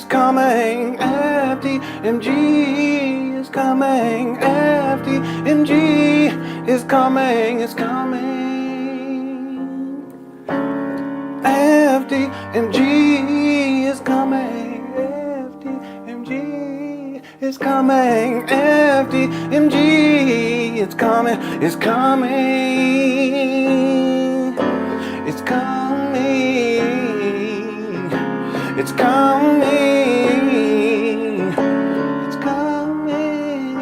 coming, FDMG is coming, FDMG is coming, it's coming. FDMG is coming, FDMG is coming, FDMG, it's coming, it's coming, it's coming, it's coming, it's coming,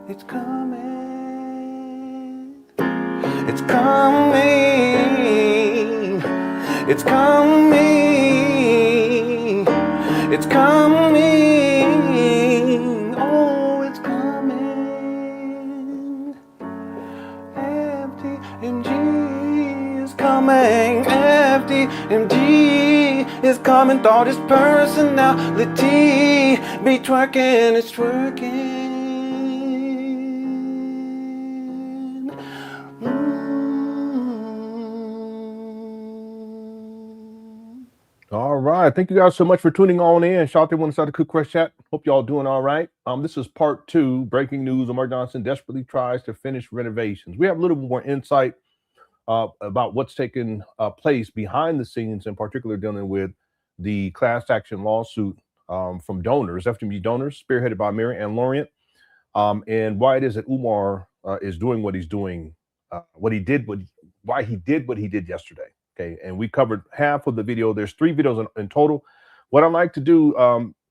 it's coming, it's coming, it's coming, it's coming, oh, it's coming. FDMG is coming, FDMG is coming. Thought his personality be twerking, it's twerking. All right. Thank you guys so much for tuning on in. Shout out to everyone inside the Cook Quest chat. Hope y'all doing all right. This is part 2. Breaking news. Umar Johnson desperately tries to finish renovations. We have a little more insight about what's taking place behind the scenes, in particular dealing with the class action lawsuit from donors, FDMG donors, spearheaded by Mary Ann Laurent, and why it is that Umar is doing what he's doing, why he did what he did yesterday. Okay, and we covered half of the video. There's 3 videos in total. What I'd like to do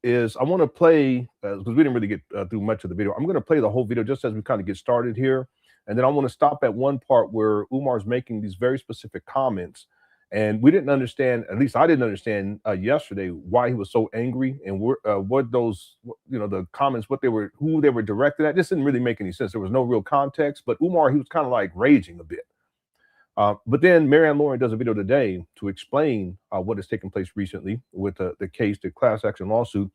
is I want to play, because we didn't really get through much of the video, I'm going to play the whole video just as we kind of get started here. And then I want to stop at one part where Umar's making these very specific comments. And we didn't understand, at least I didn't understand yesterday, why he was so angry and what those, the comments, who they were directed at. This didn't really make any sense. There was no real context. But Umar, he was kind of like raging a bit. But then Mary Ann Laurent does a video today to explain what has taken place recently with the case, the class action lawsuit.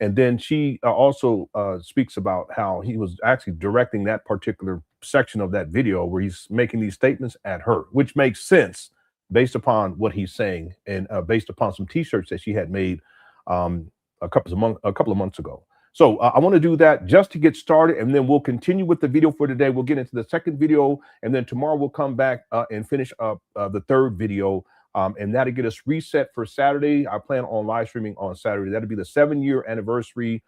And then she also speaks about how he was actually directing that particular section of that video where he's making these statements at her, which makes sense based upon what he's saying and based upon some T-shirts that she had made a couple of months ago. So I want to do that just to get started, and then we'll continue with the video for today. We'll get into the second video, and then tomorrow we'll come back and finish up the third video, and that'll get us reset for Saturday. I plan on live streaming on Saturday. That'll be the 7-year anniversary.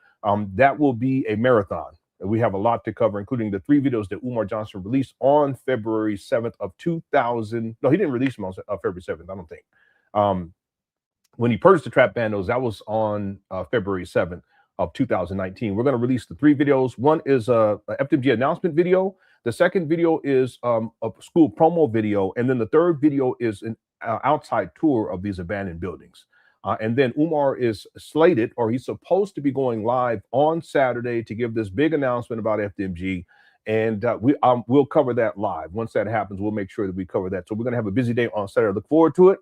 That will be a marathon. We have a lot to cover, including the 3 videos that Umar Johnson released on February 7th of 2000. No, he didn't release them on February 7th, I don't think. When he purchased the trap bandos, that was on February 7th. Of 2019. We're going to release the 3 videos. One is a FDMG announcement video. The second video is a school promo video. And then the third video is an outside tour of these abandoned buildings. And then Umar is slated, or he's supposed to be going live on Saturday to give this big announcement about FDMG. And we'll cover that live. Once that happens, we'll make sure that we cover that. So we're going to have a busy day on Saturday. Look forward to it.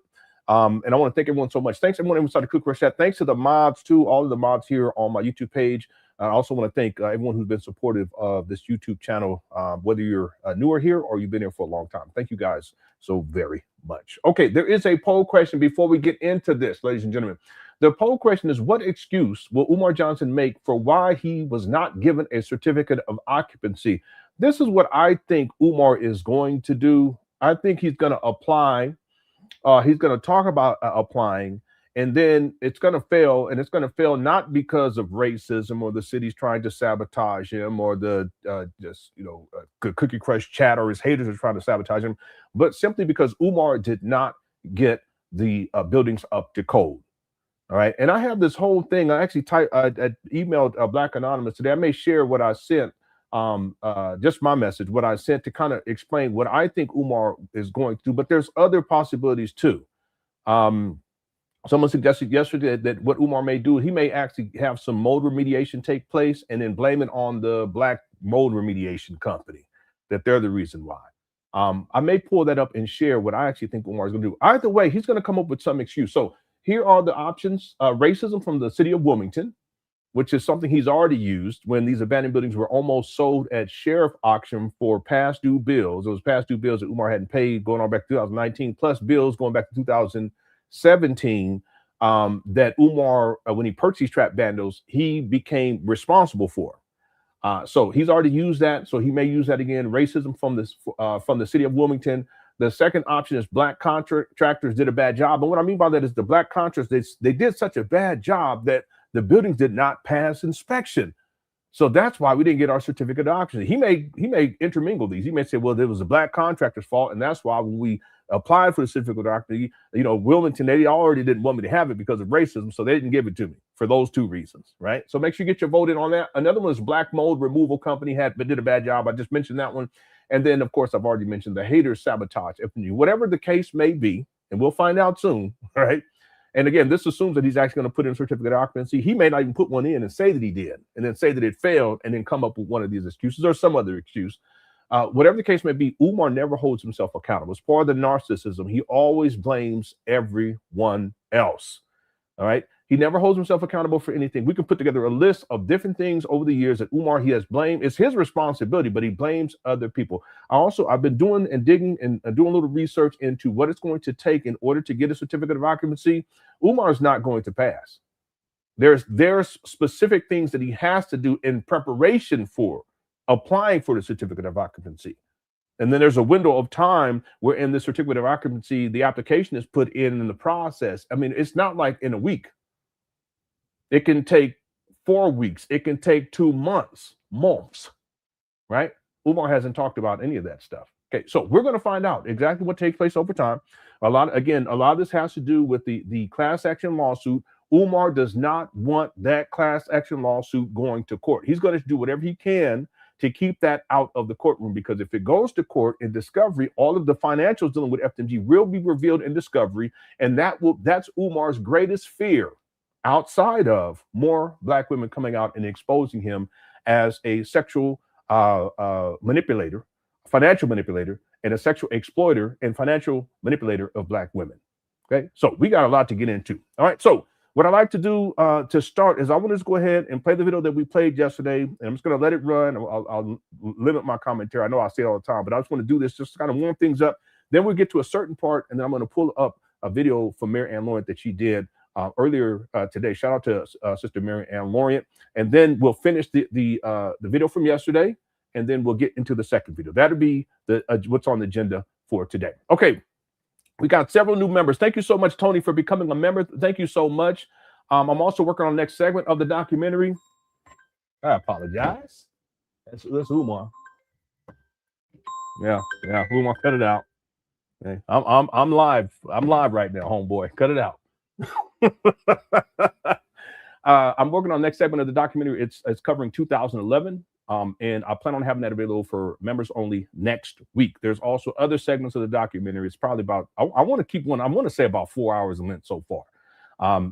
And I want to thank everyone so much. Thanks everyone inside the Cook Quest chat. Thanks to the mods too, all of the mods here on my YouTube page. I also want to thank everyone who's been supportive of this YouTube channel, whether you're newer here or you've been here for a long time. Thank you guys so very much. Okay, there is a poll question before we get into this, ladies and gentlemen. The poll question is, what excuse will Umar Johnson make for why he was not given a certificate of occupancy? This is what I think Umar is going to do. I think he's going to apply. He's going to talk about applying, and then it's going to fail, and it's going to fail not because of racism or the city's trying to sabotage him or the Cookie Crush chat or his haters are trying to sabotage him, but simply because Umar did not get the buildings up to code. All right, and I have this whole thing. I actually emailed Black Anonymous today. I may share what I sent. Just my message, what I sent to kind of explain what I think Umar is going through, but there's other possibilities too. Someone suggested yesterday that what Umar may do, he may actually have some mold remediation take place and then blame it on the black mold remediation company, that they're the reason why. I may pull that up and share what I actually think Umar is going to do. Either way, he's going to come up with some excuse. So here are the options. Racism from the city of Wilmington, which is something he's already used when these abandoned buildings were almost sold at sheriff auction for past due bills. Those past due bills that Umar hadn't paid going on back to 2019, plus bills going back to 2017 that Umar, when he purchased these trap bundles, he became responsible for. So he's already used that. So he may use that again. Racism from the city of Wilmington. The second option is black contractors did a bad job. And what I mean by that is the black contractors, they did such a bad job that the buildings did not pass inspection. So that's why we didn't get our certificate of occupancy. He may intermingle these. He may say, well, it was a black contractor's fault, and that's why when we applied for the certificate of occupancy, Wilmington, they already didn't want me to have it because of racism, so they didn't give it to me for those two reasons, right? So make sure you get your vote in on that. Another one is Black Mold Removal Company did a bad job. I just mentioned that one. And then, of course, I've already mentioned the haters sabotage. Whatever the case may be, and we'll find out soon, right? And again, this assumes that he's actually going to put in a certificate of occupancy. He may not even put one in and say that he did, and then say that it failed, and then come up with one of these excuses or some other excuse. Whatever the case may be, Umar never holds himself accountable. It's part of the narcissism. He always blames everyone else. All right. He never holds himself accountable for anything. We can put together a list of different things over the years that Umar he has blamed. It's his responsibility, but he blames other people. I've been doing and digging and doing a little research into what it's going to take in order to get a certificate of occupancy. Umar is not going to pass. There's specific things that he has to do in preparation for applying for the certificate of occupancy. And then there's a window of time where in the certificate of occupancy, the application is put in the process. I mean, it's not like in a week. It can take 4 weeks. It can take 2 months, right? Umar hasn't talked about any of that stuff. Okay, so we're going to find out exactly what takes place over time. A lot of this has to do with the class action lawsuit. Umar does not want that class action lawsuit going to court. He's going to do whatever he can to keep that out of the courtroom, because if it goes to court in discovery, all of the financials dealing with FDMG will be revealed in discovery, and that's Umar's greatest fear, outside of more Black women coming out and exposing him as a sexual manipulator, financial manipulator, and a sexual exploiter and financial manipulator of Black women. Okay, so we got a lot to get into. All right, so what I like to do to start is I want to just go ahead and play the video that we played yesterday, and I'm just going to let it run. I'll limit my commentary. I know I say it all the time, but I just want to do this just to kind of warm things up. Then we'll get to a certain part, and then I'm going to pull up a video from Mary Ann Laurent that she did earlier today. Shout out to Sister Mary Ann Laurent, and then we'll finish the video from yesterday, and then we'll get into the second video. That'll be what's on the agenda for today. Okay. We got several new members. Thank you so much, Tony, for becoming a member. Thank you so much. I'm also working on the next segment of the documentary. I apologize. That's Umar. Yeah, Umar, cut it out. Okay. I'm live. I'm live right now, homeboy. Cut it out. I'm working on the next segment of the documentary. It's covering 2011. And I plan on having that available for members only next week. There's also other segments of the documentary. It's probably about, I want to keep one, I want to say about 4 hours in length so far.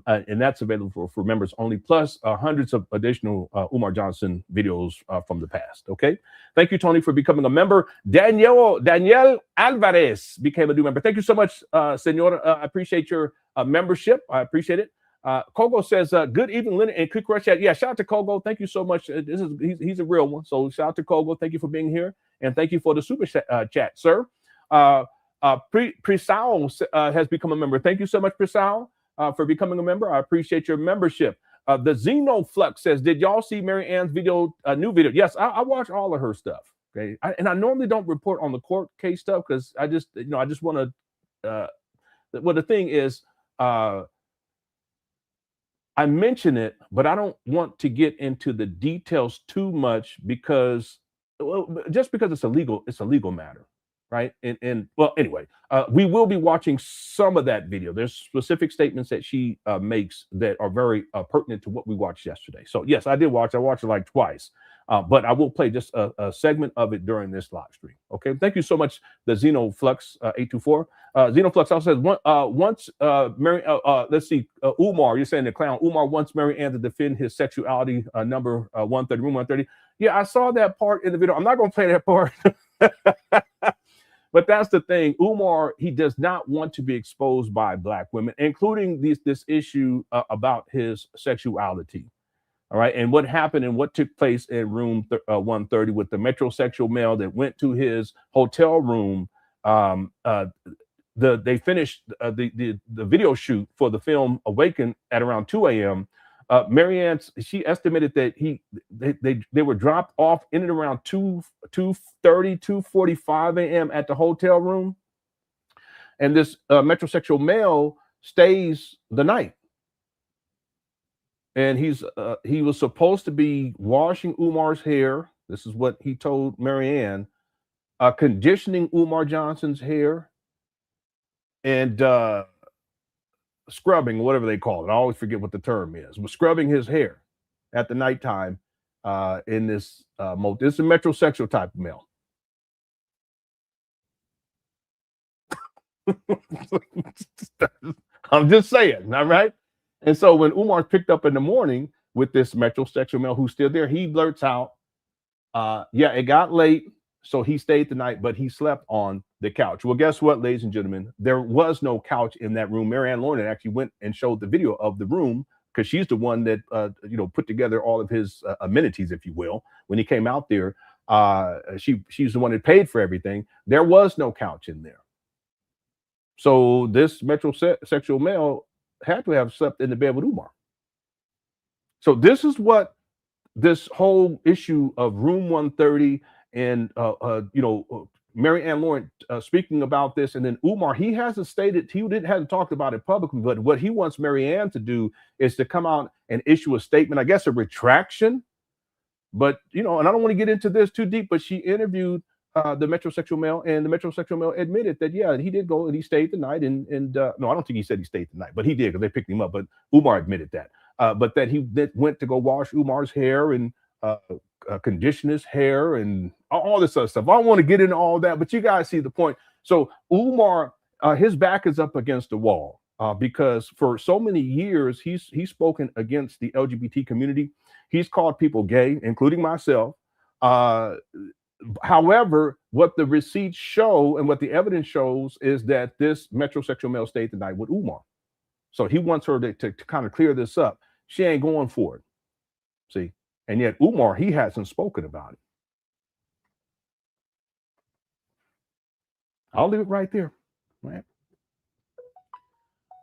And that's available for members only, plus hundreds of additional Umar Johnson videos from the past. Okay. Thank you, Tony, for becoming a member. Danielle Alvarez became a new member. Thank you so much, Senora. I appreciate your membership. I appreciate it. Kogo says, good evening, Lenon and Quick Rush Chat. Yeah, shout out to Kogo. Thank you so much. He's a real one. So shout out to Kogo. Thank you for being here. And thank you for the super chat, sir. Prisao has become a member. Thank you so much, Prisao, for becoming a member. I appreciate your membership. The Xenoflux says, did y'all see Mary Ann's video, new video? Yes, I watch all of her stuff. Okay. And I normally don't report on the court case stuff because I just want to, well, the thing is, I mention it, but I don't want to get into the details too much because, just because it's a legal matter, right? And well, anyway, we will be watching some of that video. There's specific statements that she makes that are very pertinent to what we watched yesterday. So yes, I did watch. I watched it like twice, but I will play just a segment of it during this live stream. Okay, thank you so much, the Xenoflux 824. Xenoflux also says once Mary. Let's see, Umar. You're saying the clown. Umar wants Mary Ann to defend his sexuality. Number 130, room 130. Yeah, I saw that part in the video. I'm not going to play that part. But that's the thing. Umar, he does not want to be exposed by Black women, including this issue about his sexuality. All right. And what happened and what took place in room 130 with the metrosexual male that went to his hotel room. they finished the video shoot for the film Awaken at around 2 a.m. Marianne, she estimated that they were dropped off in and around 2:30, 2:45 a.m. at the hotel room, and this metrosexual male stays the night. And he was supposed to be washing Umar's hair. This is what he told Marianne, conditioning Umar Johnson's hair, and scrubbing, whatever they call it. I always forget what the term is. But scrubbing his hair at the nighttime in this motel. It's a metrosexual type of male. I'm just saying, all right? And so when Umar picked up in the morning with this metrosexual male who's still there, he blurts out, yeah, it got late, so he stayed the night, but he slept on the couch. Well, guess what, ladies and gentlemen? There was no couch in that room. Marianne Lornan actually went and showed the video of the room because she's the one that, put together all of his amenities, if you will. When he came out there, she's the one that paid for everything. There was no couch in there. So this metrosexual male had to have slept in the bed with Umar. So this is what this whole issue of Room 130 and Marianne Lawrence speaking about this, and then Umar, he hasn't talked about it publicly, but what he wants Marianne to do is to come out and issue a statement, I guess a retraction. But and I don't want to get into this too deep, but she interviewed the metrosexual male, and the metrosexual male admitted that he did go and he stayed the night, and no, I don't think he said he stayed the night, but he did because they picked him up. But Umar admitted that, but that he went to go wash Umar's hair and condition his hair and all this other stuff. I don't want to get into all that, but you guys see the point. So Umar, his back is up against the wall because for so many years he's spoken against the LGBT community. He's called people gay, including myself. However, what the receipts show and what the evidence shows is that this metrosexual male stayed the night with Umar. So he wants her to kind of clear this up. She ain't going for it. See? And yet Umar, he hasn't spoken about it. I'll leave it right there. Right.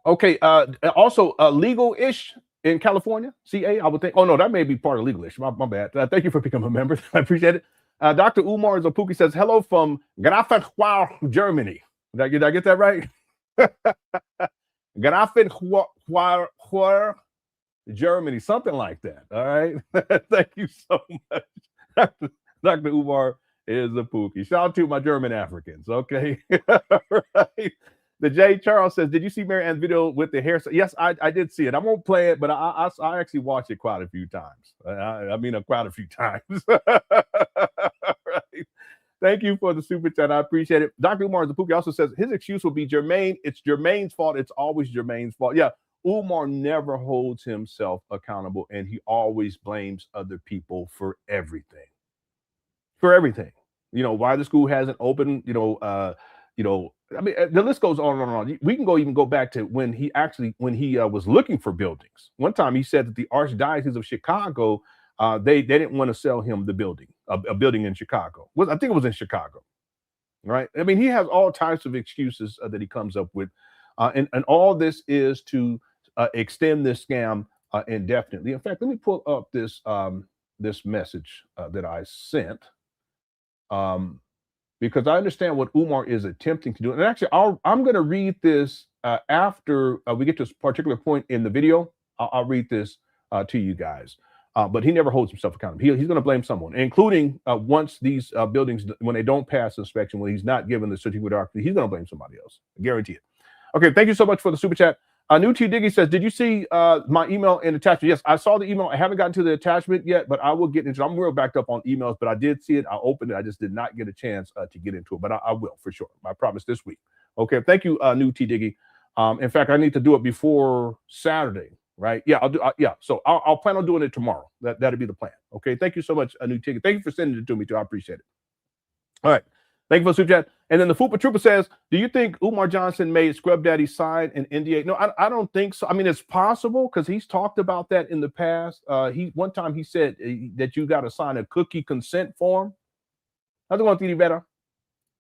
Okay. Also, legal-ish in California, CA, I would think. Oh, no, that may be part of legal-ish. My bad. Thank you for becoming a member. I appreciate it. Dr. Umar Zapuki says, hello from Grafenweiler, Germany. Did I get that right? Grafenweiler, Germany, something like that. All right. Thank you so much. Dr. Umar is Zapuki. Shout out to my German Africans. Okay. Right. The J. Charles says, did you see Mary Ann's video with the hair? Yes, I did see it. I won't play it, but I actually watched it quite a few times. I mean, quite a few times. Right. Thank you for the super chat. I appreciate it. Dr. Umar Zapuki also says his excuse will be Jermaine. It's Jermaine's fault. It's always Jermaine's fault. Yeah, Umar never holds himself accountable, and he always blames other people for everything. For everything. Why the school hasn't opened, I mean, the list goes on and on. We can even go back to when he was looking for buildings. One time he said that the Archdiocese of Chicago, they didn't want to sell him the building, a building in Chicago. I think it was in Chicago, right? I mean, he has all types of excuses that he comes up with. And all this is to extend this scam indefinitely. In fact, let me pull up this message that I sent. Because I understand what Umar is attempting to do. And actually, I'm going to read this after we get to this particular point in the video. I'll read this to you guys. But he never holds himself accountable. He's going to blame someone, including once these buildings, when they don't pass inspection, when he's not given the certificate of occupancy, he's going to blame somebody else. I guarantee it. Okay, thank you so much for the super chat. New T Diggy says, did you see my email and attachment? Yes, I saw the email. I haven't gotten to the attachment yet, but I will get into it. I'm real backed up on emails, but I did see it. I opened it. I just did not get a chance to get into it, but I will for sure. I promise this week. Okay, thank you, New T Diggy. In fact, I need to do it before Saturday, right? Yeah, I'll do. Yeah, so I'll plan on doing it tomorrow. That'll be the plan. Okay, thank you so much, New T Diggy. Thank you for sending it to me too. I appreciate it. All right. Thank you for the super chat. And then the Fupa Trooper says, do you think Umar Johnson made Scrub Daddy sign an NDA? No, I don't think so. I mean, it's possible because he's talked about that in the past. One time he said that you got to sign a cookie consent form. I don't want to be better.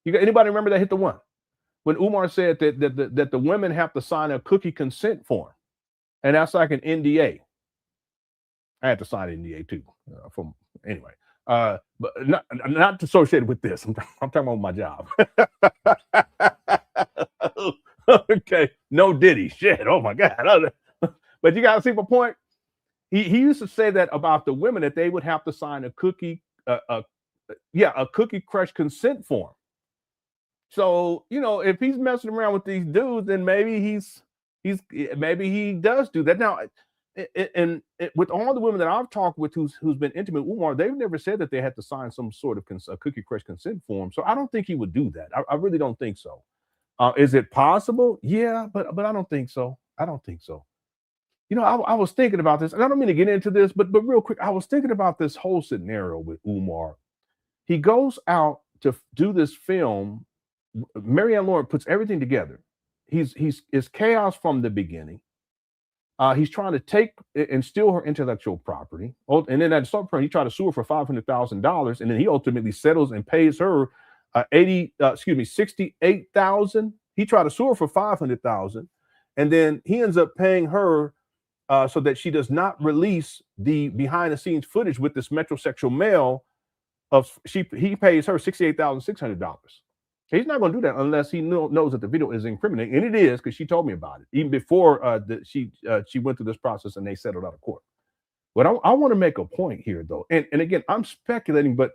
Anybody remember that? Hit the one. when Umar said that the women have to sign a cookie consent form, and that's like an NDA. I had to sign an NDA too. From anyway, but not associated with this. I'm talking about my job. Okay, no Diddy shit. Oh my God. But you gotta see my point. He used to say that about the women, that they would have to sign a cookie crush consent form. So, you know, if he's messing around with these dudes, then maybe maybe he does do that. Now, and with all the women that I've talked with who's been intimate with Umar, they've never said that they had to sign some sort of a cookie crush consent form. So I don't think he would do that. I really don't think so. Is it possible? Yeah, but I don't think so. I don't think so. You know, I was thinking about this, and I don't mean to get into this, but real quick, I was thinking about this whole scenario with Umar. He goes out to do this film. Marianne Lawrence puts everything together. It's chaos from the beginning. He's trying to take and steal her intellectual property. And then at some point, he tried to sue her for $500,000, and then he ultimately settles and pays her $68,000. He tried to sue her for $500,000, and then he ends up paying her so that she does not release the behind-the-scenes footage with this metrosexual male. He pays her $68,600. He's not going to do that unless he knows that the video is incriminating, and it is, because she told me about it even before she went through this process and they settled out of court. But I want to make a point here, though, and again, I'm speculating, but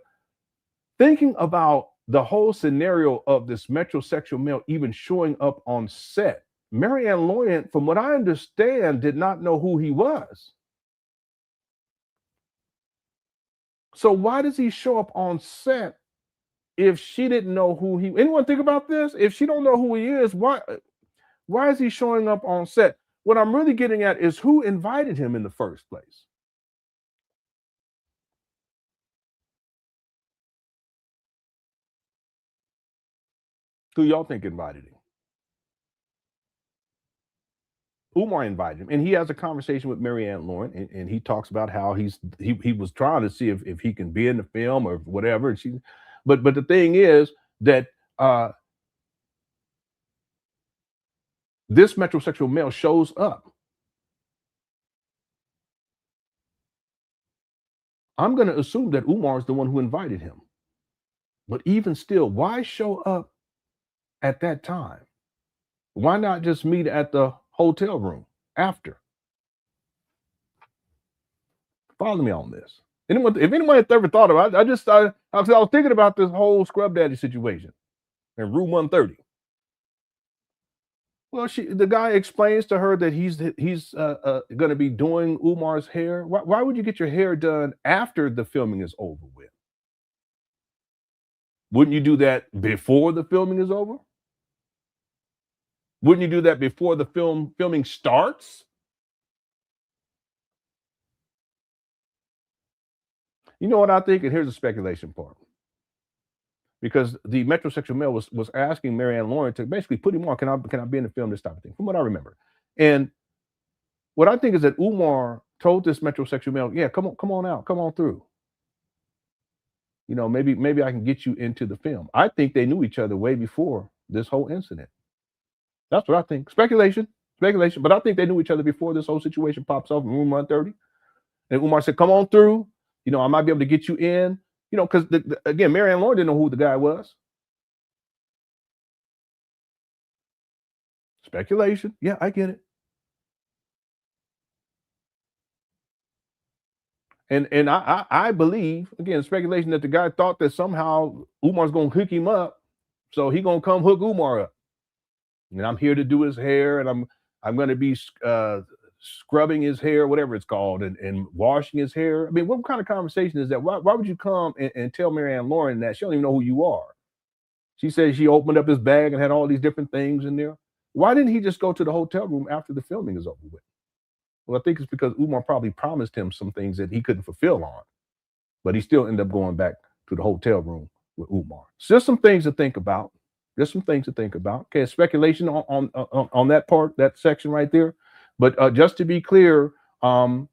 thinking about the whole scenario of this metrosexual male even showing up on set. Marianne Lawrence, from what I understand, did not know who he was. So why does he show up on set if she didn't know who he? Anyone think about this? If she don't know who he is, why is he showing up on set? What I'm really getting at is who invited him in the first place. Who y'all think invited him? Umar invited him, and he has a conversation with Marianne Lawrence, and he talks about how he was trying to see if he can be in the film or whatever. And but the thing is that this metrosexual male shows up. I'm going to assume that Umar is the one who invited him. But even still, why show up at that time? Why not just meet at the hotel room after? Follow me on this. If anyone has ever thought about it, I was thinking about this whole scrub daddy situation in room 130. Well, the guy explains to her that he's going to be doing Umar's hair. Why would you get your hair done after the filming is over with? Wouldn't you do that before the filming is over? Wouldn't you do that before the filming starts? You know what I think? And here's the speculation part. Because the metrosexual male was asking Marianne Lawrence to basically put him on, can I be in the film, this type of thing, from what I remember. And what I think is that Umar told this metrosexual male, yeah, come on out, come on through. You know, maybe I can get you into the film. I think they knew each other way before this whole incident. That's what I think. Speculation, but I think they knew each other before this whole situation pops off in room 130. And Umar said, come on through. You know, I might be able to get you in. You know, because again, Marianne Lawrence didn't know who the guy was. Speculation. Yeah, I get it. And I believe, again, speculation, that the guy thought that somehow Umar's gonna hook him up, so he gonna come hook Umar up. And I'm here to do his hair, and I'm gonna be scrubbing his hair, whatever it's called, and washing his hair. I mean, what kind of conversation is that? Why would you come and tell Marianne Lawrence that? She don't even know who you are. She says she opened up his bag and had all these different things in there. Why didn't he just go to the hotel room after the filming is over with? Well, I think it's because Umar probably promised him some things that he couldn't fulfill on, but he still ended up going back to the hotel room with Umar. So just some things to think about. Okay, speculation on that part, that section right there. But just to be clear, Umar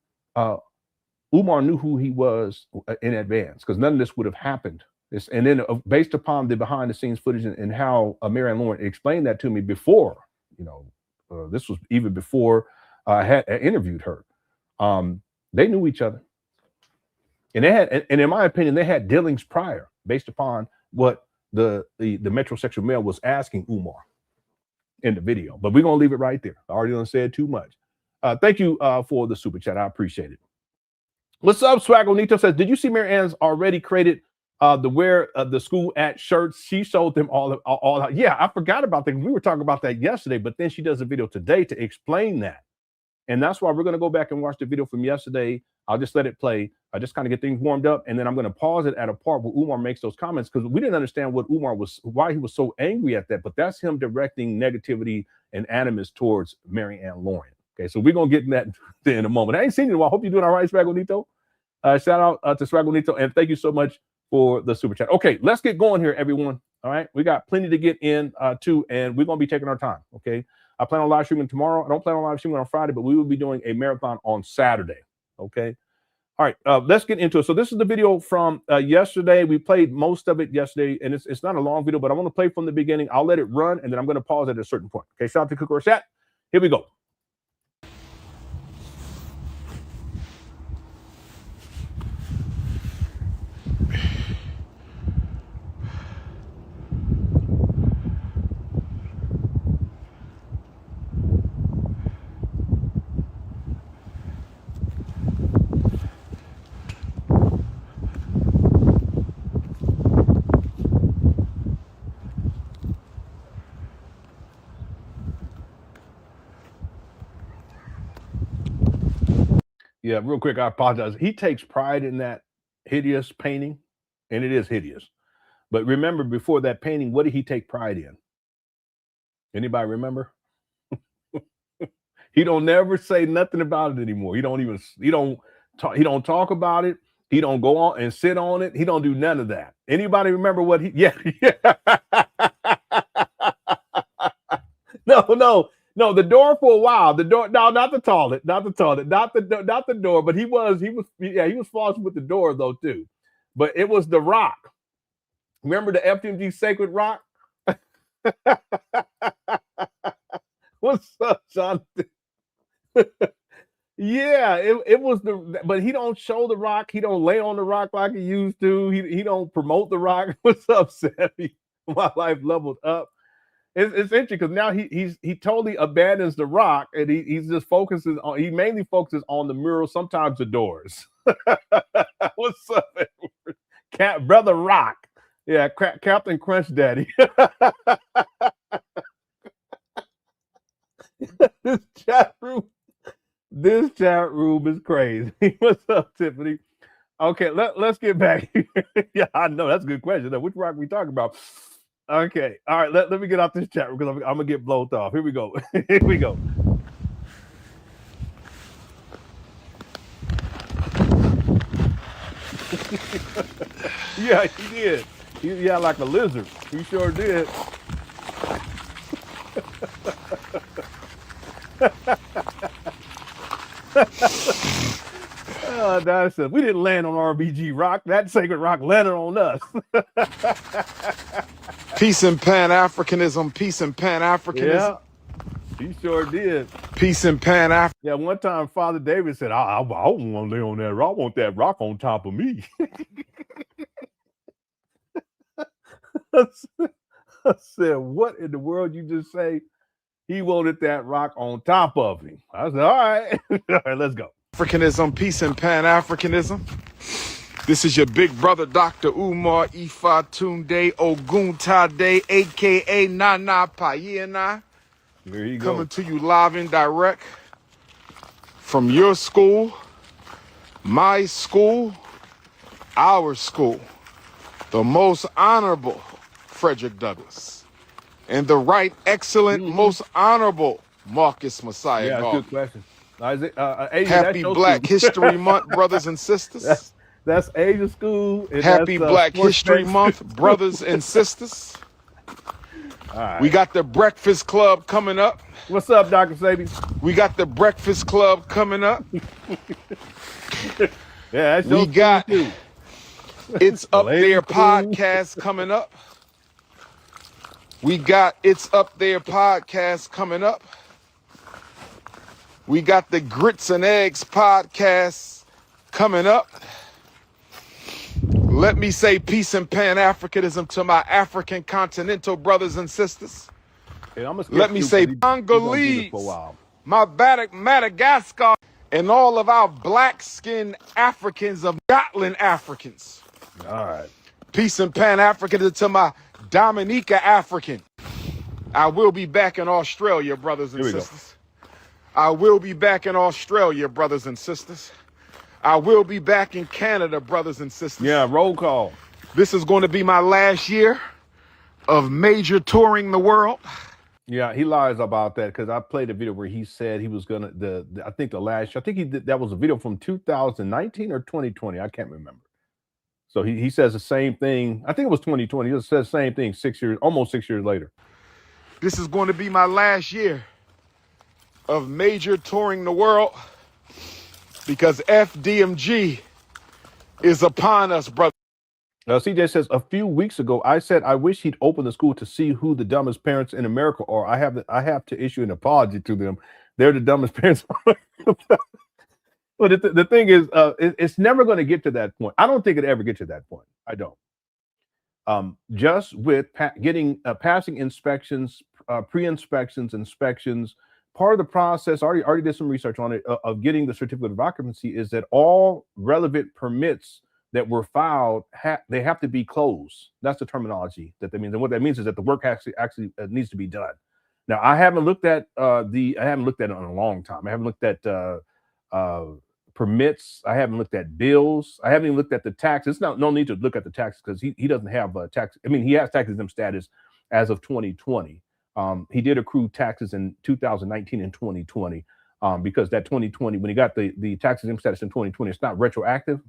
knew who he was in advance, because none of this would have happened And then based upon the behind the scenes footage and how Mary Ann Lauren explained that to me before, this was even before I had interviewed her. They knew each other, and and in my opinion, they had dealings prior based upon what the metrosexual male was asking Umar in the video. But we're gonna leave it right there. I already done said too much. Thank you for the super chat. I appreciate it. What's up, Swaggonito says, did you see Mary Ann's already created the wear the school at shirts? She showed them all. Yeah, I forgot about that. We were talking about that yesterday, but then she does a video today to explain that. And that's why we're going to go back and watch the video from yesterday. I'll just let it play. I just kind of get things warmed up, and then I'm going to pause it at a part where Umar makes those comments, because we didn't understand why he was so angry at that. But that's him directing negativity and animus towards Mary Ann Lauren. Okay, so we're going to get in that in a moment. I ain't seen you in a while. Hope you're doing all right, Swaggonito. Shout out to Swaggonito, and thank you so much for the super chat. Okay, let's get going here, everyone. All right, we got plenty to get in too, and we're going to be taking our time. Okay, I plan on live streaming tomorrow. I don't plan on live streaming on Friday, but we will be doing a marathon on Saturday. Okay. All right, let's get into it. So this is the video from yesterday. We played most of it yesterday, and it's not a long video, but I want to play from the beginning. I'll let it run, and then I'm going to pause at a certain point. Okay, shout out to Cook or Chat. Here we go. Yeah, real quick, I apologize. He takes pride in that hideous painting, and it is hideous. But remember, before that painting, what did he take pride in? Anybody remember? He don't never say nothing about it anymore. He don't talk about it. He don't go on and sit on it. He don't do none of that. Anybody remember what he? Yeah. No, the door for a while. The door, no, not the toilet, not the door. But he was false with the door though too. But it was the rock. Remember the FDMG sacred rock? What's up, Jonathan? Yeah, it was but he don't show the rock. He don't lay on the rock like he used to. He don't promote the rock. What's up, Sammy? My life leveled up. It's interesting because now he totally abandons the rock, and he mainly focuses on the mural, sometimes the doors. What's up, Edward? Brother Rock? Yeah, Captain Crunch Daddy. This chat room is crazy. What's up, Tiffany? Okay, let's get back here. Yeah, I know that's a good question. Now, which rock we talking about? Okay, all right. Let me get off this chat room because I'm gonna get blowed off. Here we go. Here we go. Yeah, he did. He had like a lizard. He sure did. That's it. We didn't land on RBG rock. That sacred rock landed on us. Peace and Pan Africanism. Peace and Pan Africanism. Yeah, he sure did. Peace and Pan Africanism. Yeah, one time Father David said, I don't want to lay on that rock. I want that rock on top of me. I said, what in the world you just say? He wanted that rock on top of him. I said, all right. All right, let's go. Africanism, peace and Pan-Africanism. This is your big brother, Dr. Umar Ifatunde Oguntade, a.k.a. Nana Payena. There you go. Coming to you live and direct from your school, my school, our school, the most honorable Frederick Douglass, and the right excellent, most honorable Marcus Messiah. Yeah, that's a good question. Happy Black History Month, brothers and sisters. That's Asia School. Happy Black History Month, brothers and sisters. All right. We got the Breakfast Club coming up. What's up, Dr. Sabi? We got the Breakfast Club coming up. Yeah, that's we got too. It's The Up There lame cool. podcast coming up. We got It's Up There podcast coming up. We got the Grits and Eggs podcast coming up. Let me say peace and Pan Africanism to my African continental brothers and sisters. And I'm gonna skip Let me through say because he's gonna do this for a Congolese, while. my Madagascar, and all of our black-skinned Africans of Scotland Africans. All right. Peace and Pan Africanism to my Dominica African. I will be back in Australia, brothers and Here we go. sisters. I will be back in Australia, brothers and sisters. I will be back in Canada, brothers and sisters. Yeah, roll call. This is going to be my last year of major touring the world. Yeah, he lies about that because I played a video where he said he was gonna I think the last, I think he did, that was a video from 2019 or 2020. I can't remember. So he says the same thing. I think it was 2020. He just says the same thing almost 6 years later. This is going to be my last year of major touring the world because FDMG is upon us, brother. CJ says, a few weeks ago, I said I wish he'd open the school to see who the dumbest parents in America are. I have to issue an apology to them. They're the dumbest parents. But the thing is, it's never going to get to that point. I don't think it ever get to that point. I don't. Just with getting passing inspections, pre-inspections, inspections, part of the process, I already did some research on it, of getting the certificate of occupancy is that all relevant permits that were filed, they have to be closed. That's the terminology that means. And what that means is that the work actually needs to be done. Now, I haven't looked at I haven't looked at it in a long time. I haven't looked at permits. I haven't looked at bills. I haven't even looked at the taxes. No need to look at the taxes because he doesn't have tax. I mean, he has tax exempt status as of 2020. He did accrue taxes in 2019 and 2020 because that 2020, when he got the tax exempt status in 2020, it's not retroactive.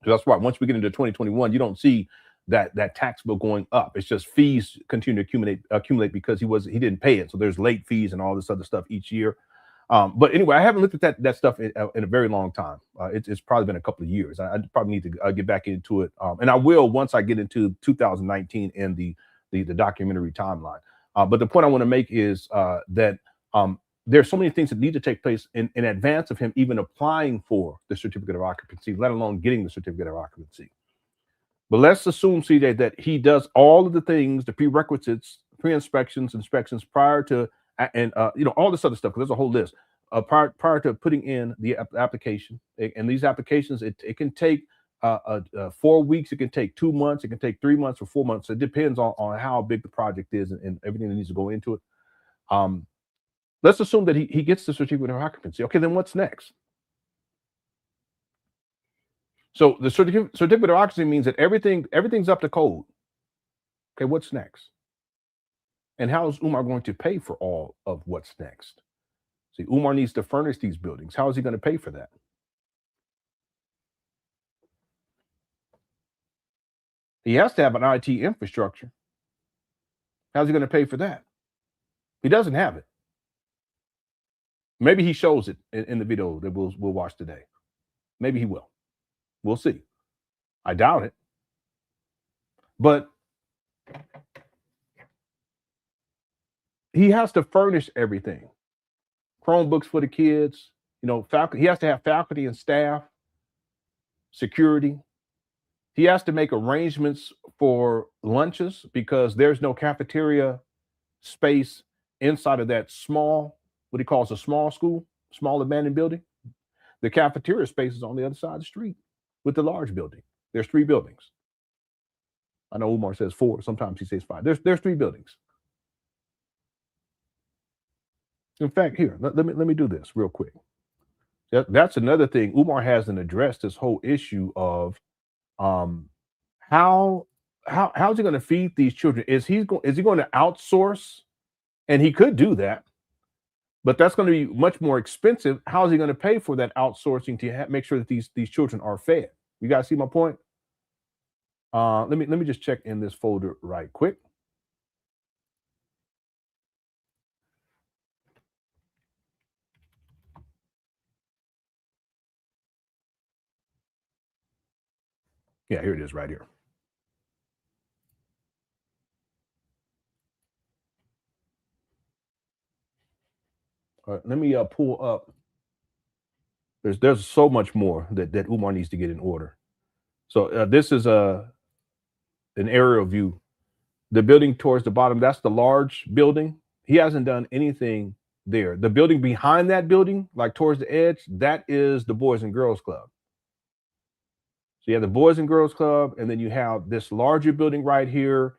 So that's why once we get into 2021, you don't see that tax bill going up. It's just fees continue to accumulate because he didn't pay it. So there's late fees and all this other stuff each year. But anyway, I haven't looked at that stuff in a very long time. It's probably been a couple of years. I probably need to get back into it, and I will once I get into 2019 and the documentary timeline. But the point I want to make is that there's so many things that need to take place in advance of him even applying for the certificate of occupancy, let alone getting the certificate of occupancy. But let's assume, CJ, that he does all of the things, the prerequisites, pre-inspections, inspections prior to, and all this other stuff, because there's a whole list, prior to putting in the application. And these applications, it can take 4 weeks, it can take 2 months, it can take 3 months or 4 months. It depends on how big the project is and everything that needs to go into it. Let's assume that he gets the certificate of occupancy. Okay, then what's next? So the certificate of occupancy means that everything's up to code. Okay, what's next? And how is Umar going to pay for all of what's next? See, Umar needs to furnish these buildings. How is he going to pay for that? He has to have an IT infrastructure. How's he going to pay for that? He doesn't have it. Maybe he shows it in the video that we'll watch today. Maybe he will. We'll see. I doubt it. But he has to furnish everything. Chromebooks for the kids, faculty. He has to have faculty and staff, security. He has to make arrangements for lunches because there's no cafeteria space inside of that small, what he calls a small school, small abandoned building. The cafeteria space is on the other side of the street with the large building. There's 3 buildings. I know Umar says 4. Sometimes he says 5. There's 3 buildings. In fact, here, let me do this real quick. That's another thing. Umar hasn't addressed this whole issue of how's he going to feed these children? Is he going to outsource? And he could do that, but that's going to be much more expensive. How is he going to pay for that outsourcing to make sure that these children are fed? You guys see my point? Let me just check in this folder right quick. Yeah, here it is right here. All right, let me pull up. There's so much more that Umar needs to get in order. So this is an aerial view. The building towards the bottom, that's the large building. He hasn't done anything there. The building behind that building, like towards the edge, that is the Boys and Girls Club. So you have the Boys and Girls Club, and then you have this larger building right here.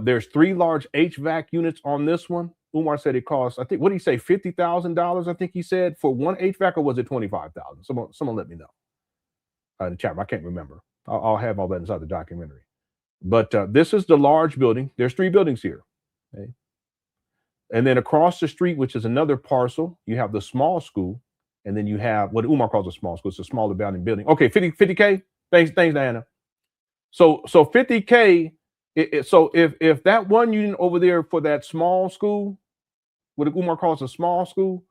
There's 3 large HVAC units on this one. Umar said it costs, I think, what did he say, $50,000? I think he said for one HVAC, or was it $25,000? Someone let me know in the chat. I can't remember. I'll have all that inside the documentary. But this is the large building. There's 3 buildings here. Okay? And then across the street, which is another parcel, you have the small school. And then you have what Umar calls a small school. It's a smaller bounding building. Okay, 50K. Thanks, Diana. So 50K. So if that one unit over there for that small school, what Umar calls a small school,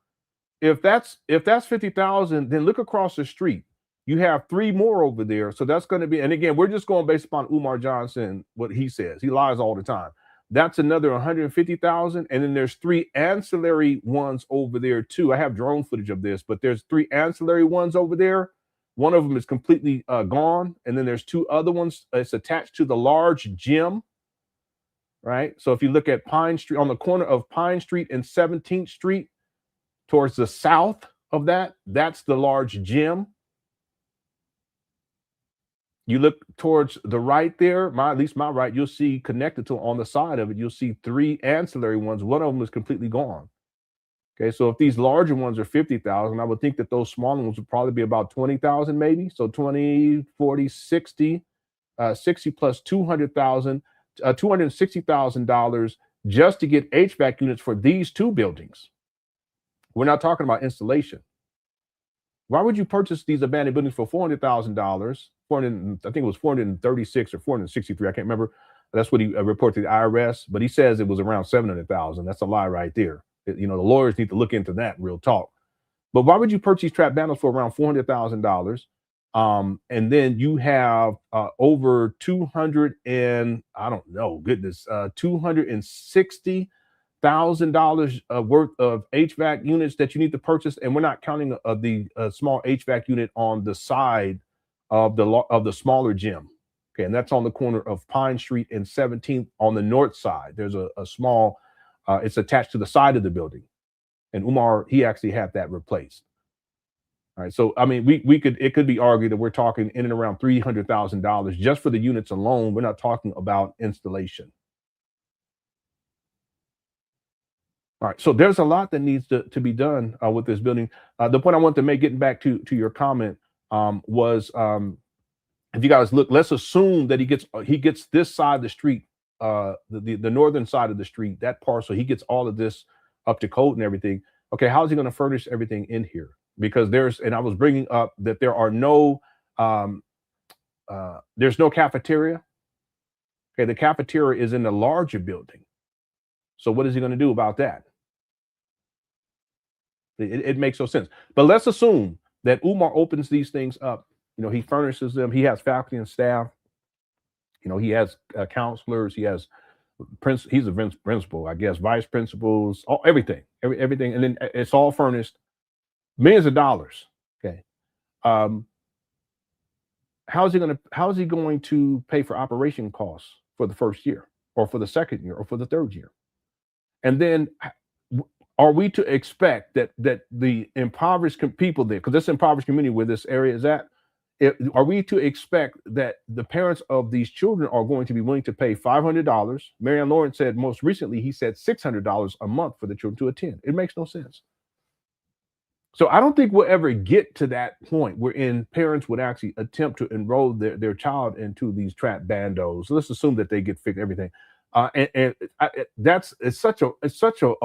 if that's 50,000, then look across the street. You have 3 more over there. So that's going to be, and again, we're just going based upon Umar Johnson, what he says. He lies all the time. That's another 150,000. And then there's 3 ancillary ones over there too. I have drone footage of this, but there's 3 ancillary ones over there. One of them is completely gone. And then there's 2 other ones. It's attached to the large gym, right? So if you look at Pine Street, on the corner of Pine Street and 17th Street, towards the south of that, that's the large gym. You look towards the right there, at least my right, you'll see connected to on the side of it, you'll see 3 ancillary ones. One of them is completely gone. Okay, so if these larger ones are 50,000, I would think that those smaller ones would probably be about 20,000 maybe. So 20, 40, 60, 60 plus 200,000, $260,000 just to get HVAC units for these 2 buildings. We're not talking about installation. Why would you purchase these abandoned buildings for $400,000? I think it was 436 or 463. I can't remember. That's what he reported to the IRS, but he says it was around 700,000. That's a lie right there. You know, the lawyers need to look into that, real talk. But why would you purchase these trap bundles for around $400,000? And then you have over 200 and I don't know, goodness, $260,000 worth of HVAC units that you need to purchase, and we're not counting the small HVAC unit on the side of the smaller gym. Okay, and that's on the corner of Pine Street and 17th on the north side. There's a small, it's attached to the side of the building, and Umar, he actually had that replaced. All right, so I mean, it could be argued that we're talking in and around $300,000 just for the units alone. We're not talking about installation. All right, so there's a lot that needs to be done with this building. The point I want to make, getting back to your comment, was if you guys look, let's assume that he gets this side of the street, the northern side of the street, that parcel, he gets all of this up to code and everything. Okay, how is he going to furnish everything in here? Because and I was bringing up that there are there's no cafeteria. Okay, the cafeteria is in the larger building. So what is he going to do about that? It makes no sense. But let's assume that Umar opens these things up. You know, he furnishes them. He has faculty and staff. You know, he has counselors. He has he's a principal, I guess, vice principals, everything, and then it's all furnished, millions of dollars. Okay, how is he going to pay for operation costs for the first year, or for the second year, or for the third year? And then, are we to expect that the impoverished people there, because this impoverished community where this area is at, are we to expect that the parents of these children are going to be willing to pay $500? Marianne Lawrence said most recently he said $600 a month for the children to attend. It makes no sense. So I don't think we'll ever get to that point wherein parents would actually attempt to enroll their child into these trap bandos. So let's assume that they get fixed everything. It's such a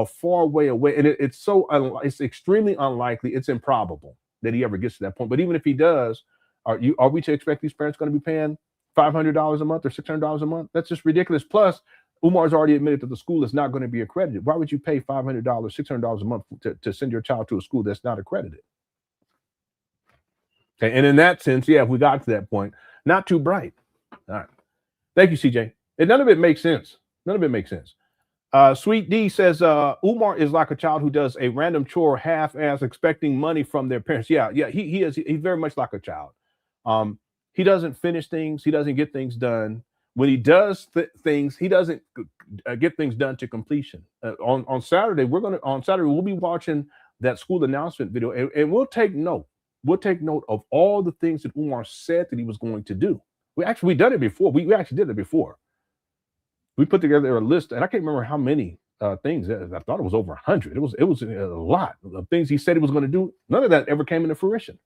far way away, and it's extremely unlikely. It's improbable that he ever gets to that point. But even if he does, are we to expect these parents going to be paying $500 a month or $600 a month? That's just ridiculous. Plus, Umar's already admitted that the school is not going to be accredited. Why would you pay $500, $600 a month to send your child to a school that's not accredited? Okay, and in that sense, yeah, if we got to that point, not too bright. All right. Thank you, CJ. And none of it makes sense. None of it makes sense. Sweet D says Umar is like a child who does a random chore half-ass expecting money from their parents. Yeah, he is. He's very much like a child. He doesn't finish things. He doesn't get things done. When he does things, he doesn't get things done to completion. On Saturday, we'll be watching that school announcement video, and we'll take note. We'll take note of all the things that Umar said that he was going to do. We done it before. We actually did it before. We put together a list, and I can't remember how many things. I thought it was over 100. It was a lot of things he said he was going to do. None of that ever came into fruition.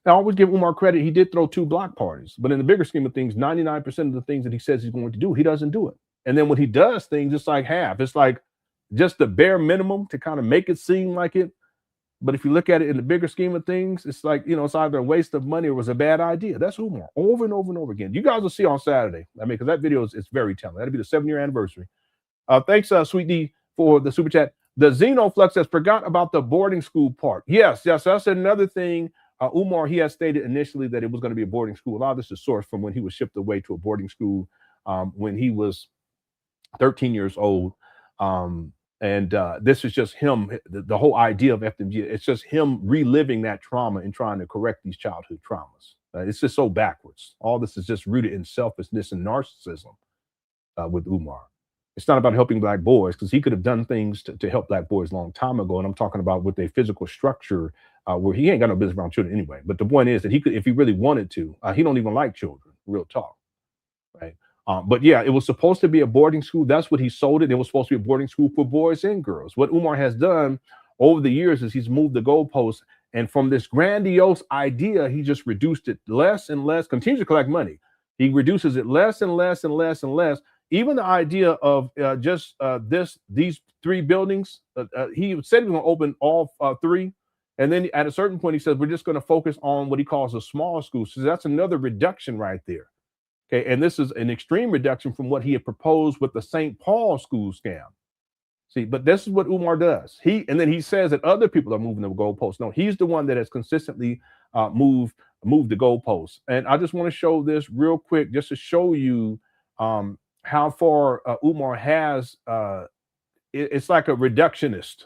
I always give Umar credit. He did throw 2 block parties, but in the bigger scheme of things, 99% of the things that he says he's going to do, he doesn't do it. And then when he does things, it's like half. It's like just the bare minimum to kind of make it seem like it. But if you look at it in the bigger scheme of things, it's like, it's either a waste of money or it was a bad idea. That's Umar over and over and over again. You guys will see on Saturday. I mean, because that video is very telling. That'll be the 7-year anniversary. Thanks, Sweet D, for the super chat. The Xenoflux says, forgot about the boarding school part. Yes, that's another thing. Umar, he has stated initially that it was going to be a boarding school. A lot of this is sourced from when he was shipped away to a boarding school when he was 13 years old. And this is just him, the whole idea of FDMG, it's just him reliving that trauma and trying to correct these childhood traumas. It's just so backwards. All this is just rooted in selfishness and narcissism with Umar. It's not about helping Black boys, because he could have done things to help Black boys a long time ago. And I'm talking about with a physical structure where he ain't got no business around children anyway. But the point is that he could, if he really wanted to, he don't even like children, real talk, right? But yeah, it was supposed to be a boarding school. That's what he sold it. It was supposed to be a boarding school for boys and girls. What Umar has done over the years is he's moved the goalposts. And from this grandiose idea, he just reduced it less and less, continues to collect money. He reduces it less and less and less and less. Even the idea of these 3 buildings, he said he was going to open all 3. And then at a certain point, he says, we're just going to focus on what he calls a small school. So that's another reduction right there. Okay, and this is an extreme reduction from what he had proposed with the St. Paul school scam. See, but this is what Umar does. And then he says that other people are moving the goalposts. No, he's the one that has consistently moved the goalposts. And I just want to show this real quick, just to show you how far Umar has. It's like a reductionist.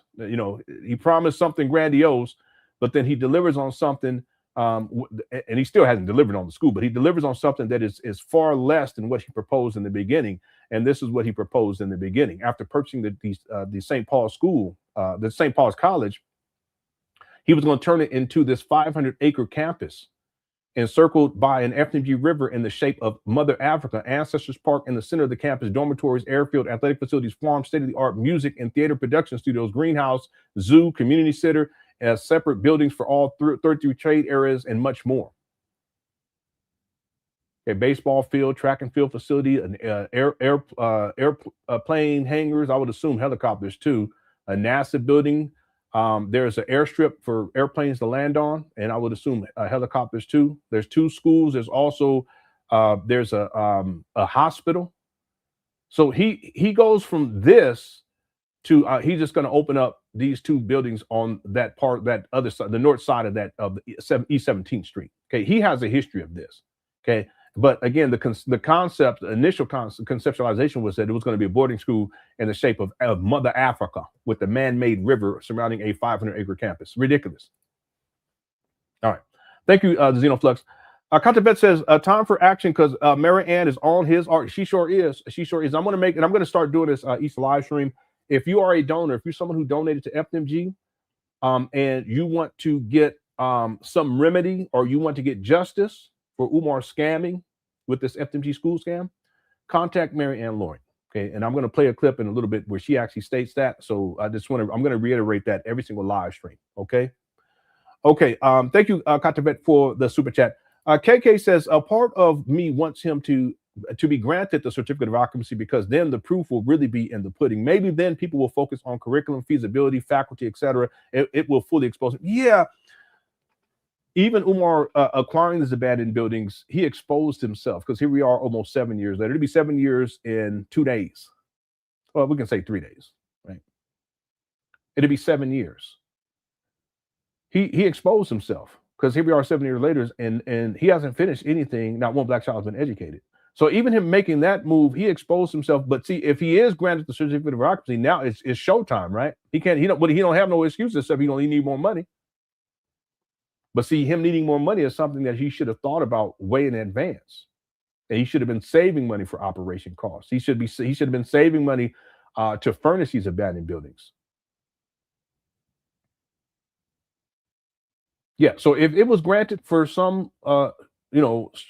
He promised something grandiose, but then he delivers on something. And he still hasn't delivered on the school, but he delivers on something that is far less than what he proposed in the beginning. And this is what he proposed in the beginning. After purchasing the St. Paul school, the St. Paul's College, he was going to turn it into this 500-acre campus encircled by an FDMG river in the shape of Mother Africa, Ancestors Park in the center of the campus, dormitories, airfield, athletic facilities, farm, state-of-the-art music and theater production studios, greenhouse, zoo, community center, separate buildings for all 33 trade areas, and much more. A baseball field, track and field facility, an airplane hangars, I would assume helicopters too, a NASA building. There's an airstrip for airplanes to land on, and I would assume helicopters too. There's 2 schools. There's also there's a hospital. So he goes from this to he's just going to open up these 2 buildings on that other side, the north side of that of East 17th Street. Okay, he has a history of this. Okay, but again, the concept, the initial conceptualization was that it was going to be a boarding school in the shape of Mother Africa with the man-made river surrounding a 500-acre campus. Ridiculous. All right, thank you, the Xenoflux. Contavet says, time for action, because Mary Ann is on his art. She sure is. She sure is. I'm going to start doing this East live stream. If you are a donor, if you're someone who donated to FDMG, and you want to get some remedy, or you want to get justice for Umar scamming with this FDMG school scam, contact Mary Ann Lauren. Okay, and I'm going to play a clip in a little bit where she actually states that. So I'm going to reiterate that every single live stream. Okay. Thank you, Contavet, for the super chat. KK says, a part of me wants him to be granted the certificate of occupancy, because then the proof will really be in the pudding. Maybe then people will focus on curriculum, feasibility, faculty, etc. It will fully expose it. Yeah. Even Umar acquiring these abandoned buildings, he exposed himself, because here we are almost 7 years later. It'll be 7 years in 2 days. Well, we can say 3 days, right? It'll be 7 years. He exposed himself. because here we are 7 years later, and he hasn't finished anything. Not one black child has been educated. So even him making that move, he exposed himself. But see, if he is granted the certificate of occupancy, now it's showtime, right? He don't have no excuses except he need more money. But see, him needing more money is something that he should have thought about way in advance. And he should have been saving money for operation costs. He should have been saving money to furnish these abandoned buildings. Yeah. So if it was granted for some, a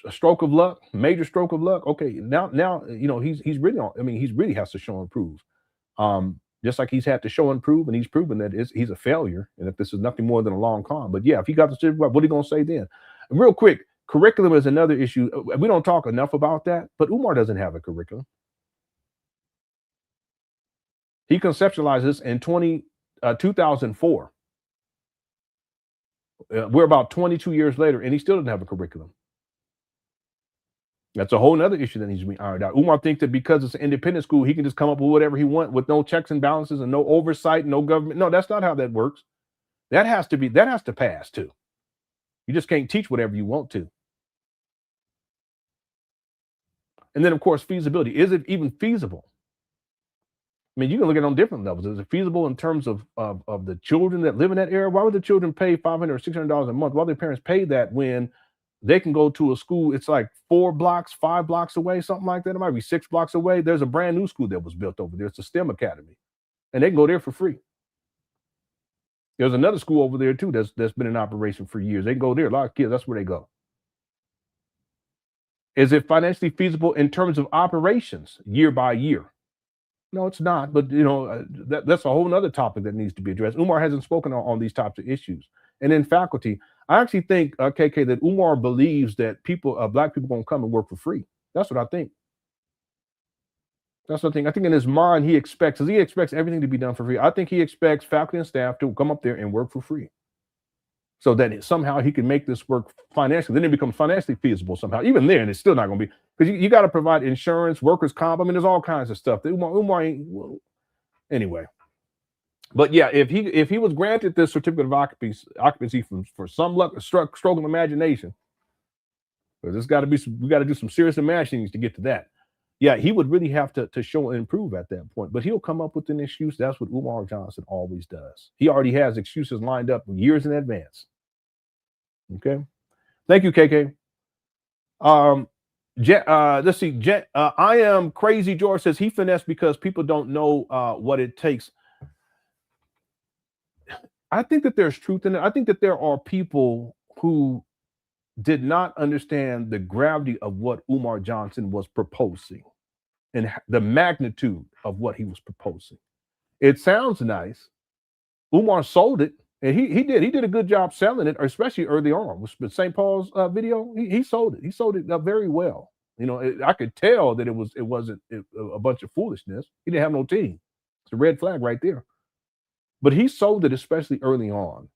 stroke of luck, major stroke of luck, okay, now, he's really on. I mean, he really has to show and prove. Just like he's had to show and prove, and he's proven that he's a failure, and that this is nothing more than a long con. But yeah, if he got the certificate, what are you gonna say then? And real quick, curriculum is another issue. We don't talk enough about that, but Umar doesn't have a curriculum. He conceptualized this in 2004. We're about 22 years later, and he still doesn't have a curriculum. That's a whole nother issue that needs to be ironed out. Umar thinks that because it's an independent school, he can just come up with whatever he wants with no checks and balances and no oversight, no government. No, that's not how that works. That has to pass too. You just can't teach whatever you want to. And then, of course, feasibility. Is it even feasible? I mean, you can look at it on different levels. Is it feasible in terms of the children that live in that area? Why would the children pay $500 or $600 a month? Why would their parents pay that when they can go to a school? It's like 5 blocks away, something like that. It might be 6 blocks away. There's a brand new school that was built over there. It's a STEM Academy, and they can go there for free. There's another school over there too that's been in operation for years. They can go there. A lot of kids, that's where they go. Is it financially feasible in terms of operations year by year? No, it's not. But that's a whole other topic that needs to be addressed. Umar hasn't spoken on these types of issues. And in faculty, I actually think, KK, that Umar believes that black people gonna come and work for free. That's what I think. That's the thing. I think in his mind he expects everything to be done for free. I think he expects faculty and staff to come up there and work for free, so that somehow he can make this work financially. Then it becomes financially feasible somehow. Even then, it's still not going to be, because you got to provide insurance, workers' comp. I mean, there's all kinds of stuff. Umar ain't, anyway. But yeah, if he was granted this certificate of occupancy for some luck, stroke of imagination, because we got to do some serious imaginings to get to that. Yeah, he would really have to show and improve at that point. But he'll come up with an excuse. That's what Umar Johnson always does. He already has excuses lined up years in advance. Okay. Thank you, KK. Let's see. I am crazy. George says he finessed because people don't know what it takes. I think that there's truth in it. I think that there are people who did not understand the gravity of what Umar Johnson was proposing and the magnitude of what he was proposing. It sounds nice. Umar sold it, and he did a good job selling it, especially early on with St. Paul's video. He sold it. He sold it very well. I could tell that it wasn't a bunch of foolishness. He didn't have no team. It's a red flag right there. But he sold it, especially early on.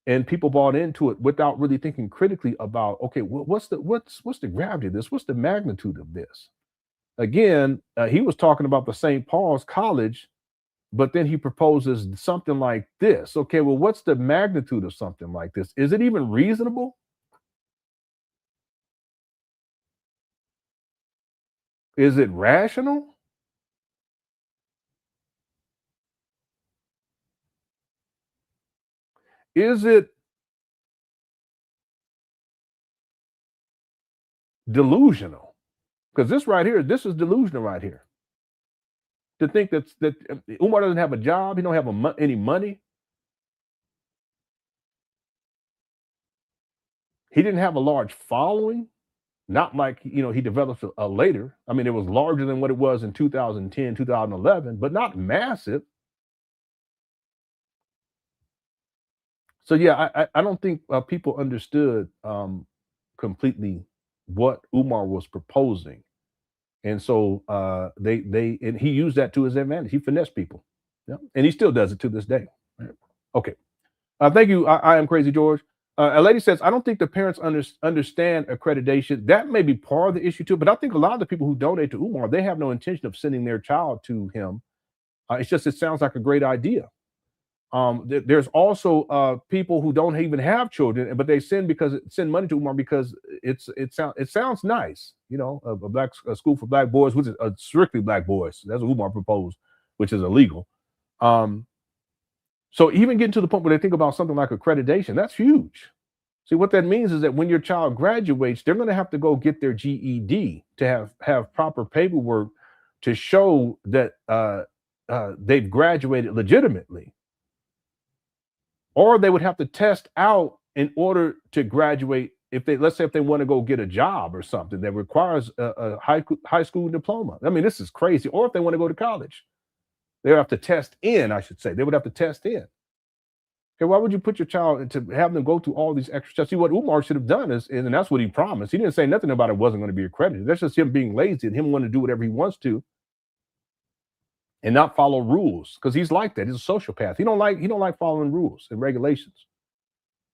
And people bought into it without really thinking critically about, okay, what's the gravity of this? What's the magnitude of this? Again, he was talking about the St. Paul's College, but then he proposes something like this. Okay, well, what's the magnitude of something like this? Is it even reasonable? Is it rational? Is it delusional? Because this is delusional right here. To think that Umar doesn't have a job, he don't have any money. He didn't have a large following, not like he developed later. I mean, it was larger than what it was in 2010, 2011, but not massive. So yeah, I don't think people understood completely what Umar was proposing, and so and he used that to his advantage. He finessed people, yeah, and he still does it to this day. Right. Okay, thank you. I am crazy, George. A lady says, I don't think the parents understand accreditation. That may be part of the issue too, but I think a lot of the people who donate to Umar, they have no intention of sending their child to him. It sounds like a great idea. There's also people who don't even have children, but they send money to Umar because it sounds nice, you know, a school for black boys, which is strictly black boys. That's what Umar proposed, which is illegal. So even getting to the point where they think about something like accreditation, that's huge. See, what that means is that when your child graduates, they're going to have to go get their GED to have proper paperwork to show that they've graduated legitimately. Or they would have to test out in order to graduate. Let's say if they want to go get a job or something that requires a high school diploma. I mean, this is crazy. Or if they want to go to college, they would have to test in, I should say. They would have to test in. Okay, why would you put your child to have them go through all these extra steps? See, what Umar should have done and that's what he promised. He didn't say nothing about it wasn't going to be accredited. That's just him being lazy and him wanting to do whatever he wants to and not follow rules, because he's like that. He's a sociopath. He don't like following rules and regulations.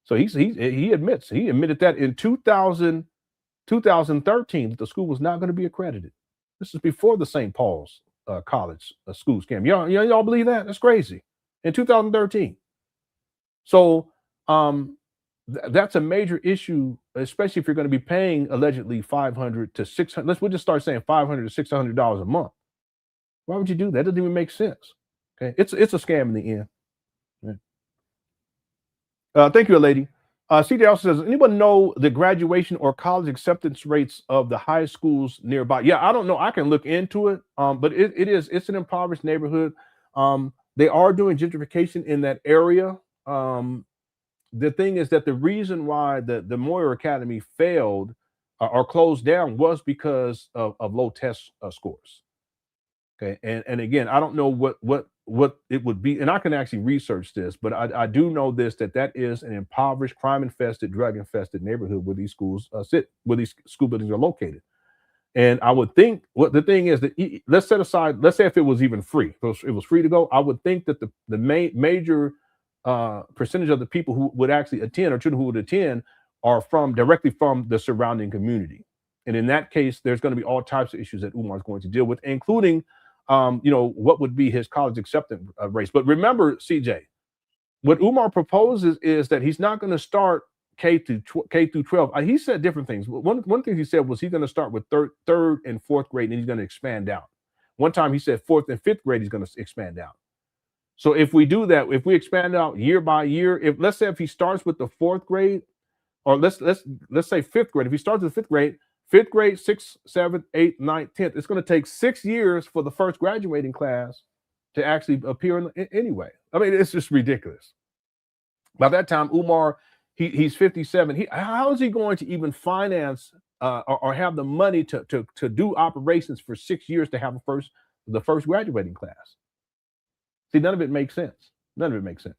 So he admitted that in 2013 that the school was not going to be accredited. This is before the St. Paul's college school scam. Y'all believe that? That's crazy. In 2013. So that's a major issue, especially if you're going to be paying allegedly $500 to $600. We'll just start saying $500 to $600 a month. Why would you do that? It doesn't even make sense. Okay, it's a scam in the end. Right. Thank you, lady. CJ also says, anyone know the graduation or college acceptance rates of the high schools nearby? Yeah, I don't know. I can look into it. But it's an impoverished neighborhood. They are doing gentrification in that area. The thing is that the reason why the Moyer Academy failed or closed down was because of low test scores. Okay, and again, I don't know what it would be, and I can actually research this, but I do know that is an impoverished, crime-infested, drug-infested neighborhood where these schools where these school buildings are located. And I would think what the thing is that let's set aside, let's say if it was even free, if it was free to go, I would think that the major percentage of the people who would actually attend or children who would attend are directly from the surrounding community. And in that case, there's going to be all types of issues that Umar is going to deal with, including what would be his college acceptance rates. But remember, CJ, what Umar proposes is that he's not going to start K through 12. He said different things. One thing he said was he's going to start with third and fourth grade, and he's going to expand out. One time he said fourth and fifth grade, he's going to expand out. So if we do that, if we expand out year by year, let's say if he starts with the fourth grade, or let's say fifth grade, if he starts with fifth grade, 6th, 7th, 8th, 9th, 10th, it's going to take 6 years for the first graduating class to actually appear anyway. I mean, it's just ridiculous. By that time, Umar, he's 57. How is he going to even finance or have the money to do operations for 6 years to have the first graduating class? See, none of it makes sense. None of it makes sense,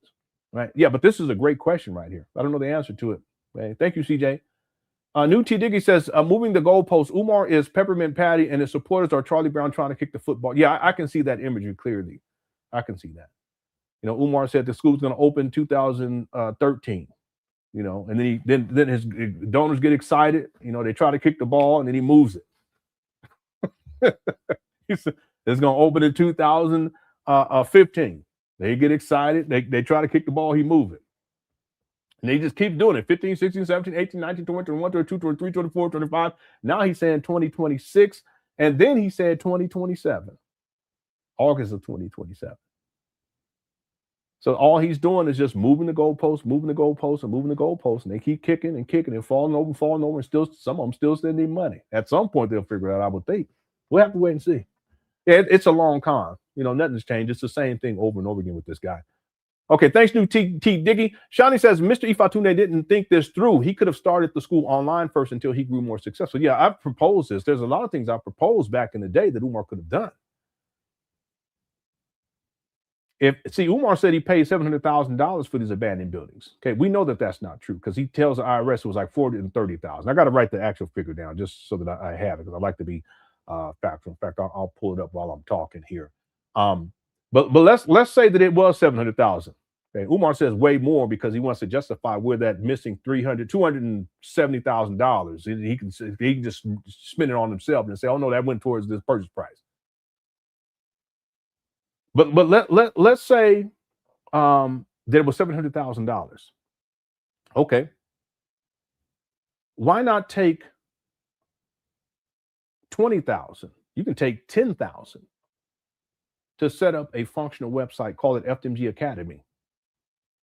right? Yeah, but this is a great question right here. I don't know the answer to it. Okay? Thank you, CJ. New T. Diggy says, moving the goalposts, Umar is Peppermint Patty and his supporters are Charlie Brown trying to kick the football. Yeah, I can see that imagery clearly. I can see that. Umar said the school's going to open 2013, and then his donors get excited. They try to kick the ball and then he moves it. He said it's going to open in 2015. They get excited. They try to kick the ball. He move it. And they just keep doing it. 15, 16, 17, 18, 19, 20, 21, 22, 23, 24, 25. Now he's saying 2026. And then he said 2027. August of 2027. So all he's doing is just moving the goalposts, moving the goalposts, and moving the goalposts. And they keep kicking and kicking and falling over, and still some of them still sending money. At some point they'll figure it out, I would think. We'll have to wait and see. Yeah, it's a long con. Nothing's changed. It's the same thing over and over again with this guy. Okay, thanks, New T. Diggy. Shani says, Mr. Ifatunde didn't think this through. He could have started the school online first until he grew more successful. Yeah, I've proposed this. There's a lot of things I proposed back in the day that Umar could have done. Umar said he paid $700,000 for these abandoned buildings. Okay, we know that that's not true because he tells the IRS it was like $40,000 and $30,000. I got to write the actual figure down just so that I have it because I like to be factual. In fact, I'll pull it up while I'm talking here. But let's say that it was $700,000. Okay, Umar says way more because he wants to justify where that missing $270,000. He can just spend it on himself and say, "Oh no, that went towards this purchase price." But let's say that it was $700,000. Okay. Why not take 20,000? You can take 10,000 to set up a functional website, call it FDMG Academy,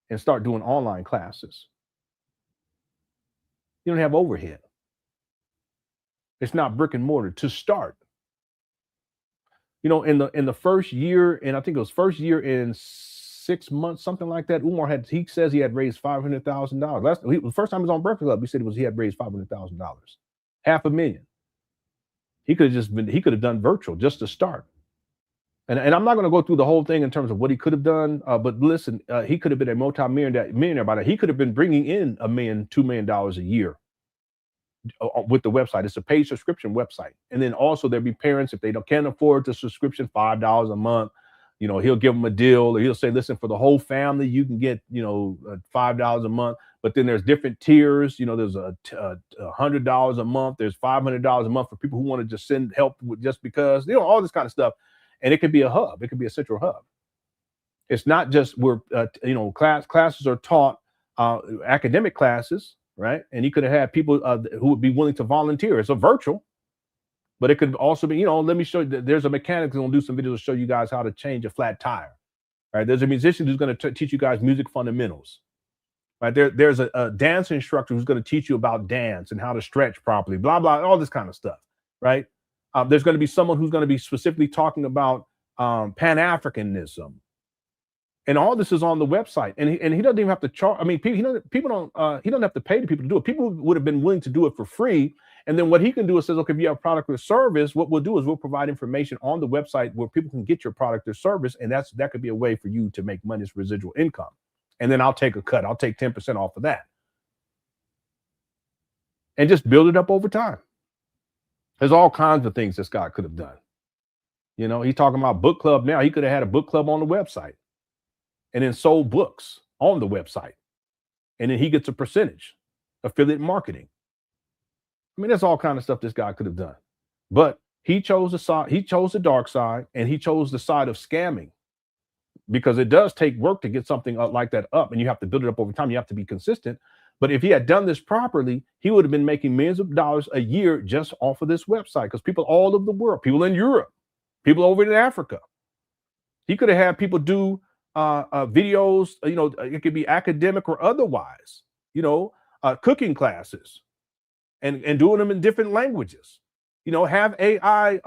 and start doing online classes. You don't have overhead. It's not brick and mortar to start. You know, in the first year, and I think it was first year in 6 months, something like that, Umar he says he had raised $500,000. The first time he was on Breakfast Club, he said he had raised $500,000, $500,000. He could have done virtual just to start. And I'm not going to go through the whole thing in terms of what he could have done, but listen, he could have been a multi-millionaire by now. He could have been bringing in $1 million, $2 million a year with the website. It's a paid subscription website. And then also there'd be parents, if they can't afford the subscription, $5 a month, you know, he'll give them a deal, or he'll say, listen, for the whole family, you can get, you know, $5 a month. But then there's different tiers. You know, there's $100 a month. There's $500 a month for people who want to just send help with just because, you know, all this kind of stuff. And it could be a hub. It could be a central hub. It's not just where, you know, classes are taught, academic classes, right? And you could have had people who would be willing to volunteer. It's a virtual, but it could also be, you know, let me show you. There's a mechanic who's going to do some videos to show you guys how to change a flat tire, right? There's a musician who's going to teach you guys music fundamentals, right? There's a dance instructor who's going to teach you about dance and how to stretch properly, blah, blah, all this kind of stuff, right? There's going to be someone who's going to be specifically talking about Pan Africanism, and all this is on the website. And he doesn't even have to charge. I mean, he doesn't have to pay the people to do it. People would have been willing to do it for free. And then what he can do is says, okay, if you have a product or service, what we'll do is we'll provide information on the website where people can get your product or service, and that could be a way for you to make money as residual income. And then I'll take a cut. I'll take 10% off of that, and just build it up over time. There's all kinds of things this guy could have done. You know, he's talking about book club now. He could have had a book club on the website and then sold books on the website. And then he gets a percentage, affiliate marketing. I mean, there's all kinds of stuff this guy could have done. But he chose the dark side, and he chose the side of scamming, because it does take work to get something like that up, and you have to build it up over time. You have to be consistent. But if he had done this properly, he would have been making millions of dollars a year just off of this website, because people all over the world, people in Europe, people over in Africa, he could have had people do videos, you know, it could be academic or otherwise, you know, cooking classes and doing them in different languages, you know, have AI,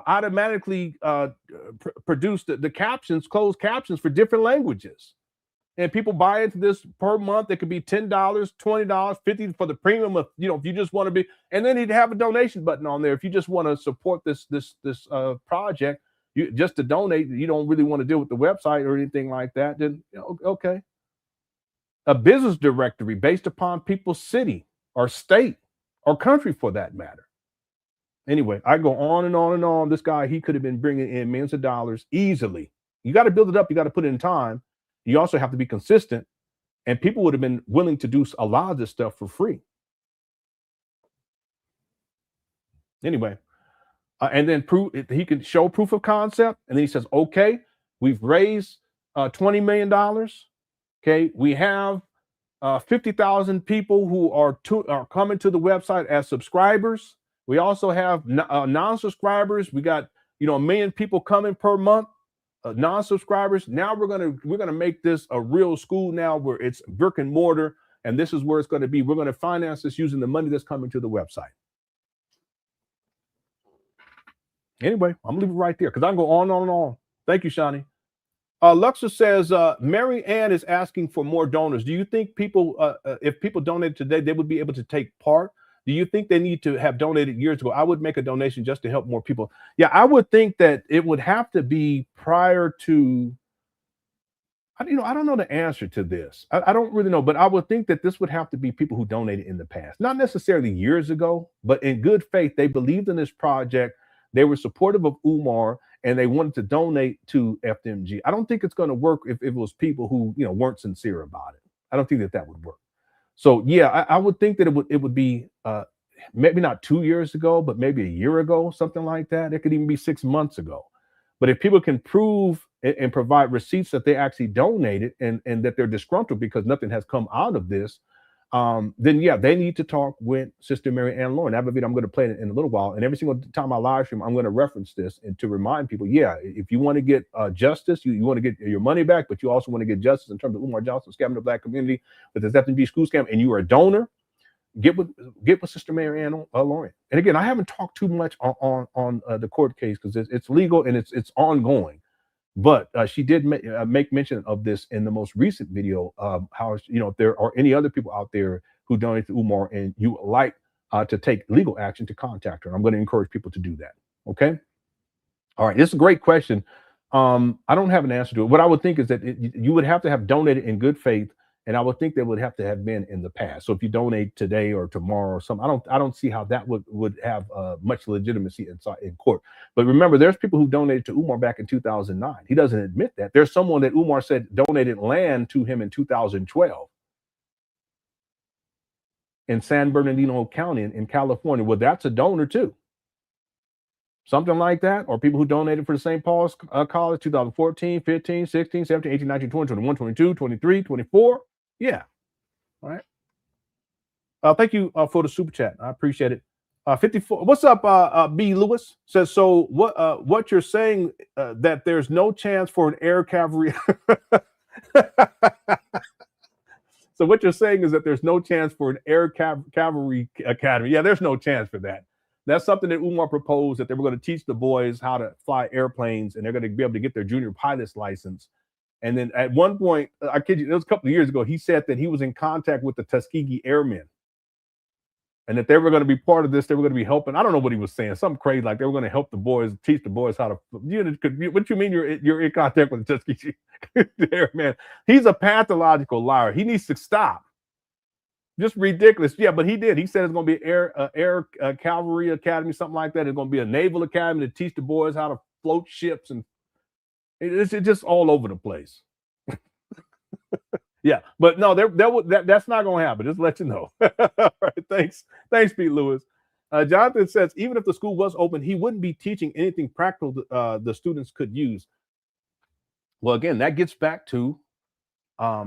automatically produce the captions, closed captions for different languages. And people buy into this per month. It could be $10, $20, $50 for the premium of, you know, if you just want to be, and then he'd have a donation button on there. If you just want to support this project, you just to donate, you don't really want to deal with the website or anything like that, then, you know, okay. A business directory based upon people's city or state or country for that matter. Anyway, I go on and on and on. This guy, he could have been bringing in millions of dollars easily. You got to build it up. You got to put it in time. You also have to be consistent, and people would have been willing to do a lot of this stuff for free. Anyway, and then he can show proof of concept, and then he says, okay, we've raised $20 million. Okay, we have 50,000 people who are coming to the website as subscribers. We also have non-subscribers. We got, you know, 1 million people coming per month. Non-subscribers. Now we're gonna make this a real school now, where it's brick and mortar, and this is where it's going to be. We're going to finance this using the money that's coming to the website. Anyway, I'm gonna leave it right there because I can go on and on and on. Thank you, Shani. Luxa says Mary Ann is asking for more donors. Do you think people, if people donated today, they would be able to take part? Do you think they need to have donated years ago? I would make a donation just to help more people. Yeah, I would think that it would have to be prior to, I don't know the answer to this. I don't really know, but I would think that this would have to be people who donated in the past, not necessarily years ago, but in good faith. They believed in this project. They were supportive of Umar, and they wanted to donate to FDMG. I don't think it's going to work if it was people who, you know, weren't sincere about it. I don't think that would work. So yeah, I would think that it would be maybe not 2 years ago, but maybe a year ago, something like that. It could even be 6 months ago. But if people can prove and provide receipts that they actually donated and that they're disgruntled because nothing has come out of this, then yeah, they need to talk with Sister Mary Ann Lauren. I have a video I'm going to play in a little while, and every single time I live stream, I'm going to reference this and to remind people, yeah, if you want to get justice, you want to get your money back, but you also want to get justice in terms of Umar Johnson scamming the Black community with this FDMG school scam, and you are a donor, get with Sister Mary Ann Lauren. And again, I haven't talked too much on the court case because it's legal and it's ongoing. But she did make mention of this in the most recent video of how, if there are any other people out there who donate to Umar and you would like to take legal action, to contact her. I'm going to encourage people to do that. Okay. All right. This is a great question. I don't have an answer to it. What I would think is that you would have to have donated in good faith. And I would think that would have to have been in the past. So if you donate today or tomorrow or something, I don't see how that would have much legitimacy in court. But remember, there's people who donated to Umar back in 2009. He doesn't admit that. There's someone that Umar said donated land to him in 2012 in San Bernardino County in California. Well, that's a donor too. Something like that, or people who donated for the St. Paul's College 2014, 15, 16, 17, 18, 19, 20, 21, 22, 23, 24. Yeah. All right. Thank you for the super chat. I appreciate it. 54. What's up, B. Lewis? Says, so what you're saying that there's no chance for an air cavalry. So what you're saying is that there's no chance for an air cavalry academy. Yeah, there's no chance for that. That's something that Umar proposed, that they were going to teach the boys how to fly airplanes, and they're going to be able to get their junior pilot's license. And then at one point, I kid you, it was a couple of years ago, he said that he was in contact with the Tuskegee Airmen, and that they were going to be part of this. They were going to be helping. I don't know what he was saying. Something crazy, like they were going to help the boys, teach the boys how to. What you mean you're in contact with the Tuskegee Airmen? He's a pathological liar. He needs to stop. Just ridiculous. Yeah, but he did. He said it's going to be air cavalry academy, something like that. It's going to be a naval academy to teach the boys how to float ships, and it's just all over the place. Yeah, but no, that's not going to happen. Just let you know. All right, thanks, Pete Lewis. Jonathan says even if the school was open, he wouldn't be teaching anything practical the students could use. Well, again, that gets back to a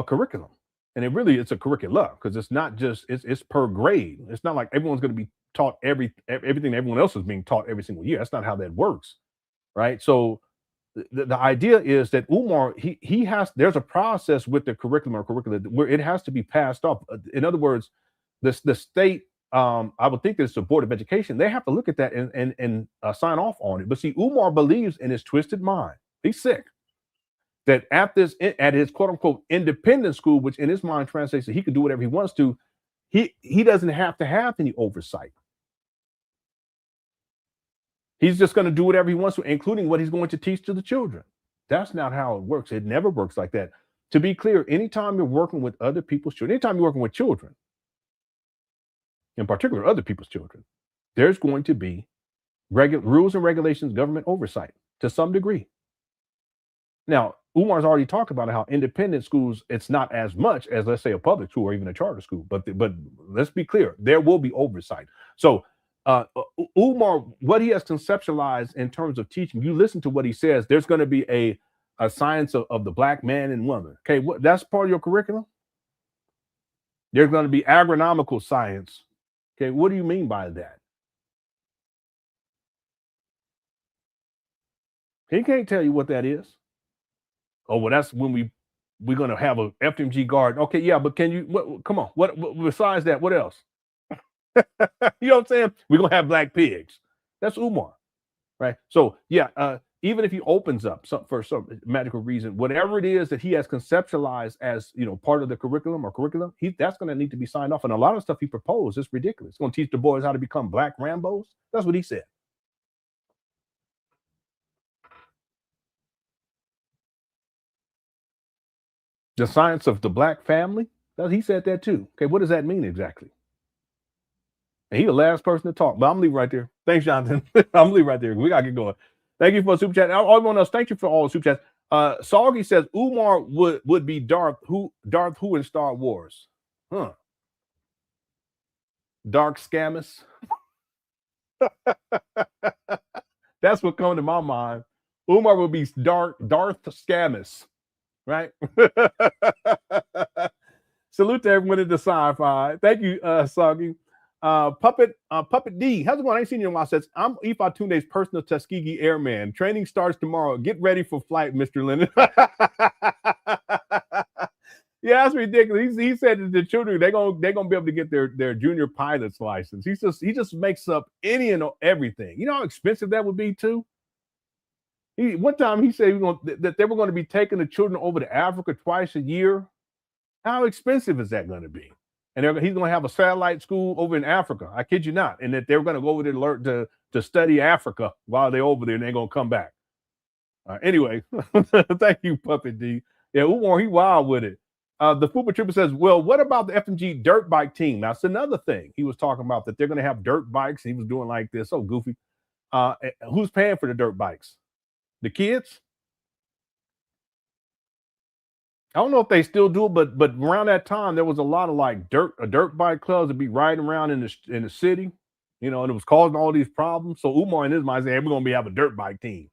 curriculum. And it's a curricula, because it's not just it's per grade. It's not like everyone's going to be taught everything everyone else is being taught every single year. That's not how that works, right? So the idea is that Umar there's a process with the curriculum or curricula where it has to be passed off. In other words, the state, I would think that it's the Board of Education. They have to look at that and sign off on it. But see, Umar believes in his twisted mind. He's sick. That at his quote unquote independent school, which in his mind translates that he can do whatever he wants to, he doesn't have to have any oversight. He's just going to do whatever he wants to, including what he's going to teach to the children. That's not how it works. It never works like that. To be clear, anytime you're working with other people's children, anytime you're working with children, in particular other people's children, there's going to be rules and regulations, government oversight to some degree. Now, Umar's already talked about how independent schools, it's not as much as, let's say, a public school or even a charter school. But let's be clear, there will be oversight. So Umar, what he has conceptualized in terms of teaching, you listen to what he says, there's going to be a science of the Black man and woman. Okay, that's part of your curriculum? There's going to be agronomical science. Okay, what do you mean by that? He can't tell you what that is. Oh, well, that's when we're going to have a FDMG garden. Okay, yeah, but can you, come on, what besides that, what else? You know what I'm saying? We're going to have black pigs. That's Umar, right? So, yeah, even if he opens up for some magical reason, whatever it is that he has conceptualized as, part of the curriculum, that's going to need to be signed off. And a lot of stuff he proposed is ridiculous. He's going to teach the boys how to become black Rambos. That's what he said. The science of the black family? He said that too. Okay, what does that mean exactly? And he's the last person to talk, but I'm leaving right there. Thanks, Jonathan. I'm leaving right there. We got to get going. Thank you for the super chat. Everyone else, thank you for all the super chats. Soggy says Umar would be Darth who in Star Wars. Huh. Dark Scamus. That's what comes to my mind. Umar will be Darth Scamus, right? Salute to everyone in the sci-fi. Thank you, Soggy. Puppet D. How's it going? I ain't seen you in a while. Says, I'm Ifa Tunde's personal Tuskegee airman. Training starts tomorrow. Get ready for flight, Mr. Lenon. Yeah, that's ridiculous. He said that the children they're gonna be able to get their junior pilot's license. He just makes up any and everything. You know how expensive that would be too. One time he said that they were going to be taking the children over to Africa twice a year. How expensive is that going to be? And he's going to have a satellite school over in Africa. I kid you not. And that they're going to go over there to learn to study Africa while they're over there, and they're going to come back. Anyway, thank you, Puppet D. Yeah, Umar, he wild with it. The Fupa Trooper says, well, what about the FDMG dirt bike team? That's another thing. He was talking about that they're going to have dirt bikes. He was doing like this. So goofy. Who's paying for the dirt bikes? The kids? I don't know if they still do it, but around that time, there was a lot of like dirt bike clubs to be riding around in the city, you know, and it was causing all these problems. So Umar in his mind said, hey, we're going to have a dirt bike team.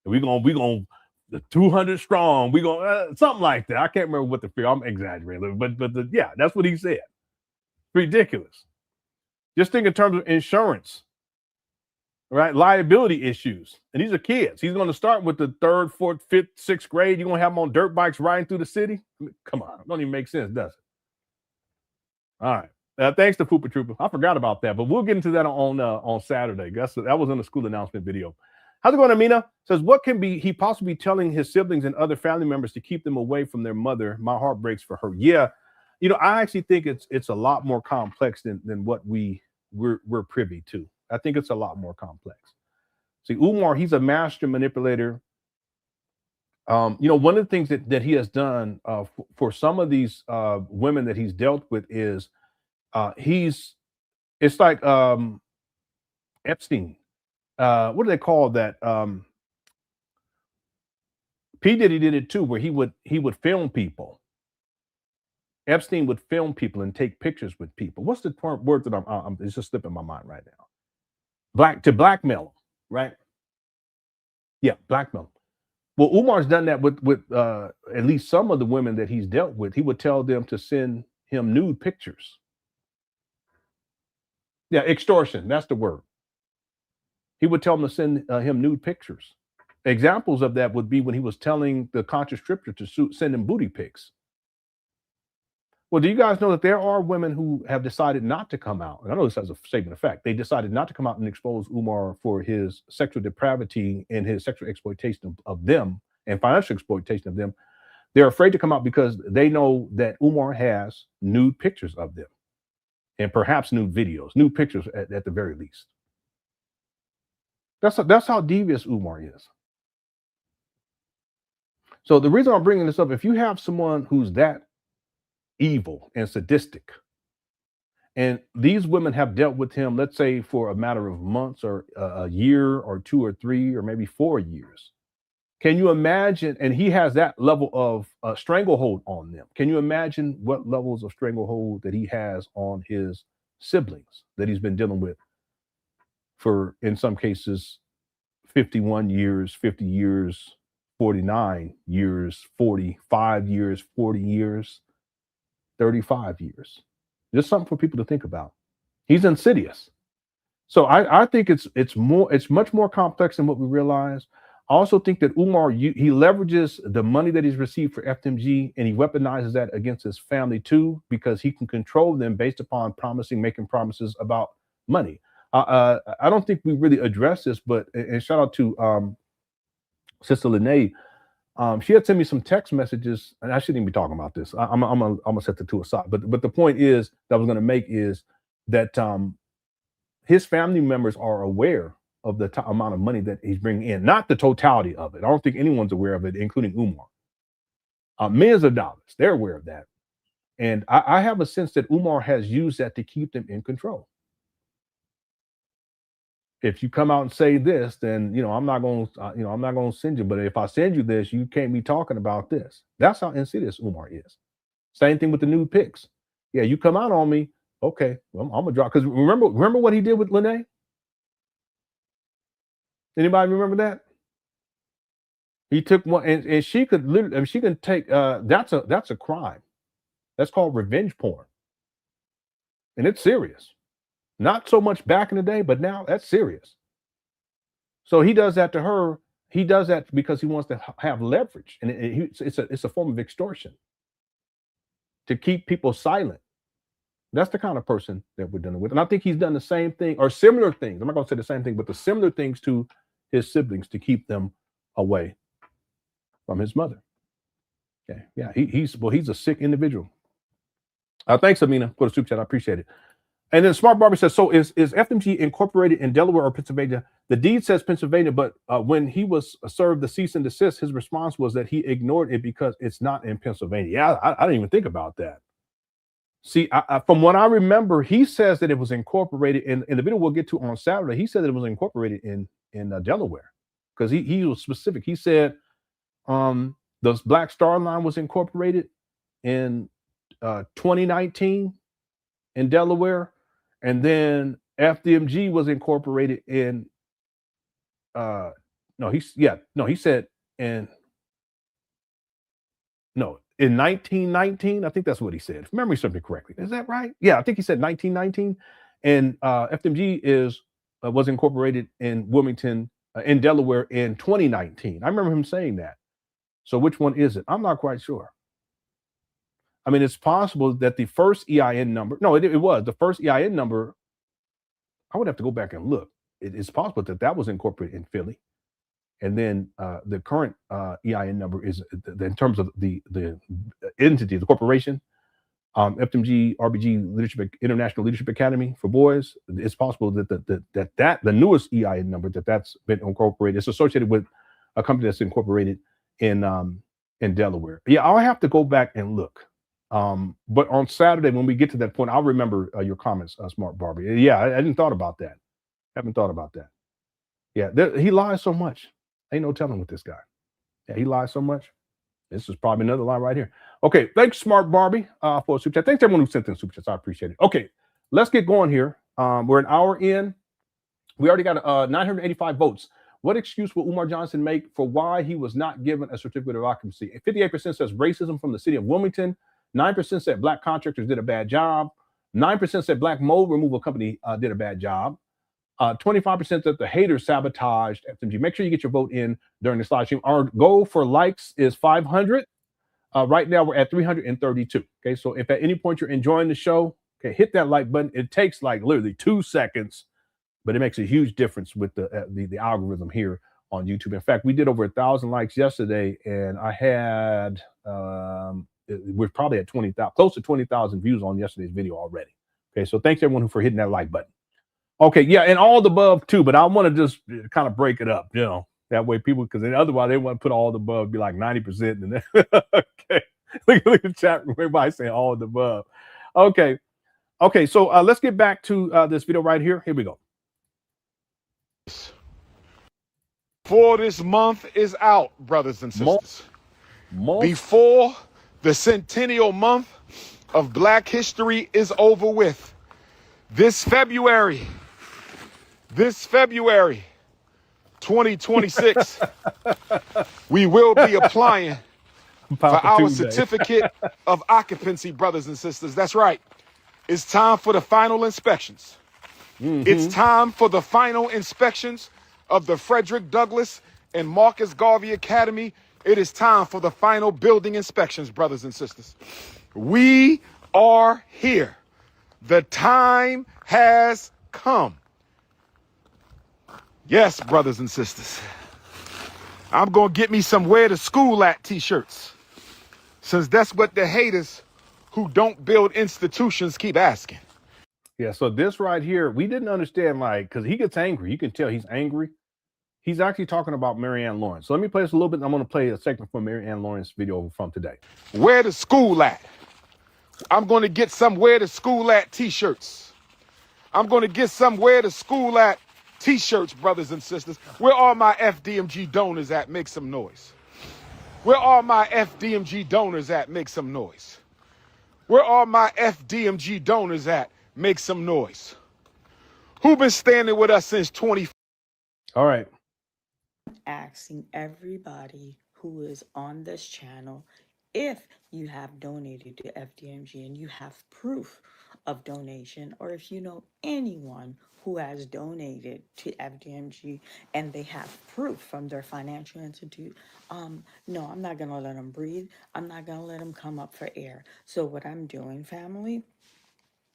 We're going the 200 strong. We're going something like that. I can't remember what the figure. I'm exaggerating, but yeah, that's what he said. Ridiculous. Just think in terms of insurance, right? Liability issues. And these are kids. He's going to start with the 3rd, 4th, 5th, 6th grade. You're going to have them on dirt bikes riding through the city? I mean, come on. It don't even make sense, does it? All right. Thanks to Fupa Trooper. I forgot about that, but we'll get into that on Saturday. That was in the school announcement video. How's it going, Amina? Says, what can he possibly telling his siblings and other family members to keep them away from their mother? My heart breaks for her. Yeah. You know, I actually think it's a lot more complex than what we're privy to. I think it's a lot more complex. See, Umar, he's a master manipulator. You know, one of the things that he has done for some of these women that he's dealt with is it's like Epstein. What do they call that? P. Diddy did it too, where he would film people. Epstein would film people and take pictures with people. What's the word that it's just slipping my mind right now? To blackmail them, right? Yeah, blackmail them. Well, Umar's done that with at least some of the women that he's dealt with. He would tell them to send him nude pictures. Yeah, extortion. That's the word. He would tell them to send him nude pictures. Examples of that would be when he was telling the conscious stripper to send him booty pics. Well, do you guys know that there are women who have decided not to come out? And I know this has a statement of fact. They decided not to come out and expose Umar for his sexual depravity and his sexual exploitation of them and financial exploitation of them. They're afraid to come out because they know that Umar has nude pictures of them and perhaps nude videos, nude pictures at the very least. That's how devious Umar is. So the reason I'm bringing this up, if you have someone who's that evil and sadistic, and these women have dealt with him, let's say for a matter of months or a year or 2 or 3 or maybe 4 years, can you imagine? And he has that level of stranglehold on them. Can you imagine what levels of stranglehold that he has on his siblings that he's been dealing with for, in some cases, 51 years, 50 years, 49 years, 45 years, 40 years, 35 years. Just something for people to think about. He's insidious. So I think it's much more complex than what we realize. I also think that Umar, he leverages the money that he's received for FDMG and he weaponizes that against his family too, because he can control them based upon making promises about money. I don't think we really addressed this, but and shout out to Sister Lene. She had sent me some text messages, and I shouldn't even be talking about this. I'm gonna set the two aside. But the point is that I was gonna make is that his family members are aware of the amount of money that he's bringing in, not the totality of it. I don't think anyone's aware of it, including Umar. Millions of dollars, they're aware of that, and I have a sense that Umar has used that to keep them in control. If you come out and say this, then I'm not going to send you. But if I send you this, you can't be talking about this. That's how insidious Umar is. Same thing with the nude pics. Yeah, you come out on me, okay, well, I'm gonna drop. Because remember what he did with Lene? Anybody remember that? He took one, and she could literally, I mean, she can take. That's a crime. That's called revenge porn, and it's serious. Not so much back in the day, but now that's serious. So he does that to her. He does that because he wants to have leverage, and it's a form of extortion to keep people silent. That's the kind of person that we're dealing with, and I think he's done the same thing or similar things. I'm not going to say the same thing, but the similar things to his siblings to keep them away from his mother. Okay, yeah, he's a sick individual. Thanks, Amina, for the super chat. I appreciate it. And then Smart Barbie says, so is FDMG incorporated in Delaware or Pennsylvania? The deed says Pennsylvania, but when he was served the cease and desist, his response was that he ignored it because it's not in Pennsylvania. Yeah, I didn't even think about that. See, from what I remember, he says that it was incorporated in the video we'll get to on Saturday. He said that it was incorporated in Delaware because he was specific. He said the Black Star Line was incorporated in 2019 in Delaware. And then FDMG was incorporated in he said in 1919. I think that's what he said. If memory serves me correctly. Is that right? Yeah, I think he said 1919. And FDMG was incorporated in Wilmington, in Delaware in 2019. I remember him saying that. So which one is it? I'm not quite sure. I mean, it's possible that the first EIN number, it was the first EIN number. I would have to go back and look. It's possible that was incorporated in Philly. And then the current EIN number is, in terms of the entity, the corporation, FDMG RBG Leadership International Leadership Academy for boys. It's possible that the newest EIN number that's been incorporated is associated with a company that's incorporated in Delaware. Yeah, I'll have to go back and look. But on Saturday, when we get to that point, I'll remember your comments, Smart Barbie. Yeah, I hadn't thought about that. Haven't thought about that. Yeah, he lies so much. Ain't no telling with this guy. Yeah, he lies so much. This is probably another lie right here. Okay, thanks, Smart Barbie, for a super chat. Thanks everyone who sent in super chats. I appreciate it. Okay, let's get going here. We're an hour in. We already got 985 votes. What excuse will Umar Johnson make for why he was not given a certificate of occupancy? 58% says racism from the city of Wilmington. 9% said black contractors did a bad job. 9% said black mold removal company did a bad job. 25% that the haters sabotaged FDMG. Make sure you get your vote in during this live stream. Our goal for likes is 500. Right now we're at 332. Okay, so if at any point you're enjoying the show, okay, hit that like button. It takes like literally 2 seconds, but it makes a huge difference with the algorithm here on YouTube. In fact, we did over 1,000 likes yesterday, and I had we're probably at 20,000, close to 20,000 views on yesterday's video already. Okay, so thanks everyone for hitting that like button. Okay, yeah, and all the above too, but I want to just kind of break it up, that way people, because otherwise they want to put all the above, be like 90%. And then, okay, look at the chat room, everybody saying all the above. Okay, so let's get back to this video right here. Here we go. Before this month is out, brothers and sisters, before the centennial month of Black history is over with, this February 2026, we will be applying for our certificate of occupancy, brothers and sisters. That's right. It's time for the final inspections. It's time for the final inspections of the Frederick Douglass and Marcus Garvey Academy. It is time for the final building inspections, brothers and sisters. We are here. The time has come. Yes, brothers and sisters. I'm going to get me some "Where to School At" t-shirts, since that's what the haters who don't build institutions keep asking. Yeah, so this right here, we didn't understand, because he gets angry. You can tell he's angry. He's actually talking about Marianne Lawrence. So let me play this a little bit. I'm going to play a segment from Marianne Lawrence video from today. Where to school at? I'm going to get some "Where to School At" t-shirts. I'm going to get some "Where to School At" t-shirts, brothers and sisters. Where are my FDMG donors at? Make some noise. Where are my FDMG donors at? Make some noise. Where are my FDMG donors at? Make some noise. Who been standing with us since 20? All right. asking everybody who is on this channel if you have donated to FDMG and you have proof of donation, or if you know anyone who has donated to FDMG and they have proof from their financial institute. No, I'm not gonna let them breathe. I'm not gonna let them come up for air. So what I'm doing, family,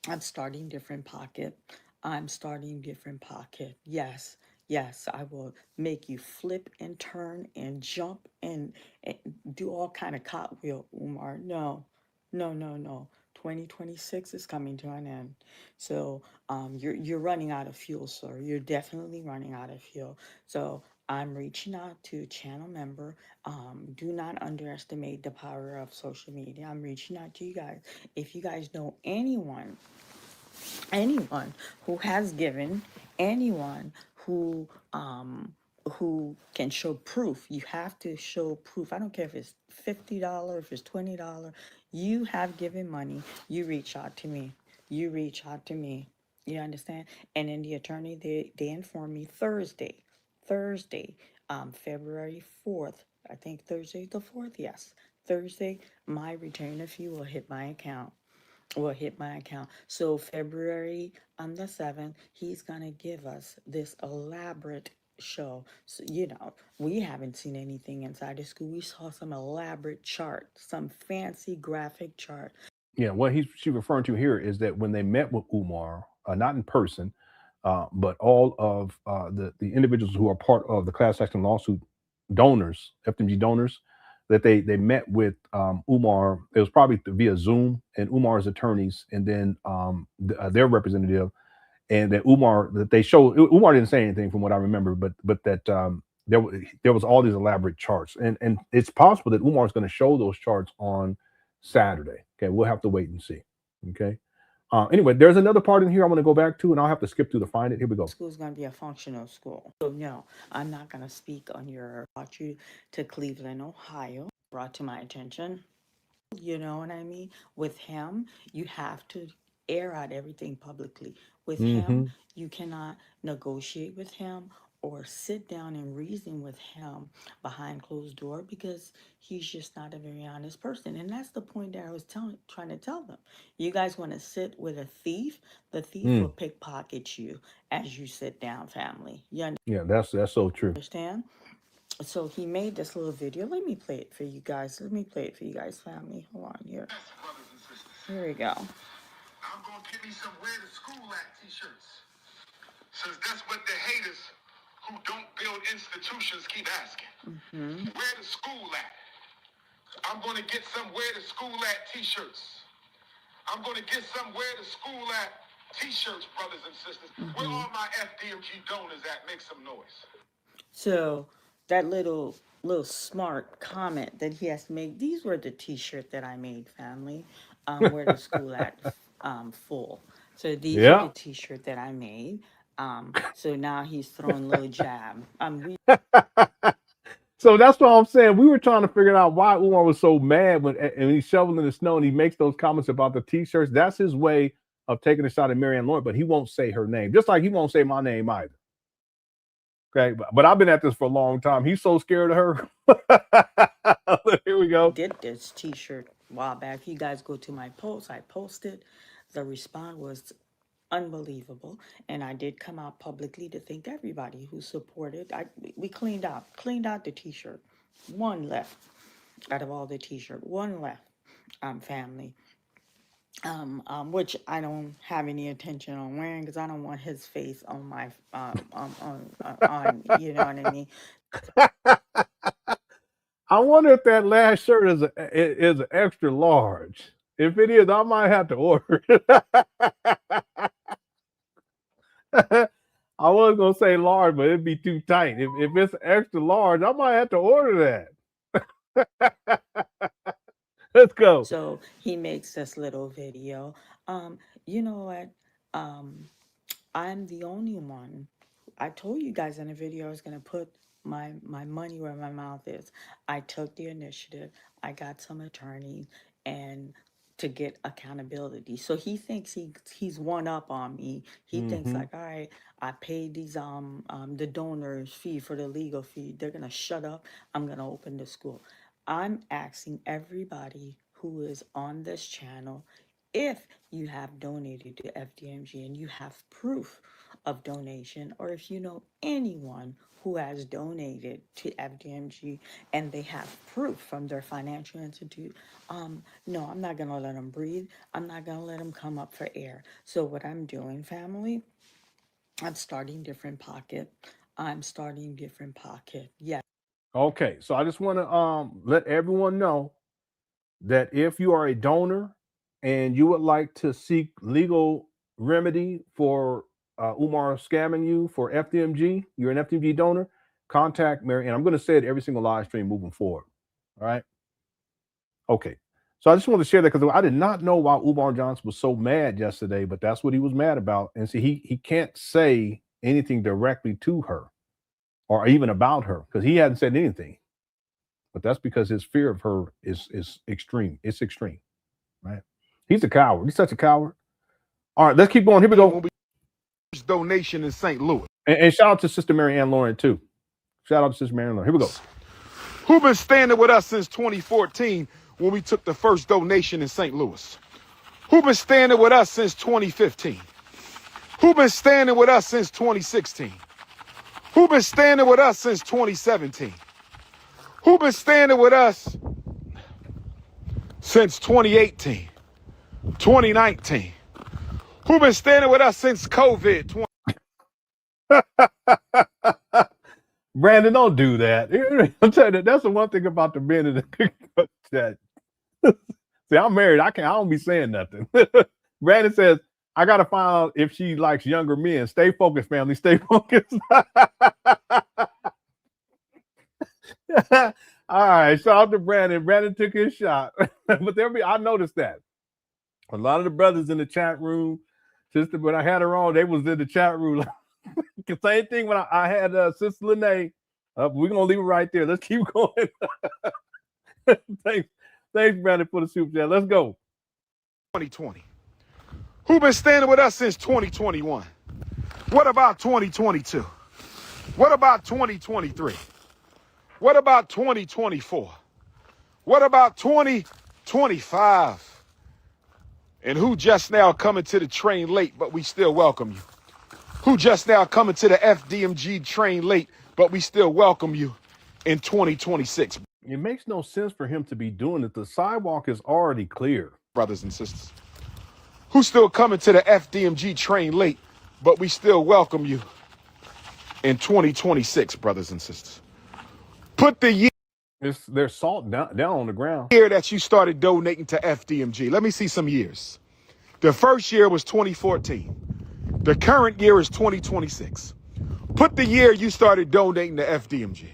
I'm starting different pocket. I'm starting different pocket. Yes, yes, I will make you flip and turn and jump and do all kind of cartwheel, Umar. No, no, no, no. 2026 is coming to an end. So you're running out of fuel, sir. You're definitely running out of fuel. So I'm reaching out to channel member. Do not underestimate the power of social media. I'm reaching out to you guys. If you guys know anyone who has given, anyone who can show proof. You have to show proof. I don't care if it's $50, if it's $20. You have given money. You reach out to me. You reach out to me. You understand? And then the attorney, they informed me Thursday, February 4th. I think Thursday the 4th. Yes, Thursday, my retainer fee will hit my account, will hit my account. So February on the 7th, he's gonna give us this elaborate show. So, we haven't seen anything inside the school. We saw some elaborate chart, some fancy graphic chart. Yeah, what she's referring to here is that when they met with Umar, not in person, but all of the individuals who are part of the class action lawsuit donors, FMG donors, that they met with Umar. It was probably via Zoom, and Umar's attorneys, and then their representative, and that they showed. Umar didn't say anything from what I remember, but that there was all these elaborate charts, and it's possible that Umar's going to show those charts on Saturday. Okay, we'll have to wait and see. Okay. Anyway, there's another part in here I'm going to go back to, and I'll have to skip through to find it. Here we go. School is going to be a functional school. So no, I'm not going to speak on your brought you to Cleveland, Ohio, brought to my attention. You know what I mean? With him, you have to air out everything publicly. With Mm-hmm. him, you cannot negotiate with him or sit down and reason with him behind closed door, because he's just not a very honest person. And that's the point that I was trying to tell them. You guys want to sit with a thief? The thief will pickpocket you as you sit down, family. You Yeah, that's so true. understand? So he made this little video. Let me play it for you guys. Let me play it for you guys, family. Hold on here. Here we go. I'm gonna give me some where to school at t-shirts. Since that's what the haters who don't build institutions keep asking. Where to school at? I'm gonna get some where to school at t-shirts. I'm gonna get some where to school at t-shirts, brothers and sisters. Where all my FDMG donors at? Make some noise. So that little smart comment that he has to make. These were the t-shirt that I made, family. Where the school at full. So these are Yeah. the t-shirt that I made. So now he's throwing a little jab. So that's what I'm saying. We were trying to figure out why Umar was so mad when he's shoveling the snow and he makes those comments about the t-shirts. That's his way of taking a shot at Marianne Lloyd, but he won't say her name, just like he won't say my name either. Okay, but I've been at this for a long time. He's so scared of her. Here we go. Did this t-shirt a while back. If you guys go to my post, I posted. The response was unbelievable, and I did come out publicly to thank everybody who supported. We cleaned out the t-shirt. One left out of all the t-shirt. One left. Family. Which I don't have any intention on wearing, because I don't want his face on my on you know what I mean. I wonder if that last shirt is an extra large. If it is, I might have to order it. I was gonna say large, but it'd be too tight. If it's extra large, I might have to order that. Let's go. So he makes this little video. You know what? I'm the only one. I told you guys in the video I was gonna put my money where my mouth is. I took the initiative. I got some attorneys, and to get accountability. So he thinks he's one up on me. He thinks Mm-hmm. like, all right, I paid these the donors fee for the legal fee. They're gonna shut up. I'm gonna open the school. I'm asking everybody who is on this channel, if you have donated to FDMG and you have proof of donation, or if you know anyone who has donated to FDMG and they have proof from their financial institute, no, I'm not gonna let them breathe. I'm not gonna let them come up for air. So what I'm doing, family, I'm starting different pocket. I'm starting different pocket. Yes. Okay, so I just want to let everyone know that if you are a donor and you would like to seek legal remedy for Umar scamming you for FDMG, you're an FDMG donor, contact Mary. And I'm going to say it every single live stream moving forward. All right. Okay. So I just wanted to share that because I did not know why Umar Johnson was so mad yesterday, but that's what he was mad about. And see, he can't say anything directly to her or even about her because he hadn't said anything. But that's because his fear of her is extreme. It's extreme, right? He's a coward. He's such a coward. All right, let's keep going. Here we go. Donation in St. Louis. And shout out to Sister Mary Ann Lauren too. Shout out to Sister Mary Ann Lauren. Here we go. Who been standing with us since 2014 when we took the first donation in St. Louis? Who been standing with us since 2015? Who been standing with us since 2016? Who been standing with us since 2017? Who been standing with us since 2018, 2019? Who been standing with us since COVID? Brandon, don't do that. I'm telling you, that's the one thing about the men in the chat. See, I'm married. I don't be saying nothing. Brandon says, I gotta find out if she likes younger men. Stay focused, family. Stay focused. All right, shout out to Brandon. Brandon took his shot. But I noticed that. A lot of the brothers in the chat room, sister, when I had her on, they was in the chat room. Same thing when I had Sister Lene. We're gonna leave it right there. Let's keep going. Thanks, Brandon, for the super chat. Let's go. 2020. Who been standing with us since 2021? What about 2022? What about 2023? What about 2024? What about 2025? And who just now coming to the train late, but we still welcome you? Who just now coming to the FDMG train late, but we still welcome you in 2026? It makes no sense for him to be doing it. The sidewalk is already clear. Brothers and sisters. Who's still coming to the FDMG train late, but we still welcome you in 2026, brothers and sisters? Put the year There's salt down on the ground. that you started donating to FDMG. Let me see some years. The first year was 2014. The current year is 2026. Put the year you started donating to FDMG.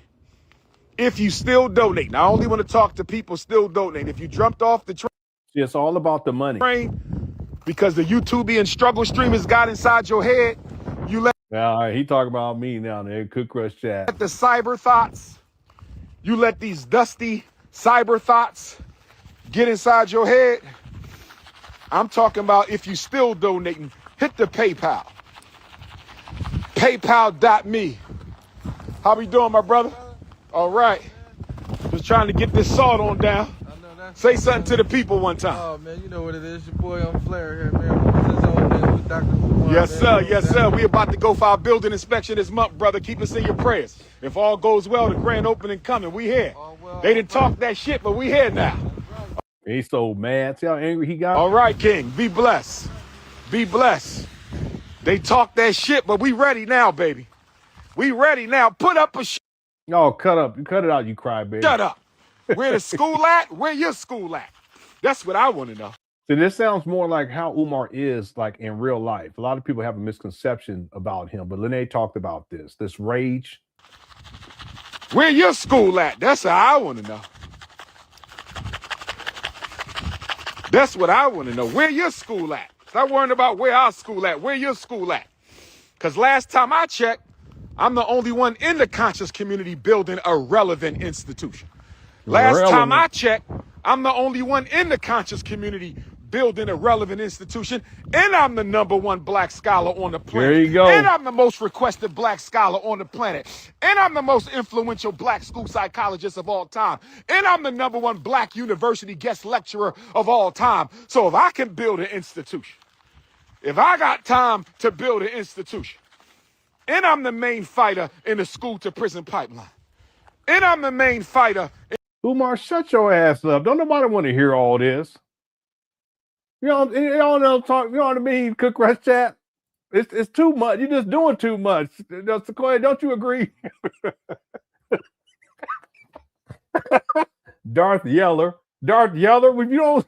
If you still donate, I only want to talk to people still donating. If you jumped off the It's all about the money. train because the YouTubian struggle stream has got inside your head, you let All right, he talking about me now. There, Cook Crush chat. the cyber thoughts, you let these dusty cyber thoughts get inside your head. I'm talking about if you still donating, hit the PayPal. PayPal.me. How we doing, my brother? All right. Just trying to get this salt on down. Say something to the people one time. Oh, man, you know what it is. Your boy on Flair here, man. With Dr. Umar, Yes, man. sir. Yes, sir. We about to go for our building inspection this month, brother. Keep us in your prayers. If all goes well, the grand opening coming. We here. They didn't talk that shit, but we here now. He's so mad. See how angry he got? All right, King. Be blessed. Be blessed. They talk that shit, but we ready now, baby. We ready now. Put up a Oh, cut it out, you crybaby. shut up. Where the school at? Where your school at? That's what I want to know. So this sounds more like how Umar is like in real life. A lot of people have a misconception about him, but Lene talked about this rage. Where your school at? That's how I want to know. That's what I want to know. Where your school at? Stop worrying about where our school at. Where your school at? Because last time I checked, I'm the only one in the conscious community building a relevant institution. Last time I checked, I'm the only one in the conscious community building a relevant institution, and I'm the #1 black scholar on the planet. There you go. And I'm the most requested black scholar on the planet. And I'm the most influential black school psychologist of all time. And I'm the #1 black university guest lecturer of all time. So if I can build an institution, if I got time to build an institution, and I'm the main fighter in the school to prison pipeline, and I'm the main fighter. Umar, shut your ass up. Don't nobody want to hear all this. You know, talk. You know what I mean? Cook Rush Chat. It's too much. You're just doing too much. Sequoia, don't you agree? Darth Yeller. If you don't.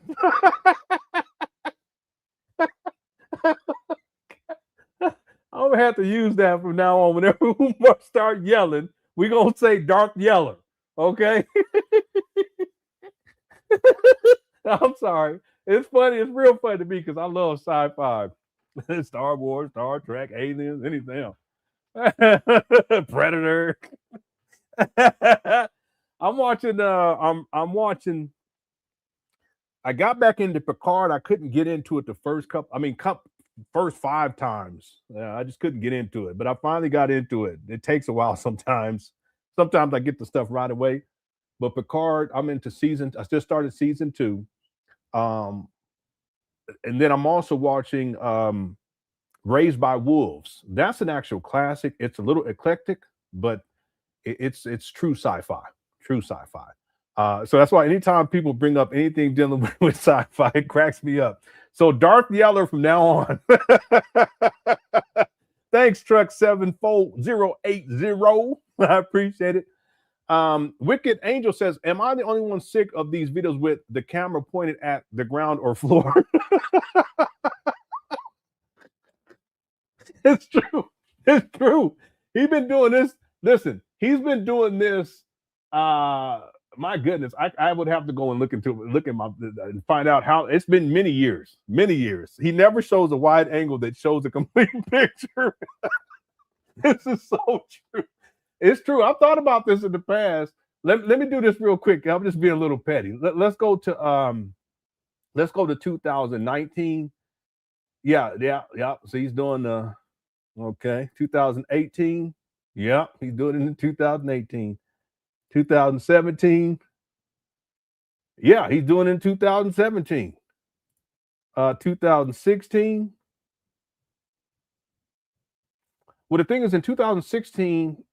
I'm gonna have to use that from now on. Whenever Umar start yelling, we're gonna say Darth Yeller. Okay. I'm sorry. It's funny. It's real funny to me because I love sci-fi. Star Wars, Star Trek, aliens, anything else. Predator. I'm watching. I'm watching. I got back into Picard. I couldn't get into it the first first 5 times. I just couldn't get into it, but I finally got into it. It takes a while sometimes. Sometimes I get the stuff right away. But Picard, I'm into I just started season 2. And then I'm also watching Raised by Wolves. That's an actual classic. It's a little eclectic, but it's true sci-fi. True sci-fi. So that's why anytime people bring up anything dealing with sci-fi, it cracks me up. So Darth Yeller from now on. Thanks, Truck 74080. I appreciate it. Wicked Angel says, am I the only one sick of these videos with the camera pointed at the ground or floor? It's true. It's true. He's been doing this. Listen, he's been doing this. My goodness, I would have to go and look at and find out how it's been many years. He never shows a wide angle that shows a complete picture. This is so true. It's true. I've thought about this in the past. Let me do this real quick. I'm just being a little petty. Let's go to 2019. Yeah. So he's doing 2018. Yeah, he's doing it in 2018. 2017. Yeah, he's doing it in 2017. 2016. Well, the thing is, in 2016,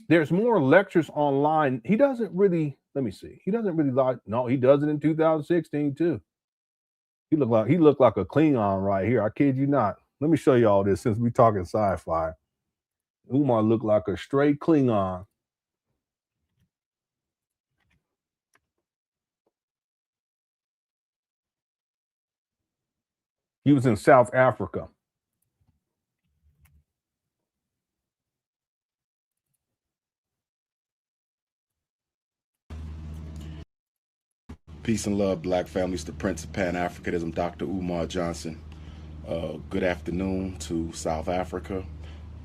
there's more lectures online. He doesn't really. Let me see. He doesn't really like. No, he does it in 2016 too. He looked like a Klingon right here. I kid you not. Let me show you all this since we're talking sci-fi. Umar looked like a straight Klingon. He was in South Africa. Peace and love, black families. The Prince of Pan Africanism, Dr. Umar Johnson. Good afternoon to South Africa.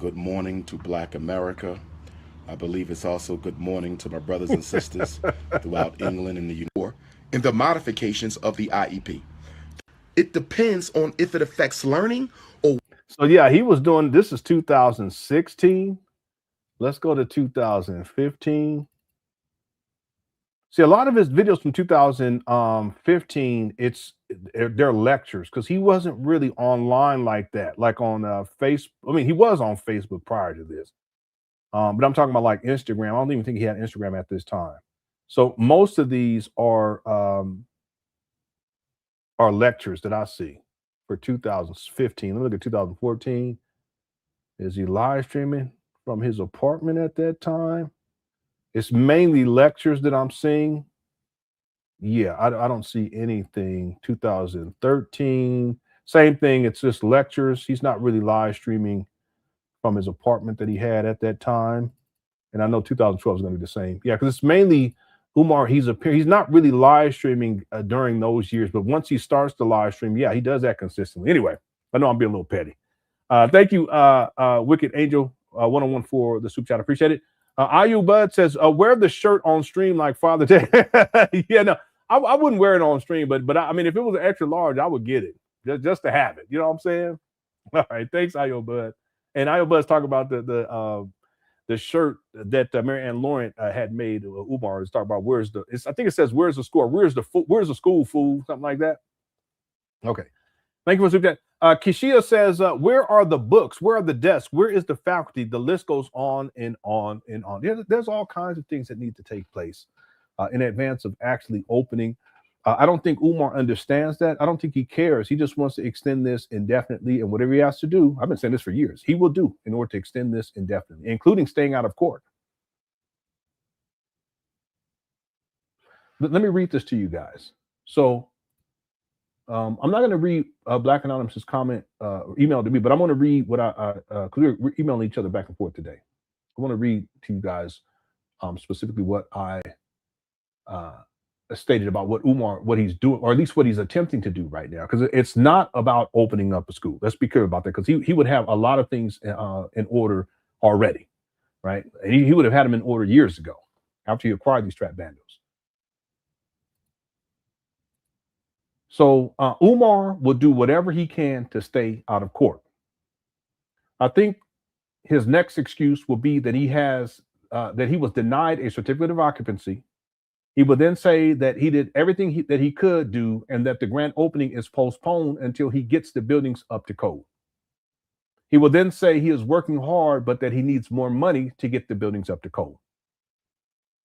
Good morning to Black America. I believe it's also good morning to my brothers and sisters throughout England and the UK. In the modifications of the IEP, it depends on if it affects learning or. So yeah, he was doing. This is 2016. Let's go to 2015. See, a lot of his videos from 2015, they're lectures because he wasn't really online like that, like on Facebook. I mean, he was on Facebook prior to this, but I'm talking about like Instagram. I don't even think he had Instagram at this time. So most of these are lectures that I see for 2015. Let me look at 2014. Is he live streaming from his apartment at that time? It's mainly lectures that I'm seeing. Yeah, I don't see anything. 2013, same thing. It's just lectures. He's not really live streaming from his apartment that he had at that time. And I know 2012 is going to be the same. Yeah, because it's mainly Umar. He's not really live streaming during those years, but once he starts to live stream, yeah, he does that consistently. Anyway, I know I'm being a little petty. Thank you, Wicked Angel 101 for the super chat. Appreciate it. Ayu Bud says, wear the shirt on stream like Father Day. Yeah, no, I wouldn't wear it on stream, but I mean, if it was an extra large, I would get it just to have it. You know what I'm saying? All right, thanks, Io Bud. And Io Bud's talking about the shirt that Mary Ann Laurent had made. Umar is talking about I think it says where's the score? Where's the school, fool? Something like that. Okay. Thank you for that. Kishia says, where are the books? Where are the desks? Where is the faculty? The list goes on and on and on. There's all kinds of things that need to take place in advance of actually opening. I don't think Umar understands that. I don't think he cares. He just wants to extend this indefinitely, and whatever he has to do, I've been saying this for years, he will do in order to extend this indefinitely, including staying out of court. Let me read this to you guys. So I'm not going to read Black Anonymous's comment email to me, but I'm going to read what because we're emailing each other back and forth today. I want to read to you guys specifically what I stated about what he's doing, or at least what he's attempting to do right now, because it's not about opening up a school. Let's be clear about that, because he would have a lot of things in order already, right? He would have had them in order years ago after he acquired these trap bandos. So Umar will do whatever he can to stay out of court. I think his next excuse will be that he was denied a certificate of occupancy. He would then say that he did everything that he could do, and that the grand opening is postponed until he gets the buildings up to code. He will then say he is working hard, but that he needs more money to get the buildings up to code.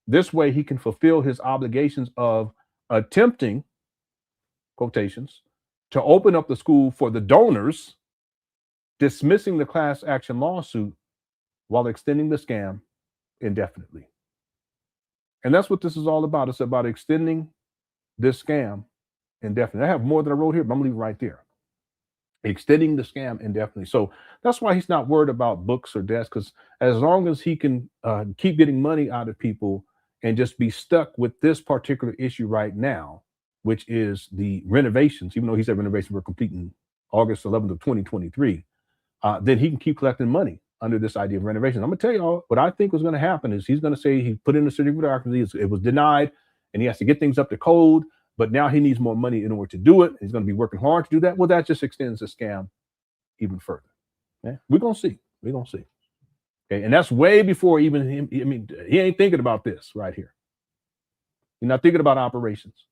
This way he can fulfill his obligations of attempting, quotations, to open up the school for the donors, dismissing the class action lawsuit while extending the scam indefinitely. And that's what this is all about. It's about extending this scam indefinitely. I have more than I wrote here, but I'm leaving right there. Extending the scam indefinitely. So that's why he's not worried about books or desks, because as long as he can keep getting money out of people and just be stuck with this particular issue right now, which is the renovations, even though he said renovations were completing August 11th of 2023, then he can keep collecting money under this idea of renovation. I'm going to tell you what I think was going to happen is he's going to say he put in a certificate of occupancy, it was denied, and he has to get things up to code, but now he needs more money in order to do it. He's going to be working hard to do that. Well, that just extends the scam even further. Okay? We're going to see. We're going to see. Okay, and that's way before even him. I mean, he ain't thinking about this right here. He's not thinking about operations.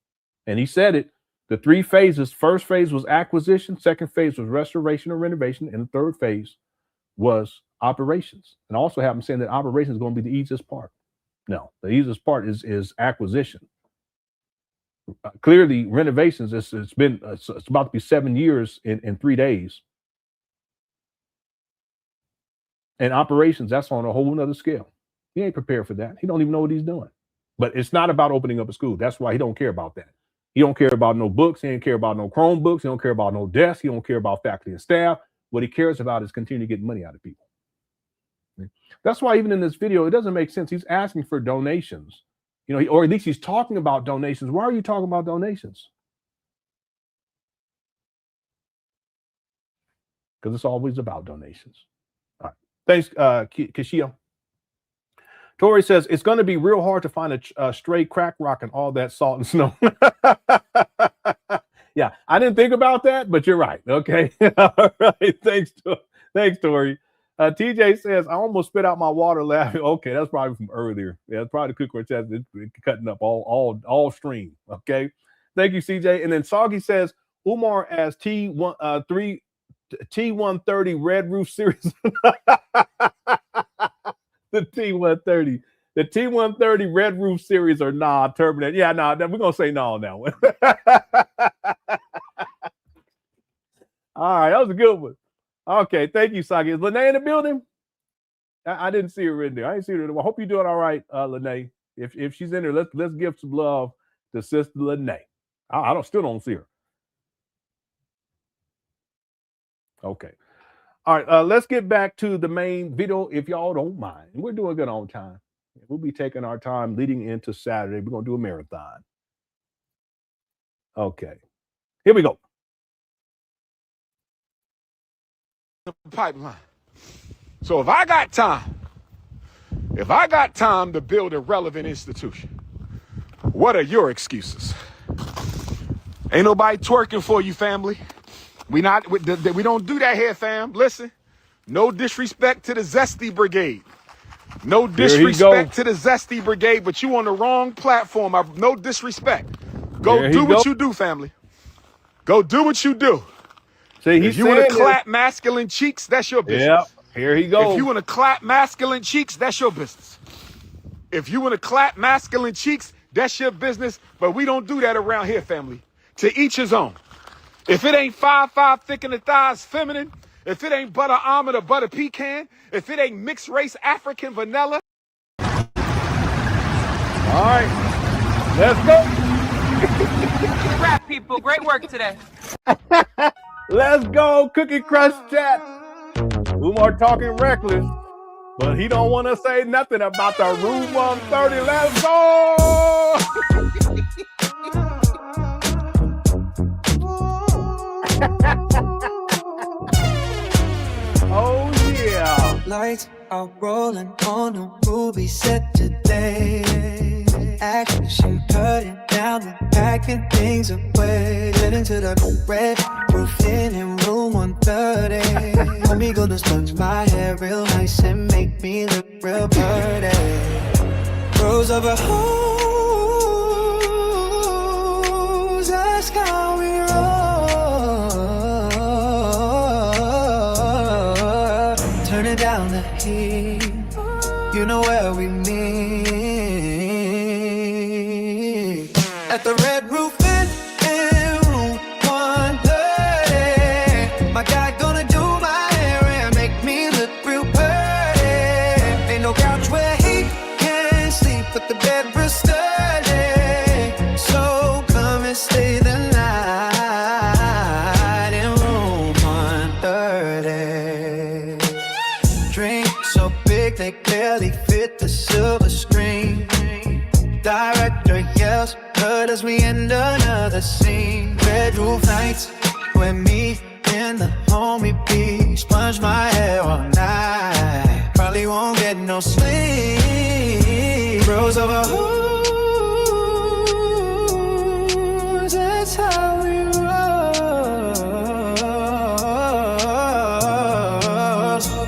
And he said it, the three phases. First phase was acquisition. Second phase was restoration or renovation. And the third phase was operations. And also have him saying that operations is going to be the easiest part. No, the easiest part is acquisition. Clearly, renovations, it's about to be 7 years in 3 days. And operations, that's on a whole nother scale. He ain't prepared for that. He don't even know what he's doing. But it's not about opening up a school. That's why he don't care about that. He don't care about no books. He don't care about no Chromebooks. He don't care about no desks. He don't care about faculty and staff. What he cares about is continuing to get money out of people. That's why even in this video, it doesn't make sense. He's asking for donations, you know, or at least he's talking about donations. Why are you talking about donations? Because it's always about donations. All right. Thanks, Kishia. Tori says, it's going to be real hard to find a stray crack rock and all that salt and snow. Yeah, I didn't think about that, but you're right. Okay. All right. Thanks, Tori. TJ says, I almost spit out my water laughing. Okay, that's probably from earlier. Yeah, it's probably the cook chat cutting up all stream. Okay. Thank you, CJ. And then Soggy says, Umar as T130 Red Roof Series. The T130. The T130 Red Roof Series or Turbinate. Yeah, we're going to say no on that one. All right, that was a good one. Okay, thank you, Saki. Is Lene in the building? I didn't see her in there. I didn't see her. I hope you're doing all right, Lene. If she's in there, let's give some love to Sister Lene. I still don't see her. Okay. All right, let's get back to the main video, if y'all don't mind. We're doing good on time. We'll be taking our time leading into Saturday. We're going to do a marathon. Okay. Here we go. Pipeline. So if I got time to build a relevant institution, what are your excuses? Ain't nobody twerking for you, family. We don't do that here, fam. Listen, no disrespect to the Zesty Brigade. No disrespect to the Zesty Brigade, but you on the wrong platform. No disrespect. Go do what you do, family. Go do what you do. See, if you want to clap masculine cheeks, that's your business. Yeah, here he goes. If you want to clap masculine cheeks, that's your business. If you want to clap masculine cheeks, that's your business. But we don't do that around here, family. To each his own. If it ain't 5'5" thick in the thighs, feminine. If it ain't butter almond or butter pecan. If it ain't mixed race African vanilla. All right, let's go. Rap people, great work today. Let's go, Cookie Crush chat. Umar talking reckless, but he don't want to say nothing about the Room 130. Let's go. Oh yeah. Lights are rolling on a movie set today. Action cutting down the packing things away. Heading to the red roof in room 130. Let me go to sponge my hair real nice and make me look real pretty. Rose over hoes, that's how we roll. Turning down the heat, you know where we meet. At the red roof in room 130. My guy gonna do my hair and make me look real pretty. Ain't no couch where he can sleep, but the bed real sturdy. So come and stay the night in room 130. Drink so big they barely fit the silver screen. Director yells, but as we end another scene. Red roof nights with me and the homie B. Sponge my hair all night. Probably won't get no sleep. Bros over hoes, that's how we roll.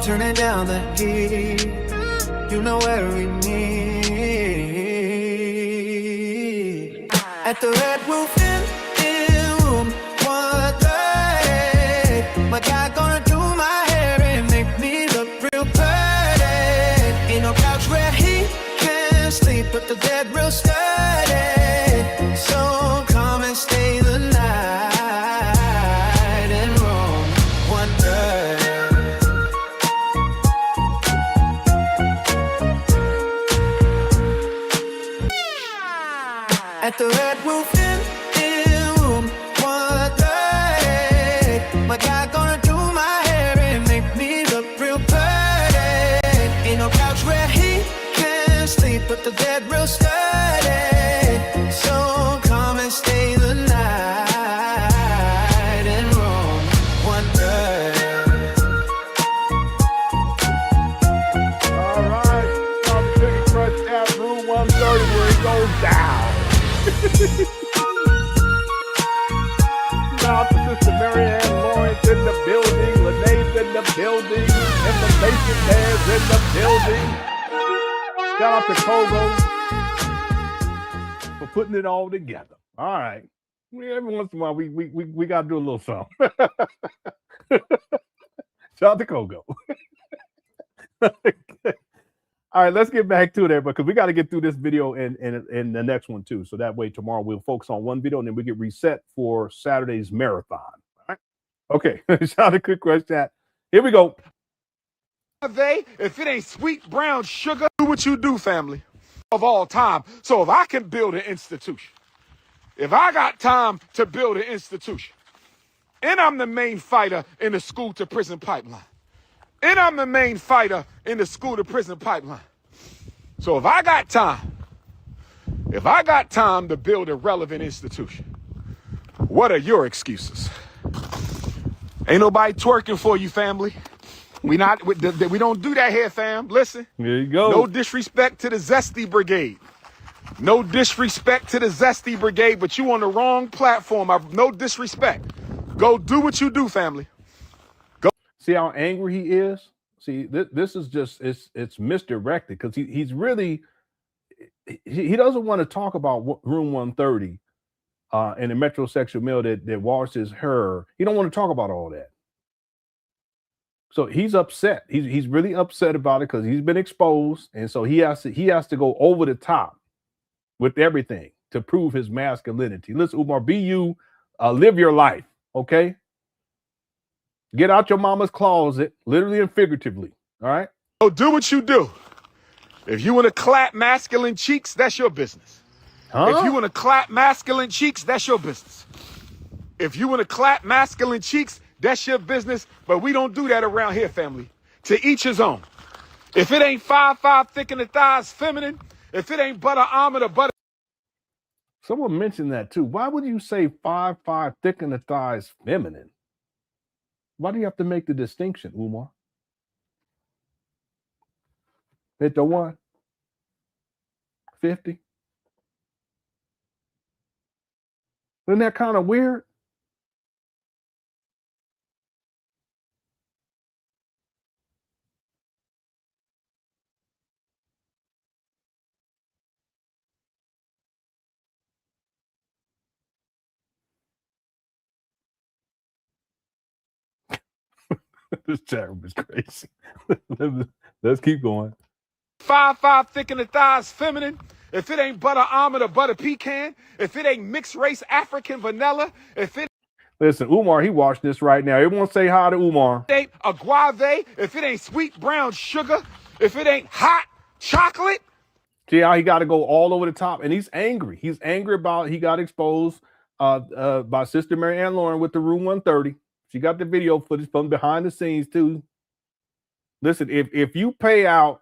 Turning down the heat, you know where we need. At the red roof in room 130. My guy gonna do my hair and make me look real pretty. Ain't no couch where he can sleep, but the bed real sturdy. So come and stay the night in room 130. At the red roof in room 130. My guy gonna do my hair and make me look real pretty. Ain't no couch where he can sleep, but the bed real sturdy. So come and stay the night in room 130. All right, Cookie Crush chat, Room 130, where it goes down. Shout out to Sister Marianne Lawrence in the building, Lenae's in the building, and the Mason Bears in the building. Shout out to Kogo for putting it all together. All right. Every once in a while, we got to do a little something. Shout out to Kogo. All right, let's get back to it, everybody, because we got to get through this video and the next one too. So that way tomorrow we'll focus on one video and then we get reset for Saturday's marathon. All right. Okay. Shout out to Quick Crush chat. Here we go. If it ain't sweet brown sugar, do what you do, family. Of all time. So if I can build an institution, if I got time to build an institution, and I'm the main fighter in the school to prison pipeline. And I'm the main fighter in the school to prison pipeline. So if I got time to build a relevant institution, what are your excuses? Ain't nobody twerking for you, family. We don't do that here, fam. Listen. There you go. No disrespect to the Zesty Brigade. No disrespect to the Zesty Brigade, but you on the wrong platform. No disrespect. Go do what you do, family. Go. See how angry he is? See, this is just, it's misdirected because he's really, he doesn't want to talk about room 130 and the metrosexual male that washes her. He don't want to talk about all that. So he's upset. He's really upset about it because he's been exposed, and so he has to go over the top with everything to prove his masculinity. Listen, Umar, be you, live your life, okay? Get out your mama's closet, literally and figuratively. All right. Go do what you do. If you want to clap masculine cheeks, that's your business. If you want to clap masculine cheeks, that's your business. If you want to clap masculine cheeks, that's your business. But we don't do that around here, family. To each his own. If it ain't 5'5" thick in the thighs, feminine. If it ain't butter almond or butter. Someone mentioned that too. Why would you say 5'5" thick in the thighs, feminine? Why do you have to make the distinction, Umar? Hit the 150. Isn't that kind of weird? This chat room is crazy. Let's keep going. 5'5" thick in the thighs, feminine. If it ain't butter almond or butter pecan, if it ain't mixed race African vanilla, if it Listen, Umar, he watched this right now. Everyone say hi to Umar. ain't agave, if it ain't sweet brown sugar, if it ain't hot chocolate. See how he got to go all over the top, and he's angry. He's angry about he got exposed by Sister Mary Ann Lauren with the Room 130. She got the video footage from behind the scenes too. Listen, if you pay out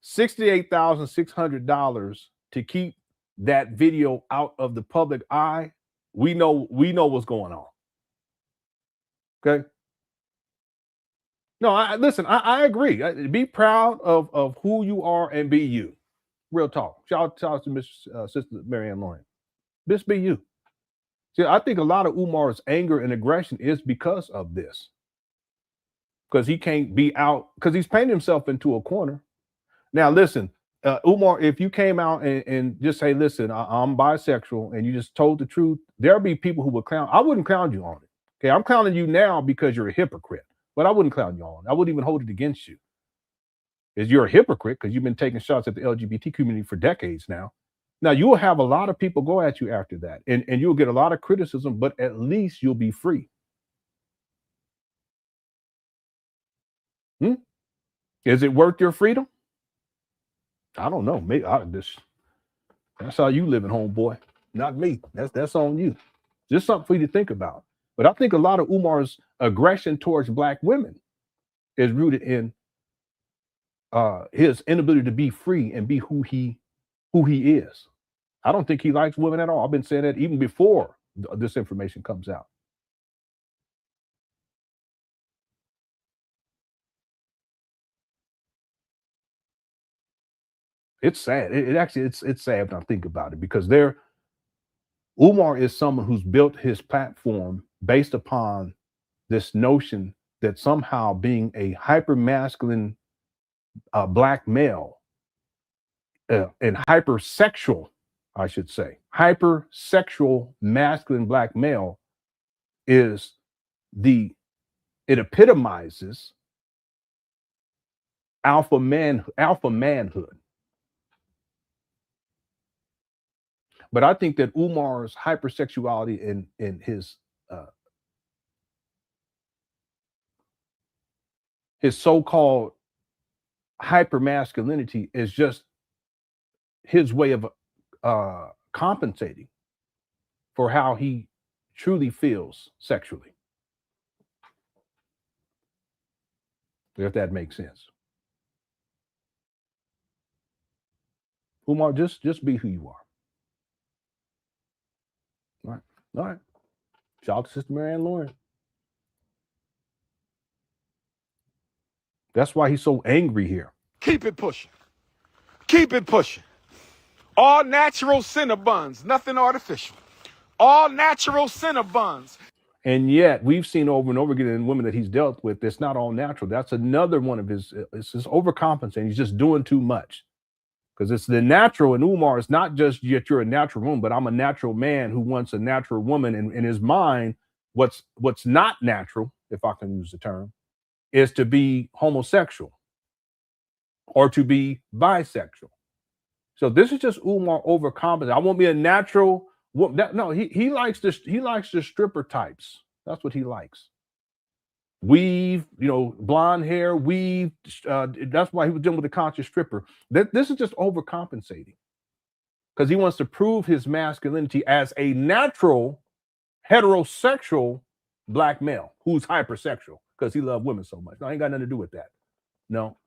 $68,600 to keep that video out of the public eye, we know what's going on. Okay. No, I agree. Be proud of who you are and be you. Real talk. Shout out to Miss Sister Mary Ann Lauren. Just be you. See, I think a lot of Umar's anger and aggression is because of this. Because he can't be out, because he's painted himself into a corner. Now, listen, Umar, if you came out and just say, listen, I'm bisexual, and you just told the truth, there'll be people who would clown. I wouldn't clown you on it. Okay, I'm clowning you now because you're a hypocrite, but I wouldn't clown you on it. I wouldn't even hold it against you. Is you're a hypocrite because you've been taking shots at the LGBT community for decades now. Now, you will have a lot of people go at you after that, and you'll get a lot of criticism, but at least you'll be free. Is it worth your freedom? I don't know. Maybe that's how you living, homeboy. Not me. That's on you. Just something for you to think about. But I think a lot of Umar's aggression towards Black women is rooted in his inability to be free and be who he is. I don't think he likes women at all. I've been saying that even before this information comes out. It's sad. It's sad when I think about it, because Umar is someone who's built his platform based upon this notion that somehow being a hyper-masculine Black male and hypersexual, I should say, hypersexual masculine Black male it epitomizes alpha manhood. But I think that Umar's hypersexuality and his so-called hypermasculinity is just his way of compensating for how he truly feels sexually. If that makes sense. Umar, just be who you are. All right. Shout out to Sister Mary Ann Lauren. That's why he's so angry here. Keep it pushing. Keep it pushing. All natural Cinnabons, nothing artificial. All natural Cinnabons. And yet we've seen over and over again in women that he's dealt with, it's not all natural. That's another one of his, it's just overcompensating. He's just doing too much. Because it's the natural in Umar. It's not just yet you're a natural woman, but I'm a natural man who wants a natural woman. And in his mind, what's not natural, if I can use the term, is to be homosexual or to be bisexual. So this is just Umar overcompensating. I won't be a natural. No, he likes the stripper types. That's what he likes. Weave, blonde hair, weave. That's why he was dealing with the conscious stripper. This is just overcompensating because he wants to prove his masculinity as a natural heterosexual black male who's hypersexual because he loves women so much. No, I ain't got nothing to do with that. No.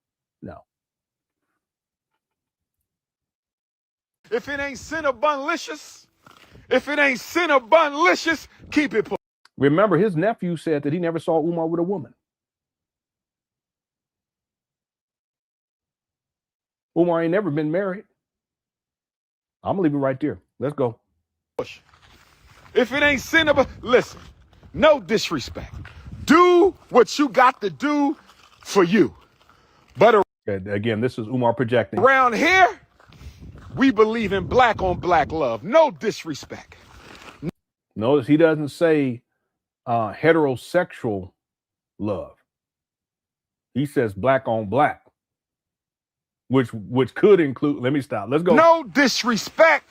If it ain't Cinnabonlicious, keep it. Remember, his nephew said that he never saw Umar with a woman. Umar ain't never been married. I'm gonna leave it right there. Let's go. If it ain't Cinnabon, listen, no disrespect. Do what you got to do for you. But again, this is Umar projecting. Around here, we believe in black on black love. No disrespect. Notice he doesn't say heterosexual love. He says black on black, which could include, let me stop. Let's go. No disrespect.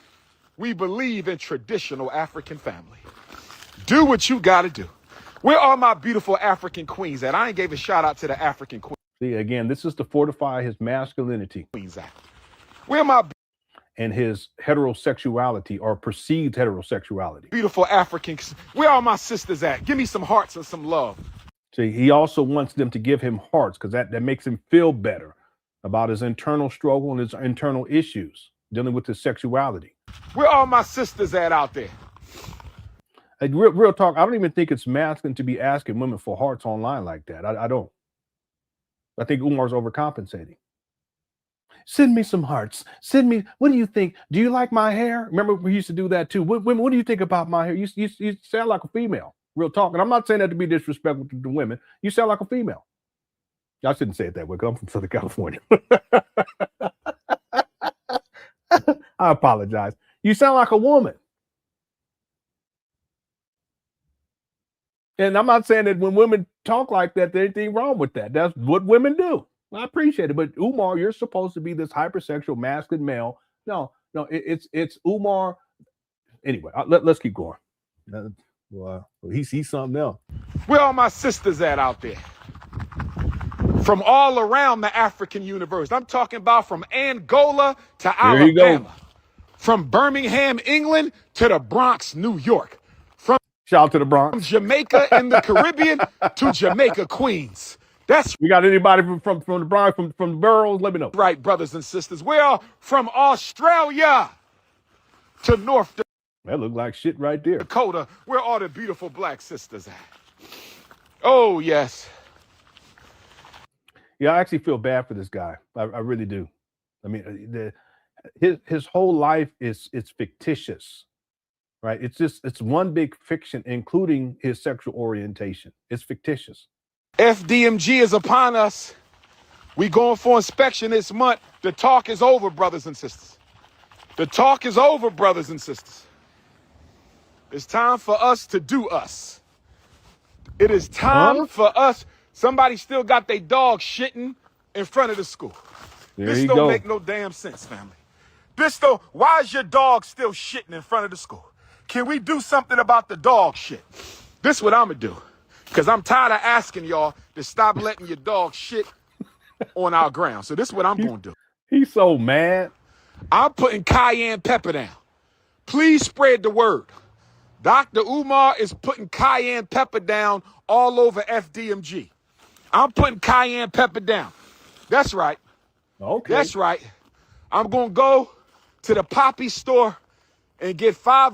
We believe in traditional African family. Do what you got to do. Where are my beautiful African queens at? I ain't gave a shout out to the African queens. See, again, this is to fortify his masculinity. Queens at. Where my and his heterosexuality or perceived heterosexuality. Beautiful Africans. Where are my sisters at? Give me some hearts and some love. See, he also wants them to give him hearts because that makes him feel better about his internal struggle and his internal issues dealing with his sexuality. Where are my sisters at out there? Like, real talk, I don't even think it's masculine to be asking women for hearts online like that. I don't. I think Umar's overcompensating. Send me some hearts. Send me, what do you think? Do you like my hair? Remember, we used to do that too. Women, what do you think about my hair? You sound like a female. Real talk. And I'm not saying that to be disrespectful to the women. You sound like a female. I shouldn't say it that way because I'm from Southern California. I apologize. You sound like a woman. And I'm not saying that when women talk like that, there's anything wrong with that. That's what women do. I appreciate it. But Umar, you're supposed to be this hypersexual masculine male. No, it's Umar. Anyway, let's keep going. Well, he's something else. Where are my sisters at out there? From all around the African universe. I'm talking about from Angola to Alabama. From Birmingham, England to the Bronx, New York. Shout out to the Bronx. From Jamaica in the Caribbean to Jamaica, Queens. We got anybody from the Bronx, from the boroughs? Let me know. Right, brothers and sisters. We are from Australia to North Dakota. That look like shit right there. Dakota, where are the beautiful black sisters at? Oh, yes. Yeah, I actually feel bad for this guy. I really do. I mean, his whole life it's fictitious, right? It's one big fiction, including his sexual orientation. It's fictitious. FDMG is upon us. We going for inspection this month. The talk is over, brothers and sisters. The talk is over, brothers and sisters. It's time for us to do us. It is time for us. Somebody still got their dog shitting in front of the school. This don't make no damn sense, family. Why is your dog still shitting in front of the school? Can we do something about the dog shit? This is what I'm going to do. Because I'm tired of asking y'all to stop letting your dog shit on our ground. So this is what I'm going to do. He's so mad. I'm putting cayenne pepper down. Please spread the word. Dr. Umar is putting cayenne pepper down all over FDMG. I'm putting cayenne pepper down. That's right. Okay. That's right. I'm going to go to the Poppy store and get five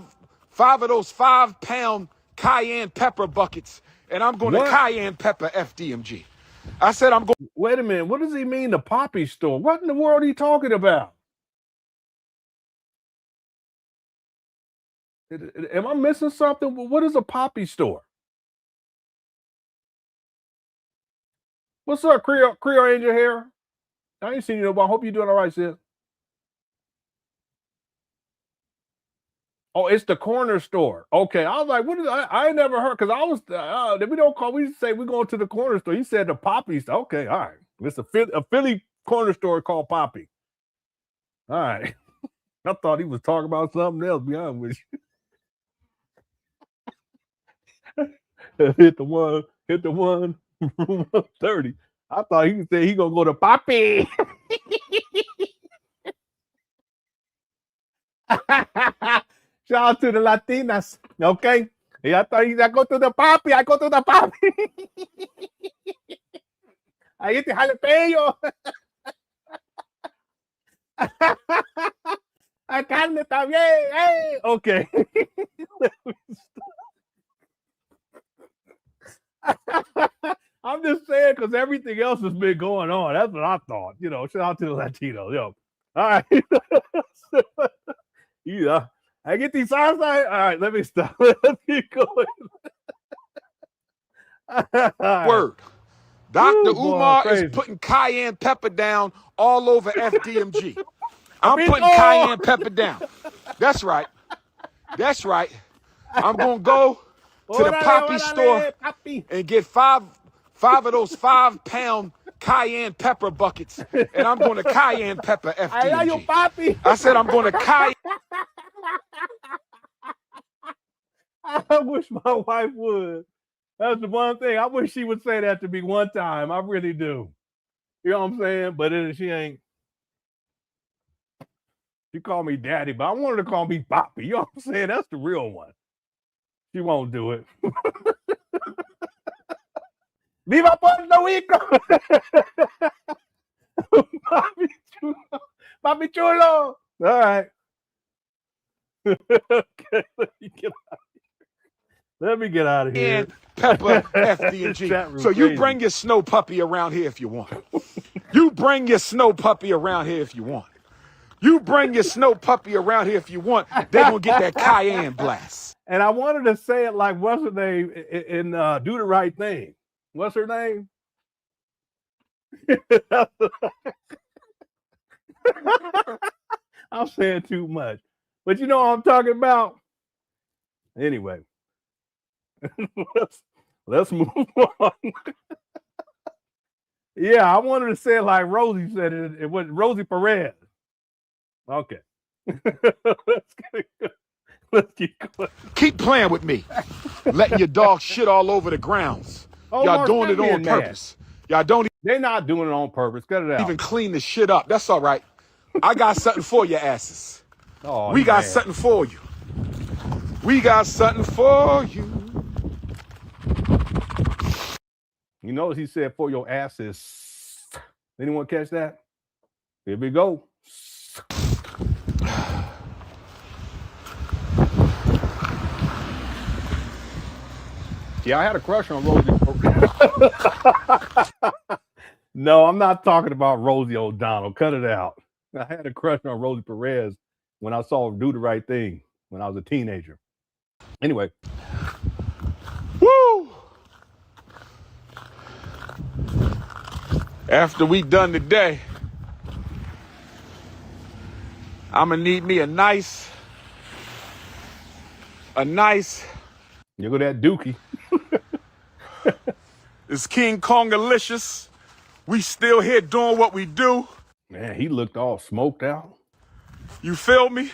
of those 5-pound cayenne pepper buckets. And I'm going to cayenne pepper FDMG. I said I'm going. Wait a minute. What does he mean, the Poppy store? What in the world are you talking about? Am I missing something? What is a poppy store? What's up, Creole Angel Hair? I ain't seen you, but I hope you're doing all right, sis. Oh, it's the corner store. Okay, I was like, what is? I ain't never heard because I was. We don't call. We say we going to the corner store. He said the Poppy store. Okay, all right. It's a Philly corner store called Poppy. All right. I thought he was talking about something else. Be honest with you. Hit the one. Room 130. I thought he said he gonna go to Poppy. Shout out to the Latinas, okay? Yeah, I thought I go to the Poppy. I go to the Poppy. I get the jalapeno. I carne también. Hey, okay. I'm just saying because everything else has been going on. That's what I thought. You know, shout out to the Latinos. Yo. All right. Yeah. I get these signs. All right, let me stop. Let's keep going. Word. Dr. Ooh, Umar boy, is putting cayenne pepper down all over FDMG. I'm putting cayenne pepper down. That's right. That's right. I'm going to go to the Poppy store and get five of those 5-pound cayenne pepper buckets, and I'm going to cayenne pepper FDMG. I said I'm going to cayenne. I wish my wife would. That's the one thing. I wish she would say that to me one time. I really do. You know what I'm saying? But she ain't. She called me daddy, but I want her to call me Poppy. You know what I'm saying? That's the real one. She won't do it. Viva Puerto Rico! Papi chulo! All right. Okay, let me get out of here. And pepper FDMG. So you bring your snow puppy around here if you want. You bring your snow puppy around here if you want. You bring your snow puppy around here if you want. They're going to get that cayenne blast. And I wanted to say it like, what's her name in Do the Right Thing? What's her name? I'm saying too much. But you know what I'm talking about? Anyway. let's move on. Yeah, I wanted to say it like Rosie said it. It was Rosie Perez. Okay. Let's keep going. Keep playing with me. Letting your dog shit all over the grounds. Y'all doing it on purpose. Y'all don't. They're not doing it on purpose. Cut it out. Even clean the shit up. That's all right. I got something for your asses. Oh, we got something for you. We got something for you. You notice he said for your asses. Anyone catch that? Here we go. Yeah, I had a crush on Rosie. No, I'm not talking about Rosie O'Donnell. Cut it out. I had a crush on Rosie Perez when I saw her Do the Right Thing when I was a teenager. Anyway. Woo! After we done today, I'm gonna need me a nice. You go that dookie. It's King Kongalicious. We still here doing what we do. Man, he looked all smoked out. You feel me?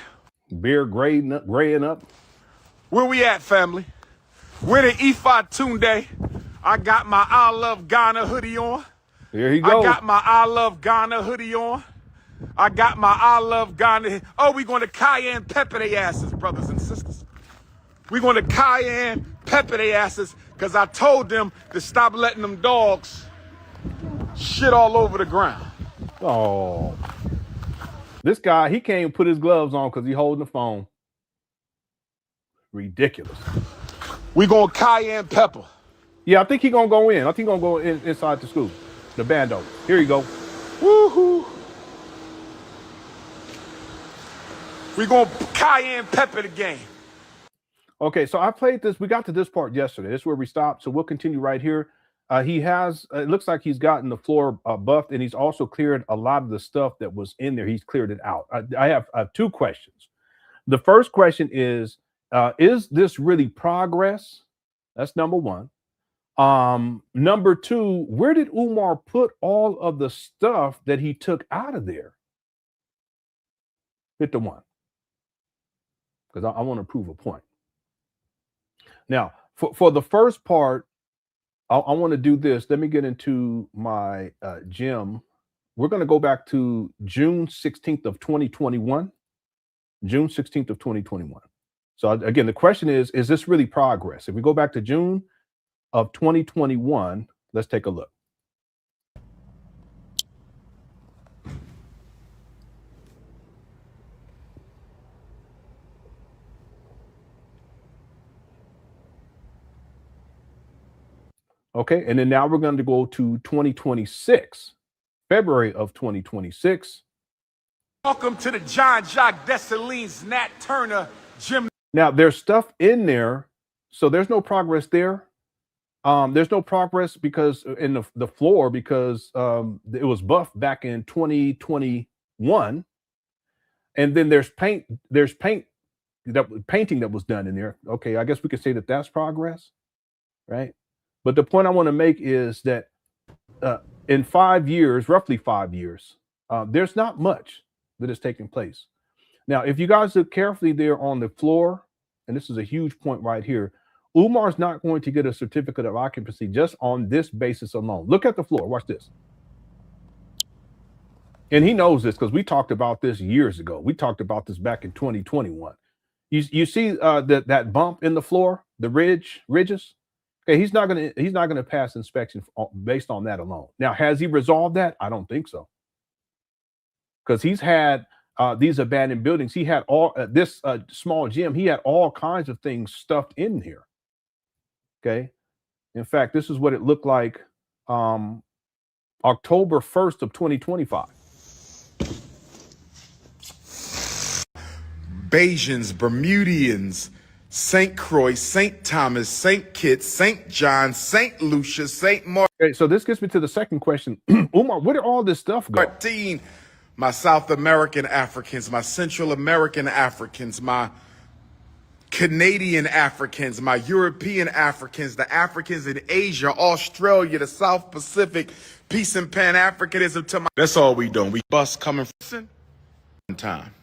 Beard graying up. Where we at, family? We're the Ifa Tunde. I got my I Love Ghana hoodie on. Here he goes. I got my I Love Ghana hoodie on. I got my I Love Ghana. Oh, we going to cayenne pepper their asses, brothers and sisters. We going to cayenne pepper their asses because I told them to stop letting them dogs shit all over the ground. Oh. This guy, he can't even put his gloves on because he's holding the phone. Ridiculous. We going cayenne pepper. Yeah, I think he's going to go in. I think he's going to go inside the school. The bando. Here you go. Woohoo. We going cayenne pepper the game. Okay, so I played this. We got to this part yesterday. This is where we stopped. So we'll continue right here. He has, it looks like he's gotten the floor buffed, and he's also cleared a lot of the stuff that was in there. He's cleared it out. I have two questions. The first question is this really progress? That's number one. Number two, where did Umar put all of the stuff that he took out of there? Hit the one. Because I want to prove a point. Now, for the first part, I want to do this. Let me get into my gym. We're going to go back to June 16th of 2021. June 16th of 2021. So again, the question is this really progress? If we go back to June of 2021, let's take a look. Okay, and then now we're going to go to 2026, February of 2026. Welcome to the John Jacques Dessalines Nat Turner Gym. Now there's stuff in there, so there's no progress there. There's no progress because in the floor because it was buffed back in 2021, and then there's painting that was done in there. Okay, I guess we could say that that's progress, right? But the point I want to make is that in 5 years, roughly 5 years, there's not much that is taking place. Now, if you guys look carefully there on the floor, and this is a huge point right here, Umar's not going to get a certificate of occupancy just on this basis alone. Look at the floor. Watch this. And he knows this because we talked about this years ago. We talked about this back in 2021. You see that bump in the floor, the ridges. Okay, he's not gonna pass inspection based on that alone. Now, has he resolved that? I don't think so. Because he's had these abandoned buildings. He had all this small gym. He had all kinds of things stuffed in here. Okay. In fact, this is what it looked like October 1st of 2025. Bayesians, Bermudians, St. Croix, St. Thomas, St. Kitts, St. John, St. Lucia, St. Okay, so this gets me to the second question. Umar, where did all this stuff go? Martin, my South American Africans, my Central American Africans, my Canadian Africans, my European Africans, the Africans in Asia, Australia, the South Pacific, peace and Pan Africanism to my. That's all we doing. We bus coming from time.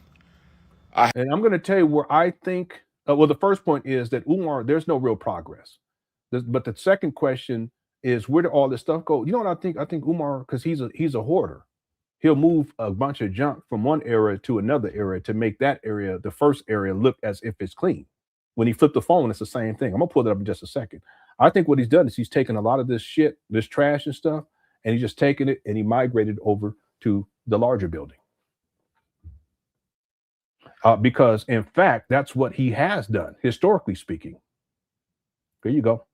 And I'm going to tell you where I think. Well, the first point is that Umar, there's no real progress. But the second question is where did all this stuff go? You know what I think? I think Umar, because he's a hoarder, he'll move a bunch of junk from one area to another area to make that area, the first area, look as if it's clean. When he flipped the phone, it's the same thing. I'm gonna pull that up in just a second. I think what he's done is he's taken a lot of this shit, this trash and stuff, and he's just taken it and he migrated over to the larger building. Because in fact, that's what he has done, historically speaking. There you go.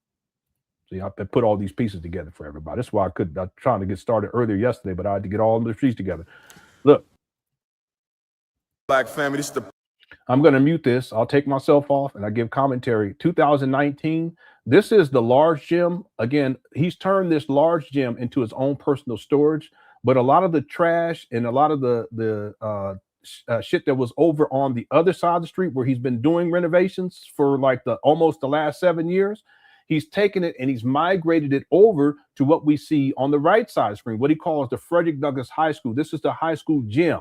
See, I put all these pieces together for everybody. That's why I'm trying to get started earlier yesterday, but I had to get all the pieces together. Look. Black family, this is the. I'm going to mute this. I'll take myself off and I give commentary. 2019. This is the large gym. Again, he's turned this large gym into his own personal storage, but a lot of the trash and a lot of the shit that was over on the other side of the street where he's been doing renovations for like almost the last 7 years, he's taken it and he's migrated it over to what we see on the right side of the screen, what he calls the Frederick Douglass High School. This is the high school gym.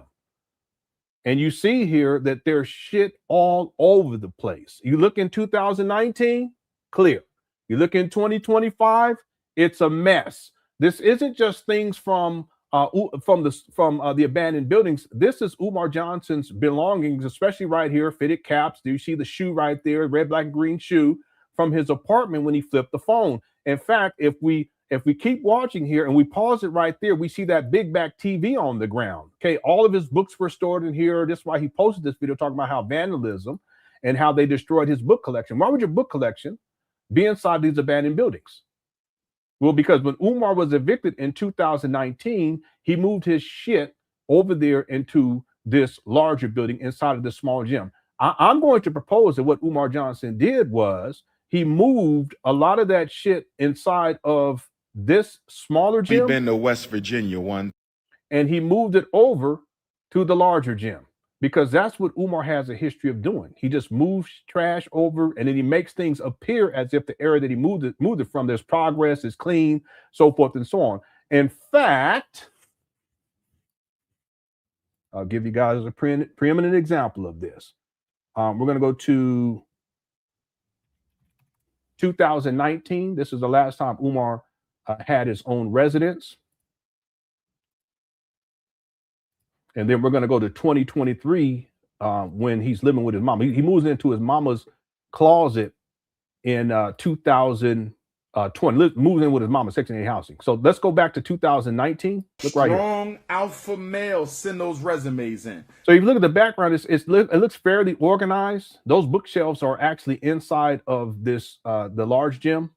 And you see here that there's shit all over the place. You look in 2019, clear. You look in 2025, it's a mess. This isn't just things from the abandoned buildings. This is Umar Johnson's belongings, especially right here, fitted caps. Do you see the shoe right there, red, black, and green shoe from his apartment when he flipped the phone? In fact, if we keep watching here and we pause it right there, we see that big back TV on the ground. Okay, all of his books were stored in here. That's why he posted this video talking about how vandalism and how they destroyed his book collection. Why would your book collection be inside these abandoned buildings? Well, because when Umar was evicted in 2019, he moved his shit over there into this larger building inside of this small gym. I'm going to propose that what Umar Johnson did was he moved a lot of that shit inside of this smaller We've gym, been to West Virginia one. and he moved it over to the larger gym, because that's what Umar has a history of doing. He just moves trash over, and then he makes things appear as if the area that he moved it from, there's progress, is clean, so forth and so on. In fact, I'll give you guys a preeminent example of this. We're going to go to 2019. This is the last time Umar had his own residence. And then we're going to go to 2023 when he's living with his mom. He moves into his mama's closet in 2020. Moves in with his mama, Section 8 housing. So let's go back to 2019. Look right here. Strong alpha males send those resumes in. So if you look at the background, it looks fairly organized. Those bookshelves are actually inside of this the large gym.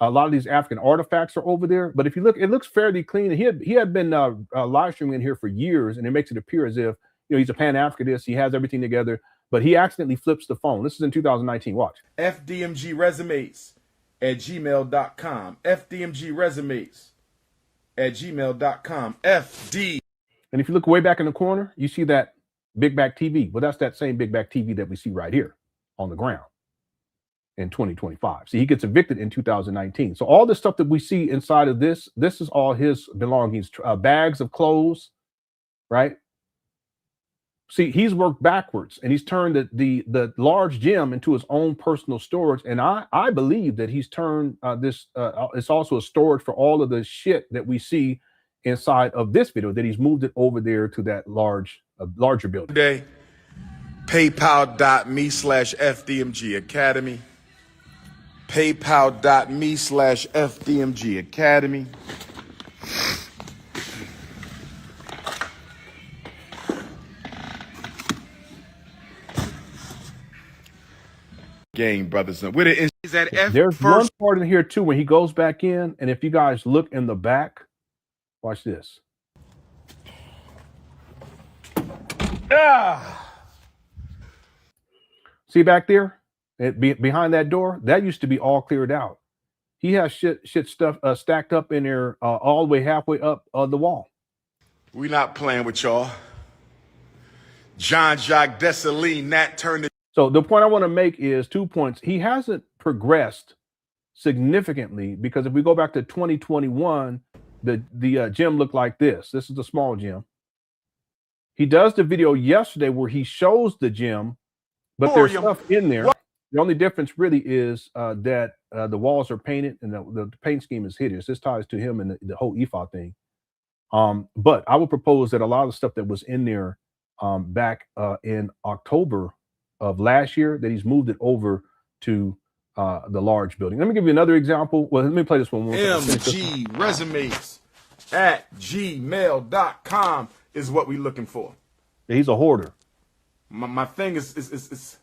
A lot of these African artifacts are over there, but if you look, it looks fairly clean. He had been live streaming in here for years, and it makes it appear as if, you know, he's a Pan Africanist. He has everything together, but he accidentally flips the phone. This is in 2019. Watch. FDMG resumes at gmail.com. FDMG resumes at gmail.com. FD. And if you look way back in the corner, you see that big back TV. Well, that's that same big back TV that we see right here on the ground in 2025. See, he gets evicted in 2019. So all the stuff that we see inside of this is all his belongings, bags of clothes, right? See, he's worked backwards, and he's turned the large gym into his own personal storage. And I believe that he's turned this, it's also a storage for all of the shit that we see inside of this video, that he's moved it over there to that larger building. Today, paypal.me/FDMG Academy. PayPal.me/FDMG Academy. Gang brothers, with it is that F. There's one part in here too when he goes back in, and if you guys look in the back, watch this. See back there, behind that door, that used to be all cleared out. He has shit stuff stacked up in there all the way halfway up the wall. We not playing with y'all. Jean-Jacques Dessalines, Nat Turner. So the point I want to make is 2 points. He hasn't progressed significantly, because if we go back to 2021, the gym looked like this. This is the small gym. He does the video yesterday where he shows the gym, but there's stuff in there. The only difference really is that the walls are painted, and the paint scheme is hideous. This ties to him and the whole ephod thing. But I would propose that a lot of the stuff that was in there back in October of last year, that he's moved it over to the large building. Let me give you another example. Well, let me play this one. MG resumes at gmail.com is what we're looking for. Yeah, he's a hoarder. My thing is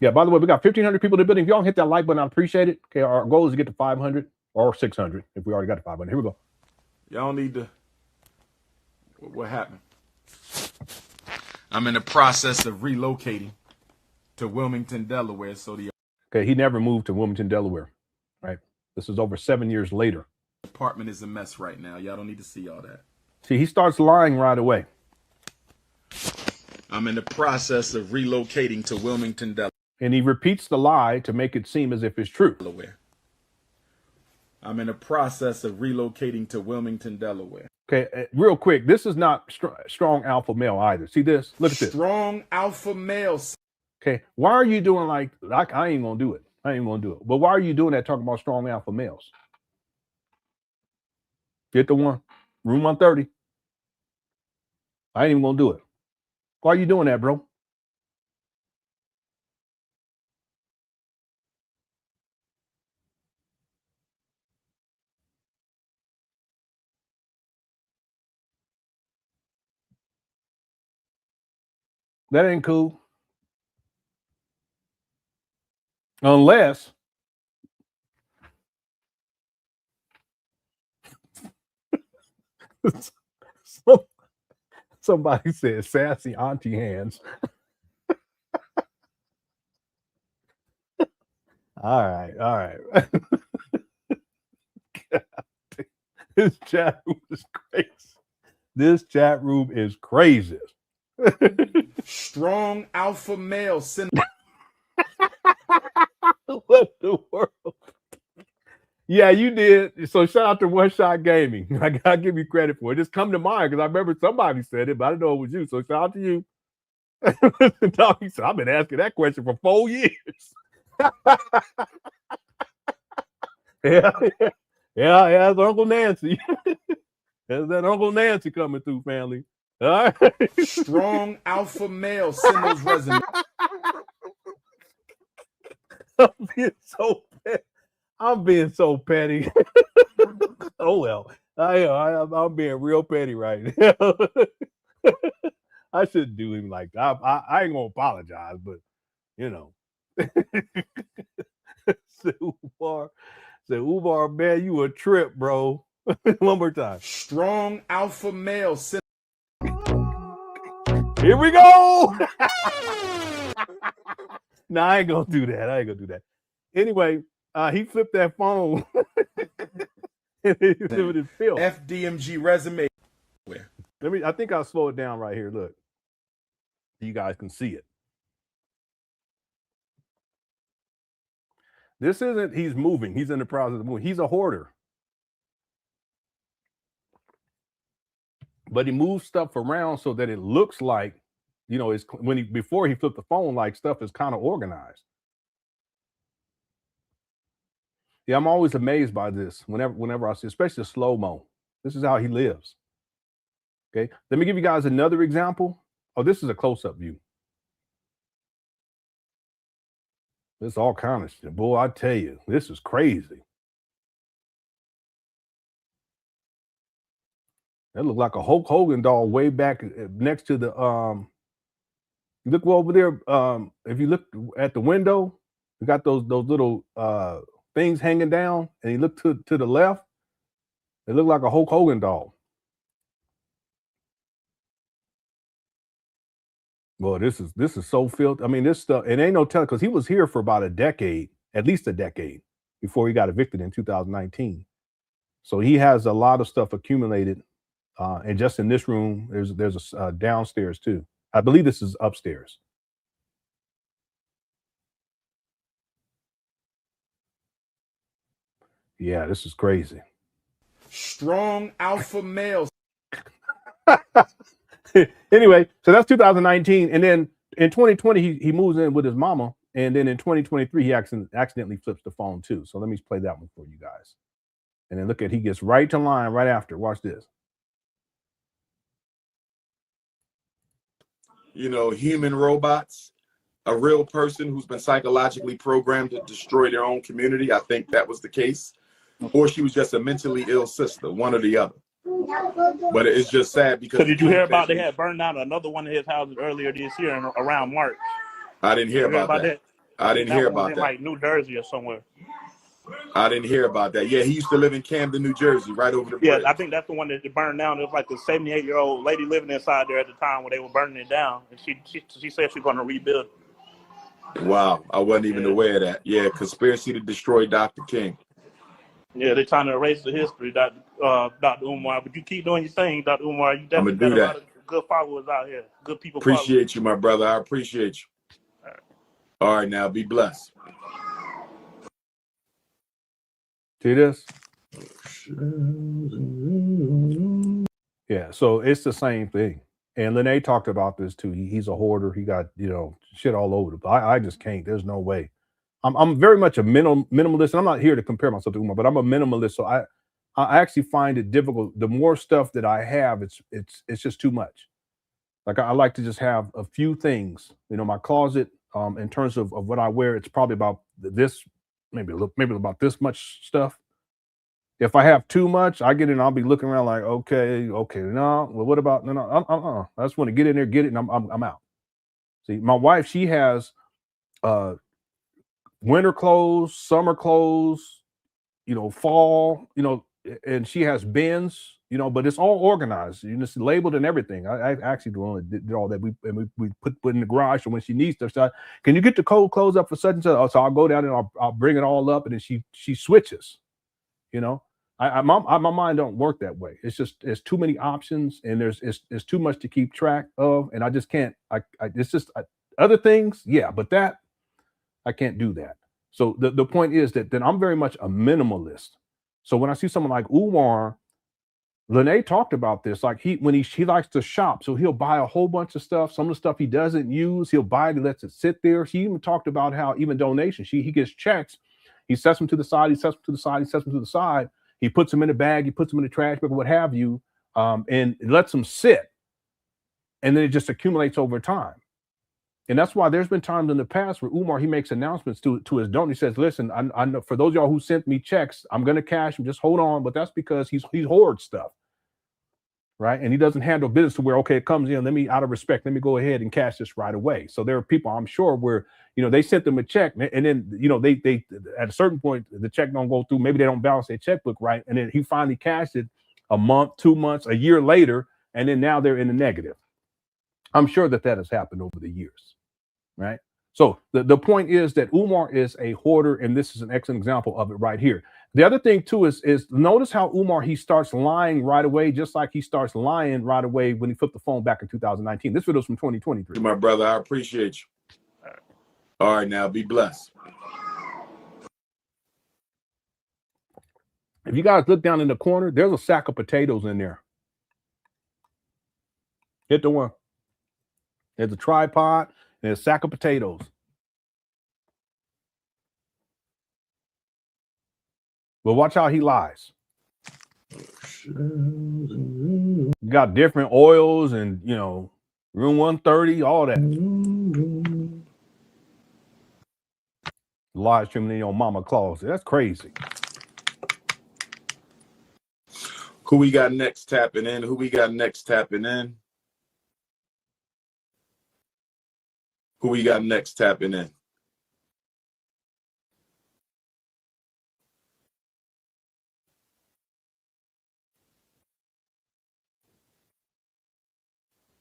Yeah, by the way, we got 1,500 people in the building. If y'all hit that like button, I appreciate it. Okay, our goal is to get to 500 or 600 if we already got to 500. Here we go. Y'all need to. What happened? I'm in the process of relocating to Wilmington, Delaware. So the Okay, he never moved to Wilmington, Delaware, right? This is over 7 years later. apartment is a mess right now. Y'all don't need to see all that. See, he starts lying right away. I'm in the process of relocating to Wilmington, Delaware. And he repeats the lie to make it seem as if it's true. I'm in the process of relocating to Wilmington, Delaware. Okay, real quick, this is not strong alpha male either. See this? Look at this. Strong alpha male. Okay, why are you doing like I ain't gonna do it. I ain't gonna do it. But why are you doing that talking about strong alpha males? Get the one. Room 130. I ain't even gonna do it. Why are you doing that, bro? That ain't cool. Unless somebody said sassy auntie hands. All right. This chat room is crazy. This chat room is crazy. Strong alpha male. What the world? Yeah, you did. So shout out to One Shot Gaming. I gotta give you credit for it. Just come to mind because I remember somebody said it, but I didn't know it was you. So shout out to you. He said, I've been asking that question for 4 years. Yeah, that's Uncle Nancy. That's that Uncle Nancy coming through, family. All right. Strong alpha male. Send those resumes. I'm being so petty. Oh well, I'm being real petty right now. I shouldn't do him like that. I ain't gonna apologize, but you know. Umar, man, you a trip, bro. One more time. Strong alpha male. Here we go. No, I ain't gonna do that. Anyway, he flipped that phone. FDMG resume. I think I'll slow it down right here. Look, you guys can see it. This isn't, he's moving. He's in the process of moving. He's a hoarder. But he moves stuff around so that it looks like, you know, it's before he flipped the phone, like stuff is kind of organized. Yeah, I'm always amazed by this whenever I see, especially slow-mo. This is how he lives. Okay, let me give you guys another example. Oh, this is a close-up view. This all kind of shit. Boy, I tell you, this is crazy. That looked like a Hulk Hogan doll way back next to the look over there. If you look at the window, you got those little things hanging down, and you look to the left, it looked like a Hulk Hogan doll. Well, this is so filthy. I mean, this stuff, it ain't no telling, because he was here for about a decade, at least a decade, before he got evicted in 2019. So he has a lot of stuff accumulated. And just in this room, there's a downstairs too. I believe this is upstairs. Yeah, this is crazy. Strong alpha male. Anyway, so that's 2019, and then in 2020 he moves in with his mama, and then in 2023 he accidentally flips the phone too. So let me play that one for you guys, and then look at, he gets right to line right after. Watch this. You know, human robots, a real person who's been psychologically programmed to destroy their own community. I think that was the case, or she was just a mentally ill sister, one or the other. But it's just sad because. So did you hear about they had burned down another one of his houses earlier this year around March? I didn't hear about that. I didn't hear about that. Like New Jersey or somewhere. I didn't hear about that. Yeah, he used to live in Camden, New Jersey, right over the bridge. Yeah, I think that's the one that burned down. It was like a 78-year-old lady living inside there at the time when they were burning it down, and she said she's going to rebuild. Wow, I wasn't even aware of that. Yeah, conspiracy to destroy Dr. King. Yeah, they're trying to erase the history, Dr. Umar. But you keep doing your thing, Dr. Umar. You definitely got a lot of good followers out here. Good people. Appreciate you, my brother. I appreciate you. All right, now be blessed. See this? Yeah, so it's the same thing. And Lenon talked about this too. He's a hoarder. He got, you know, shit all over the place. I just can't. There's no way. I'm very much a minimalist. I'm not here to compare myself to Umar, but I'm a minimalist. So I actually find it difficult. The more stuff that I have, it's just too much. Like I like to just have a few things. You know, my closet, in terms of what I wear, it's probably about this, maybe about this much stuff. If I have too much, I get in, I'll be looking around like, okay, no, well, what about, no, I just want to get in there, get it, and I'm out. See, my wife, she has winter clothes, summer clothes, you know, fall, you know, and she has bins you know, but it's all organized. You know, it's labeled and everything. I actually did all that. We put in the garage, so when she needs stuff, so can you get the cold clothes up for such and such? Oh, so I'll go down and I'll bring it all up, and then she switches. You know, my mind don't work that way. It's just there's too many options, and there's too much to keep track of, and I just can't. It's just other things, yeah, but that I can't do that. So the point is that I'm very much a minimalist. So when I see someone like Umar, Lene talked about this. Like he likes to shop, so he'll buy a whole bunch of stuff. Some of the stuff he doesn't use, he'll buy it, he lets it sit there. She even talked about how even donations, he gets checks, he sets them to the side, he sets them to the side, he sets them to the side. He puts them in a bag, he puts them in the trash bag, what have you, and lets them sit, and then it just accumulates over time. And that's why there's been times in the past where Umar, he makes announcements to his donor. He says, listen, I know for those of y'all who sent me checks, I'm going to cash them, just hold on. But that's because he hoards stuff, right? And he doesn't handle business to where, okay, it comes in, out of respect, let me go ahead and cash this right away. So there are people, I'm sure, where, you know, they sent them a check, and then, you know, they at a certain point, the check don't go through. Maybe they don't balance their checkbook right. And then he finally cashed it a month, 2 months, a year later, and then now they're in the negative. I'm sure that has happened over the years. Right. So the point is that Umar is a hoarder, and this is an excellent example of it right here. The other thing, too, is notice how Umar, he starts lying right away, just like he starts lying right away when he flipped the phone back in 2019. This video is from 2023. My brother, I appreciate you. All right, now be blessed. If you guys look down in the corner, there's a sack of potatoes in there. Hit the one. There's a tripod. There's a sack of potatoes. But watch how he lies. You got different oils and, you know, room 130, all that. Live streaming in your mama closet. That's crazy. Who we got next tapping in? Who we got next tapping in? Who we got next tapping in?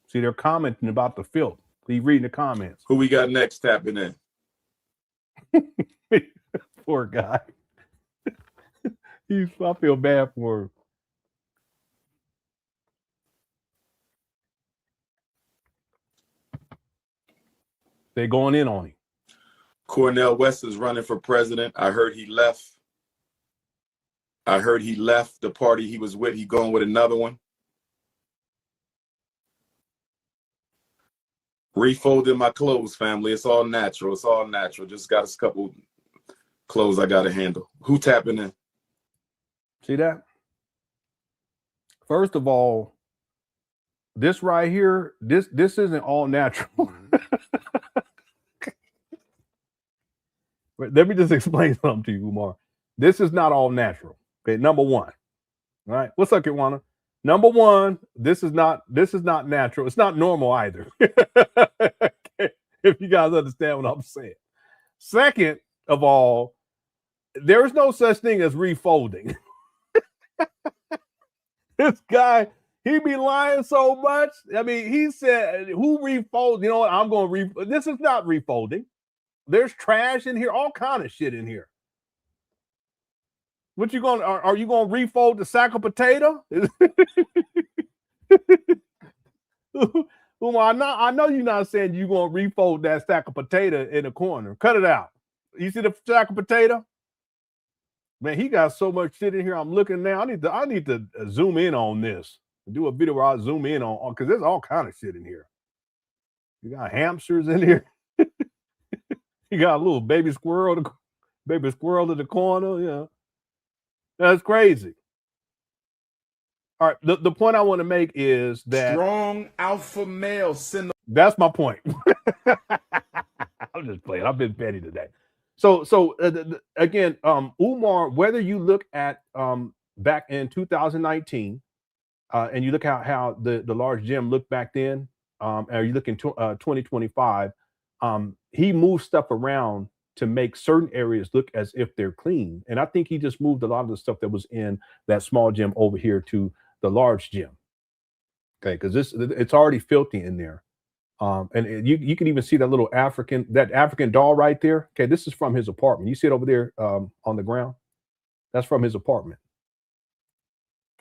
See, they're commenting about the filth. Keep reading the comments. Who we got next tapping in? Poor guy. I feel bad for him. They're going in on him. Cornel West is running for president. I heard he left. The party he was with. He going with another one. Refolding my clothes, family. It's all natural. It's all natural. Just got a couple clothes I got to handle. Who tapping in? See that? First of all, this right here, this isn't all natural. Let me just explain something to you, Umar. This is not all natural. Okay, number one. All right. What's up, Kiwana? Number one, this is not natural. It's not normal either. Okay, if you guys understand what I'm saying. Second of all, there is no such thing as refolding. This guy, he be lying so much. I mean, he said, who refolds? You know what? I'm going to refold. This is not refolding. There's trash in here, all kind of shit in here. What you going? Are you going to refold the sack of potato? I know you're not saying you're going to refold that sack of potato in the corner. Cut it out. You see the sack of potato? Man, he got so much shit in here. I'm looking now. I need to zoom in on this. Do a video where I zoom in on because there's all kind of shit in here. You got hamsters in here. You got a little baby squirrel in the corner. Yeah, that's crazy. All right, the point I want to make is that Strong alpha male. That's my point. I'm just playing. I've been petty today. So again, Umar, whether you look at back in 2019 and you look at how the large gym looked back then, or you look in 2025, he moved stuff around to make certain areas look as if they're clean. And I think he just moved a lot of the stuff that was in that small gym over here to the large gym. Okay, because it's already filthy in there. And you can even see that little African doll right there. Okay, this is from his apartment. You see it over there on the ground? That's from his apartment.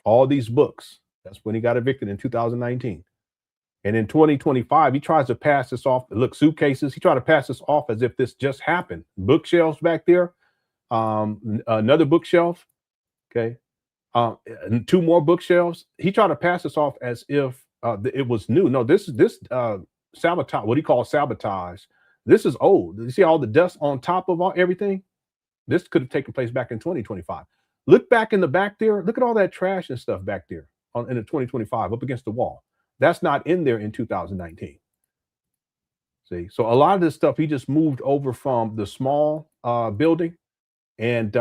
All these books. That's when he got evicted in 2019. And in 2025, he tries to pass this off. Look, suitcases. He tried to pass this off as if this just happened. Bookshelves back there. Another bookshelf. Okay. And 2 more bookshelves. He tried to pass this off as if it was new. No, this sabotage, what he calls sabotage. This is old. You see all the dust on top of everything? This could have taken place back in 2025. Look back in the back there. Look at all that trash and stuff back there in the 2025 up against the wall. That's not in there in 2019. See, so a lot of this stuff he just moved over from the small building and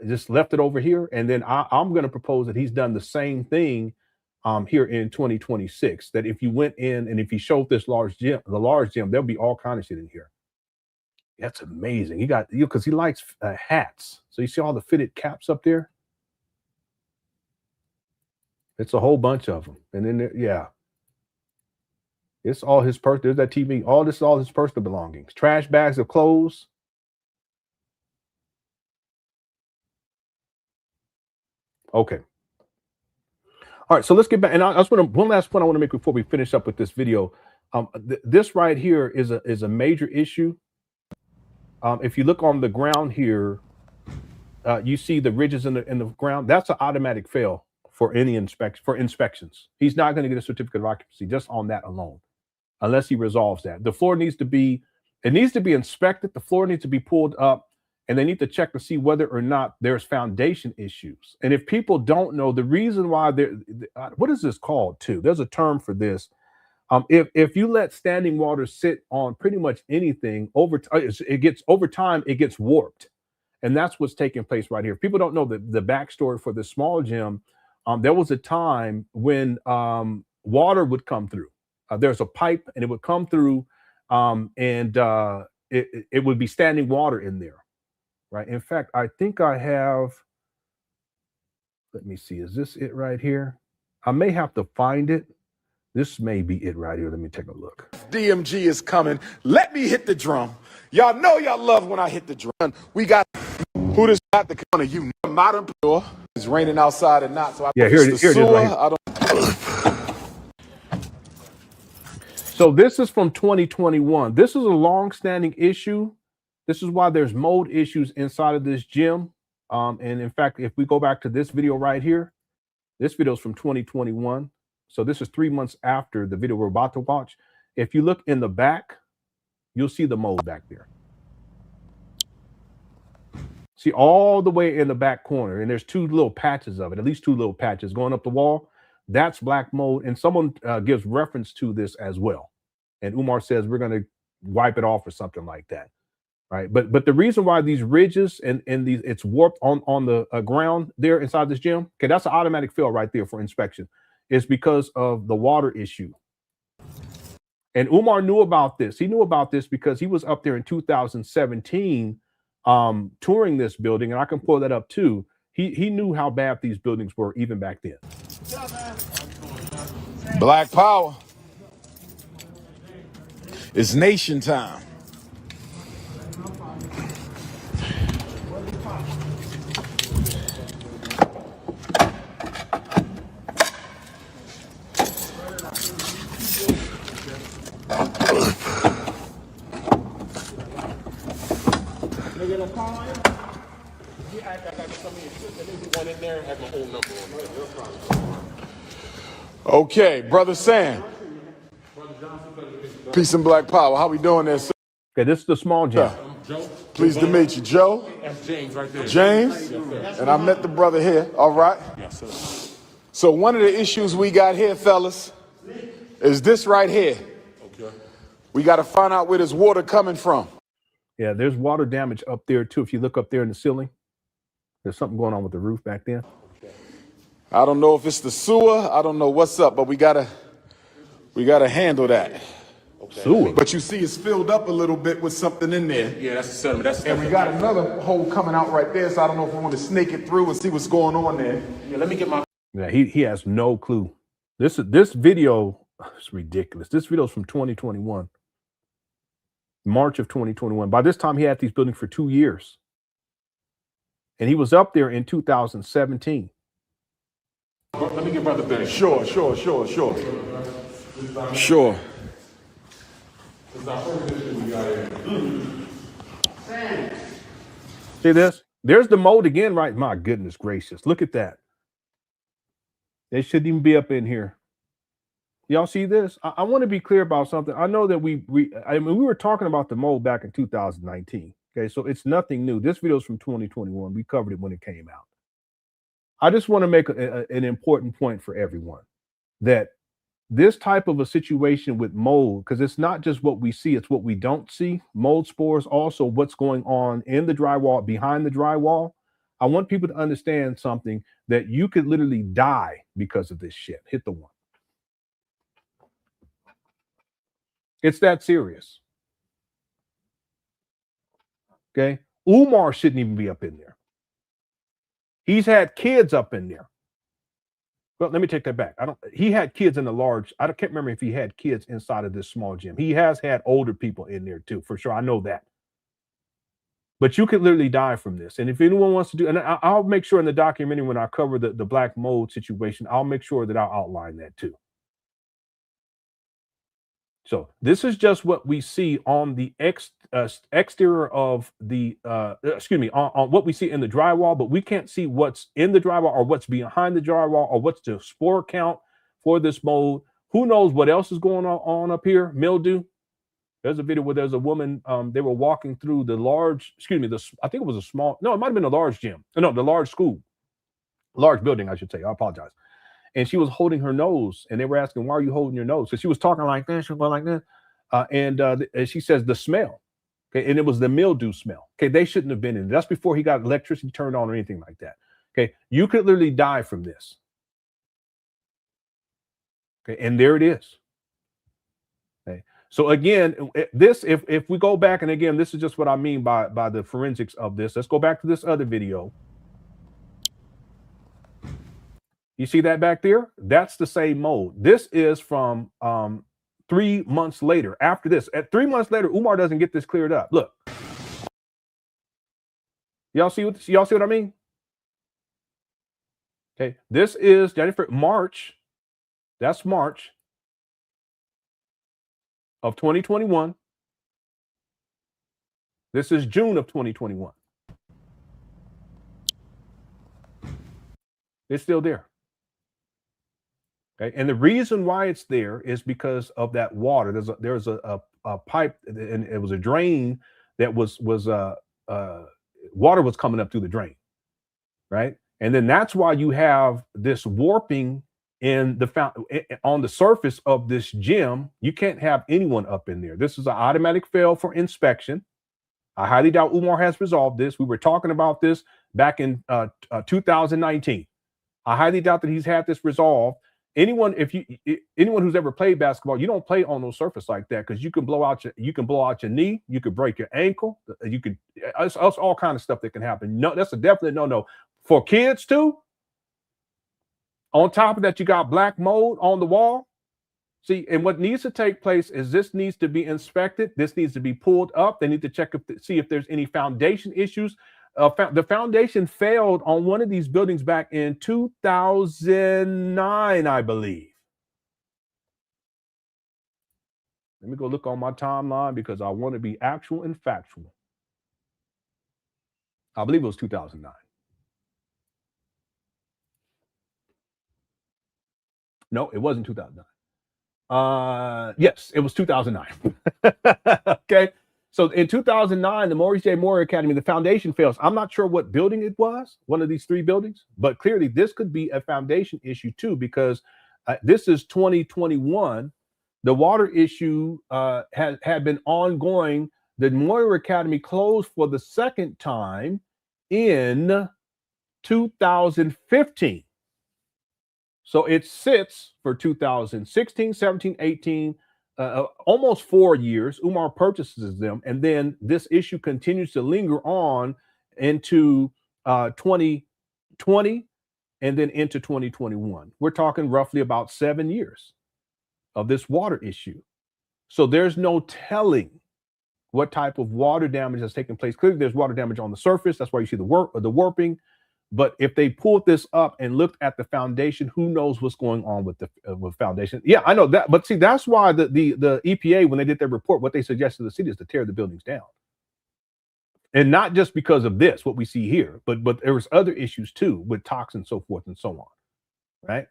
just left it over here. And then I'm going to propose that he's done the same thing here in 2026. That if you went in and if he showed this the large gym, there'll be all kinds of shit in here. That's amazing. He got because he likes hats. So you see all the fitted caps up there. It's a whole bunch of them, and then yeah. It's all his there's that TV. All this is all his personal belongings. Trash bags of clothes. Okay. All right, so let's get back. And one last point I want to make before we finish up with this video. This right here is a major issue. If you look on the ground here, you see the ridges in the ground. That's an automatic fail for any inspections. He's not going to get a certificate of occupancy just on that alone, unless he resolves that. The floor needs to be inspected. The floor needs to be pulled up, and they need to check to see whether or not there's foundation issues. And if people don't know the reason why what is this called too? There's a term for this. If you let standing water sit on pretty much anything over time, it gets warped. And that's what's taking place right here. People don't know the backstory for the small gym. There was a time when water would come through. There's a pipe and it would come through and it would be standing water in there, right? In fact, I think I have, let me see, is this it right here? I may have to find it. This may be it right here. Let me take a look. FDMG is coming. Let me hit the drum. Y'all know y'all love when I hit the drum. We got who this got the corner. You modern pure. It's raining outside and not. So I here it is right here. So this is from 2021. This is a long-standing issue. This is why there's mold issues inside of this gym. And in fact, if we go back to this video right here, this video is from 2021. So this is 3 months after the video we're about to watch. If you look in the back, you'll see the mold back there. See all the way in the back corner, and there's 2 little patches of it, at least 2 little patches going up the wall. That's black mold, and someone gives reference to this as well. And Umar says we're going to wipe it off or something like that, right? But the reason why these ridges and these it's warped on the ground there inside this gym, okay, that's an automatic fail right there for inspection. Is because of the water issue. And Umar knew about this. He knew about this because he was up there in 2017 touring this building, and I can pull that up too. He knew how bad these buildings were even back then. Black power. It's nation time. Okay, Brother Sam. Peace and black power. How we doing there, sir? Okay, this is the small gym. Pleased to meet you, Joe. That's James right there. James? Yes, and I met the brother here, all right? Yes, sir. So one of the issues we got here, fellas, is this right here. Okay. We got to find out where this water coming from. Yeah, there's water damage up there too. If you look up there in the ceiling, there's something going on with the roof back there. I don't know if it's the sewer. I don't know what's up, but we gotta handle that. Okay. Sewer. But you see, it's filled up a little bit with something in there. Yeah, that's the sediment. And we got another hole coming out right there, so I don't know if we want to snake it through and see what's going on there. Yeah, let me get my Yeah, he has no clue. This video is ridiculous. This video is from 2021, March of 2021. By this time, he had these buildings for 2 years, and he was up there in 2017. Let me get Brother Benny. Sure. Sure. See this? There's the mold again, right? My goodness gracious. Look at that. They shouldn't even be up in here. Y'all see this? I want to be clear about something. I know that we were talking about the mold back in 2019. Okay, so it's nothing new. This video is from 2021. We covered it when it came out. I just want to make an important point for everyone that this type of a situation with mold, because it's not just what we see, it's what we don't see. Mold spores, also what's going on in the drywall, behind the drywall. I want people to understand something, that you could literally die because of this shit. Hit the one. It's that serious. Okay. Umar shouldn't even be up in there. He's had kids up in there. Well, let me take that back. He had kids in the large. I can't remember if he had kids inside of this small gym. He has had older people in there too, for sure. I know that. But you could literally die from this. And if anyone wants to do, and I'll make sure in the documentary when I cover the black mold situation, I'll make sure that I'll outline that too. So this is just what we see on the exterior of the, on what we see in the drywall, but we can't see what's in the drywall or what's behind the drywall or what's the spore count for this mold. Who knows what else is going on up here? Mildew. There's a video where there's a woman, they were walking through the large, I think it was a small, no, it might've been a large gym. No, the large school, large building, I should say. I apologize. And she was holding her nose, and they were asking, why are you holding your nose? So she was talking like this, she was going like this. And she says the smell. Okay. And it was the mildew smell. Okay. They shouldn't have been in. That's before he got electricity turned on or anything like that. Okay. You could literally die from this. Okay. And there it is. Okay. So again, this, if we go back, and again, this is just what I mean by the forensics of this. Let's go back to this other video. You see that back there? That's the same mold. This is from 3 months later. After this, at 3 months later, Umar doesn't get this cleared up. Look, y'all see what I mean? Okay, this is March. That's March of 2021. This is June of 2021. It's still there. Okay. And the reason why it's there is because of that water. There's a pipe, and it was a drain that was water was coming up through the drain, right? And then that's why you have this warping in on the surface of this gym. You can't have anyone up in there. This is an automatic fail for inspection. I highly doubt Umar has resolved this. We were talking about this back in 2019. I highly doubt that he's had this resolved. Anyone who's ever played basketball, you don't play on no surface like that, because you can blow out your knee, you could break your ankle, it's all kind of stuff that can happen. No, that's a definite no. For kids too. On top of that, you got black mold on the wall. See, and what needs to take place is this needs to be inspected. This needs to be pulled up. They need to check see if there's any foundation issues. The foundation failed on one of these buildings back in 2009, I believe. Let me go look on my timeline, because I want to be actual and factual. I believe it was 2009. No, it wasn't 2009. Yes, it was 2009. Okay. So in 2009, the Maurice J. Moore Academy, the foundation fails. I'm not sure what building it was, one of these 3 buildings, but clearly this could be a foundation issue too, because this is 2021. The water issue had been ongoing. The Moore Academy closed for the second time in 2015. So it sits for 2016, 17, 18, almost 4 years. Umar purchases them, and then this issue continues to linger on into 2020 and then into 2021. We're talking roughly about 7 years of this water issue. So there's no telling what type of water damage has taken place. Clearly, there's water damage on the surface. That's why you see the warping. But if they pulled this up and looked at the foundation, who knows what's going on with the foundation? Yeah, I know that. But see, that's why the EPA, when they did their report, what they suggested to the city is to tear the buildings down. And not just because of this, what we see here, but there was other issues too with toxins, so forth and so on. Right?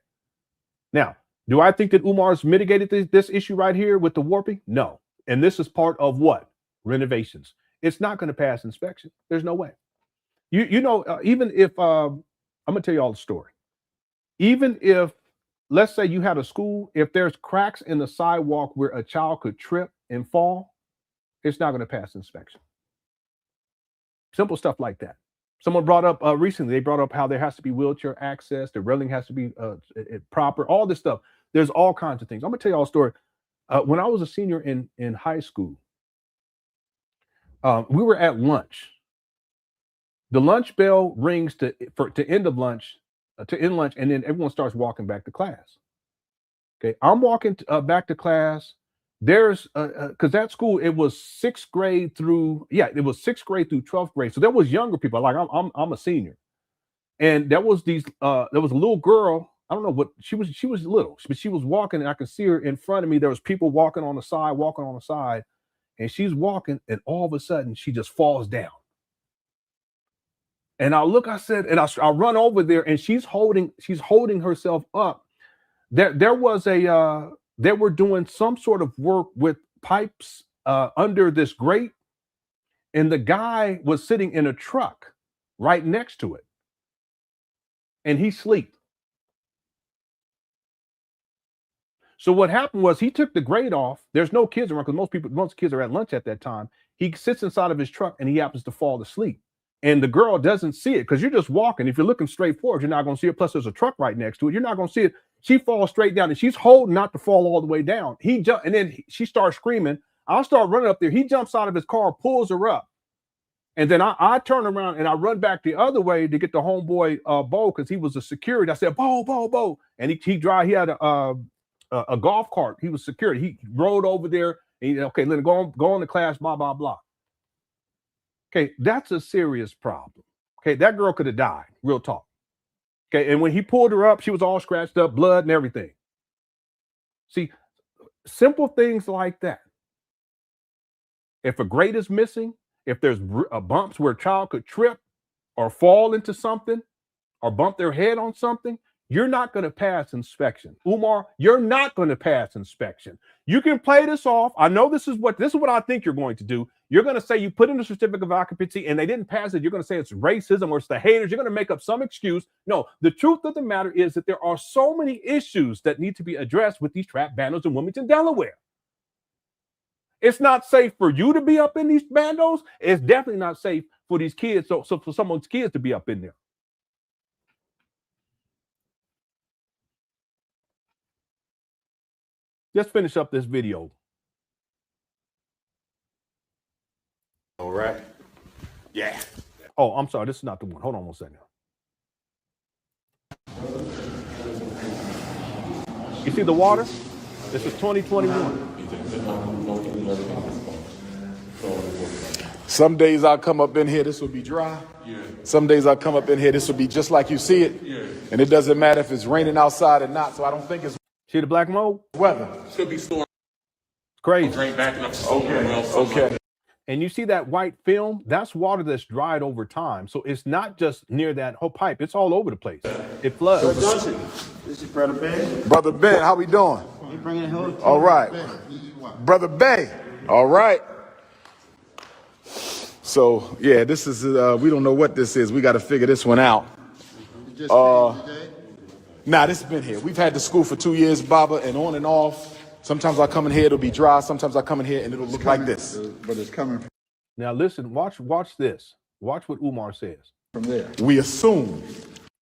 Now, do I think that Umar's mitigated this issue right here with the warping? No. And this is part of what? Renovations. It's not going to pass inspection. There's no way. You know, even if I'm gonna tell you all the story. Even if, let's say you had a school, if there's cracks in the sidewalk where a child could trip and fall, it's not going to pass inspection. Simple stuff like that. Someone brought up recently, they brought up how there has to be wheelchair access, the railing has to be proper, all this stuff. There's all kinds of things. I'm gonna tell you all a story. When I was a senior in high school, we were at lunch. The lunch bell rings to end lunch, and then everyone starts walking back to class. Okay, I'm walking back to class. There's because that school, it was 6th grade through 12th grade. So there was younger people. Like I'm a senior, and there was a little girl. I don't know what she was little, but she was walking, and I could see her in front of me. There was people walking on the side, and she's walking, and all of a sudden she just falls down. And I look, I said, and I run over there, and she's holding herself up. They were doing some sort of work with pipes under this grate, and the guy was sitting in a truck right next to it, and he slept. So what happened was he took the grate off. There's no kids around because most kids are at lunch at that time. He sits inside of his truck, and he happens to fall asleep. And the girl doesn't see it because you're just walking. If you're looking straight forward, you're not going to see it. Plus, there's a truck right next to it. You're not going to see it. She falls straight down, and she's holding not to fall all the way down. And then she starts screaming. I'll start running up there. He jumps out of his car, pulls her up. And then I turn around, and I run back the other way to get the homeboy, Bo, because he was a security. I said, Bo. And he had a golf cart. He was security. He rode over there. And okay, Lenon, go on to class, blah, blah, blah. Okay, that's a serious problem. Okay, that girl could have died, real talk. Okay, and when he pulled her up, she was all scratched up, blood and everything. See, simple things like that. If a grate is missing, if there's bumps where a child could trip or fall into something or bump their head on something, you're not going to pass inspection. Umar, you're not going to pass inspection. You can play this off. I know this is what I think you're going to do. You're going to say you put in a certificate of occupancy and they didn't pass it. You're going to say it's racism or it's the haters. You're going to make up some excuse. No, the truth of the matter is that there are so many issues that need to be addressed with these trap bandos in Wilmington, Delaware. It's not safe for you to be up in these bandos. It's definitely not safe for these kids. So for someone's kids to be up in there. Let's finish up this video. All right. Yeah. Oh, I'm sorry. This is not the one. Hold on one second. You see the water? This is 2021. Some days I'll come up in here, this will be dry. Yeah. Some days I'll come up in here, this will be just like you see it. Yeah. And it doesn't matter if it's raining outside or not. So I don't think it's see the black mold? Weather. Should be storm. Crazy. Drain backing up. Okay. And you see that white film? That's water that's dried over time. So it's not just near that whole pipe. It's all over the place. It floods. Johnson, this is Brother Ben. Brother Ben, how we doing? You bringing it home? All right. Brother Ben. All right. So, yeah, this is, we don't know what this is. We got to figure this one out. Nah, this has been here. We've had the school for 2 years, Baba, and on and off. Sometimes I come in here, it'll be dry. Sometimes I come in here and it'll look like this. But it's coming now. Listen, watch this. Watch what Umar says. From there. We assume.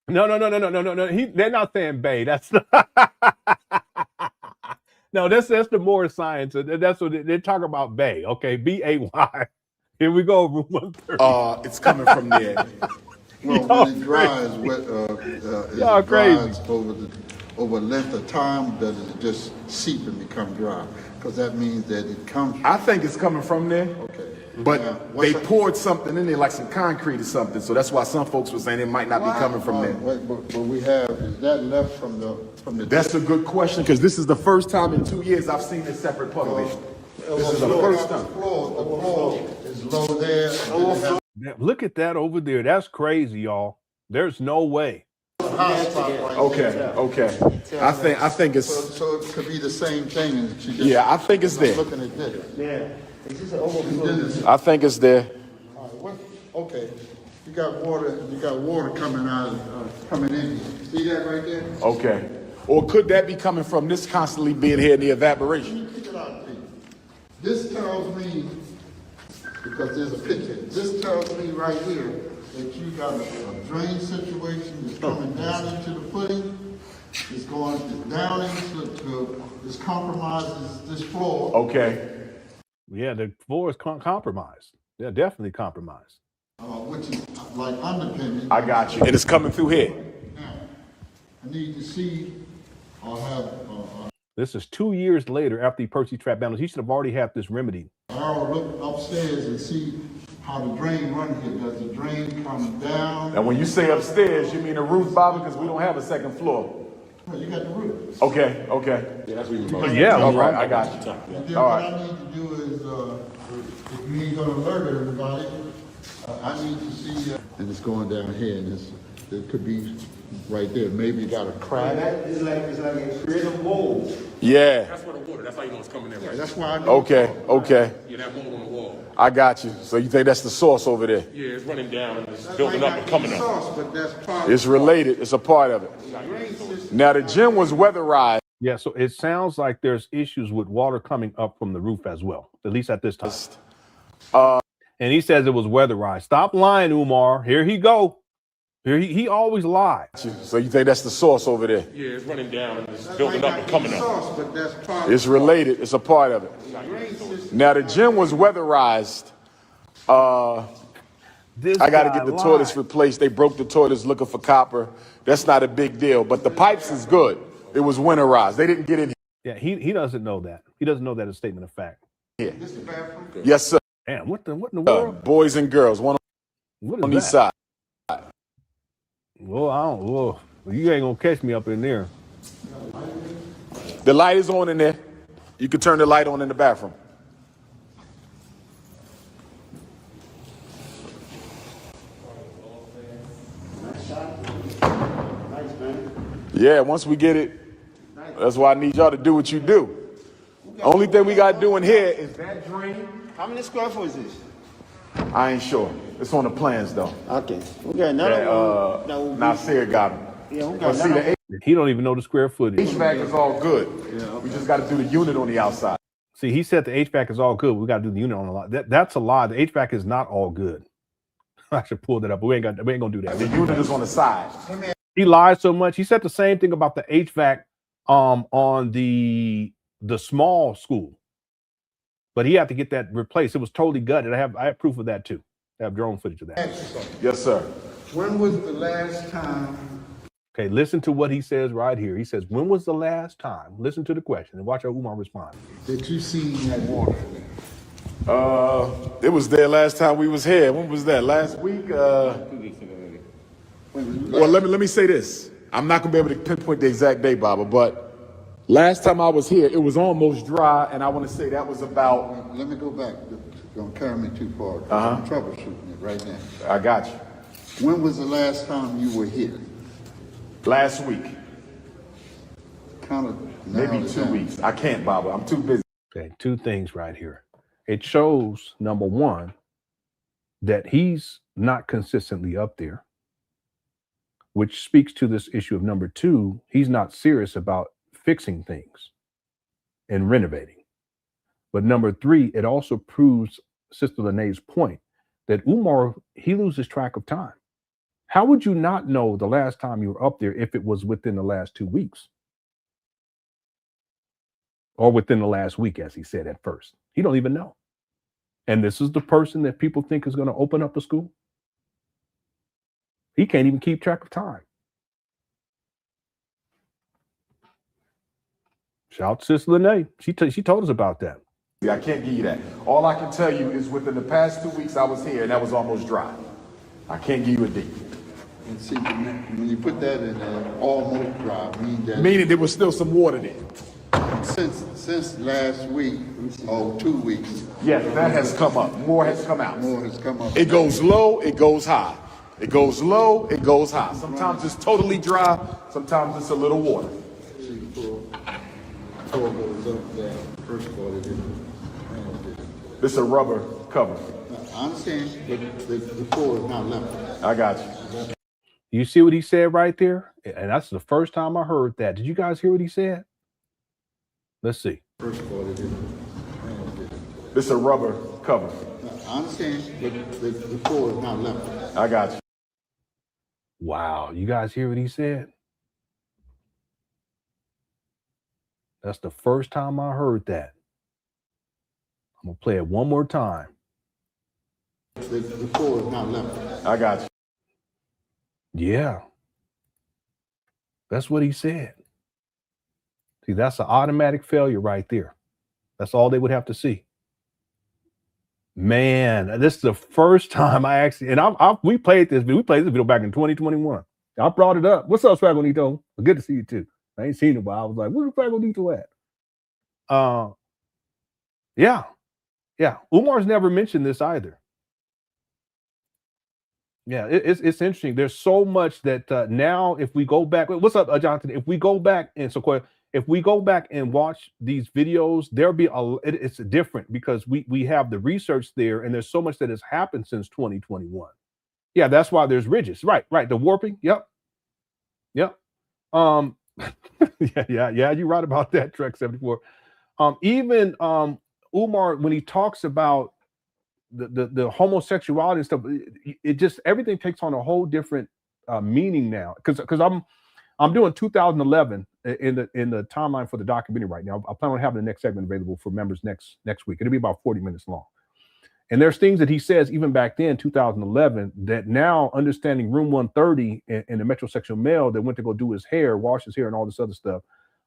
No. They're not saying Bay. That's no. That's the more science. That's what they're talking about. Bay. Okay, BAY. Here we go. Room 130. It's coming from there. Well, when it dries, Y'all it crazy. dries over a length of time, does it just seep and become dry? Because that means that it comes. I think it's coming from there. Okay. But Now, they what's poured something in there, like some concrete or something. So that's why some folks were saying it might not be coming from there. But we have, is that left from the? That's a good question, because this is the first time in 2 years I've seen a separate puddle. This is the first time. The floor is low there. Look at that over there. That's crazy, y'all. There's no way. Okay. I think it's. So it could be the same thing. And she just, Yeah, I think it's there. Looking at this. Yeah. It's just an I think it's there. All right, okay. You got water coming in here. See that right there? Okay. Or could that be coming from this constantly being here in the evaporation? Let me pick it out to you. This tells me, because there's a picture, this tells me right here that you got a drain situation that's coming down into the footing. It's going down into, this compromises this floor. Okay. Yeah, the floor is compromised. Yeah, definitely compromised. Which is like underpinning. I got you. And it's coming through here. Now, I need to see or have. This is 2 years later after he purchased these trap boundaries. He should have already had this remedy. I'll look upstairs and see how the drain runs here. Does the drain come down? And when you say upstairs, you mean the roof, Bobby? Because we don't have a second floor. Well, you got the roof. Okay. Yeah, that's what we Yeah. All right, I got you. And then All what right. I need to do is, if you ain't gonna alert everybody, I need to see. And it's going down here, and it could be right there. Maybe you got a crack. It's like a creative mold. Yeah. That's where the water, that's how you know it's coming in, right? That's why I know. Okay. Yeah, that mold on the wall. I got you. So you think that's the source over there? Yeah, it's running down and it's That building might up not and be coming the up. source, but that's part It's of related. It's a part of it. the drain system. Now the gym was weatherized. Yeah, so it sounds like there's issues with water coming up from the roof as well, at least at this time. And he says it was weatherized. Stop lying, Umar. Here he go. Here he always lies. So you think that's the source over there? Yeah, it's running down and it's That building might up not and be coming the up. source, but that's part It's of related. It's a part of it. the drain system. Now the gym was weatherized. This I got to guy get the lied. toilets replaced. They broke the toilets looking for copper. That's not a big deal. But the pipes is good. It was winterized. They didn't get in Yeah, he doesn't know that. He doesn't know that it's a statement of fact. here. This the bathroom? Yes, sir. Damn, what in the world? Boys and girls, one What on is each that? side. Well, I don't. Well, you ain't gonna catch me up in there. The light is on in there. You can turn the light on in the bathroom. Yeah, once we get it, that's why I need y'all to do what you do. Only thing we got to do in here is that drain. How many square foot is this? I ain't sure. It's on the plans though. Okay. We got another one. That will be- Nasir got them. Yeah, we But got see, another the He don't even know the square footage. HVAC is all good. We just got to do the unit on the outside. See, he said the HVAC is all good. We got to do the unit on a lot. That's a lie. The HVAC is not all good. I should pull that up, but we ain't gonna do The that. unit is on the side. He lies so much. He said the same thing about the HVAC on the small school, but he had to get that replaced. It was totally gutted. I have proof of that too. I have drone footage of that. Yes, sir. When was the last time? Okay, listen to what he says right here. He says, "When was the last time?" Listen to the question and watch how Umar responds. That you seen that water? It was there last time we was here. When was that? Last week? 2 weeks ago. Well, let me say this. I'm not gonna be able to pinpoint the exact day, Baba, but last time I was here, it was almost dry, and I want to say that was about. Let me go back. Don't carry me too far. I'm troubleshooting it right now. I got you. When was the last time you were here? Last week, Kind of maybe 2 weeks. I can't, Baba. I'm too busy. Okay, two things right here. It shows, number one, that he's not consistently up there, which speaks to this issue of number two, he's not serious about fixing things and renovating. But number three, it also proves Sister Lene's point that Umar, he loses track of time. How would you not know the last time you were up there if it was within the last 2 weeks? Or within the last week, as he said at first. He don't even know. And this is the person that people think is going to open up a school. He can't even keep track of time. Shout out to Sis Lene. She told us about that. I can't give you that. All I can tell you is within the past 2 weeks I was here and that was almost dry. I can't give you a date. And see, when you put that in there, almost dry, meaning there was still some water there. Since last week, or 2 weeks. Yes, that has come up. More has come out. More has come up. It goes low, it goes high. It goes low, it goes high. Sometimes it's totally dry, sometimes it's a little water. Goes up there. First of all, it didn't. This is a rubber cover. I understand, but the core is not left. I got you. You see what he said right there? And that's the first time I heard that. Did you guys hear what he said? Let's see. First of all, it didn't. This is a rubber cover. I understand, but the core is not left. I got you. Wow. You guys hear what he said? That's the first time I heard that. I'm going to play it one more time. The core is not left. I got you. Yeah. That's what he said. See, that's an automatic failure right there. That's all they would have to see. Man, this is the first time I actually, and we played this video back in 2021. I brought it up. What's up, Swagonito? Good to see you too. I ain't seen it, but I was like, where's Swagonito at? Yeah. Umar's never mentioned this either. Yeah, it's interesting. There's so much that now, if we go back, what's up, Jonathan? If we go back and watch these videos, there'll be it's different because we have the research there, and there's so much that has happened since 2021. Yeah, that's why there's ridges. Right. The warping. Yep. Yeah, you're right about that, Trek 74. Even Umar, when he talks about the homosexuality and stuff, it just, everything takes on a whole different meaning now. Because I'm doing 2011 in the timeline for the documentary right now. I plan on having the next segment available for members next week. It'll be about 40 minutes long. And there's things that he says even back then, 2011, that now understanding room 130 and the metrosexual male that went to go do his hair, wash his hair and all this other stuff,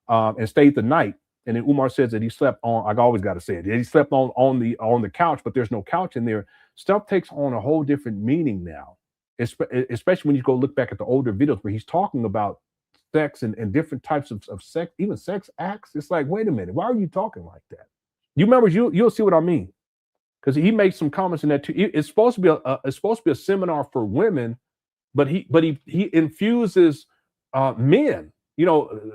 and stayed the night. And then Umar says that he slept on, I always got to say it, he slept on the couch, but there's no couch in there. Stuff takes on a whole different meaning now, especially when you go look back at the older videos where he's talking about sex and different types of sex, even sex acts. It's like, wait a minute, why are you talking like that? You remember, you'll see what I mean. Because he makes some comments in that too. It's supposed to be a seminar for women, but he infuses men,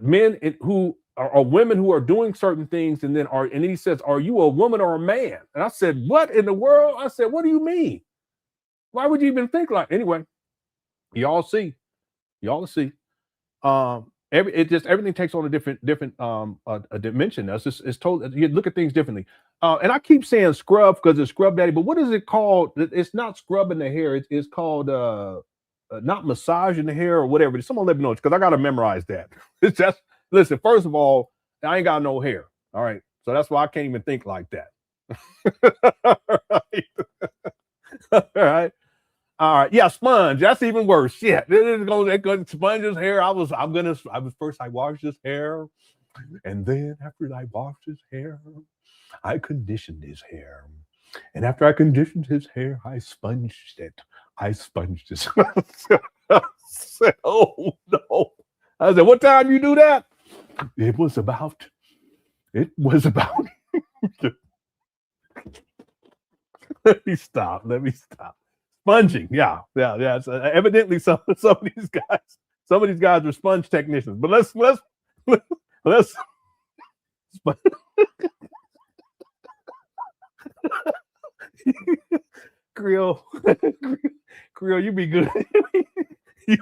men who are women who are doing certain things, and then he says, "Are you a woman or a man?" And I said, "What in the world?" I said, "What do you mean? Why would you even think like?" Anyway, y'all see. Everything takes on a different a dimension. It's told, you look at things differently. And I keep saying scrub because it's scrub daddy, but what is it called? It's not scrubbing the hair. It's called not massaging the hair or whatever. Someone let me know, because I got to memorize that. It's just, listen, first of all, I ain't got no hair. All right. So that's why I can't even think like that. All right. All right. Yeah, sponge. That's even worse. Shit. This is going to sponge his hair. I washed his hair. And then after I washed his hair, I conditioned his hair. And after I conditioned his hair, I sponged it. I said, oh no. I said, what time you do that? It was about let me stop. Sponging, yeah. So evidently, some of these guys are sponge technicians. But let's Creole, you be good. you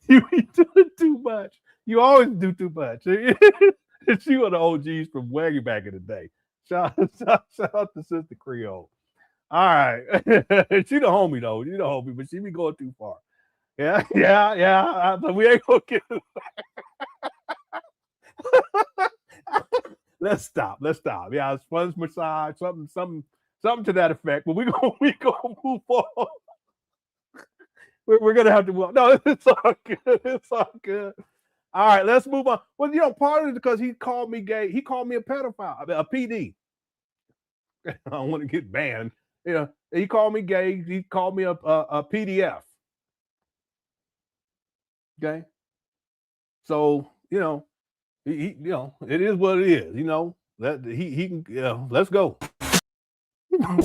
be doing too much. You always do too much. It's you are the OGs from way back in the day. Shout out to Sister Creole. All right. She the homie though. You the homie, but she be going too far. Yeah. We ain't gonna get Let's stop. Yeah, sponge massage, something to that effect. But we gonna move forward. we're gonna have to. No, it's all good. It's all good. All right, let's move on. Well, you know, part of it because he called me gay. He called me a pedophile, a PD. I don't want to get banned. You know, he called me gay. He called me a PDF. Okay. So, you know, you know, it is what it is. You know, that he can. You know, let's go. I'm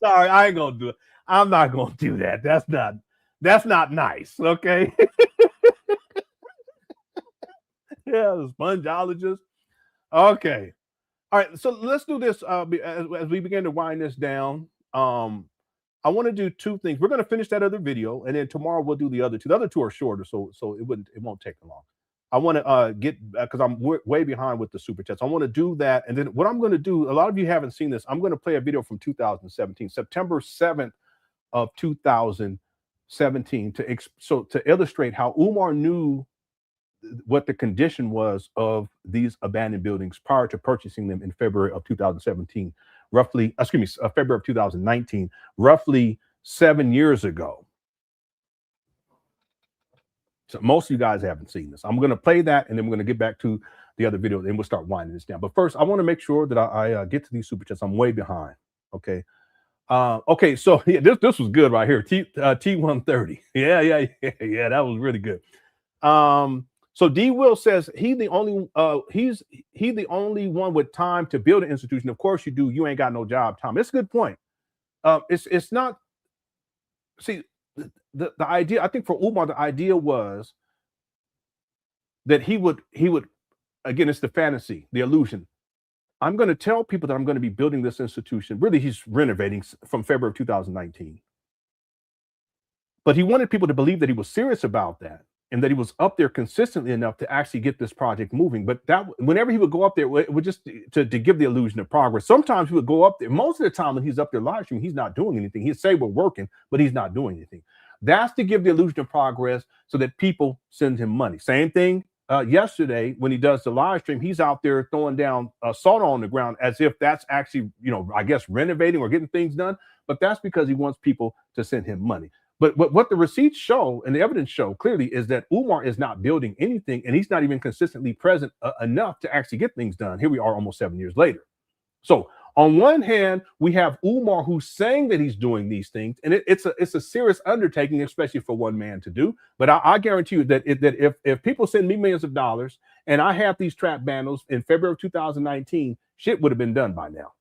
sorry, I ain't gonna do it. I'm not gonna do that. That's not nice. Okay. Yeah, the spongeologist. Okay. All right. So let's do this as we begin to wind this down. I want to do two things. We're going to finish that other video, and then tomorrow we'll do the other two. The other two are shorter, so it won't take long. I want to get because I'm way behind with the super chats. I want to do that, and then what I'm going to do. A lot of you haven't seen this. I'm going to play a video from 2017, September 7th of 2017, to illustrate how Umar knew what the condition was of these abandoned buildings prior to purchasing them in February of 2017, February of 2019, roughly 7 years ago. So most of you guys haven't seen this. I'm going to play that, and then we're going to get back to the other video, and we'll start winding this down. But first, I want to make sure that I get to these super chats. I'm way behind. Okay. Okay. So yeah, this was good right here. T130. Yeah. That was really good. So D Will says he's the only one with time to build an institution. Of course you do. You ain't got no job, Tom. It's a good point. It's not. See, the idea. I think for Umar, the idea was that he would again. It's the fantasy, the illusion. I'm going to tell people that I'm going to be building this institution. Really, he's renovating from February of 2019. But he wanted people to believe that he was serious about that, and that he was up there consistently enough to actually get this project moving. But that whenever he would go up there, it would just to give the illusion of progress. Sometimes he would go up there. Most of the time when he's up there live streaming, he's not doing anything. He'd say we're working, but he's not doing anything. That's to give the illusion of progress so that people send him money. Same thing yesterday when he does the live stream, he's out there throwing down salt on the ground as if that's actually, I guess, renovating or getting things done. But that's because he wants people to send him money. But what the receipts show and the evidence show clearly is that Umar is not building anything, and he's not even consistently present enough to actually get things done. Here we are almost 7 years later. So on one hand, we have Umar who's saying that he's doing these things, and it's a serious undertaking, especially for one man to do. But I guarantee you that if people send me millions of dollars and I have these trap banners in February of 2019, shit would have been done by now.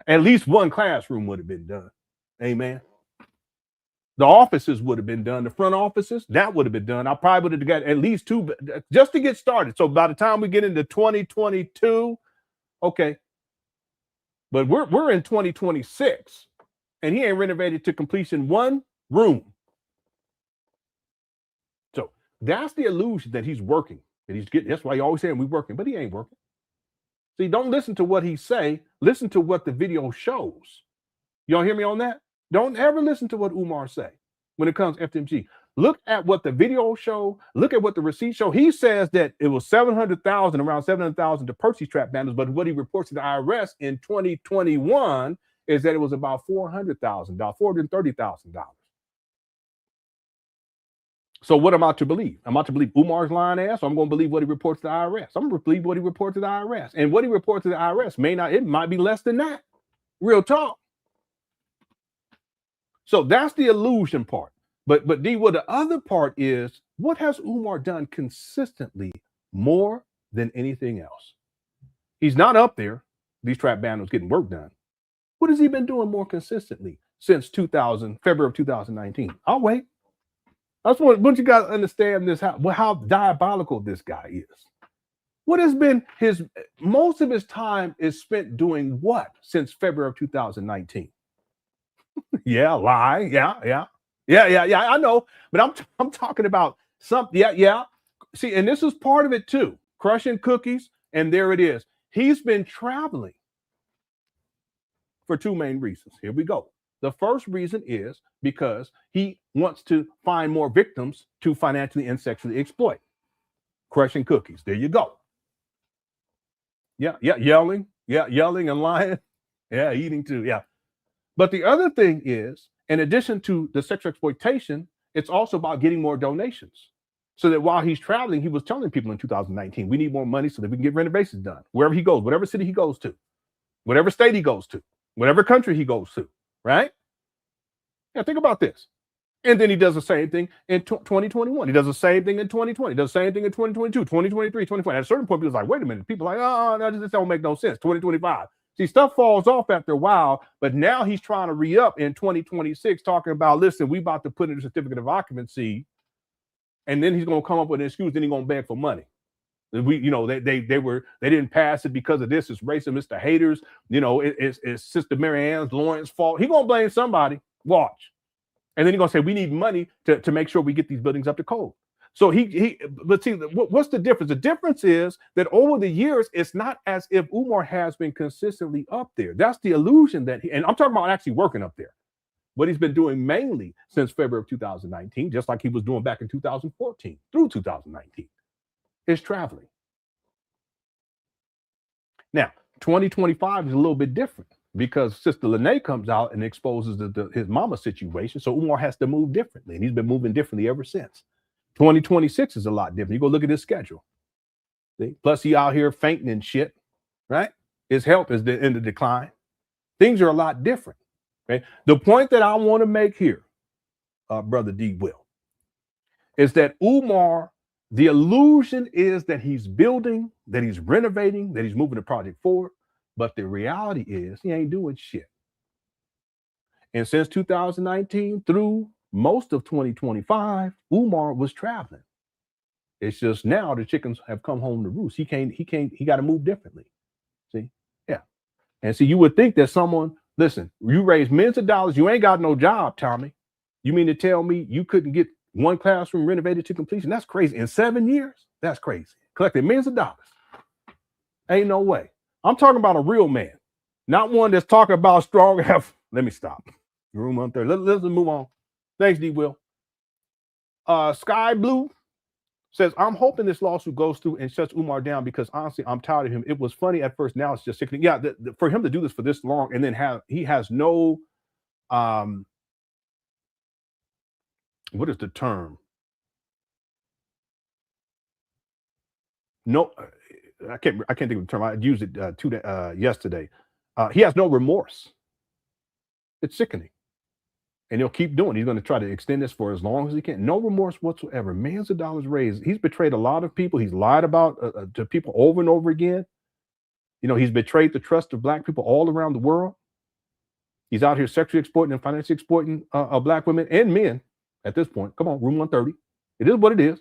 At least one classroom would have been done. Amen. The offices would have been done. The front offices, that would have been done. I probably would have got at least two just to get started. So by the time we get into 2022, okay. But we're in 2026, and he ain't renovated to completion one room. So that's the illusion that he's working. That he's getting. That's why you always saying we're working, but he ain't working. See, don't listen to what he say. Listen to what the video shows. Y'all hear me on that? Don't ever listen to what Umar say when it comes to FDMG. Look at what the video show. Look at what the receipts show. He says that it was around 700,000 to purchase trap banners, but what he reports to the IRS in 2021 is that it was about $400,000, $430,000. So what am I to believe? Am I to believe Umar's lying ass, or I'm going to believe what he reports to the IRS? I'm going to believe what he reports to the IRS. And what he reports to the IRS it might be less than that. Real talk. So that's the illusion part. But D, well, the other part is, what has Umar done consistently more than anything else? He's not up there, these trap banners getting work done. What has he been doing more consistently since February of 2019? I'll wait. I just want you guys to understand this, how diabolical this guy is. What has been most of his time is spent doing what since February of 2019? Yeah, lie. Yeah. I know, but I'm talking about something. Yeah. See, and this is part of it too. Crushing cookies, and there it is. He's been traveling for two main reasons. Here we go. The first reason is because he wants to find more victims to financially and sexually exploit. Crushing cookies. There you go. Yeah, yelling. Yeah, yelling and lying. Yeah, eating too. Yeah. But the other thing is, in addition to the sexual exploitation, it's also about getting more donations. So that while he's traveling, he was telling people in 2019, we need more money so that we can get renovations done. Wherever he goes, whatever city he goes to, whatever state he goes to, whatever country he goes to, right? Yeah, think about this. And then he does the same thing in 2021. He does the same thing in 2020. He does the same thing in 2022, 2023, 2024. At a certain point, people are like, wait a minute. People are like, oh, no, this don't make no sense. 2025. See, stuff falls off after a while, but now he's trying to re-up in 2026, talking about, listen, we about to put in a certificate of occupancy, and then he's going to come up with an excuse, then he's going to beg for money. We, you know, they didn't pass it because of this. It's racism. It's the haters. You know, it's Sister Mary Ann's Lawrence fault. He's going to blame somebody. Watch. And then he's going to say, we need money to make sure we get these buildings up to code. So but see, what's the difference? The difference is that over the years, it's not as if Umar has been consistently up there. That's the illusion that and I'm talking about actually working up there. What he's been doing mainly since February of 2019, just like he was doing back in 2014 through 2019, is traveling. Now, 2025 is a little bit different because Sister Lene comes out and exposes his mama situation. So Umar has to move differently, and he's been moving differently ever since. 2026 is a lot different. You go look at his schedule. See? Plus, he out here fainting and shit, right? His health is in the decline. Things are a lot different. Okay. The point that I want to make here, Brother D. Will, is that Umar, the illusion is that he's building, that he's renovating, that he's moving the project forward. But the reality is he ain't doing shit. And since 2019 through most of 2025, Umar was traveling. It's just now the chickens have come home to roost. He got to move differently. See? Yeah. And see, you would think that someone, listen, you raise millions of dollars, you ain't got no job, Tommy. You mean to tell me you couldn't get one classroom renovated to completion? That's crazy. In 7 years? That's crazy. Collected millions of dollars. Ain't no way. I'm talking about a real man, not one that's talking about strong health. Let me stop. Room on there. Let's move on. Thanks, D. Will. Sky Blue says, I'm hoping this lawsuit goes through and shuts Umar down because honestly, I'm tired of him. It was funny at first. Now it's just sickening. Yeah, for him to do this for this long and then he has no, what is the term? No, I can't think of the term. I used it yesterday. He has no remorse. It's sickening. And he'll keep doing it. He's going to try to extend this for as long as he can. No remorse whatsoever. Millions of dollars raised. He's betrayed a lot of people. He's lied about to people over and over again. You know, he's betrayed the trust of Black people all around the world. He's out here sexually exploiting and financially exploiting Black women and men at this point. Come on, room 130. It is what it is.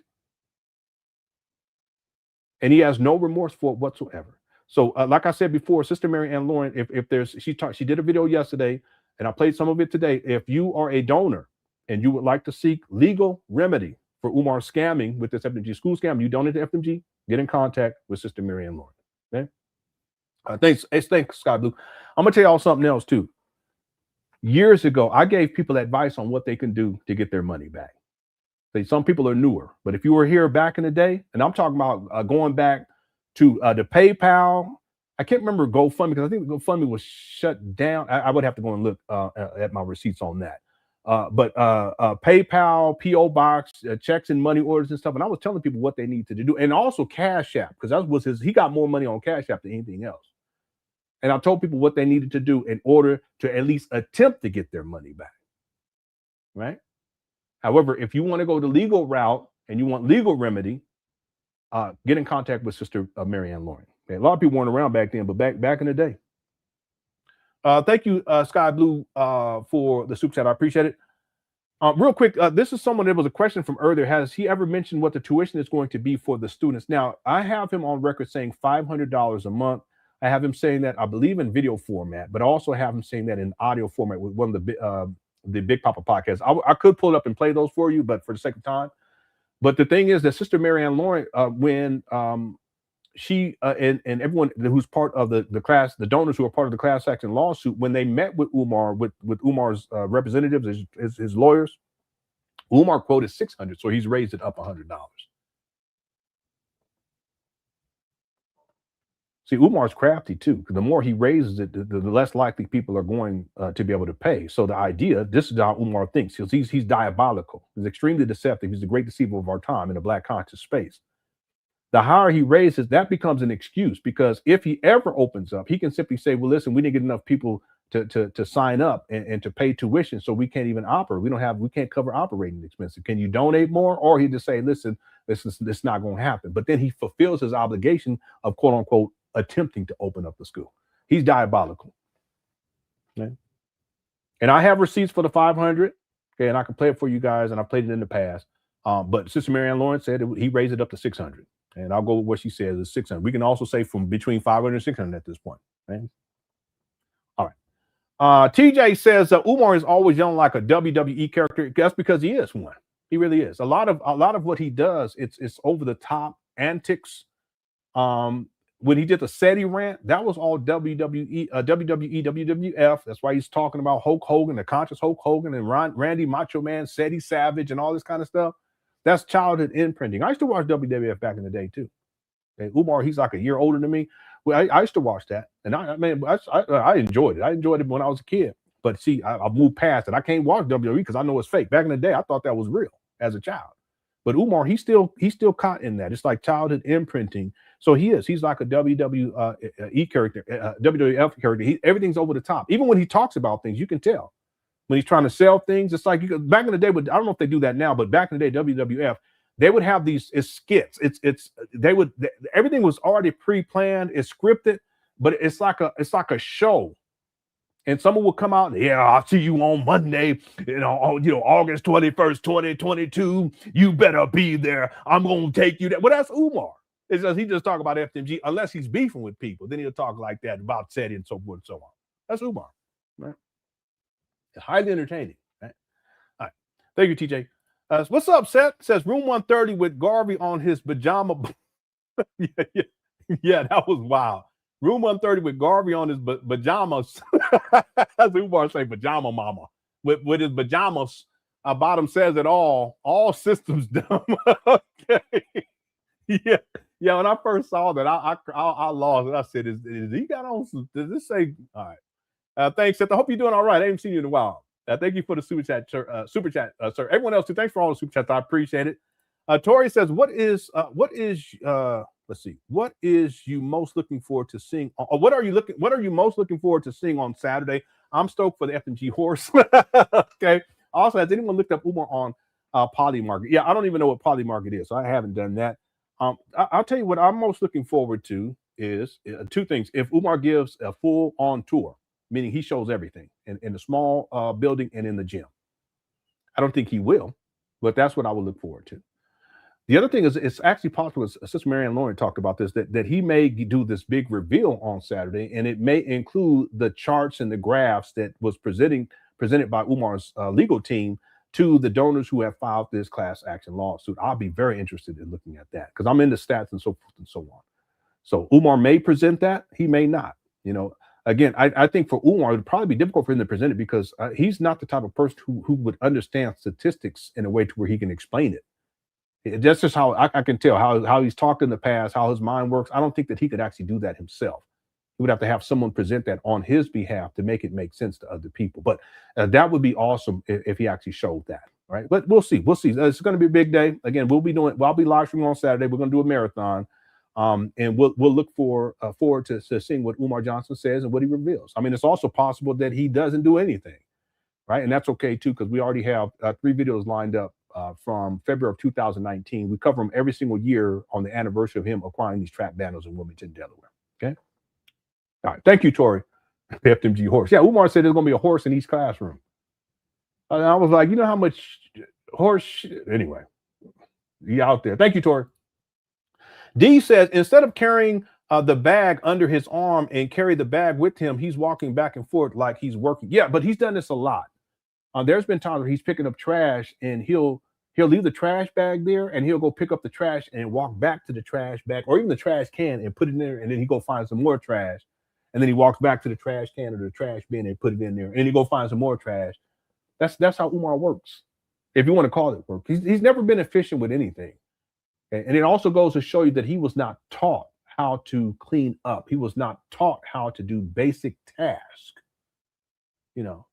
And he has no remorse for it whatsoever. So like I said before, Sister Mary Ann Lauren, if there's, she did a video yesterday, and I played some of it today. If you are a donor and you would like to seek legal remedy for Umar scamming with this FDMG school scam, you donate to FDMG, get in contact with Sister Mary Ann Lauren. Okay. Thanks, Sky Blue. I'm gonna tell y'all something else too. Years ago, I gave people advice on what they can do to get their money back. See, some people are newer, but if you were here back in the day, and I'm talking about going back to the PayPal. I can't remember GoFundMe because I think GoFundMe was shut down. I would have to go and look at my receipts on that. But PayPal, PO Box, checks and money orders and stuff. And I was telling people what they need to do, and also CashApp, because that was he got more money on CashApp than anything else. And I told people what they needed to do in order to at least attempt to get their money back. Right. However, if you want to go the legal route and you want legal remedy, get in contact with Sister Mary Ann Lauren. Okay? A lot of people weren't around back then, but back in the day. Thank you, Sky Blue, for the super chat. I appreciate it. Real quick, this is someone that was a question from earlier. Has he ever mentioned what the tuition is going to be for the students? Now, I have him on record saying $500 a month. I have him saying that, I believe, in video format, but I also have him saying that in audio format with one of the Big Papa podcasts. I could pull it up and play those for you, but for the sake of time. But the thing is that Sister Mary Ann Lauren, when she and everyone who's part of the class, the donors who are part of the class action lawsuit, when they met with Umar, with Umar's representatives, his lawyers, Umar quoted $600, so he's raised it up $100. See, Umar's crafty too, because the more he raises it, the less likely people are going to be able to pay. So the idea, this is how Umar thinks. He's diabolical. He's extremely deceptive. He's the great deceiver of our time in the Black conscious space. The higher he raises, that becomes an excuse, because if he ever opens up, he can simply say, well, listen, we didn't get enough people to sign up and to pay tuition, so we can't even operate. We can't cover operating expenses. Can you donate more? Or he just say, listen, this is not going to happen. But then he fulfills his obligation of, quote unquote, attempting to open up the school. He's diabolical. Okay? And I have receipts for the 500. Okay, and I can play it for you guys, and I've played it in the past. But Sister Marianne Lawrence said he raised it up to 600. And I'll go with what she says is 600. We can also say from between 500 and 600 at this point. Okay? All right. TJ says Umar is always yelling like a WWE character. That's because he is one. He really is. A lot of what he does, it's over the top antics. When he did the SETI rant, that was all WWE, WWF. That's why he's talking about Hulk Hogan, the conscious Hulk Hogan, and Randy Macho Man, SETI Savage, and all this kind of stuff. That's childhood imprinting. I used to watch WWF back in the day too. Okay, Umar, he's like a year older than me. Well, I used to watch that, and I enjoyed it. I enjoyed it when I was a kid. But see, I moved past it. I can't watch WWE because I know it's fake. Back in the day, I thought that was real as a child. But Umar, he's still caught in that. It's like childhood imprinting. So he's like a WWE character, WWF character. Everything's over the top. Even when he talks about things, you can tell. When he's trying to sell things, it's like back in the day. I don't know if they do that now, but back in the day, WWF, they would have these skits. Everything was already pre-planned, it's scripted, but it's like a show. And someone will come out, yeah, I'll see you on Monday, August 21st, 2022. You better be there. I'm gonna take you there. Well, that's Umar. It's just he just talk about FDMG unless he's beefing with people. Then he'll talk like that about SETI and so forth and so on. That's Umar, right? It's highly entertaining. Right? All right. Thank you, TJ. What's up, Seth? Says room 130 with Garvey on his pajama. yeah, that was wild. Room 130 with Garvey on his pajamas. As Umar say, pajama mama. With his pajamas, bottom says it all. All systems dumb. Okay. Yeah. When I first saw that, I lost it. I said, is he got on some? Does this say? All right. Thanks, Seth. I hope you're doing all right. I haven't seen you in a while. Thank you for the super chat, sir. Everyone else too. Thanks for all the super chats. I appreciate it. Tori says, let's see. What is you most looking forward to seeing? What are you most looking forward to seeing on Saturday? I'm stoked for the FDMG horse. Okay. Also, has anyone looked up Umar on Polymarket? Yeah, I don't even know what Polymarket is, so I haven't done that. I'll tell you what I'm most looking forward to is two things. If Umar gives a full on tour, meaning he shows everything in the small building and in the gym. I don't think he will, but that's what I would look forward to. The other thing is it's actually possible, as Sister Marianne Lauren talked about this, that he may do this big reveal on Saturday, and it may include the charts and the graphs that was presented by Umar's legal team to the donors who have filed this class action lawsuit. I'll be very interested in looking at that because I'm into stats and so forth and so on. So Umar may present that, he may not. Again, I think for Umar, it would probably be difficult for him to present it because he's not the type of person who would understand statistics in a way to where he can explain it. That's just how I can tell how he's talked in the past, how his mind works. I don't think that he could actually do that himself. He would have to have someone present that on his behalf to make it make sense to other people. But that would be awesome if he actually showed that, right? But we'll see. It's going to be a big day. Again, I'll be live streaming on Saturday. We're going to do a marathon. And we'll look forward to seeing what Umar Johnson says and what he reveals. I mean, it's also possible that he doesn't do anything, right? And that's okay too, because we already have 3 videos lined up from February of 2019. We cover them every single year on the anniversary of him acquiring these trap banners in Wilmington, Delaware. Okay. All right. Thank you, Tori. FDMG horse. Yeah, Umar said there's going to be a horse in each classroom. And I was like, you know how much horse shit? Anyway, he out there. Thank you, Tori. D says, instead of carrying the bag under his arm and carry the bag with him, he's walking back and forth like he's working. Yeah, but he's done this a lot. There's been times where he's picking up trash and he'll leave the trash bag there and he'll go pick up the trash and walk back to the trash bag or even the trash can and put it in there, and then he go find some more trash. And then he walks back to the trash can or the trash bin and put it in there, and he go find some more trash. That's how Umar works, if you want to call it work. He's never been efficient with anything. And it also goes to show you that he was not taught how to clean up. He was not taught how to do basic tasks. You know,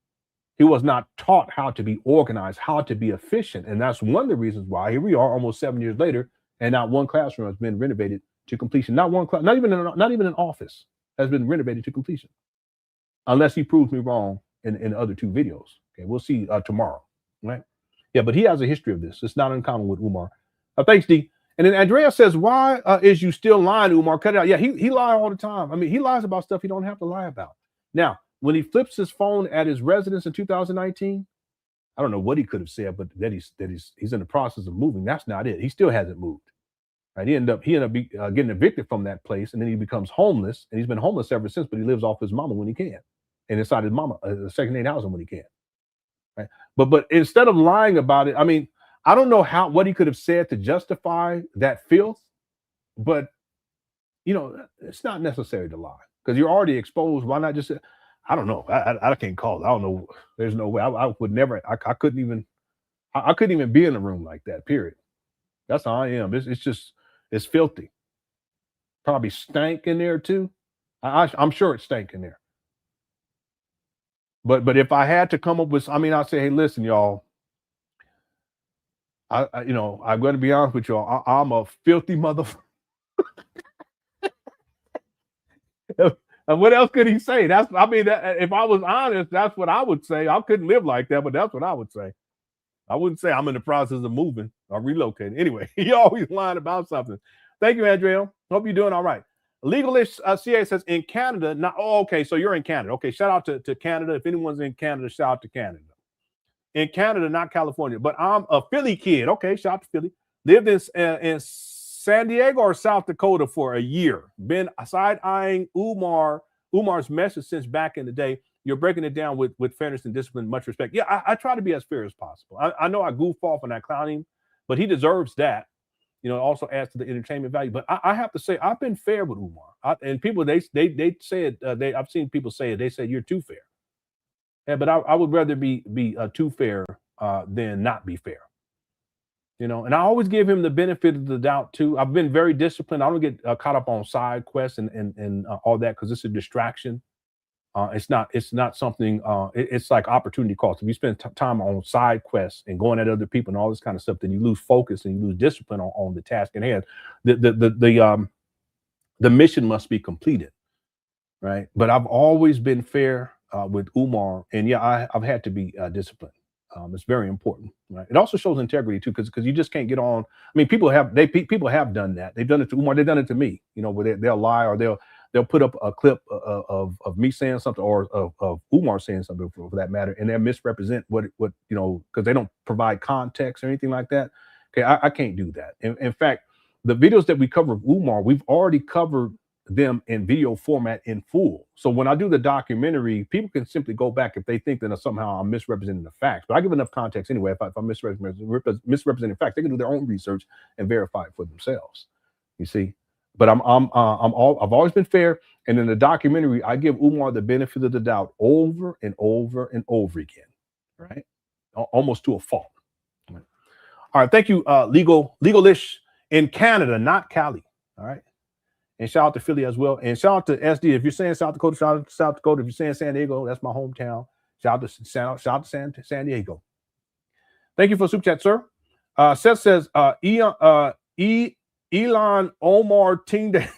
he was not taught how to be organized, how to be efficient. And that's one of the reasons why here we are almost 7 years later, and not one classroom has been renovated to completion. Not one class, not even an office has been renovated to completion. Unless he proves me wrong in the other 2 videos. Okay, we'll see tomorrow, right? Yeah, but he has a history of this. It's not uncommon with Umar. Thanks, D. And then Andrea says, why is you still lying, Umar? Cut it out. Yeah, he lies all the time. I mean, he lies about stuff he don't have to lie about. Now, when he flips his phone at his residence in 2019, I don't know what he could have said, but that he's in the process of moving. That's not it. He still hasn't moved. Right? He ended up getting evicted from that place, and then he becomes homeless, and he's been homeless ever since. But he lives off his mama when he can, and inside his mama Section 8 housing when he can. Right? But instead of lying about it, I mean, I don't know what he could have said to justify that filth, but you know, it's not necessary to lie because you're already exposed. Why not just say, I don't know. I can't call it. I don't know. There's no way. I would never. I couldn't even be in a room like that. Period. That's how I am. It's filthy. Probably stank in there too. I'm sure it stank in there. But if I had to come up with, I mean, I'd say, hey, listen, y'all. I'm going to be honest with y'all. I'm a filthy motherfucker. And what else could he say? If I was honest, that's what I would say. I couldn't live like that, but that's what I would say. I wouldn't say I'm in the process of moving or relocating. Anyway, he always lying about something. Thank you, Andrea. Hope you're doing all right. Legalish CA says in Canada. Now, okay, so you're in Canada. Okay, shout out to Canada. If anyone's in Canada, shout out to Canada. In Canada, not California, but I'm a Philly kid. Okay, shout out to Philly. Lived in San Diego or South Dakota for a year. Been side-eyeing Umar's message since back in the day. You're breaking it down with fairness and discipline, much respect. Yeah, I try to be as fair as possible. I know I goof off and I clown him, but he deserves that. You know, it also adds to the entertainment value. But I have to say, I've been fair with Umar. And people, they said, I've seen people say it. They say, you're too fair. Yeah, but I would rather be too fair than not be fair. You know, and I always give him the benefit of the doubt too. I've been very disciplined. I don't get caught up on side quests and all that because it's a distraction. It's not something. It's like opportunity cost. If you spend time on side quests and going at other people and all this kind of stuff, then you lose focus and you lose discipline on the task at hand. The mission must be completed, right? But I've always been fair with Umar, and yeah, I've had to be disciplined. It's very important, right? It also shows integrity too, because you just can't get on. I mean, people have done that. They've done it to Umar. They've done it to me. You know, where they'll lie or they'll put up a clip of me saying something or of Umar saying something for that matter, and they'll misrepresent what you know because they don't provide context or anything like that. Okay, I can't do that. In fact, the videos that we cover of Umar, we've already covered them in video format in full. So when I do the documentary, people can simply go back if they think that somehow I'm misrepresenting the facts. But I give enough context anyway. If I'm misrepresenting facts, they can do their own research and verify it for themselves. You see, but I've always been fair. And in the documentary, I give Umar the benefit of the doubt over and over and over again, right? Almost to a fault. Right? All right, thank you, Legalish in Canada, not Cali. All right. And shout out to Philly as well. And shout out to SD. If you're saying South Dakota, shout out to South Dakota. If you're saying San Diego, that's my hometown. Shout out to San Diego. Thank you for the super chat, sir. Seth says, Elon Omar Tinder.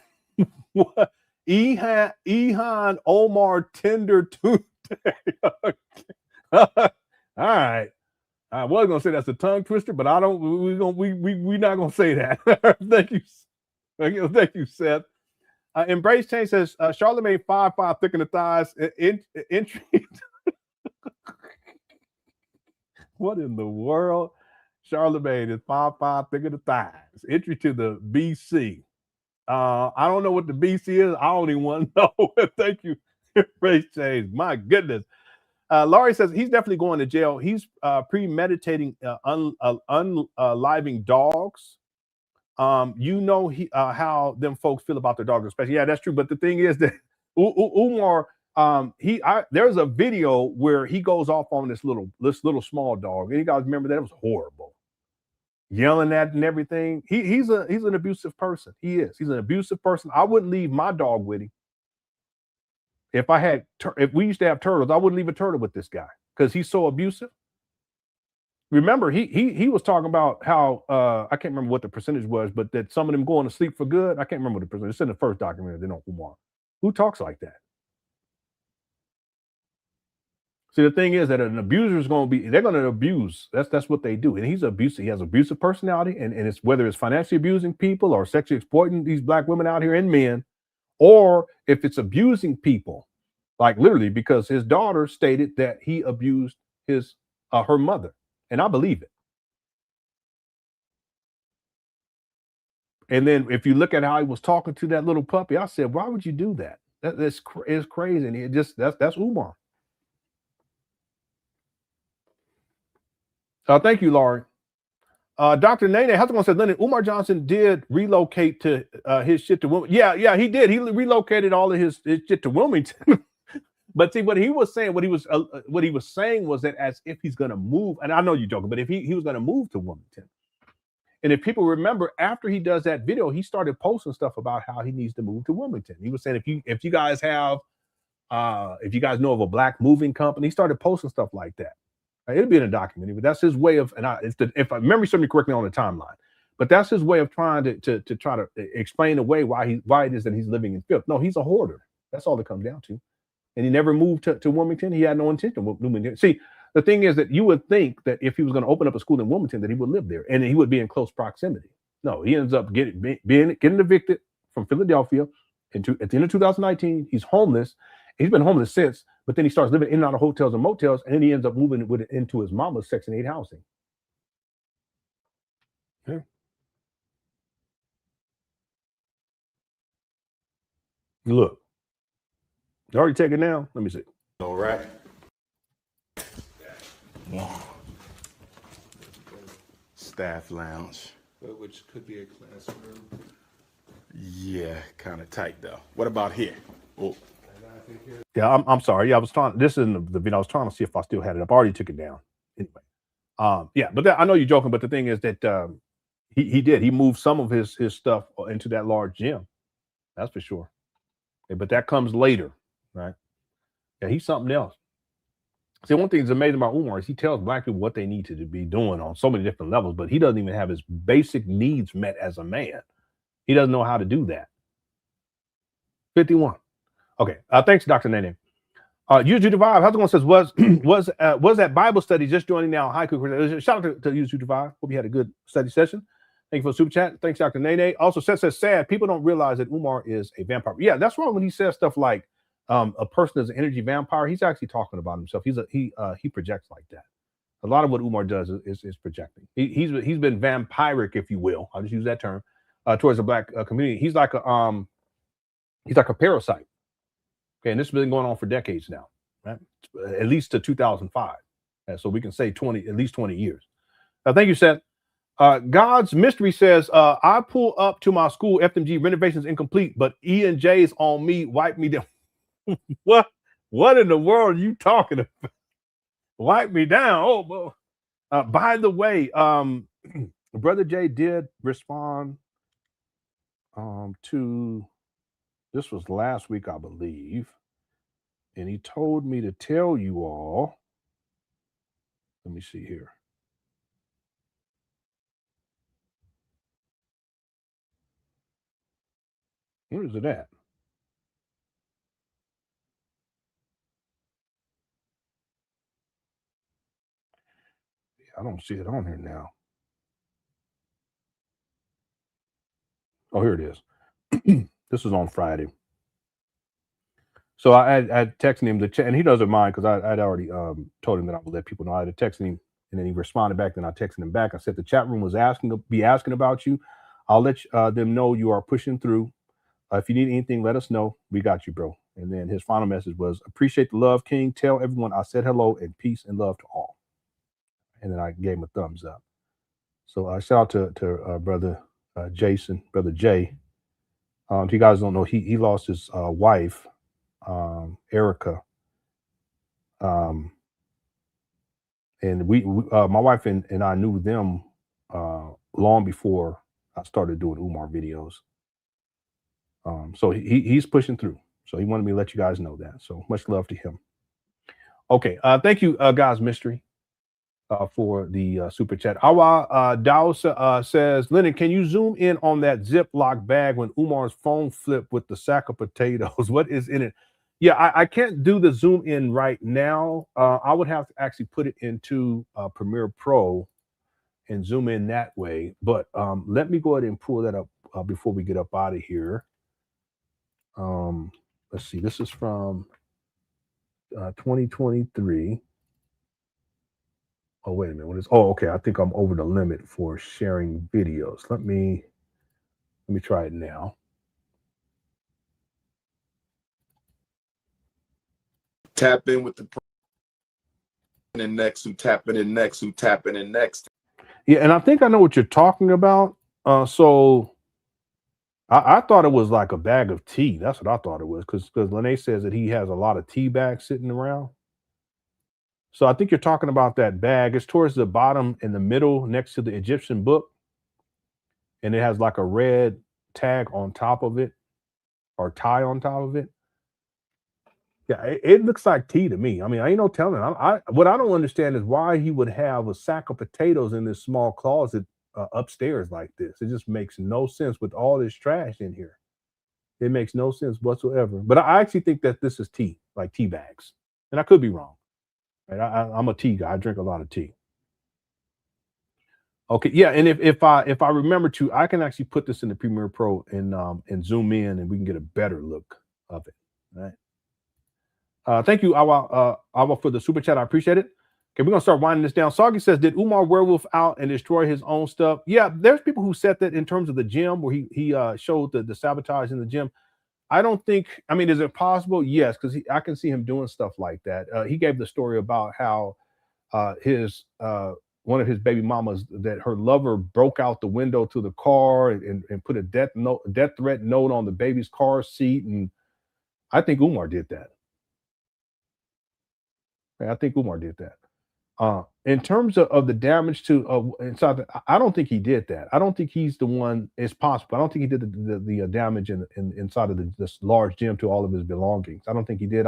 Ehan Omar Tinder Tuesday. All right. I was gonna say that's a tongue twister, but we're not gonna say that. Thank you. Thank you, Seth. Embrace Change says Charlemagne 5'5" thick in the thighs. Entry. What in the world? Charlemagne is 5'5" thick in the thighs. Entry to the BC. I don't know what the BC is. I don't even want to know. Thank you, Embrace Change. My goodness. Laurie says he's definitely going to jail. He's premeditating unliving dogs. You know how them folks feel about their dogs, especially. Yeah, that's true. But the thing is that Umar, there's a video where he goes off on this little small dog. And you guys remember that? It was horrible. yelling at and everything. He's an abusive person. He is. He's an abusive person. I wouldn't leave my dog with him. If we used to have turtles, I wouldn't leave a turtle with this guy because he's so abusive. Remember, he was talking about how I can't remember what the percentage was, but that some of them going to sleep for good. I can't remember the percentage. It's in the first documentary. They know Umar. Who talks like that? See, the thing is that an abuser is they're going to abuse. That's what they do. And he's abusive. He has abusive personality, and it's whether it's financially abusing people or sexually exploiting these black women out here and men, or if it's abusing people, like literally, because his daughter stated that he abused her mother. And I believe it. And then if you look at how he was talking to that little puppy, I said, why would you do that? That's crazy. And it just that's Umar. Thank you, Laurie. Dr. Nene Hezron said, Lenon, Umar Johnson did relocate to his shit to Wilmington. Yeah, he did. He relocated all of his shit to Wilmington. But see, what he was saying was that as if he's going to move, and I know you're joking, but if he was going to move to Wilmington. And if people remember, after he does that video, he started posting stuff about how he needs to move to Wilmington. He was saying, if you guys know of a black moving company, he started posting stuff like that. It'll be in a documentary, but that's his way of, if I remember something correctly on the timeline, but that's his way of trying to try to explain away why it is that he's living in filth. No, he's a hoarder. That's all it comes down to. And he never moved to Wilmington. He had no intention of moving. See, the thing is that you would think that if he was going to open up a school in Wilmington, that he would live there and he would be in close proximity. No, he ends up getting evicted from Philadelphia at the end of 2019. He's homeless. He's been homeless since, but then he starts living in and out of hotels and motels, and then he ends up moving into his mama's Section 8 housing. Okay. Look. You already taken it down? Let me see. All right. Staff lounge. Which could be a classroom. Yeah, kind of tight though. What about here? Oh. Yeah, I'm sorry. Yeah, I was trying. This isn't the video. I was trying to see if I still had it up. I already took it down. Anyway. Yeah, but I know you're joking, but the thing is that he did. He moved some of his stuff into that large gym. That's for sure. Yeah, but that comes later, right? Yeah, he's something else. See, one thing that's amazing about Umar is he tells black people what they need to be doing on so many different levels, but he doesn't even have his basic needs met as a man. He doesn't know how to do that. 51. Okay. Thanks, Dr. Nene. Use You Divide. How's it going? Says was that Bible study just joining now? Haiku. Shout out to Use You Divide. Hope you had a good study session. Thank you for the super chat. Thanks, Dr. Nene. Also says sad. People don't realize that Umar is a vampire. Yeah, that's why when he says stuff like a person is an energy vampire, he's actually talking about himself. He projects like that. A lot of what Umar does is projecting. He's been vampiric, if you will. I'll just use that term towards the black community. He's like a parasite. Okay, and this has been going on for decades now, right? At least to 2005. So we can say at least 20 years. Thank you, Seth. God's Mystery says, I pull up to my school, FDMG, renovations incomplete, but E&J's on me, wipe me down. What in the world are you talking about? Wipe me down. Oh, boy. By the way, Brother Jay did respond to, this was last week, I believe, and he told me to tell you all, let me see here. Where is it at? I don't see it on here now. Oh, here it is. This was on Friday. So I texted him to check, and he doesn't mind because I'd already told him that I would let people know. I had texted him, and then he responded back. Then I texted him back. I said the chat room was asking about you. I'll let them know you are pushing through. If you need anything, let us know. We got you, bro. And then his final message was, appreciate the love, King. Tell everyone I said hello and peace and love to all. And then I gave him a thumbs up. So shout out to brother Jason, brother Jay. If you guys don't know, he lost his wife, Erica. And we my wife and I knew them long before I started doing Umar videos. So he's pushing through. So he wanted me to let you guys know that. So much love to him. Okay, thank you, guys. Mystery. For the super chat. Awa Dao says, Lenon, can you zoom in on that Ziploc bag when Umar's phone flipped with the sack of potatoes? What is in it? Yeah, I can't do the zoom in right now. I would have to actually put it into Premiere Pro and zoom in that way. But let me go ahead and pull that up before we get up out of here. Let's see. This is from 2023. Oh, wait a minute. What is? Oh, okay. I think I'm over the limit for sharing videos. Let me try it now. Tap in with the and next, who tapping in next, who tapping in next. Yeah, and I think I know what you're talking about. So I thought it was like a bag of tea. That's what I thought it was, because Lene says that he has a lot of tea bags sitting around. So I think you're talking about that bag. It's towards the bottom in the middle next to the Egyptian book. And it has like a red tag on top of it, or tie on top of it. Yeah, it looks like tea to me. I mean, I ain't no telling. What I don't understand is why he would have a sack of potatoes in this small closet upstairs like this. It just makes no sense with all this trash in here. It makes no sense whatsoever. But I actually think that this is tea, like tea bags. And I could be wrong. Right? I'm a tea guy. I drink a lot of tea. Okay, yeah, and if I remember to, I can actually put this in the Premiere Pro and zoom in, and we can get a better look of it. Right. Thank you, Awa, for the super chat. I appreciate it. Okay, we're gonna start winding this down. Soggy says, did Umar werewolf out and destroy his own stuff? Yeah, there's people who said that in terms of the gym, where he showed the sabotage in the gym. I don't think. I mean, is it possible? Yes, because I can see him doing stuff like that. He gave the story about how his one of his baby mamas, that her lover broke out the window to the car and put a death threat note on the baby's car seat. And I think Umar did that. I think Umar did that. In terms of the damage to inside, I don't think he did that. I don't think he's the one. It's possible. I don't think he did the damage inside of this large gym to all of his belongings. I don't think he did.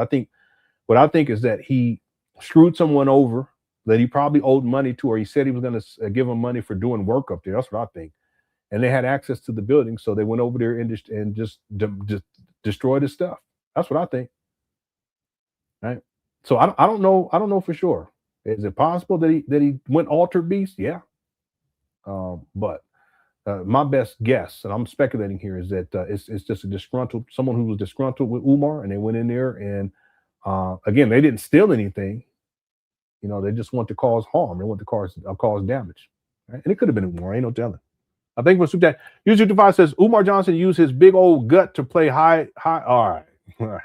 What I think is that he screwed someone over that he probably owed money to, or he said he was going to give him money for doing work up there. That's what I think. And they had access to the building, so they went over there and just destroyed his stuff. That's what I think. Right. So I don't know. I don't know for sure. Is it possible that he went alter beast? Yeah. But my best guess, and I'm speculating here, is that it's just someone who was disgruntled with Umar, and they went in there and again, they didn't steal anything. You know, they just want to cause harm. They want to cause damage. Right? And it could have been Umar. Ain't no telling. I think what's that? User 5 says Umar Johnson used his big old gut to play high. All right.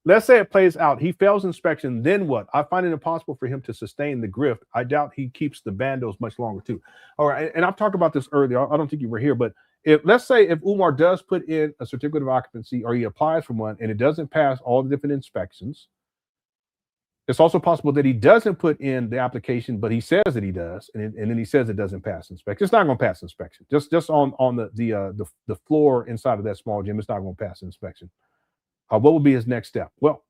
Let's say it plays out. He fails inspection. Then what? I find it impossible for him to sustain the grift. I doubt he keeps the bandos much longer too. All right. And I've talked about this earlier. I don't think you were here, but let's say if Umar does put in a certificate of occupancy, or he applies for one and it doesn't pass all the different inspections, it's also possible that he doesn't put in the application, but he says that he does, and then he says it doesn't pass inspection. It's not going to pass inspection. Just on the floor inside of that small gym, it's not going to pass inspection. What will be his next step? Well,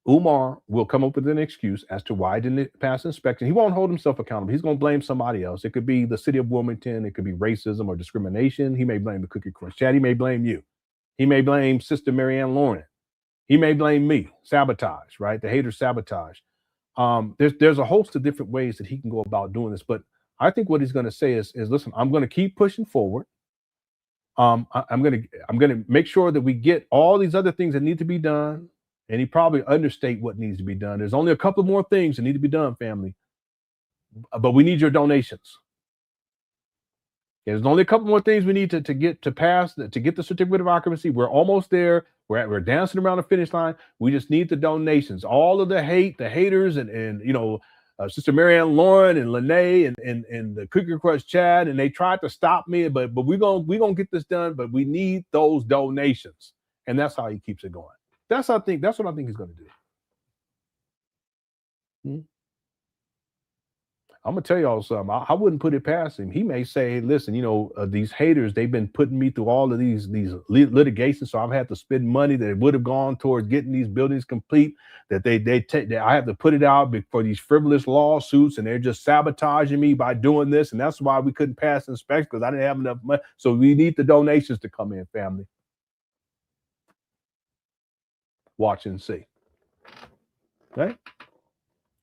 Umar will come up with an excuse as to why it didn't pass inspection. He won't hold himself accountable. He's going to blame somebody else. It could be the city of Wilmington. It could be racism or discrimination. He may blame the Cookie Crush Chat. He may blame you. He may blame Sister Marianne Lauren. He may blame me. Sabotage, right? The hater sabotage. There's a host of different ways that he can go about doing this. But I think what he's going to say is listen, I'm going to keep pushing forward. I'm gonna make sure that we get all these other things that need to be done. And he probably understate what needs to be done. There's only a couple more things that need to be done, family. But we need your donations. There's only a couple more things we need to get to pass, to get the certificate of occupancy. We're almost there. We're dancing around the finish line. We just need the donations. All of the haters and you know, Sister Marianne Lauren and Lene and the Cookie Crush Chad, and they tried to stop me, but we're gonna get this done. But we need those donations, and that's how he keeps it going. That's what I think he's gonna do. I'm gonna tell y'all something. I wouldn't put it past him. He may say, hey, listen, you know, these haters, they've been putting me through all of these litigations, so I've had to spend money that would have gone towards getting these buildings complete, that I have to put it out for these frivolous lawsuits, and they're just sabotaging me by doing this, and that's why we couldn't pass inspection, because I didn't have enough money. So we need the donations to come in, family. Watch and see. Right?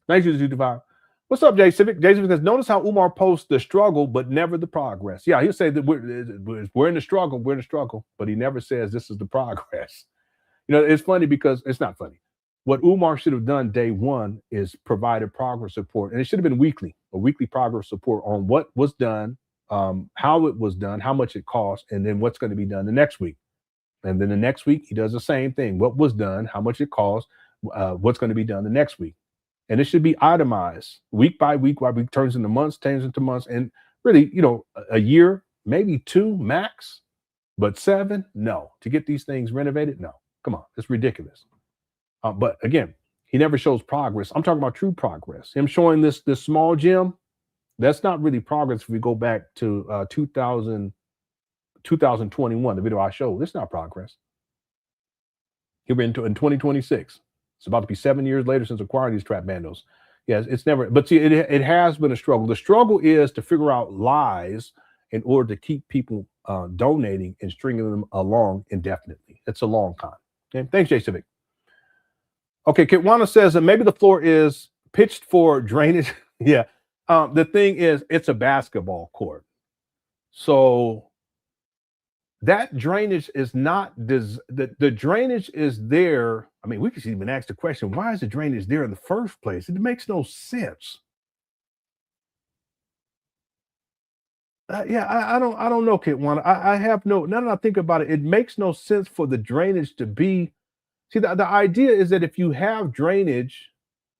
Thank you, 225. What's up, Jay Civic? Jay Civic says, notice how Umar posts the struggle, but never the progress. Yeah, he'll say that we're in the struggle, but he never says this is the progress. You know, it's funny because it's not funny. What Umar should have done day one is provided progress report, and it should have been a weekly progress report on what was done, how it was done, how much it cost, and then what's going to be done the next week. And then the next week, he does the same thing. What was done, how much it cost, what's going to be done the next week. And it should be itemized week by week, turns into months, and really, you know, a year, maybe 2 max, but 7, no. To get these things renovated, no. Come on, it's ridiculous. But again, he never shows progress. I'm talking about true progress. Him showing this small gym, that's not really progress. If we go back to 2021, the video I showed, it's not progress. Here we're in 2026. It's about to be 7 years later since acquiring these trap bandos. Yes, it's never, but see, it has been a struggle. The struggle is to figure out lies in order to keep people donating and stringing them along indefinitely. It's a long time. Okay, thanks, Jay Civic. Okay, Kitwana says that maybe the floor is pitched for drainage. Yeah, the thing is, it's a basketball court. So that drainage is not, the drainage is there. I mean, we could even ask the question, why is the drainage there in the first place? It makes no sense. Yeah, I don't know, Kitwana. I have no, now that I think about it, it makes no sense for the drainage to be, see, the idea is that if you have drainage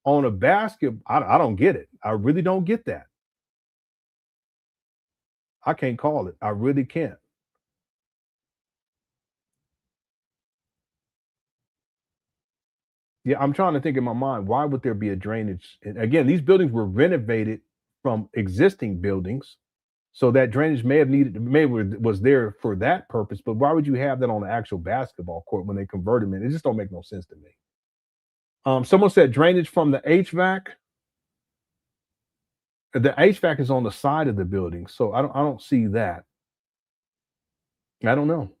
on a basket, I don't get it. I really don't get that. I can't call it. I really can't. Yeah, I'm trying to think in my mind, why would there be a drainage? And again, these buildings were renovated from existing buildings. So that drainage was there for that purpose, but why would you have that on the actual basketball court when they convert them in? It just don't make no sense to me. Someone said drainage from the HVAC. The HVAC is on the side of the building, so I don't see that. I don't know.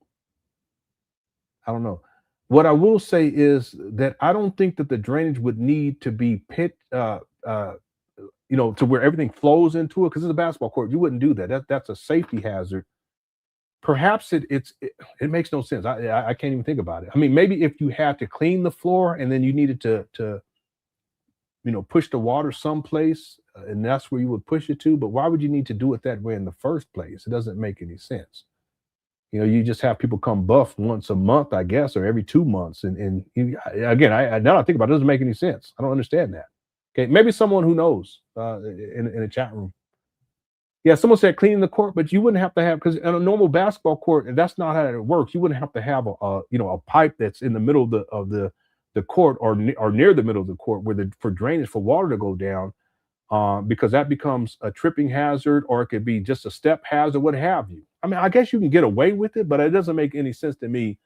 What I will say is that I don't think that the drainage would need to be you know, to where everything flows into it, because it's a basketball court. You wouldn't do that. That's a safety hazard. Perhaps it makes no sense. I can't even think about it. I mean, maybe if you had to clean the floor and then you needed to you know, push the water someplace, and that's where you would push it to. But why would you need to do it that way in the first place? It doesn't make any sense. You know, you just have people come buff once a month, I guess, or every 2 months. And again, now I think about it, doesn't make any sense. I don't understand that. Okay, maybe someone who knows in a chat room. Yeah, someone said cleaning the court, but you wouldn't have to have, because in a normal basketball court, that's not how it works. You wouldn't have to have a pipe that's in the middle of the court or near the middle of the court for drainage for water to go down, because that becomes a tripping hazard, or it could be just a step hazard, what have you. I mean, I guess you can get away with it, but it doesn't make any sense to me.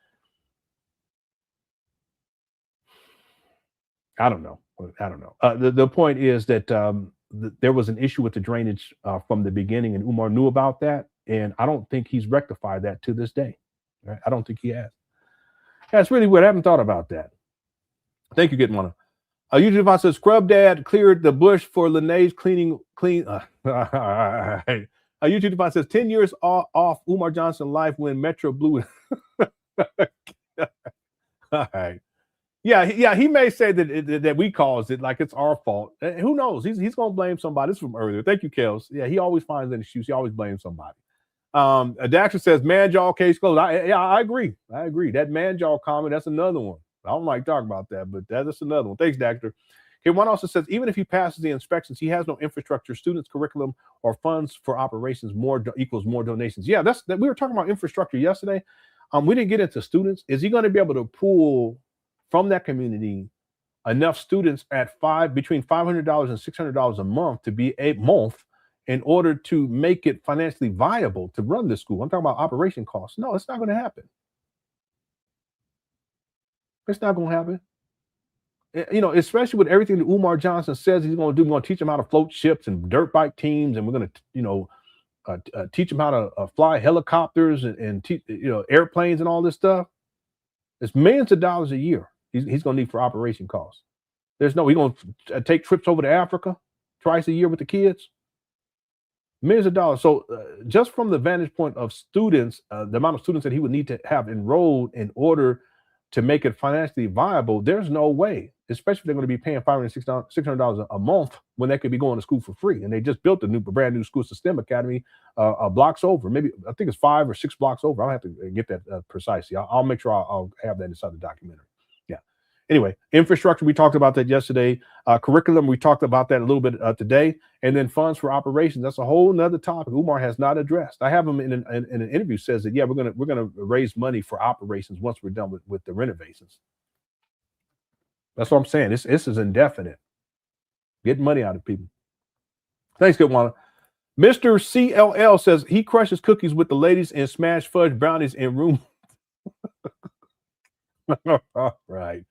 I don't know. The point is that there was an issue with the drainage from the beginning, and Umar knew about that, and I don't think he's rectified that to this day. Right? I don't think he has. That's really weird. I haven't thought about that. Thank you, Gitmana. YouTube says Scrub Dad cleared the bush for Lenae's clean. YouTube says 10 years off Umar Johnson life when Metro blew it. All right. Yeah, he may say that we caused it, like it's our fault. Who knows? He's gonna blame somebody. This is from earlier. Thank you, Kels. Yeah, he always finds an excuse. He always blames somebody. Daxter says man jaw case closed. I agree. That man jaw comment, that's another one. I don't like talking about that, but that's another one. Thanks, Daxter. Okay, one also says even if he passes the inspections, he has no infrastructure, students, curriculum, or funds for operations. More equals more donations. Yeah, we were talking about infrastructure yesterday. We didn't get into students. Is he going to be able to pull from that community enough students at between $500 and $600 a month to be a month in order to make it financially viable to run this school. I'm talking about operation costs. No, it's not going to happen. It's not going to happen. You know, especially with everything that Umar Johnson says he's going to do. We're going to teach them how to float ships and dirt bike teams, and we're going to, you know, teach them how to fly helicopters and teach, you know, airplanes and all this stuff. It's millions of dollars a year he's going to need for operation costs. He's going to take trips over to Africa twice a year with the kids. Millions of dollars. So just from the vantage point of students, the amount of students that he would need to have enrolled in order to make it financially viable, there's no way, especially if they're going to be paying $500, $600 a month when they could be going to school for free. And they just built a brand new school system academy blocks over. Maybe, I think it's 5 or 6 blocks over. I'll have to get that precisely. I'll make sure I'll have that inside the documentary. Yeah. Anyway, infrastructure, we talked about that yesterday. Curriculum, we talked about that a little bit today. And then funds for operations, that's a whole nother topic Umar has not addressed. I have him in an interview says that, yeah, we're gonna raise money for operations once we're done with the renovations. That's what I'm saying. This is indefinite. Get money out of people. Thanks, Goodwana. Mr. CLL says he crushes cookies with the ladies and smash fudge brownies in room. All right.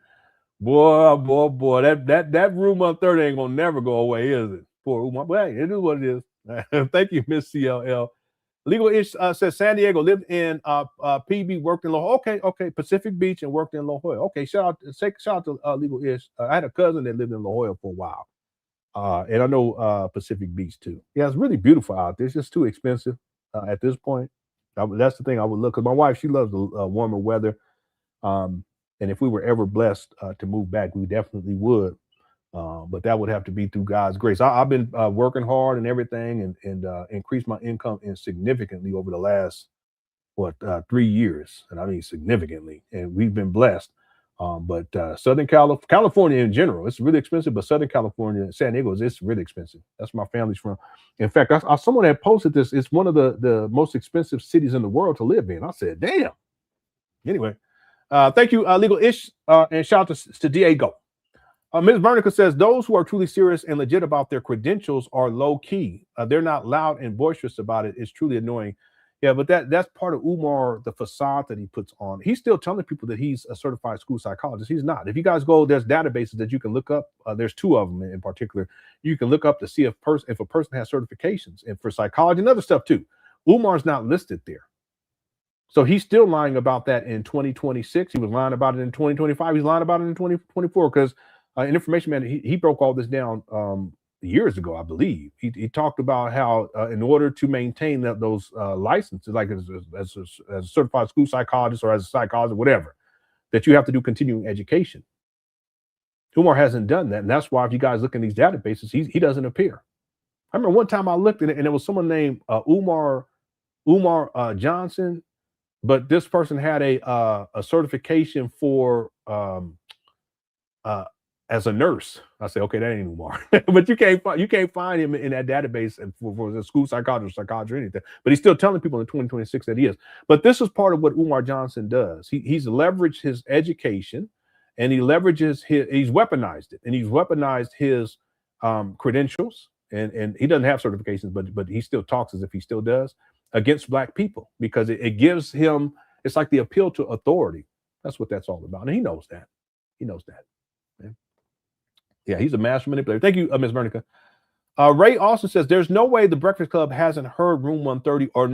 Boy, that room 130 ain't gonna never go away, is it? For Umar, but hey, it is what it is. Thank you, Miss CLL. Legal Ish says San Diego, lived in PB, worked in La Jolla. Okay, Pacific Beach and worked in La Jolla. Okay, shout out to Legal Ish. I had a cousin that lived in La Jolla for a while, and I know Pacific Beach too. Yeah, it's really beautiful out there. It's just too expensive at this point. That's the thing I would look. Cause my wife, she loves the warmer weather, and if we were ever blessed to move back, we definitely would. But that would have to be through God's grace. I've been working hard and everything, and increased my income significantly over the last 3 years, and I mean significantly. And we've been blessed. But Southern California in general, it's really expensive. But Southern California, San Diego, it's really expensive. That's where my family's from. In fact, someone had posted this. It's one of the most expensive cities in the world to live in. I said, damn. Anyway, thank you, Legal Ish, and shout out to Diego. Ms. Vernica says those who are truly serious and legit about their credentials are low key. They're not loud and boisterous about it. It's truly annoying. Yeah, but that's part of Umar, the facade that he puts on. He's still telling people that he's a certified school psychologist. He's not. If you guys go, there's databases that you can look up. There's 2 of them in particular. You can look up to see if a person has certifications and for psychology and other stuff too. Umar's not listed there. So he's still lying about that in 2026. He was lying about it in 2025. He's lying about it in 2024 because an information man, he broke all this down years ago, I believe. He talked about how in order to maintain those licenses, like as a certified school psychologist or as a psychologist, whatever, that you have to do continuing education. Umar hasn't done that, and that's why if you guys look in these databases, he doesn't appear. I remember one time I looked at it, and it was someone named Umar Johnson, but this person had a certification for as a nurse. I say, okay, that ain't Umar. But you can't find him in that database for the school psychologist or psychiatrist or anything. But he's still telling people in 2026 that he is. But this is part of what Umar Johnson does. He's leveraged his education, and he's weaponized it, and he's weaponized his credentials, and he doesn't have certifications, but he still talks as if he still does against Black people, because it gives him, it's like the appeal to authority. That's what that's all about. And he knows that. He knows that. Yeah, he's a master manipulator. Thank you, Ms. Vernica. Ray also says there's no way the Breakfast Club hasn't heard Room 130 or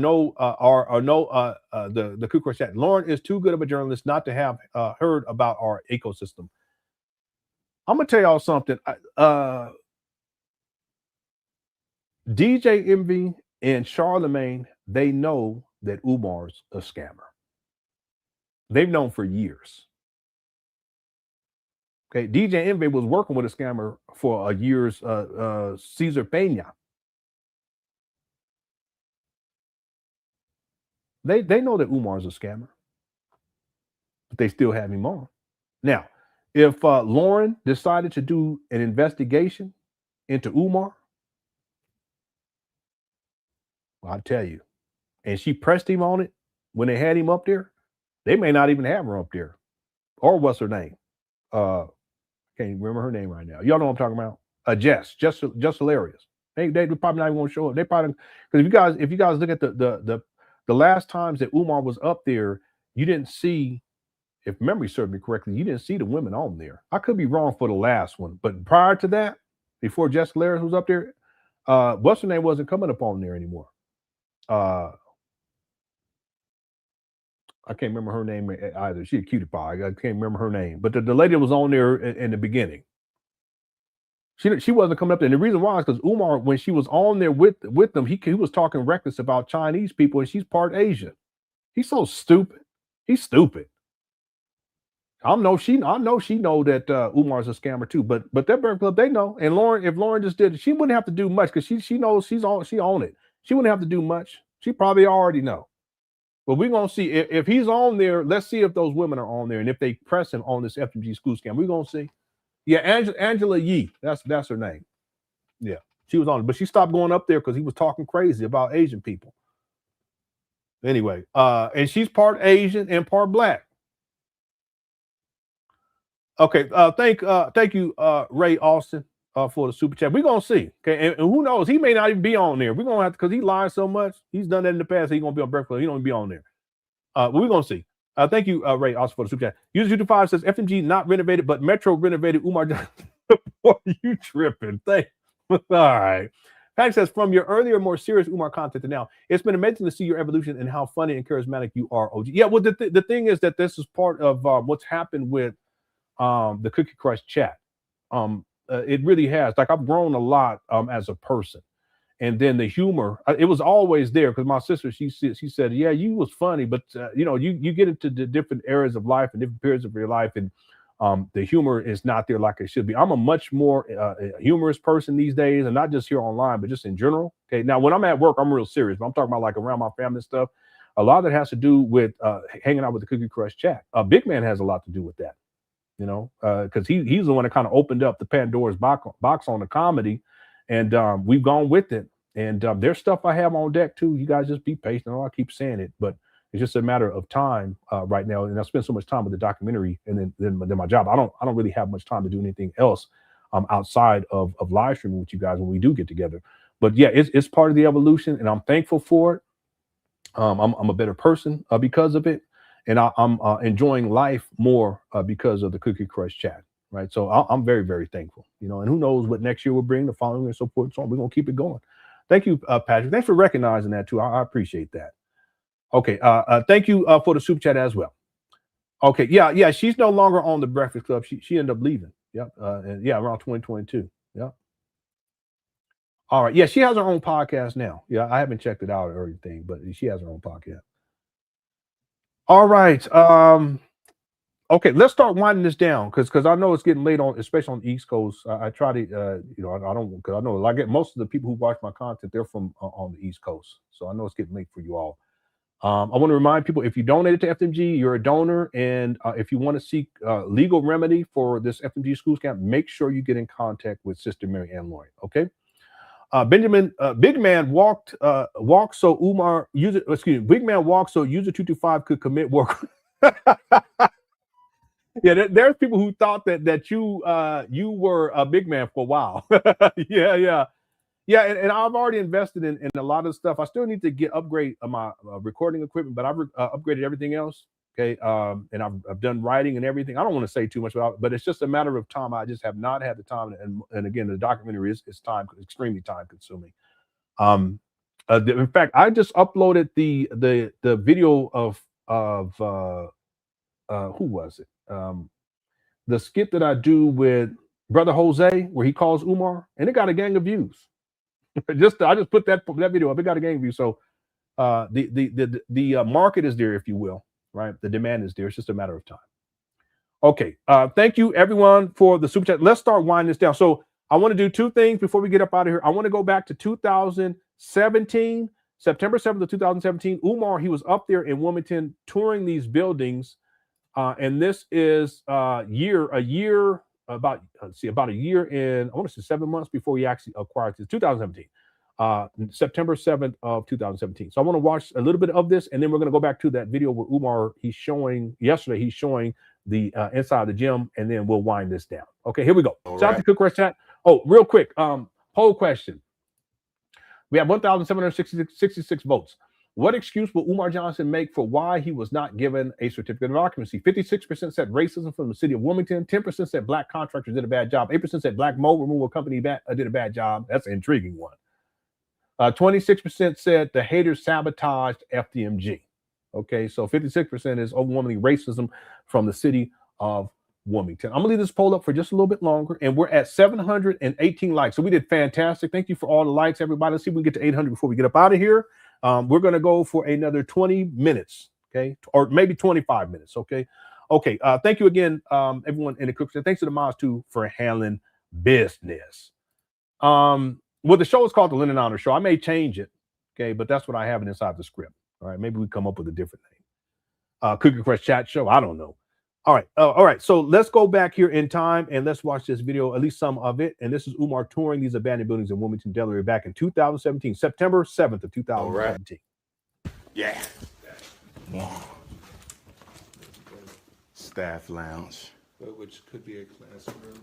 the Ku Klux Klan. Lauren is too good of a journalist not to have heard about our ecosystem. I'm gonna tell y'all something. DJ Envy and Charlemagne, they know that Umar's a scammer. They've known for years. Okay, DJ Envy was working with a scammer for a year's Cesar Pena. They know that Umar's a scammer, but they still have him on. Now, if Lauren decided to do an investigation into Umar, well, I'll tell you, and she pressed him on it when they had him up there, they may not even have her up there. Or what's her name? Can't remember her name right now. Y'all know what I'm talking about. Just hilarious. They probably not even gonna show up. They probably, because if you guys look at the last times that Umar was up there, you didn't see, if memory served me correctly, you didn't see the women on there. I could be wrong for the last one, but prior to that, before Jess Hilarious was up there, what's her name wasn't coming up on there anymore. I can't remember her name either. She a cutie pie. I can't remember her name, but the lady that was on there in the beginning. She wasn't coming up there. And the reason why is because Umar, when she was on there with them, he was talking reckless about Chinese people, and she's part Asian. He's so stupid. He's stupid. I know she know that Umar's a scammer too, but that Breakfast Club, they know. And if Lauren just did it, she wouldn't have to do much because she knows she own it. She wouldn't have to do much. She probably already know. But we're gonna see if he's on there. Let's see if those women are on there, and if they press him on this FDMG school scam, we're gonna see. Yeah, Angela Yee, that's her name. Yeah, she was on it, but she stopped going up there because he was talking crazy about Asian people. Anyway, and she's part Asian and part black. Okay, thank you, Ray Austin, for the super chat. We're gonna see. Okay, and who knows? He may not even be on there. We're gonna have to, because he lies so much. He's done that in the past. He's gonna be on Breakfast Club. He don't be on there. But we're gonna see. Thank you, Ray, also for the super chat. User225 says FMG not renovated, but Metro renovated. Umar Johnson. Boy, you tripping. Thank. All right. Patty says, from your earlier, more serious Umar content to now, it's been amazing to see your evolution and how funny and charismatic you are, OG. Yeah, well, the thing is that this is part of what's happened with the Cookie Crush chat. It really has. Like, I've grown a lot as a person. And then the humor, it was always there, because my sister, she said, yeah, you was funny, but you get into the different areas of life and different periods of your life, and the humor is not there like it should be. I'm a much more humorous person these days, and not just here online, but just in general. Okay, now when I'm at work, I'm real serious, but I'm talking about like around my family and stuff. A lot of that has to do with hanging out with the Cookie Crush chat. Big Man has a lot to do with that, because he's the one that kind of opened up the Pandora's box on the comedy. And we've gone with it. And there's stuff I have on deck too. You guys just be patient. I keep saying it, but it's just a matter of time right now. And I spend so much time with the documentary and then my job. I don't really have much time to do anything else outside of live streaming with you guys when we do get together. But yeah, it's part of the evolution, and I'm thankful for it. I'm a better person because of it, and I'm enjoying life more because of the Cookie Crush chat. Right. So I'm very, very thankful, and who knows what next year will bring, the following, and so forth and so on. We're going to keep it going. Thank you, Patrick. Thanks for recognizing that too. I appreciate that. Okay. Thank you for the super chat as well. Okay. Yeah. She's no longer on the Breakfast Club. She ended up leaving. Yep. And yeah, around 2022. Yep. All right. Yeah. She has her own podcast now. Yeah. I haven't checked it out or anything, but she has her own podcast. All right. Okay, let's start winding this down because I know it's getting late on, especially on the East Coast. I try to, I don't, because I know I get most of the people who watch my content, they're from on the East Coast, so I know it's getting late for you all. I want to remind people, if you donated to FDMG, you're a donor, and if you want to seek legal remedy for this FDMG school scam, make sure you get in contact with Sister Mary Ann Lloyd. Okay. Big Man walked so Umar Big Man walked so user 225 could commit work. Yeah, there's people who thought that you were a big man for a while. Yeah. And I've already invested in a lot of stuff. I still need to upgrade my recording equipment, but I've upgraded everything else. Okay, and I've done writing and everything. I don't want to say too much about it, but it's just a matter of time. I just have not had the time, and again, the documentary is extremely time consuming. In fact, I just uploaded the video of who was it? The skit that I do with Brother Jose, where he calls Umar, and it got a gang of views. I just put that video up. It got a gang of views. So the market is there, if you will, right? The demand is there. It's just a matter of time. Okay. Thank you everyone for the super chat. Let's start winding this down. So I want to do two things before we get up out of here. I want to go back to 2017, September 7th of 2017. Umar, he was up there in Wilmington touring these buildings. And this is about a year in, I want to say 7 months before he actually acquired this, 2017, September 7th of 2017. So I want to watch a little bit of this, and then we're going to go back to that video where Umar, he's showing the inside the gym, and then we'll wind this down. Okay, here we go. All Shout out right. to Cook Rush Chat. Oh, real quick, poll question. We have 1,766 votes. What excuse will Umar Johnson make for why he was not given a certificate of occupancy? 56% said racism from the city of Wilmington. 10% said black contractors did a bad job. 8% said black mold removal company did a bad job. That's an intriguing one. 26% said the haters sabotaged FDMG. Okay, so 56% is overwhelmingly racism from the city of Wilmington. I'm gonna leave this poll up for just a little bit longer, and we're at 718 likes. So we did fantastic. Thank you for all the likes, everybody. Let's see if we can get to 800 before we get up out of here. We're gonna go for another 20 minutes, okay, or maybe 25 minutes, okay. Okay. Thank you again, everyone in the Cook. Thanks to the mods too for handling business. Well, the show is called the LenonHonor Show. I may change it, okay, but that's what I have inside the script. All right, maybe we come up with a different name. Cookie Crush Chat Show. I don't know. All right. So let's go back here in time and let's watch this video, at least some of it. And this is Umar touring these abandoned buildings in Wilmington, Delaware, back in 2017, September 7th of 2017. Right. Yeah. Staff lounge. Which could be a classroom.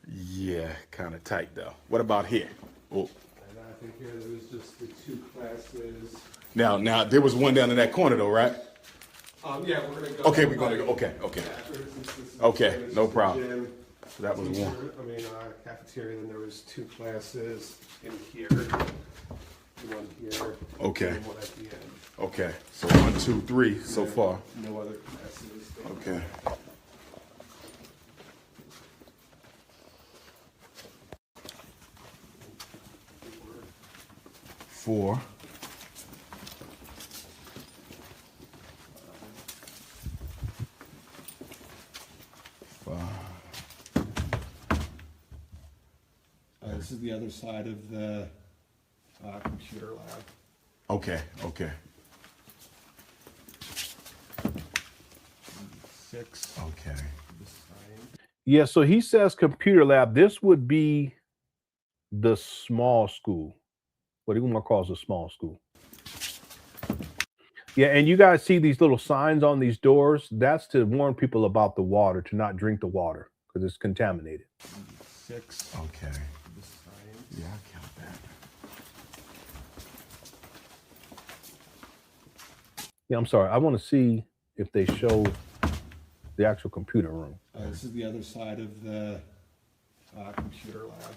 Yeah, kind of tight though. What about here? Oh. And I think here there was just the 2 classes. Now there was one down in that corner though, right? Yeah, we're gonna go. Okay, we're gonna go. Okay. Okay, no problem. So that was one. Cafeteria. Then there was 2 classes in here. One here. Okay. And one at the end. Okay. So 1, 2, 3 so far. No other classes. Okay. Four. This is the other side of the computer lab. Okay. 6. Okay. Yeah, so he says computer lab. This would be the small school, what Umar calls a small school. Yeah, and you guys see these little signs on these doors. That's to warn people about the water, to not drink the water because it's contaminated. 6. Okay. Yeah, I count that. Yeah, I'm sorry. I want to see if they show the actual computer room. This is the other side of the computer lab.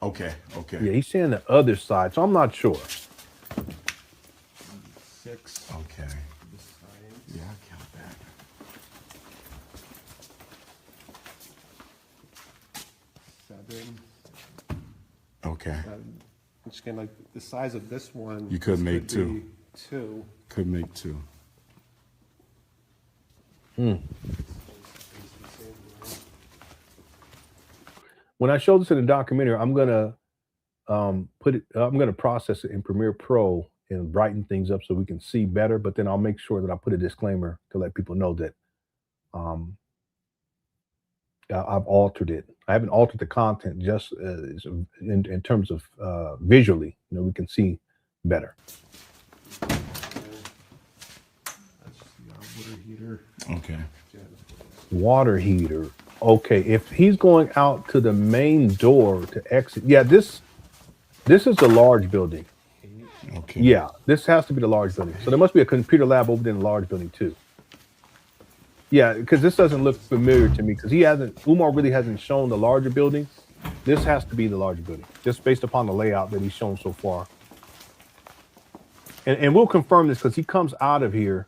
Okay. Yeah, he's saying the other side, so I'm not sure. 6. Okay. Yeah, I count that. 7. Okay. Which again, like the size of this one. You could make 2. Be 2. Could make 2. When I show this in the documentary, I'm gonna put it. I'm gonna process it in Premiere Pro and brighten things up so we can see better. But then I'll make sure that I put a disclaimer to let people know that I've altered it. I haven't altered the content, just in terms of visually. You know, we can see better. Water heater. Okay. Water heater. Okay, if he's going out to the main door to exit, yeah, this is the large building. Okay. Yeah, this has to be the large building. So there must be a computer lab over there in the large building too. Yeah, because this doesn't look familiar to me because Umar really hasn't shown the larger building. This has to be the larger building, just based upon the layout that he's shown so far. And we'll confirm this because he comes out of here.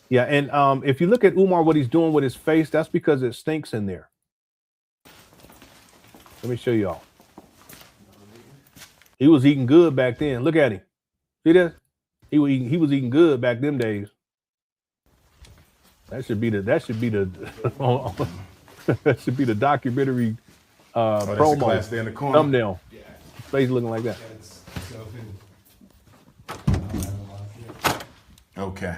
Yeah, and if you look at Umar, what he's doing with his face, that's because it stinks in there. Let me show y'all. He was eating good back then. Look at him. See that? He was eating good back them days. That should be the that should be the documentary promo class there in the corner. thumbnail. Yeah. Face looking like that. Okay.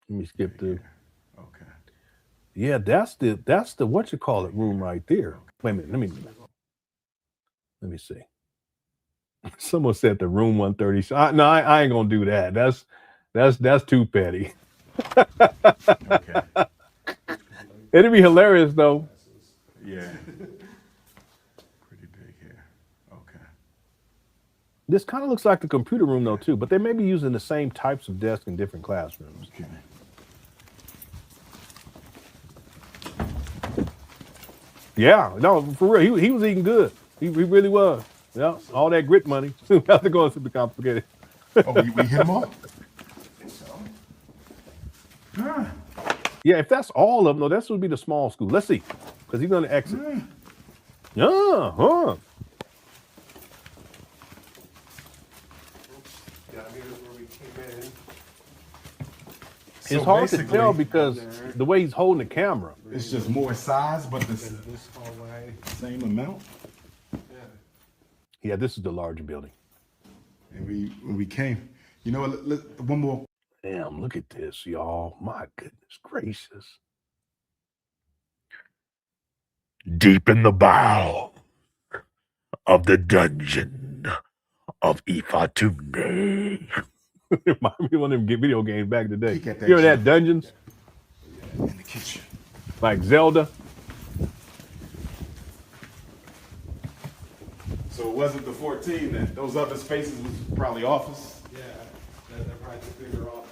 Let me skip through. Okay. Yeah, that's the what you call it room right there. Wait a minute, Let me see. Someone said the room 130. No, I ain't gonna do that. That's too petty. Okay. It'd be hilarious though. Yeah. Pretty big here. Okay. This kind of looks like the computer room though too, but they may be using the same types of desks in different classrooms. Okay. Yeah, no, for real, he was eating good. He really was. Yeah, all that grit money. How's it going? Super complicated. Oh, we hit him off. Yeah, if that's all of them, no, this would be the small school. Let's see, because he's going to exit. Yeah, huh? Yeah, here's where we came in. It's hard to tell because the way he's holding the camera. It's just more size, but This hallway. same amount. Yeah, this is the larger building. And we came. You know what? One more. Damn, look at this, y'all. My goodness gracious. Deep in the bow of the dungeon of Ifatunde. Remind me of one of them video games back in the day. Peek at that You ever had shit. dungeons? In the kitchen. Like Zelda? So it wasn't the 14 then. Those other spaces was probably office. Yeah, they're probably the bigger offices.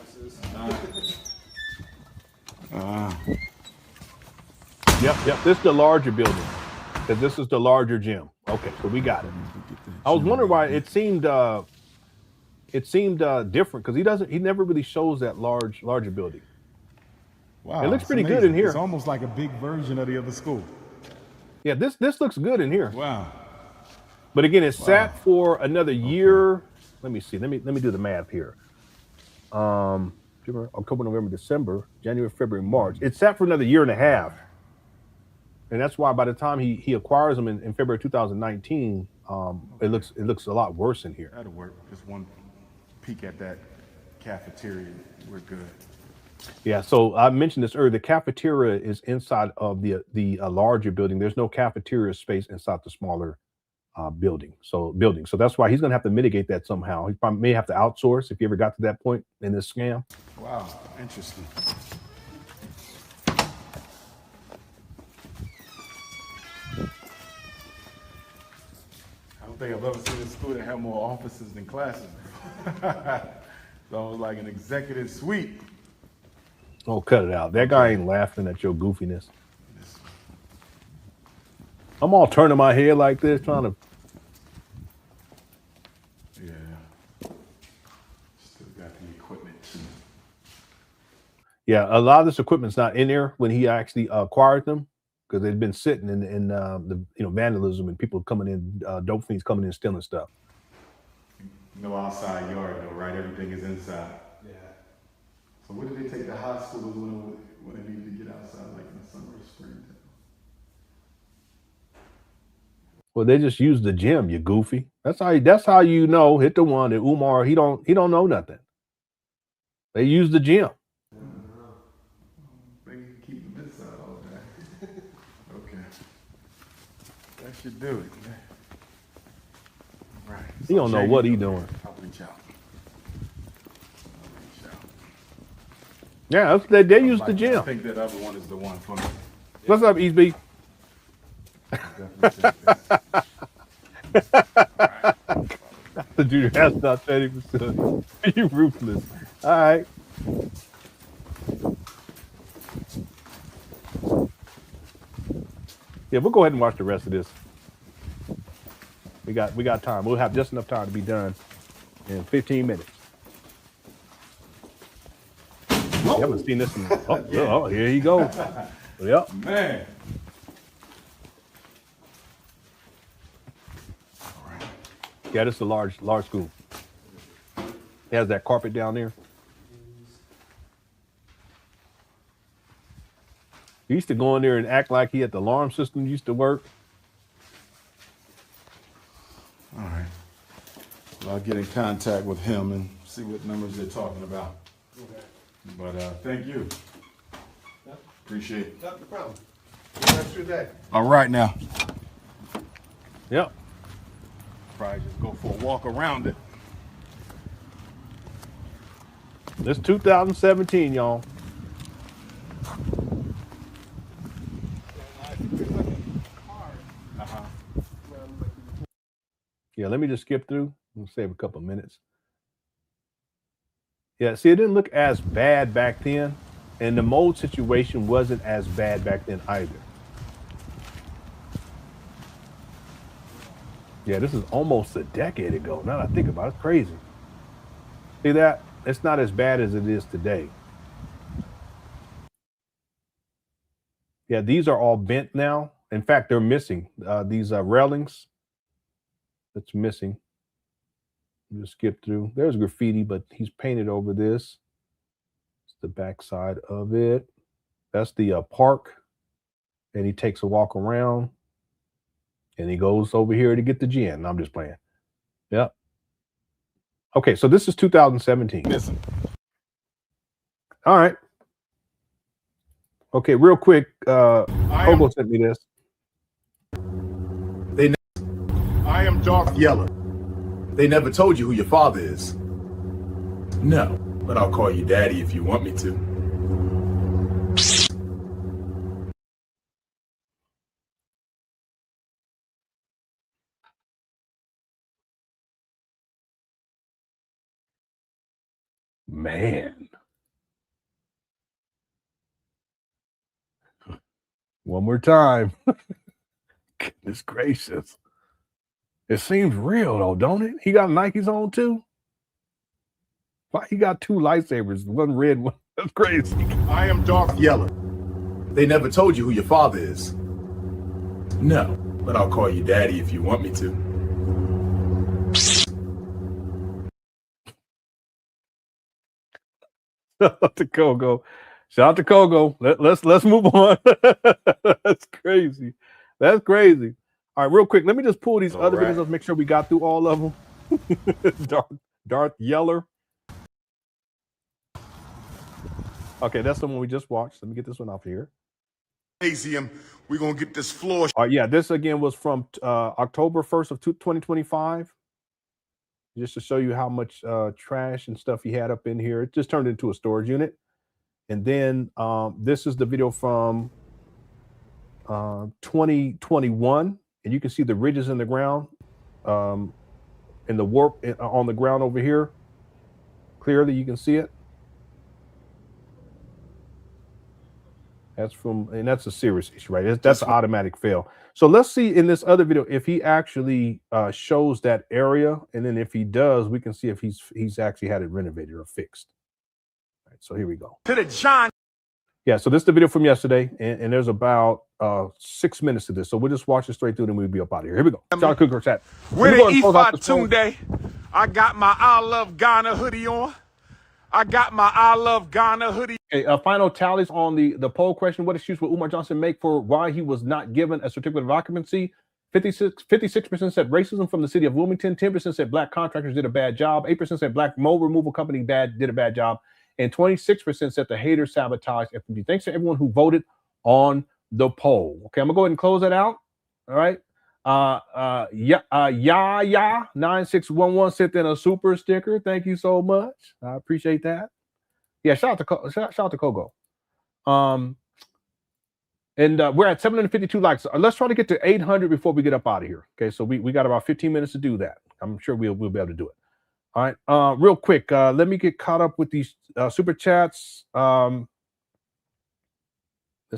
Yep. This is the larger building. Because this is the larger gym. Okay, so we got it. I was wondering why it seemed different because he never really shows that larger building. Wow. It looks it's pretty good amazing. in here. It's almost like a big version of the other school. Yeah, this looks good in here. Wow. But again, it sat for another year. Let me see. Let me do the math here. October, November, December, January, February, March. It sat for another year and a half. And that's why by the time he acquires them in February 2019, it looks a lot worse in here. That'll work. Just one peek at that cafeteria. We're good. Yeah, so I mentioned this earlier. The cafeteria is inside of the larger building. There's no cafeteria space inside the smaller building. So that's why he's going to have to mitigate that somehow. He probably may have to outsource if he ever got to that point in this scam. Wow. Interesting. I don't think I've ever seen a school that had more offices than classes. So it was like an executive suite. Oh, cut it out. That guy ain't laughing at your goofiness. I'm all turning my head like this, trying to. Yeah. Still got the equipment too. Yeah, a lot of this equipment's not in there when he actually acquired them because they've been sitting in the vandalism and people coming in, dope fiends coming in stealing stuff. No outside yard though, right? Everything is inside. Yeah. So where do they take the high schoolers when they need to get outside, like in the summer or spring? Well, they just use the gym, you goofy. That's how you know, hit the one that Umar, he don't know nothing. They use the gym. They can keep them inside all day. Okay. That should do it. Right. He don't know what he doing. I'll reach out. Yeah, they use the gym. I think that other one is the one for me. What's up, East B? The junior has not 30%. You ruthless. All right. Yeah, we'll go ahead and watch the rest of this. We got time. We'll have just enough time to be done in 15 minutes. You haven't seen this in, oh, here he goes. Yep. Man. Yeah, this is a large school. It has that carpet down there. He used to go in there and act like he had the alarm system used to work. All right. Well, I'll get in contact with him and see what numbers they're talking about. Okay. But thank you. Yep. Appreciate it. Not the problem. Have a good day. All right now. Yep. Probably just go for a walk around it. This 2017, y'all. Yeah, let me just skip through. We'll save a couple of minutes. Yeah, see, it didn't look as bad back then, and the mold situation wasn't as bad back then either. Yeah, this is almost a decade ago. Now that I think about it, it's crazy. See that? It's not as bad as it is today. Yeah, these are all bent now. In fact, they're missing. These railings, that's missing. Just skip through. There's graffiti, but he's painted over this. It's the back side of it. That's the park. And he takes a walk around. And he goes over here to get the gin. I'm just playing. Yep. Okay, so this is 2017. Listen. All right. Okay, real quick. Hobo sent me this. I am Darth Yeller. They never told you who your father is. No, but I'll call you daddy if you want me to. Man. One more time. Goodness gracious. It seems real though, don't it? He got Nikes on too. Why he got two lightsabers, one red, one? That's crazy. I am Darth Yeller. They never told you who your father is. No, but I'll call you daddy if you want me to. Shout out to Kogo. Shout out to Kogo. Let's move on. That's crazy. That's crazy. All right, real quick, let me just pull these other videos up, make sure we got through all of them. Darth Yeller. Okay, that's the one we just watched. Let me get this one off here. We're going to get this floor. All right, yeah, this again was from October 1st of 2025. Just to show you how much trash and stuff he had up in here. It just turned into a storage unit. And then this is the video from 2021. And you can see the ridges in the ground and the warp on the ground over here. Clearly, you can see it. That's from, and that's a serious issue, right? That's an automatic fail. So let's see in this other video if he actually shows that area, and then if he does, we can see if he's actually had it renovated or fixed. All right, so here we go. To the John. Yeah, so this is the video from yesterday, and there's about 6 minutes to this. So we'll just watch it straight through, and we'll be up out of here. Here we go. John Cooker chat. With an Ifa I got my I Love Ghana hoodie on. I got my I Love Ghana hoodie. Okay, final tallies on the poll question. What excuse will Umar Johnson make for why he was not given a certificate of occupancy? 56% said racism from the city of Wilmington. 10% said black contractors did a bad job. 8% said black mold removal company did a bad job. And 26% said the haters sabotaged FDMG. Thanks to everyone who voted on the poll. Okay, I'm gonna go ahead and close that out. All right. 9611 sent in a super sticker. Thank you so much. I appreciate that. Yeah, shout out to Kogo. And we're at 752 likes. Let's try to get to 800 before we get up out of here. Okay, so we got about 15 minutes to do that. I'm sure we'll be able to do it. All right, real quick, let me get caught up with these super chats. Let's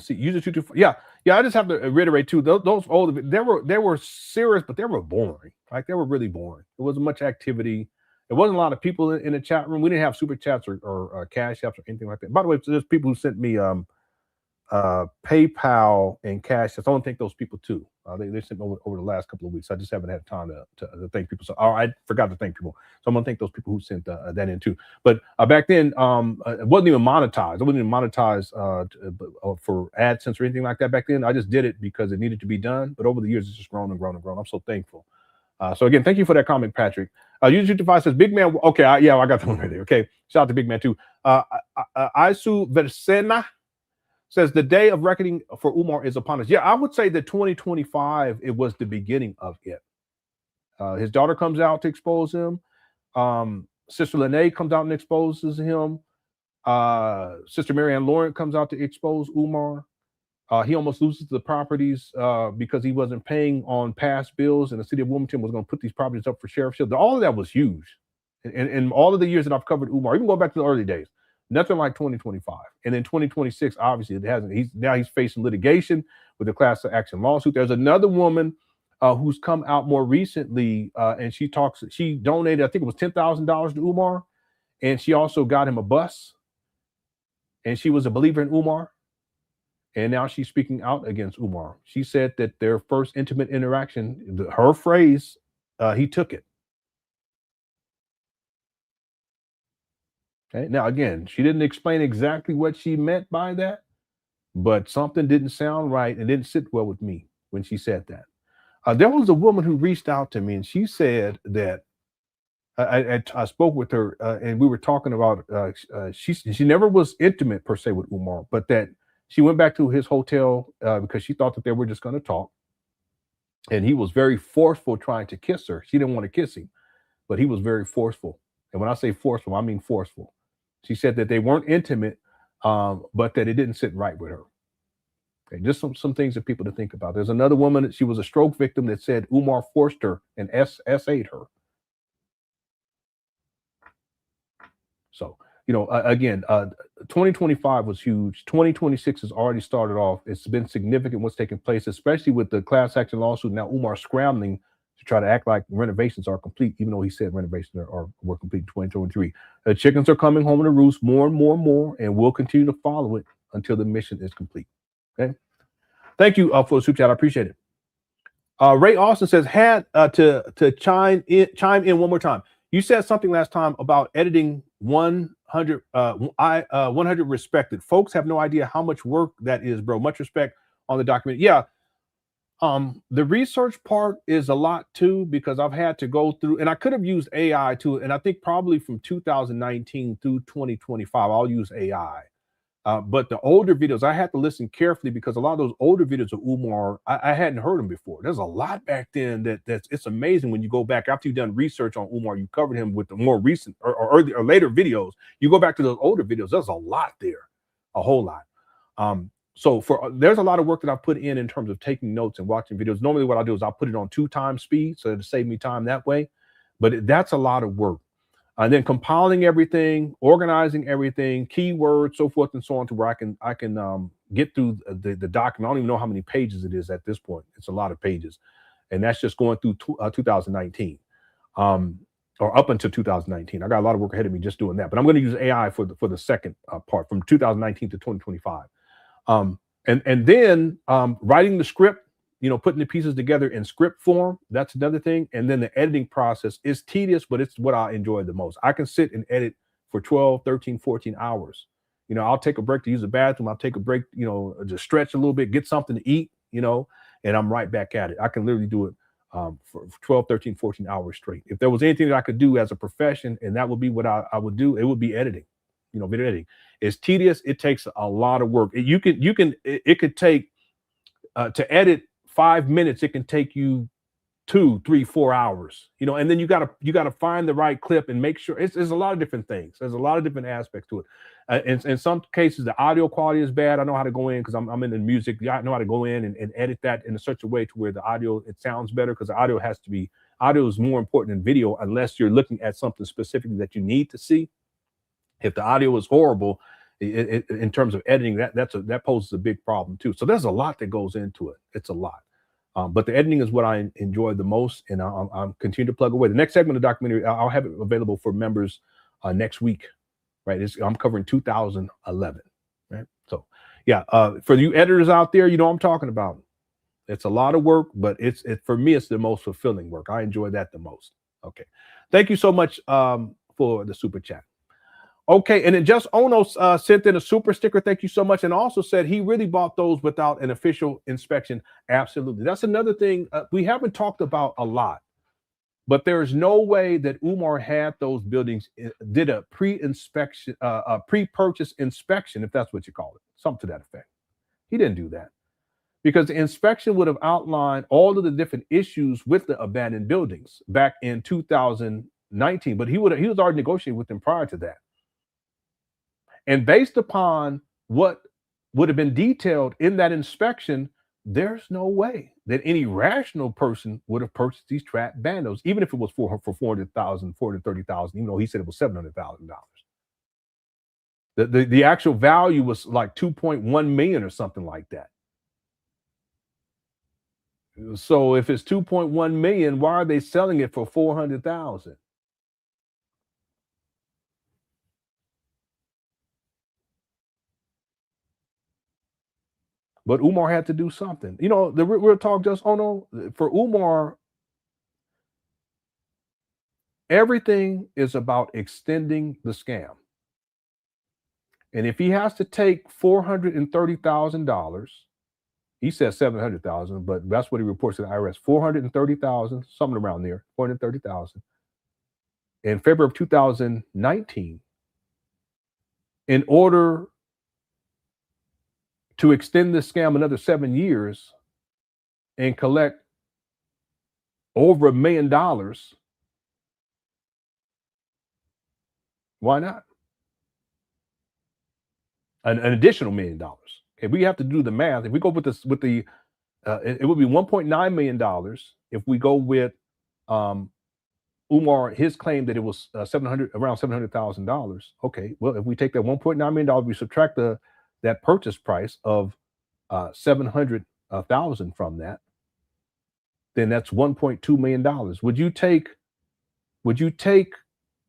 see, user 224. Yeah, I just have to reiterate too. Those old, they were serious, but they were boring. Like they were really boring. There wasn't much activity. There wasn't a lot of people in the chat room. We didn't have super chats or cash apps or anything like that. By the way, there's people who sent me PayPal and cash. I want to thank those people too. They sent me over the last couple of weeks. I just haven't had time to thank people. So I forgot to thank people. So I'm gonna thank those people who sent that in too. But back then, it wasn't even monetized. I wasn't even monetized for AdSense or anything like that back then. I just did it because it needed to be done. But over the years, it's just grown and grown and grown. I'm so thankful. So again, thank you for that comment, Patrick. User Device says, "Big man." Okay, I got that one right there. Okay, shout out to Big Man too. Isu Versena says the day of reckoning for Umar is upon us. Yeah, I would say that 2025, it was the beginning of it. His daughter comes out to expose him. Sister Lene comes out and exposes him. Sister Marianne Laurent comes out to expose Umar. He almost loses the properties because he wasn't paying on past bills, and the city of Wilmington was going to put these properties up for sheriffship. All of that was huge. And all of the years that I've covered Umar, even going back to the early days, nothing like 2025. And in 2026, obviously, it hasn't. He's facing litigation with a class action lawsuit. There's another woman who's come out more recently, and she donated, I think it was $10,000 to Umar, and she also got him a bus, and she was a believer in Umar, and now she's speaking out against Umar. She said that their first intimate interaction, her phrase, he took it. Okay. Now, again, she didn't explain exactly what she meant by that, but something didn't sound right and didn't sit well with me when she said that. There was a woman who reached out to me, and she said that I spoke with her, and we were talking about she never was intimate per se with Umar, but that she went back to his hotel because she thought that they were just going to talk, and he was very forceful trying to kiss her. She didn't want to kiss him, but he was very forceful. And when I say forceful, I mean forceful. She said that they weren't intimate, but that it didn't sit right with her. Okay, just some things that people to think about. There's another woman, she was a stroke victim, that said Umar forced her and SA'd her. So, again, 2025 was huge. 2026 has already started off. It's been significant what's taking place, especially with the class action lawsuit. Now Umar scrambling to try to act like renovations are complete, even though he said renovations were complete in 2023. The chickens are coming home to roost more and more and more, and we'll continue to follow it until the mission is complete. Okay. Thank you for the super chat. I appreciate it. Ray Austin says, had to chime in one more time. You said something last time about editing 100 respected. Folks have no idea how much work that is, bro. Much respect on the document. Yeah. The research part is a lot too, because I've had to go through, and I could have used AI too. And I think probably from 2019 through 2025, I'll use AI. But the older videos, I had to listen carefully because a lot of those older videos of Umar, I hadn't heard them before. There's a lot back then it's amazing when you go back after you've done research on Umar, you covered him with the more recent or later videos. You go back to those older videos, there's a lot there, a whole lot. So there's a lot of work that I put in terms of taking notes and watching videos. Normally what I do is I'll put it on 2x speed so to save me time that way. But that's a lot of work. And then compiling everything, organizing everything, keywords, so forth and so on, to where I can get through the document. I don't even know how many pages it is at this point. It's a lot of pages, and that's just going through 2019, or up until 2019. I got a lot of work ahead of me just doing that. But I'm going to use AI for the second part from 2019 to 2025, and then writing the script. Putting the pieces together in script form, that's another thing. And then the editing process is tedious, but it's what I enjoy the most. I can sit and edit for 12, 13, 14 hours. I'll take a break to use the bathroom. I'll take a break, to stretch a little bit, get something to eat, and I'm right back at it. I can literally do it for 12, 13, 14 hours straight. If there was anything that I could do as a profession, and that would be what I would do, it would be editing. Video editing. It's tedious. It takes a lot of work. It could take to edit 5 minutes, it can take you 2, 3, 4 hours, and then you gotta find the right clip and make sure there's a lot of different things. There's a lot of different aspects to it. In some cases, the audio quality is bad. I know how to go in because I'm into music. I know how to go in and edit that in such a way to where the audio, it sounds better, because the audio is more important than video unless you're looking at something specifically that you need to see. If the audio is horrible, in terms of editing, that poses a big problem too. So there's a lot that goes into it. It's a lot. But the editing is what I enjoy the most, and I'll continue to plug away. The next segment of the documentary, I'll have it available for members next week, right? I'm covering 2011, right? So, yeah, for you editors out there, you know what I'm talking about. It's a lot of work, but for me, it's the most fulfilling work. I enjoy that the most. Okay, thank you so much for the super chat. Okay, and then Just Ono sent in a super sticker. Thank you so much. And also said he really bought those without an official inspection. Absolutely. That's another thing we haven't talked about a lot. But there is no way that Umar had those buildings, did a pre-inspection, a pre-purchase inspection, if that's what you call it, something to that effect. He didn't do that. because the inspection would have outlined all of the different issues with the abandoned buildings back in 2019. But he was already negotiating with them prior to that. And based upon what would have been detailed in that inspection, there's no way that any rational person would have purchased these trapped bandos, even if it was for $400,000, $430,000, even though he said it was $700,000. The actual value was like 2.1 million or something like that. So if it's 2.1 million, why are they selling it for 400,000? But Umar had to do something. You know, the real talk just, oh no, for Umar, everything is about extending the scam. And if he has to take $430,000, he says 700,000, but that's what he reports to the IRS, 430,000, something around there, 430,000. In February of 2019, in order to extend this scam another 7 years and collect over $1 million, why not? An additional $1 million. Okay, we have to do the math. If we go with this, it would be $1.9 million if we go with Umar, his claim that it was around $700,000. Okay, well, if we take that $1.9 million, we subtract that purchase price of $700,000 from that, then that's $1.2 million. Would you take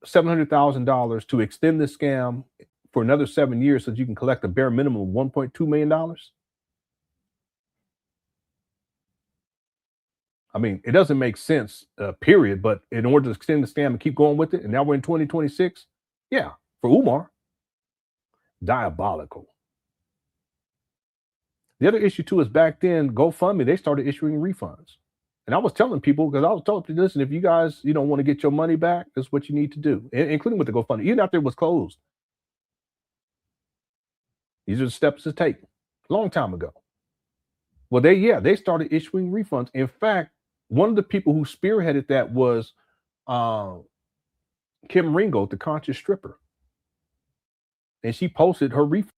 $700,000 to extend the scam for another 7 years so that you can collect a bare minimum of $1.2 million? I mean, it doesn't make sense, period. But in order to extend the scam and keep going with it, and now we're in 2026, yeah, for Umar, diabolical. The other issue too is back then, GoFundMe, they started issuing refunds. And I was telling people, because I was telling people, listen, if you guys, want to get your money back, that's what you need to do, including with the GoFundMe, even after it was closed. These are the steps to take. A long time ago. Well, they started issuing refunds. In fact, one of the people who spearheaded that was Kim Ringo, the conscious stripper. And she posted her refund.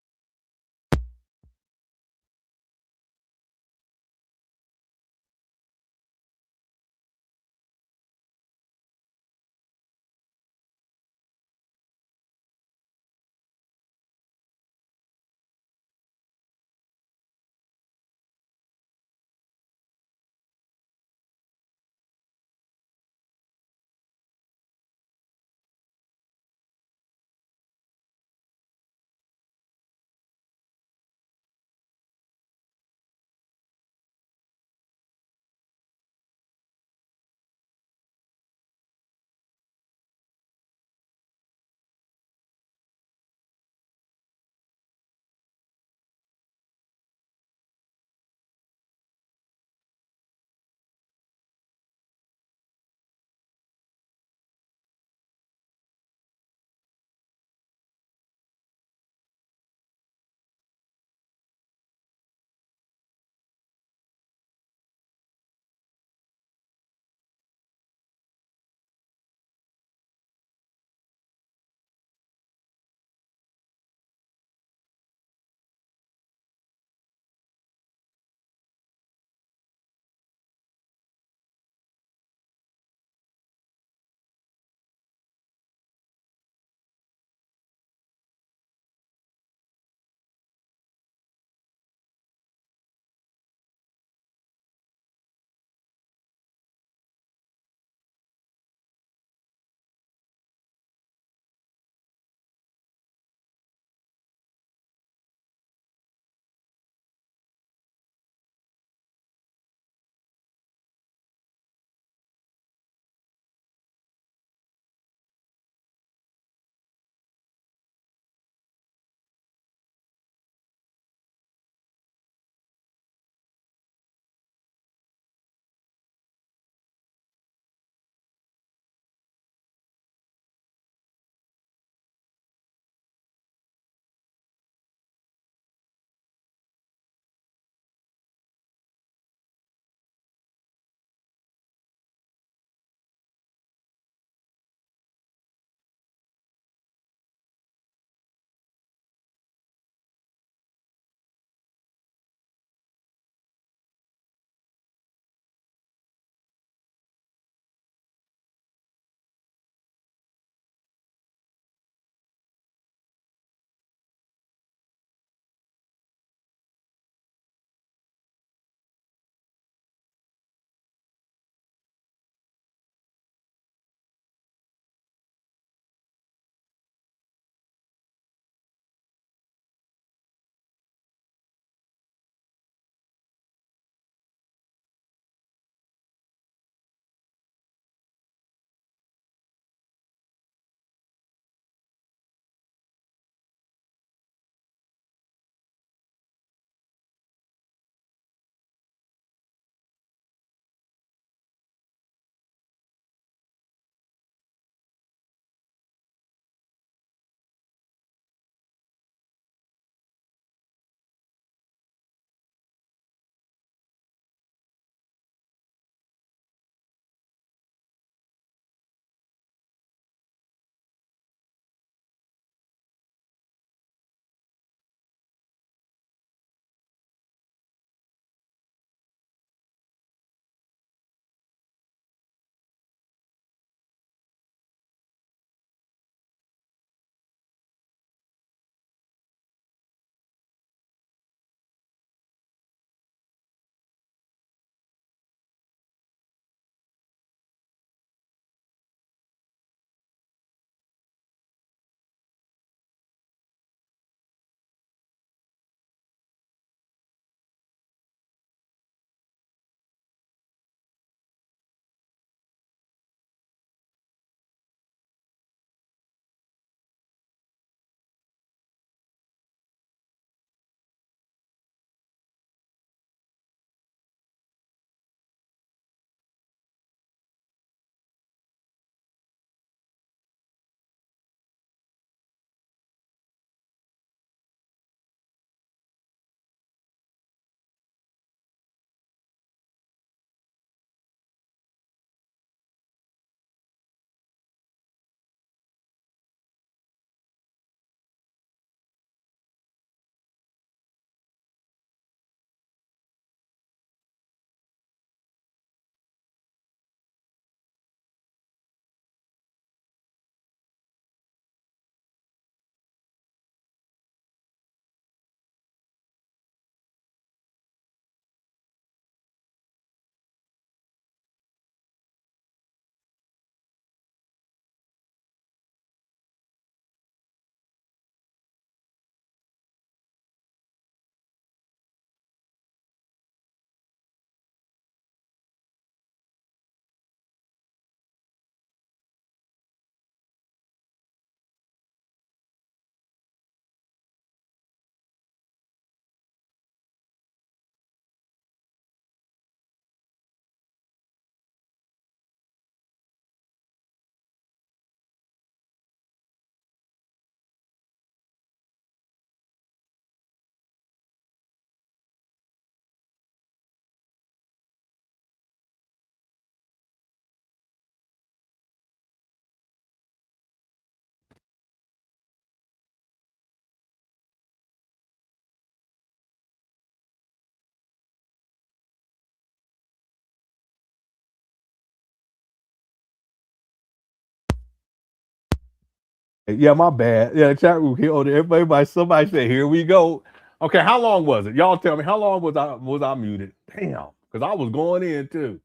Yeah, my bad. Yeah, the chat room here. Everybody, somebody said, "Here we go." Okay, how long was it? Y'all tell me. How long was I muted? Damn, because I was going in too.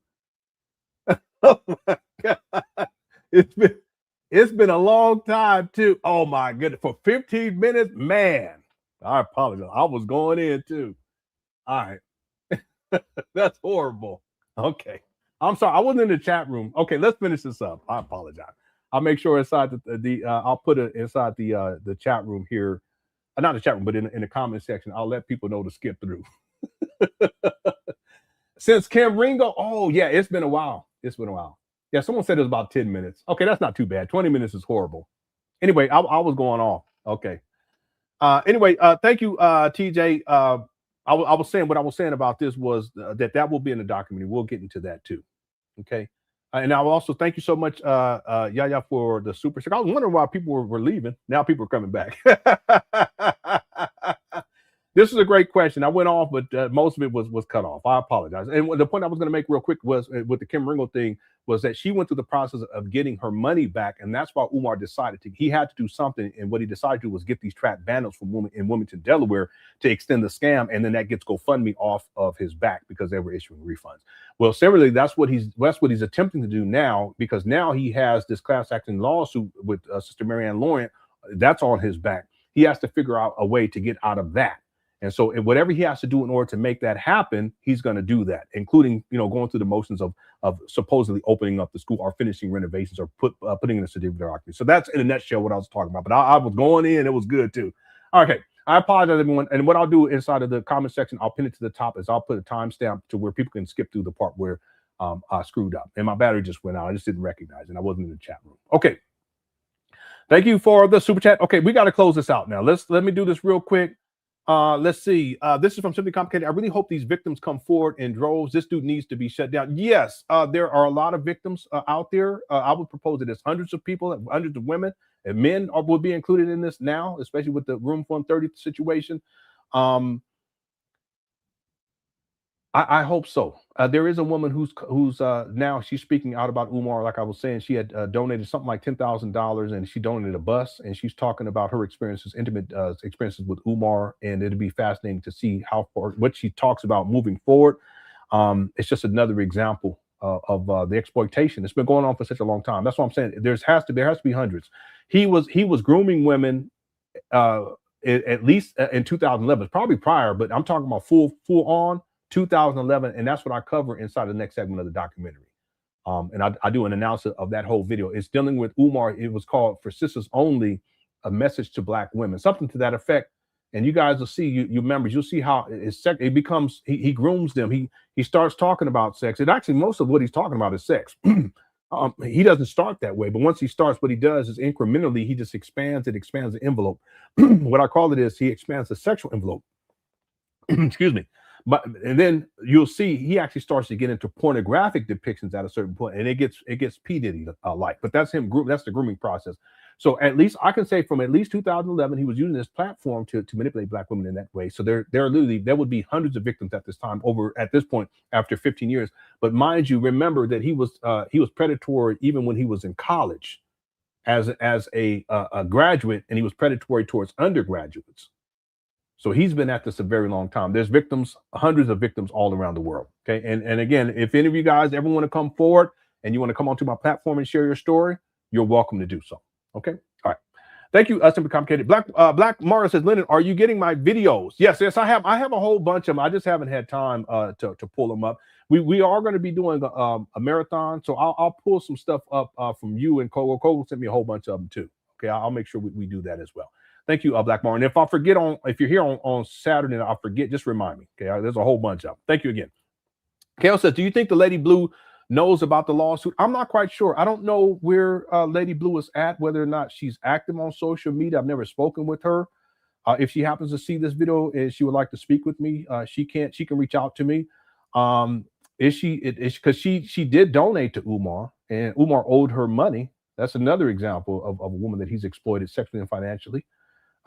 Oh my God. It's been a long time too. Oh my goodness, for 15 minutes, man. I apologize. I was going in too. All right, that's horrible. Okay, I'm sorry. I wasn't in the chat room. Okay, let's finish this up. I apologize. I'll make sure inside I'll put it inside the chat room here, not the chat room, but in the comment section. I'll let people know to skip through. Since Kim Ringo, oh yeah, it's been a while. It's been a while. Yeah, someone said it was about 10 minutes. Okay, that's not too bad. 20 minutes is horrible. Anyway, I was going off. Okay. Anyway, thank you, TJ. I was saying what I was saying about this was that will be in the documentary. We'll get into that too. Okay. And I will also thank you so much, Yaya, for the super stick. I was wondering why people were leaving. Now people are coming back. This is a great question. I went off, but most of it was cut off. I apologize. And the point I was going to make real quick was with the Kim Ringo thing was that she went through the process of getting her money back, and that's why Umar decided he had to do something. And what he decided to do was get these trapped vandals from women in Wilmington, Delaware, to extend the scam, and then that gets GoFundMe off of his back because they were issuing refunds. Well, similarly, that's what he's attempting to do now, because now he has this class action lawsuit with Sister Marianne Laurent. That's on his back. He has to figure out a way to get out of that. And so whatever he has to do in order to make that happen, he's going to do that, including, going through the motions of supposedly opening up the school or finishing renovations or putting in a certificate of occupancy. So that's in a nutshell what I was talking about. But I was going in. It was good, too. Okay. I apologize, everyone. And what I'll do inside of the comment section, I'll pin it to the top, is I'll put a timestamp to where people can skip through the part where I screwed up. And my battery just went out. I just didn't recognize it. I wasn't in the chat room. Okay. Thank you for the super chat. Okay, we got to close this out now. Let me do this real quick. Let's see. This is from Simply Complicated. I really hope these victims come forward in droves. This dude needs to be shut down. Yes, there are a lot of victims out there. I would propose that there's hundreds of people, hundreds of women, and men would be included in this now, especially with the Room 130 situation. I hope so. There is a woman who's now she's speaking out about Umar. Like I was saying, she had donated something like $10,000, and she donated a bus, and she's talking about her experiences, intimate experiences with Umar, and it'll be fascinating to see what she talks about moving forward. It's just another example of the exploitation. It's been going on for such a long time. That's what I'm saying. There has to be hundreds. He was grooming women at least in 2011, probably prior, but I'm talking about full on 2011, and that's what I cover inside the next segment of the documentary. And I do an analysis of that whole video. It's dealing with Umar. It was called "For Sisters Only: A Message to Black Women," something to that effect. And you guys will see, you members, you'll see how it becomes. He grooms them. He starts talking about sex. And actually, most of what he's talking about is sex. He doesn't start that way, but once he starts, what he does is incrementally he just expands the envelope. What I call it is he expands the sexual envelope. Excuse me. And then you'll see he actually starts to get into pornographic depictions at a certain point, and it gets P. Diddy like. But that's him. That's the grooming process. So at least I can say from at least 2011, he was using this platform to manipulate Black women in that way. So there would be hundreds of victims at this time at this point after 15 years. But mind you, remember that he was predatory even when he was in college, as a graduate, and he was predatory towards undergraduates. So he's been at this a very long time. There's victims, hundreds of victims all around the world. Okay. And again, if any of you guys ever want to come forward and you want to come onto my platform and share your story, you're welcome to do so. Okay. All right. Thank you, Simply Complicated. Black Mara says, Lenon, are you getting my videos? Yes, I have a whole bunch of them. I just haven't had time to pull them up. We are going to be doing a marathon. So I'll pull some stuff up from you, and Cole sent me a whole bunch of them too. Okay. I'll make sure we do that as well. Thank you, Black Martin. If I forget if you're here on Saturday and I forget, just remind me. Okay, there's a whole bunch of them. Thank you again. Kale says, do you think the Lady Blue knows about the lawsuit? I'm not quite sure. I don't know where Lady Blue is at, whether or not she's active on social media. I've never spoken with her. If she happens to see this video and she would like to speak with me, she can reach out to me. Because she did donate to Umar, and Umar owed her money. That's another example of a woman that he's exploited sexually and financially.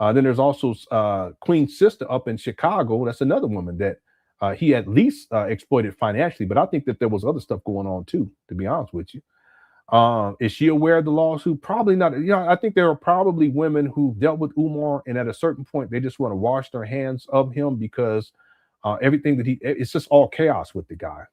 Then there's also Queen's sister up in Chicago. That's another woman that he at least exploited financially. But I think that there was other stuff going on too, to be honest with you. Is she aware of the lawsuit? Probably not. You know, I think there are probably women who dealt with Umar, and at a certain point, they just want to wash their hands of him because everything that it's just all chaos with the guy,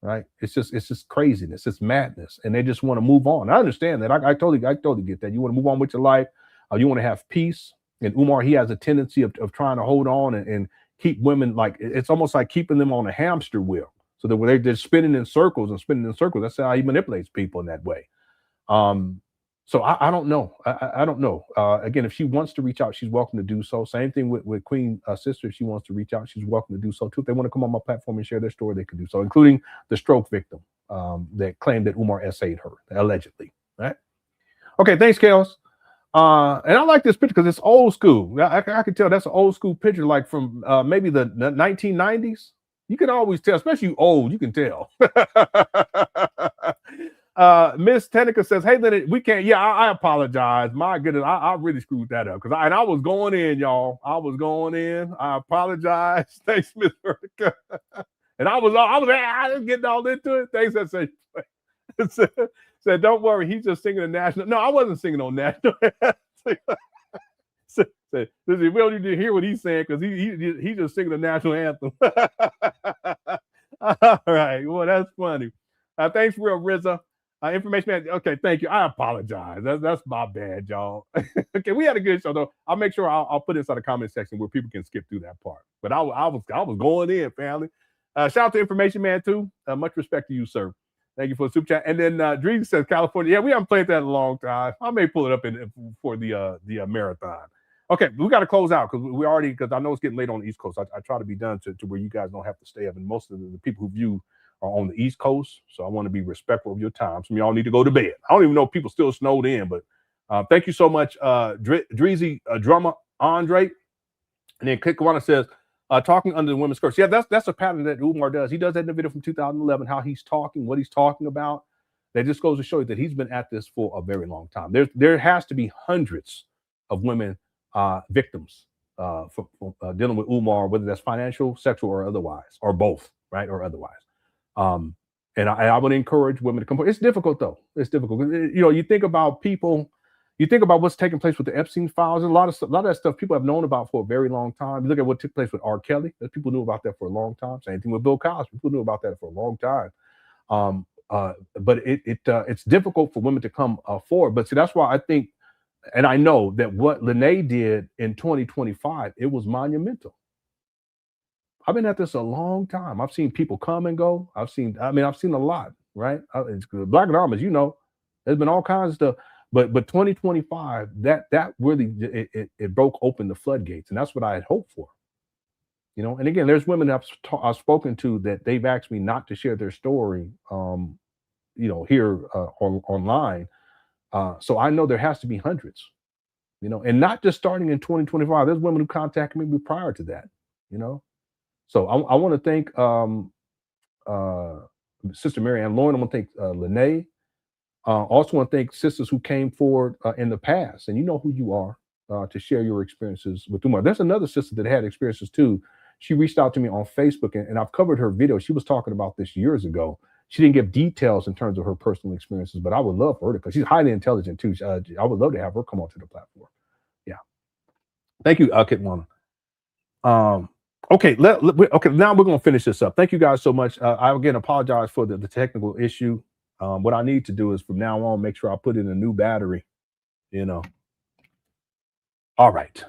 right? It's just craziness, it's madness, and they just want to move on. I understand that. I totally get that. You want to move on with your life. You want to have peace. And Umar, he has a tendency of trying to hold on and keep women, like it's almost like keeping them on a hamster wheel. So that when they're spinning in circles and spinning in circles, that's how he manipulates people in that way. So I don't know. I don't know. Again, if she wants to reach out, she's welcome to do so. Same thing with Queen Sister. If she wants to reach out, she's welcome to do so too. If they want to come on my platform and share their story, they can do so, including the stroke victim that claimed that Umar essayed her, allegedly. Right? Okay, thanks, Chaos. And I like this picture because it's old school. I can tell that's an old school picture, like from maybe the 1990s. You can always tell, especially you old, you can tell. Miss Tenica says, hey, Lenon, we can't. Yeah, I apologize. My goodness, I really screwed that up because I was going in, y'all. I was going in. I apologize. Thanks, Miss Vertica. And I was getting all into it. Thanks, I said, don't worry, he's just singing the national. No, I wasn't singing on national. We don't need to hear what he's saying because he's just singing the national anthem. All right, well, that's funny. Thanks, Real RZA. Information man. Okay, thank you. I apologize. That's my bad, y'all. Okay, we had a good show though. I'll make sure I'll put this in the comment section where people can skip through that part. But I was going in, family. Shout out to Information Man too. Much respect to you, sir. Thank you for the super chat. And then Dream says California. Yeah, we haven't played that in a long time. I may pull it up for the marathon. Okay, we got to close out because I know it's getting late on the East Coast. I try to be done to where you guys don't have to stay up. And most of the people who view are on the East Coast, so I want to be respectful of your time. Some of y'all need to go to bed. I don't even know if people still snowed in, but thank you so much, Dreezy Drummer Andre. And then Kikwana says, talking under the women's skirts. Yeah, that's a pattern that Umar does. He does that in the video from 2011, how he's talking, what he's talking about. That just goes to show you that he's been at this for a very long time. There has to be hundreds of women victims for dealing with Umar, whether that's financial, sexual, or otherwise, or both, right, or otherwise. And I would encourage women to come forward. It's difficult though. It's difficult. You know, you think about people. You think about what's taking place with the Epstein files. And a lot of that stuff people have known about for a very long time. You look at what took place with R. Kelly. People knew about that for a long time. Same thing with Bill Cosby. People knew about that for a long time. But it's difficult for women to come forward. But see, that's why I think, and I know that what Lenon did in 2025, it was monumental. I've been at this a long time. I've seen people come and go. I've seen a lot, right? It's Black and Armors, you know, there's been all kinds of stuff. But 2025, that really it broke open the floodgates, and that's what I had hoped for. You know, and again, there's women I've spoken to that they've asked me not to share their story, you know, here online. So I know there has to be hundreds, you know, and not just starting in 2025. There's women who contacted me prior to that, you know. So I want to thank Sister Mary Ann Lauren. I want to thank Lenon. Also want to thank sisters who came forward in the past, and you know who you are, to share your experiences with Umar. There's another sister that had experiences too. She reached out to me on Facebook, and I've covered her video. She was talking about this years ago. She didn't give details in terms of her personal experiences, but I would love for her to, because she's highly intelligent too. I would love to have her come onto the platform. Yeah. Thank you, Kitwana. Okay, okay. Now we're going to finish this up. Thank you guys so much. I again apologize for the technical issue. What I need to do is from now on make sure I put in a new battery. You know. All right.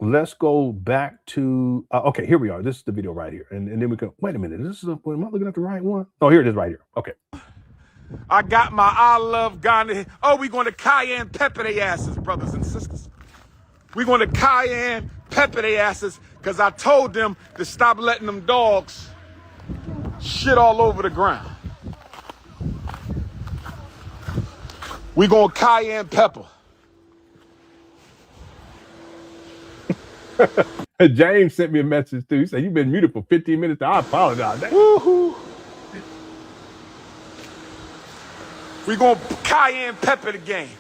Let's go back to okay. Here we are. This is the video right here, and then we can wait a minute. Am I looking at the right one? Oh, here it is, right here. Okay. I got my I love Ghana. Oh, we're going to cayenne pepper their asses, brothers and sisters. We're going to cayenne pepper their asses because I told them to stop letting them dogs shit all over the ground. We're going to cayenne pepper. James sent me a message too. He said, you've been muted for 15 minutes. I apologize. Woohoo. We're going to cayenne pepper the game.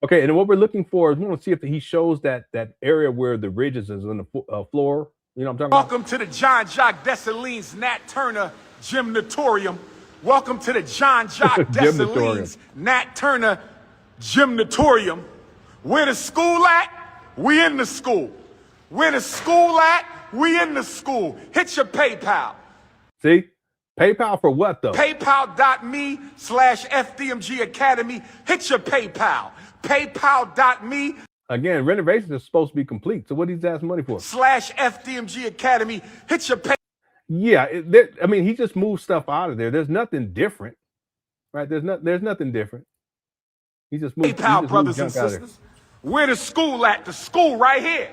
Okay, and what we're looking for is we want to see if he shows that area where the ridges is on the floor. You know what I'm talking about? Welcome to the John Jacques Dessalines, Nat Turner, Gymnatorium. Welcome to the John Jock Gymnatorium. Dessalines Nat Turner Gymnatorium. Where the school at? We in the school. Where the school at? We in the school. Hit your PayPal. See? PayPal for what, though? PayPal.me/FDMG Academy. Hit your PayPal. PayPal.me. Again, renovations is supposed to be complete. So what he's asking money for? /FDMG Academy. Hit your pay. Yeah, I mean, he just moved stuff out of there. There's nothing different, right? There's nothing different. He just moved PayPal, brothers junk and out of there. sisters. Where the school at? The school right here.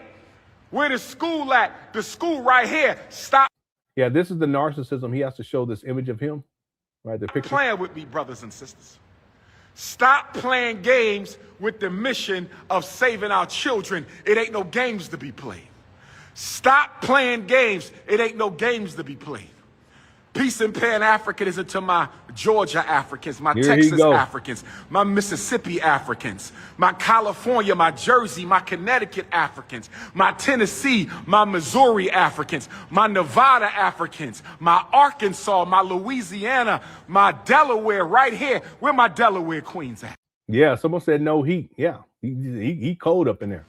Where the school at? The school right here. Stop Yeah, this is the narcissism. He has to show this image of him, right? The picture. playing with me, brothers and sisters. Stop playing games with the mission of saving our children. It ain't no games to be played. Stop playing games. It ain't no games to be played. Peace and Pan Africanism to my Georgia Africans, my Here he Texas go. Africans, my Mississippi Africans, my California, my Jersey, my Connecticut Africans, my Tennessee, my Missouri Africans, my Nevada Africans, my Arkansas, my Louisiana, my Delaware right here. Where my Delaware queens at? Yeah, someone said no heat. Yeah, he cold up in there.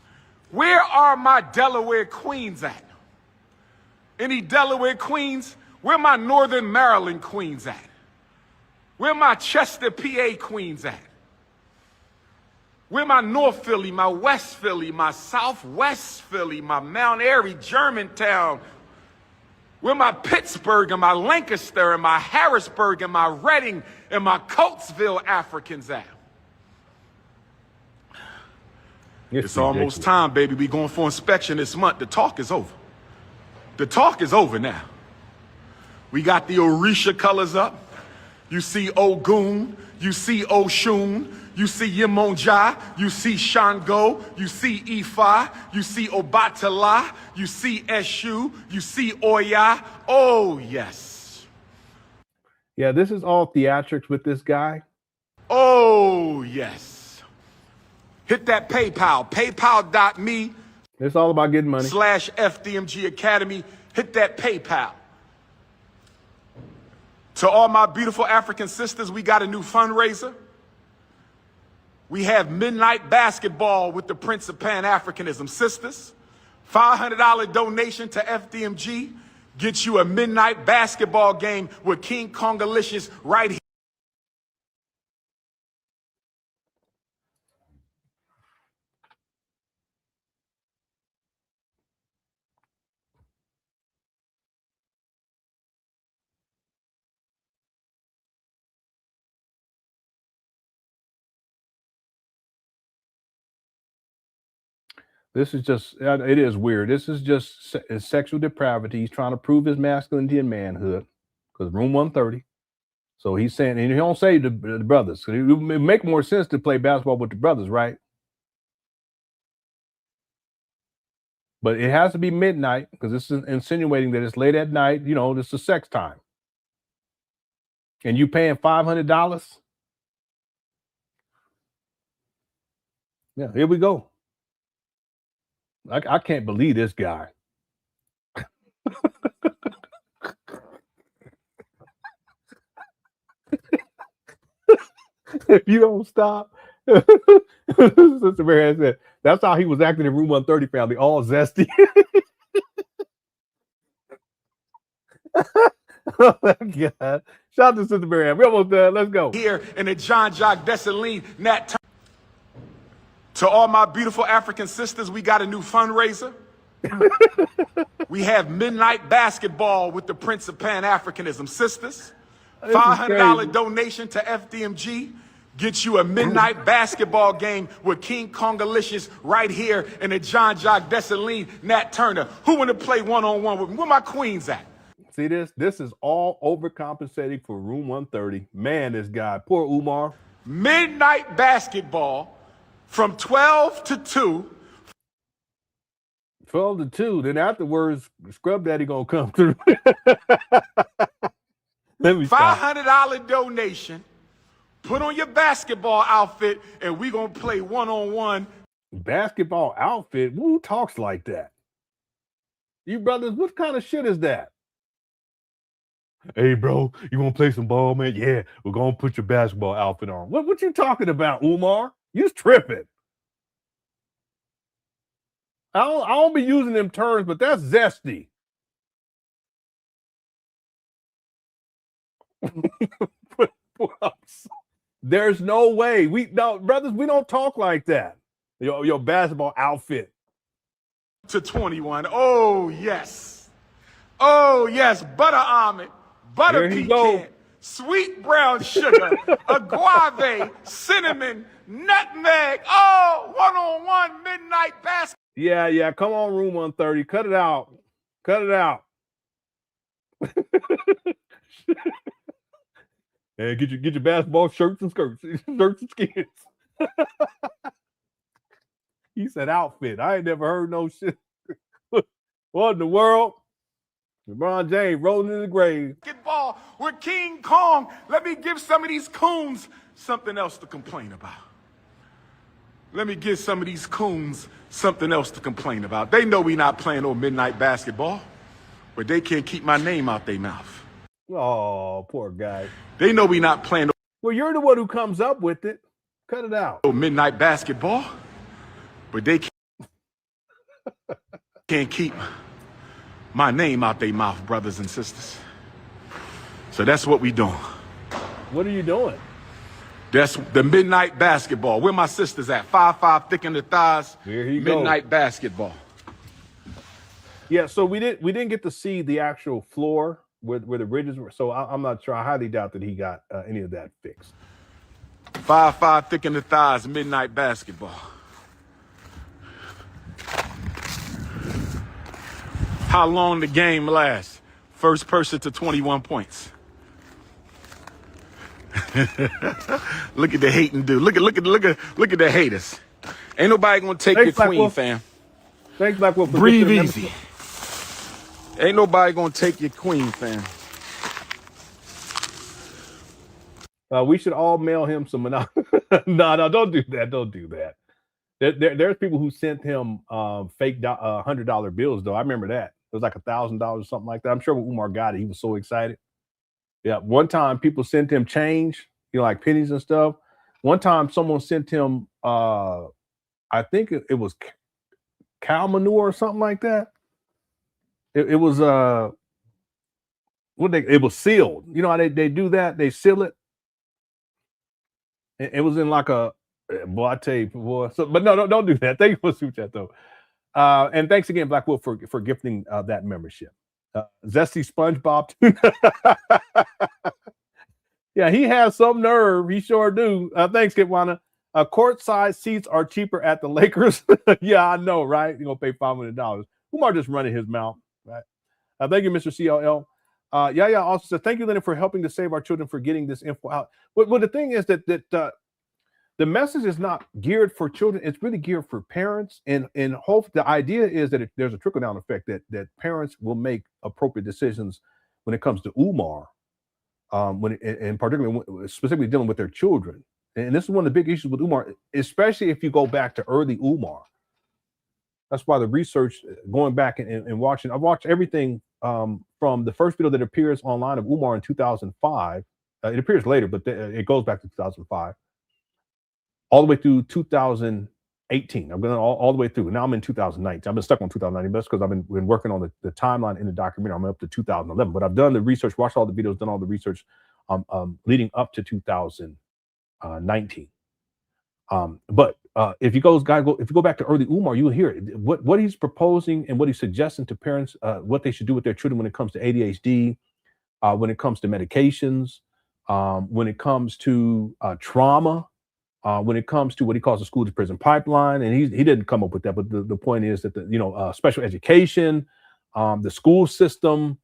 Where are my Delaware queens at? Any Delaware queens? Where my Northern Maryland queens at? Where my Chester, PA queens at? Where my North Philly, my West Philly, my Southwest Philly, my Mount Airy, Germantown? Where my Pittsburgh and my Lancaster and my Harrisburg and my Reading and my Coatesville Africans at? It's almost time, baby. We going for inspection this month. The talk is over. The talk is over now. We got the Orisha colors up. You see Ogun, you see Oshun, you see Yemonja, you see Shango, you see Ifa, you see Obatala, you see Eshu, you see Oya. Oh, yes. Yeah, this is all theatrics with this guy. Oh, yes. Hit that PayPal, paypal.me. It's all about getting money. /FDMG Academy. Hit that PayPal. To all my beautiful African sisters, we got a new fundraiser. We have midnight basketball with the Prince of Pan Africanism. Sisters, $500 donation to FDMG gets you a midnight basketball game with King Kongalicious right here. This is just, it is weird. This is just sexual depravity. He's trying to prove his masculinity and manhood because room 130. So he's saying, and he don't say the brothers. It would make more sense to play basketball with the brothers, right? But it has to be midnight because this is insinuating that it's late at night. You know, this is sex time. And you paying $500? Yeah, here we go. I can't believe this guy. If you don't stop, Sister Mary said, that's how he was acting in room 130 family, all zesty. Oh my God. Shout out to Sister Mary. We're almost done. Let's go. Here in the John Jock Dessalines Nat Turner. To all my beautiful African sisters, we got a new fundraiser. We have midnight basketball with the Prince of Pan Africanism. Sisters, $500 donation to FDMG gets you a midnight basketball game with King Kongalicious right here in the John Jock Dessalines Nat Turner. Who want to play one-on-one with me? Where my queens at? See this? This is all overcompensating for room 130. Man, this guy, poor Umar. Midnight basketball from 12 to 2. 12 to 2. Then afterwards, Scrub Daddy gonna come through. Let me stop. $500 donation. Put on your basketball outfit, and we gonna play one-on-one. Basketball outfit? Who talks like that? You brothers, what kind of shit is that? Hey, bro, you want to play some ball, man? Yeah, we're going to put your basketball outfit on. What you talking about, Umar? You just tripping. I don't be using them terms, but that's zesty. There's no way. Brothers, we don't talk like that. Your basketball outfit. To 21. Oh, yes. Oh, yes. Butter almond, butter pecan, sweet brown sugar, agave, cinnamon, nutmeg. Oh, one-on-one midnight basket. Yeah. Come on, room 130. Cut it out. Cut it out. And get your basketball shirts and skirts, shirts and skins. He said outfit. I ain't never heard no shit. What in the world? LeBron James rolling in the grave. Basketball with King Kong. Let me give some of these coons something else to complain about. Let me give some of these coons something else to complain about. They know we not playing no midnight basketball, but they can't keep my name out their mouth. Oh, poor guy. They know we not playing no. Well, you're the one who comes up with it. Cut it out. Midnight basketball, but they can't keep my name out their mouth, brothers and sisters. So that's what we doing. What are you doing? That's the midnight basketball. Where my sisters at? 5'5", thick in the thighs. There you go. Midnight basketball. Yeah, so we didn't get to see the actual floor where the ridges were. So I'm not sure. I highly doubt that he got any of that fixed. 5'5", thick in the thighs, midnight basketball. How long the game lasts? First person to 21 points. Look at the hating dude. Look at the haters. Ain't nobody gonna take your queen, fam. Thanks, Blackwell. Breathe easy. Ain't nobody gonna take your queen, fam. We should all mail him some. No, don't do that. Don't do that. There's people who sent him fake $100 bills, though. I remember that. It was like $1,000 or something like that. I'm sure when Umar got it, he was so excited. Yeah, one time people sent him change, like pennies and stuff. One time someone sent him, I think it was cow manure or something like that. It was it was sealed. You know how they do that? They seal it. It was in like a boy, I tell you, boy. So, but no, don't do that. Thank you for the super chat though. And thanks again, Blackwood, for gifting that membership. Zesty SpongeBob. Yeah, he has some nerve. He sure do. Thanks, Kitwana. Courtside seats are cheaper at the Lakers. Yeah, I know, right? You're gonna pay $500. Umar just running his mouth, right? Thank you, Mr. CLL. Yeah. Also said, thank you, Lenon, for helping to save our children for getting this info out. But the thing is that the message is not geared for children. It's really geared for parents. And hope the idea is that there's a trickle-down effect that parents will make appropriate decisions when it comes to Umar, and particularly specifically dealing with their children. And this is one of the big issues with Umar, especially if you go back to early Umar. That's why the research, going back and watching, I've watched everything from the first video that appears online of Umar in 2005. It appears later, but it goes back to 2005. All the way through 2018. I'm going all the way through. Now I'm in 2019. I've been stuck on 2019. That's because I've been working on the timeline in the documentary. I'm up to 2011. But I've done the research, watched all the videos, done all the research leading up to 2019. But if you go back to early Umar, you'll hear it. What he's proposing and what he's suggesting to parents, what they should do with their children when it comes to ADHD, when it comes to medications, when it comes to trauma. When it comes to what he calls the school to prison pipeline, and he didn't come up with that, but the point is that special education, the school system,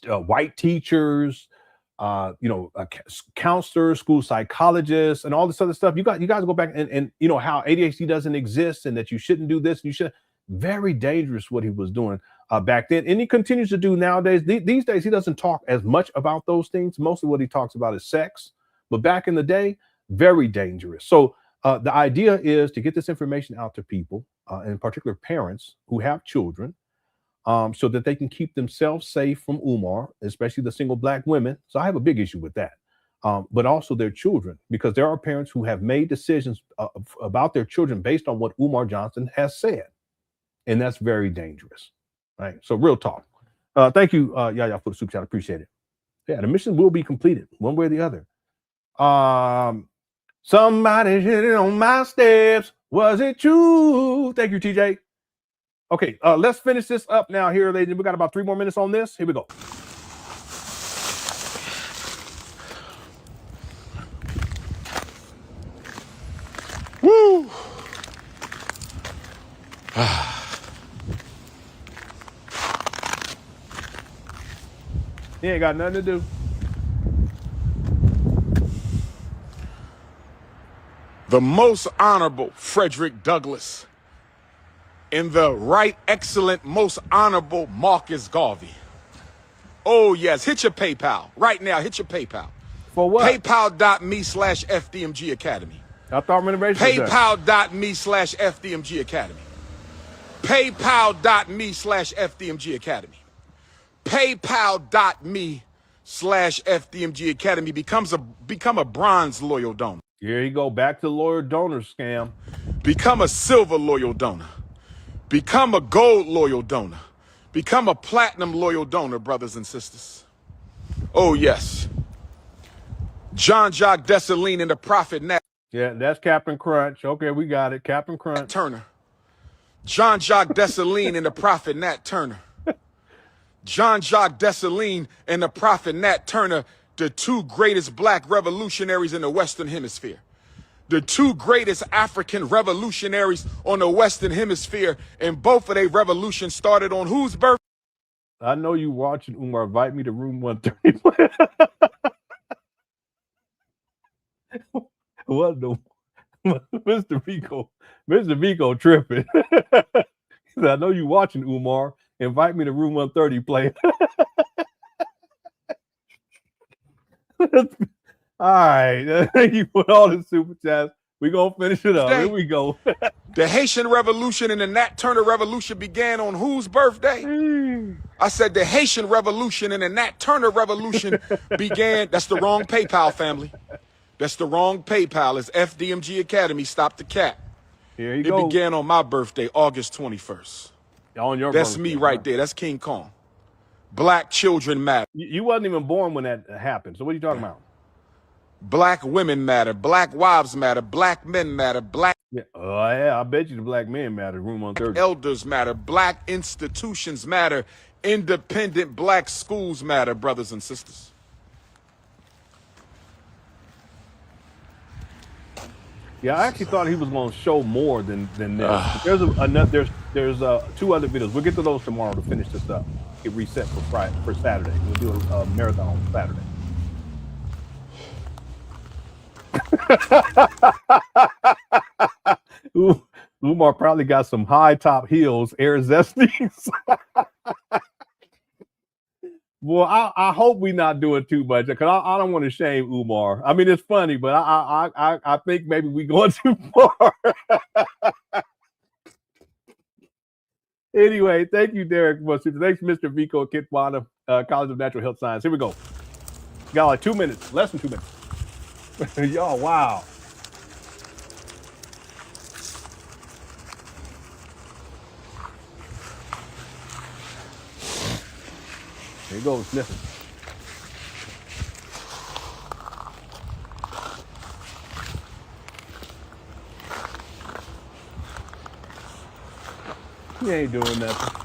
white teachers, counselors, school psychologists, and all this other stuff. You guys go back and how ADHD doesn't exist and that you shouldn't do this. You should. Very dangerous what he was doing back then, and he continues to do nowadays. These days, he doesn't talk as much about those things. Most of what he talks about is sex, but back in the day. Very dangerous. So the idea is to get this information out to people, in particular parents who have children, so that they can keep themselves safe from Umar, especially the single black women. So I have a big issue with that. But also their children, because there are parents who have made decisions about their children based on what Umar Johnson has said. And that's very dangerous, right? So real talk. Thank you, Yaya, for the super chat. I appreciate it. Yeah, the mission will be completed one way or the other. Somebody hit it on my steps. Was it you? Thank you, TJ. Okay, let's finish this up now here, ladies. We got about 3 more minutes on this. Here we go. Woo! He ain't got nothing to do. The most honorable Frederick Douglass and the right excellent most honorable Marcus Garvey. Oh, yes. Hit your PayPal. Right now, hit your PayPal. For what? PayPal.me/FDMG Academy. I thought renovation was PayPal.me/FDMG Academy. PayPal.me/FDMG Academy. PayPal.me/FDMG Academy. Become a bronze loyal donor. Here you go. Back to the loyal donor scam. Become a silver loyal donor. Become a gold loyal donor. Become a platinum loyal donor, brothers and sisters. Oh, yes. Jean-Jacques Dessalines and the Prophet Nat. Yeah, that's Captain Crunch. Okay, we got it. Captain Crunch. Turner. Jean-Jacques Dessalines and the Prophet Nat Turner. Jean-Jacques Dessalines and the Prophet Nat Turner, the 2 greatest black revolutionaries in the Western Hemisphere. The 2 greatest African revolutionaries on the Western Hemisphere, and both of their revolutions started on whose birthday? I know you watching, Umar. Invite me to room 130. What the Mr. Vico tripping. He said, I know you watching, Umar. Invite me to room 130, play. All right. Thank you for all the super chats. We're going to finish it up. Here we go. The Haitian Revolution and the Nat Turner Revolution began on whose birthday? I said the Haitian Revolution and the Nat Turner Revolution began. That's the wrong PayPal, family. That's the wrong PayPal. It's FDMG Academy. Stop the cap. Here you go. It began on my birthday, August 21st. On your That's birthday, me right there. That's King Kong. Black children matter. You wasn't even born when that happened. So what are you talking about? Black women matter. Black wives matter. Black men matter. Black I bet you the black men matter. Room 130. elders matter. Black institutions matter. Independent black schools matter, brothers and sisters. Yeah, I actually thought he was going to show more than this. There's 2 other videos. We'll get to those tomorrow to finish this up. Get reset for Saturday. We'll do a marathon on Saturday. Umar probably got some high top heels, Air Zesties. Well, I hope we're not doing too much, because I don't want to shame Umar. I mean, it's funny, but I think maybe we're going too far. Anyway, thank you, Derek. Thanks, Mr. Vico Kitwana, College of Natural Health Science. Here we go. Got like 2 minutes, less than 2 minutes. Y'all, wow. There you go, sniffing. He ain't doing nothing.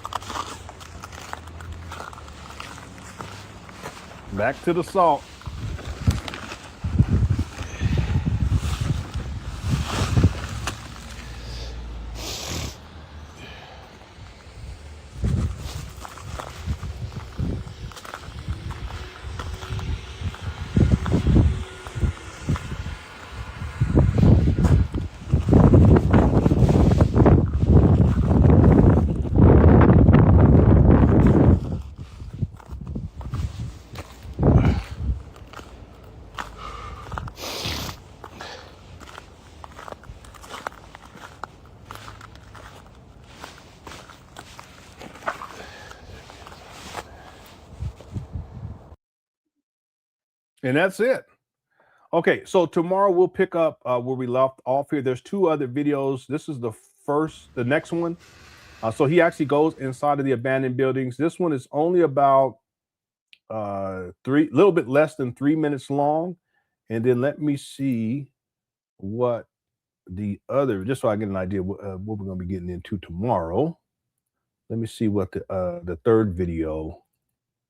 Back to the salt. And that's it. Okay, so tomorrow we'll pick up where we left off here. There's 2 other videos. This is the next one. So he actually goes inside of the abandoned buildings. This one is only about little bit less than 3 minutes long. And then let me see what the other, just so I get an idea what we're going to be getting into tomorrow. Let me see what the third video,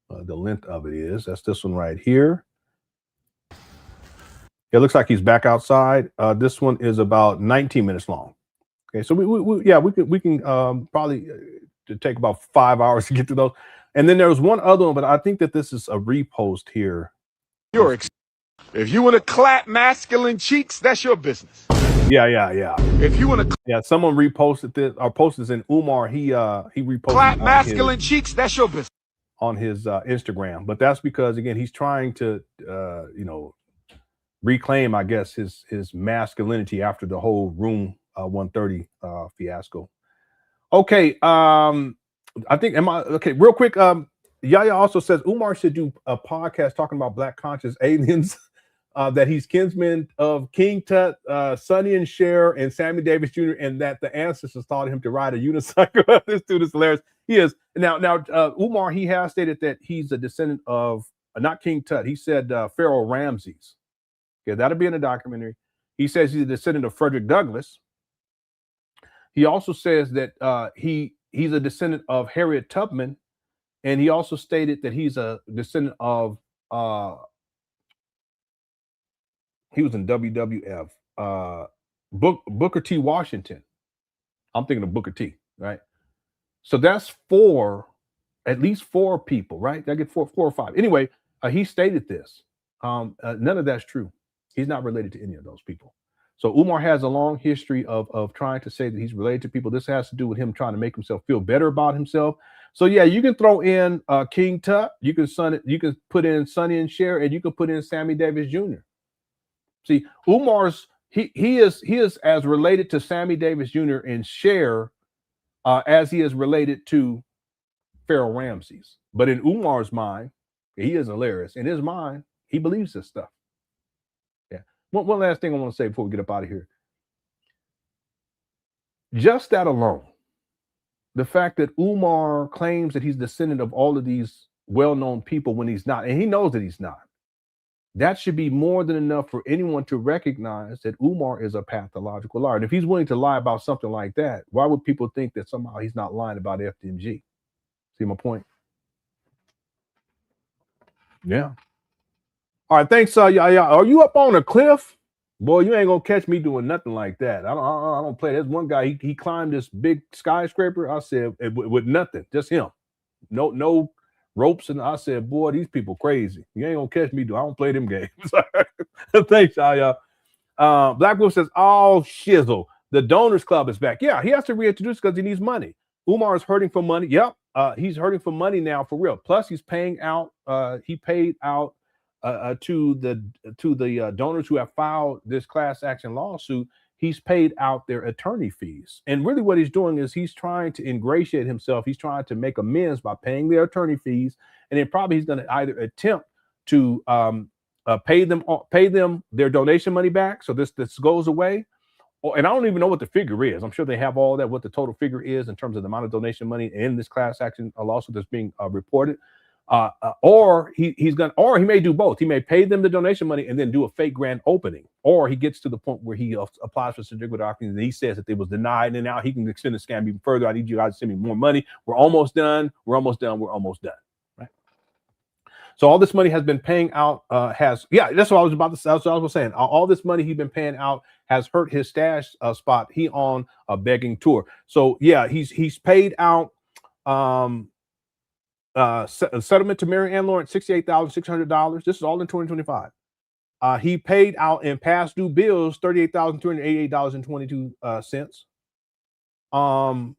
the length of it is. That's this one right here. It looks like he's back outside. This one is about 19 minutes long. Okay, so we can probably take about 5 hours to get to those. And then there was one other one, but I think that this is a repost here. If you want to clap masculine cheeks, that's your business. Yeah. If you want to someone reposted this or posted this in Umar. He reposted clap masculine cheeks, that's your business on his Instagram. But that's because again he's trying to reclaim, I guess, his masculinity after the whole Room 130 fiasco. Okay, I think real quick. Yaya also says Umar should do a podcast talking about black conscious aliens. That he's kinsman of King Tut, Sonny and Cher, and Sammy Davis Jr., and that the ancestors taught him to ride a unicycle. This dude is hilarious. He is. Now, Umar, he has stated that he's a descendant of, not King Tut. He said Pharaoh Ramses. Okay, that'll be in the documentary. He says he's a descendant of Frederick Douglass. He also says that he's a descendant of Harriet Tubman, and he also stated that he's a descendant of he was in WWF. Booker T. Washington. I'm thinking of Booker T. Right. So that's at least four people, right? I get four or five. Anyway, he stated this. None of that's true. He's not related to any of those people. So Umar has a long history of trying to say that he's related to people. This has to do with him trying to make himself feel better about himself. So yeah, you can throw in King Tut, you can put in Sonny and Cher, and you can put in Sammy Davis Jr. See, Umar's he is as related to Sammy Davis Jr. and Cher as he is related to Pharaoh Ramses. But in Umar's mind, he is hilarious. In his mind, he believes this stuff. Yeah. One last thing I want to say before we get up out of here. Just that alone, the fact that Umar claims that he's descendant of all of these well-known people when he's not, and he knows that he's not, that should be more than enough for anyone to recognize that Umar is a pathological liar. And if he's willing to lie about something like that, why would people think that somehow he's not lying about FDMG? See my point? Yeah. All right, thanks. Are you up on a cliff? Boy, you ain't gonna catch me doing nothing like that. I don't play. There's one guy, he climbed this big skyscraper. I said with nothing, just him. No ropes, and I said, boy, these people crazy. You ain't gonna catch me. I don't play them games. Thanks, y'all. Black Wolf says, oh shizzle, the Donors Club is back. Yeah, he has to reintroduce because he needs money. Umar is hurting for money. Yep, he's hurting for money now for real. Plus, he's paying out. He paid out to the donors who have filed this class action lawsuit. He's paid out their attorney fees. And really what he's doing is he's trying to ingratiate himself. He's trying to make amends by paying their attorney fees. And then probably he's going to either attempt to pay them their donation money back. So this goes away. And I don't even know what the figure is. I'm sure they have all that, what the total figure is in terms of the amount of donation money in this class action lawsuit that's being reported. Or he may do both. He may pay them the donation money and then do a fake grand opening, or he gets to the point where he applies for certificate of occupancy and he says that it was denied, and now he can extend the scam even further. I need you guys to send me more money. We're almost done. We're almost done. Right. So all this money has been paying out. That's what I was about to say. That's what I was saying. All this money he's been paying out has hurt his stash spot. He on a begging tour. So yeah, he's paid out. Settlement to Mary Ann Lawrence, $68,600. This is all in 2025. He paid out in past due bills $38,288.22.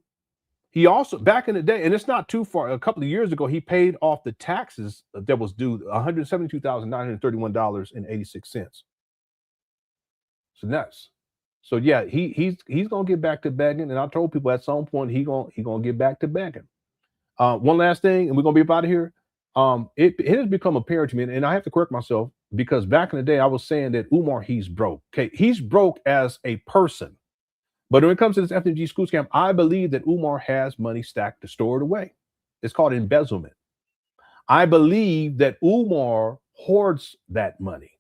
He also, back in the day, and it's not too far, a couple of years ago, he paid off the taxes that was due, $172,931.86. So nuts. So yeah, he's gonna get back to begging, and I told people at some point he gonna get back to begging. One last thing, and we're gonna be up out of here. It has become apparent to me, and I have to correct myself. because back in the day, I was saying that Umar, he's broke. Okay, he's broke as a person. But when it comes to this FDMG school scam, I believe that Umar has money stacked to store it away. It's called embezzlement. I believe that Umar hoards that money.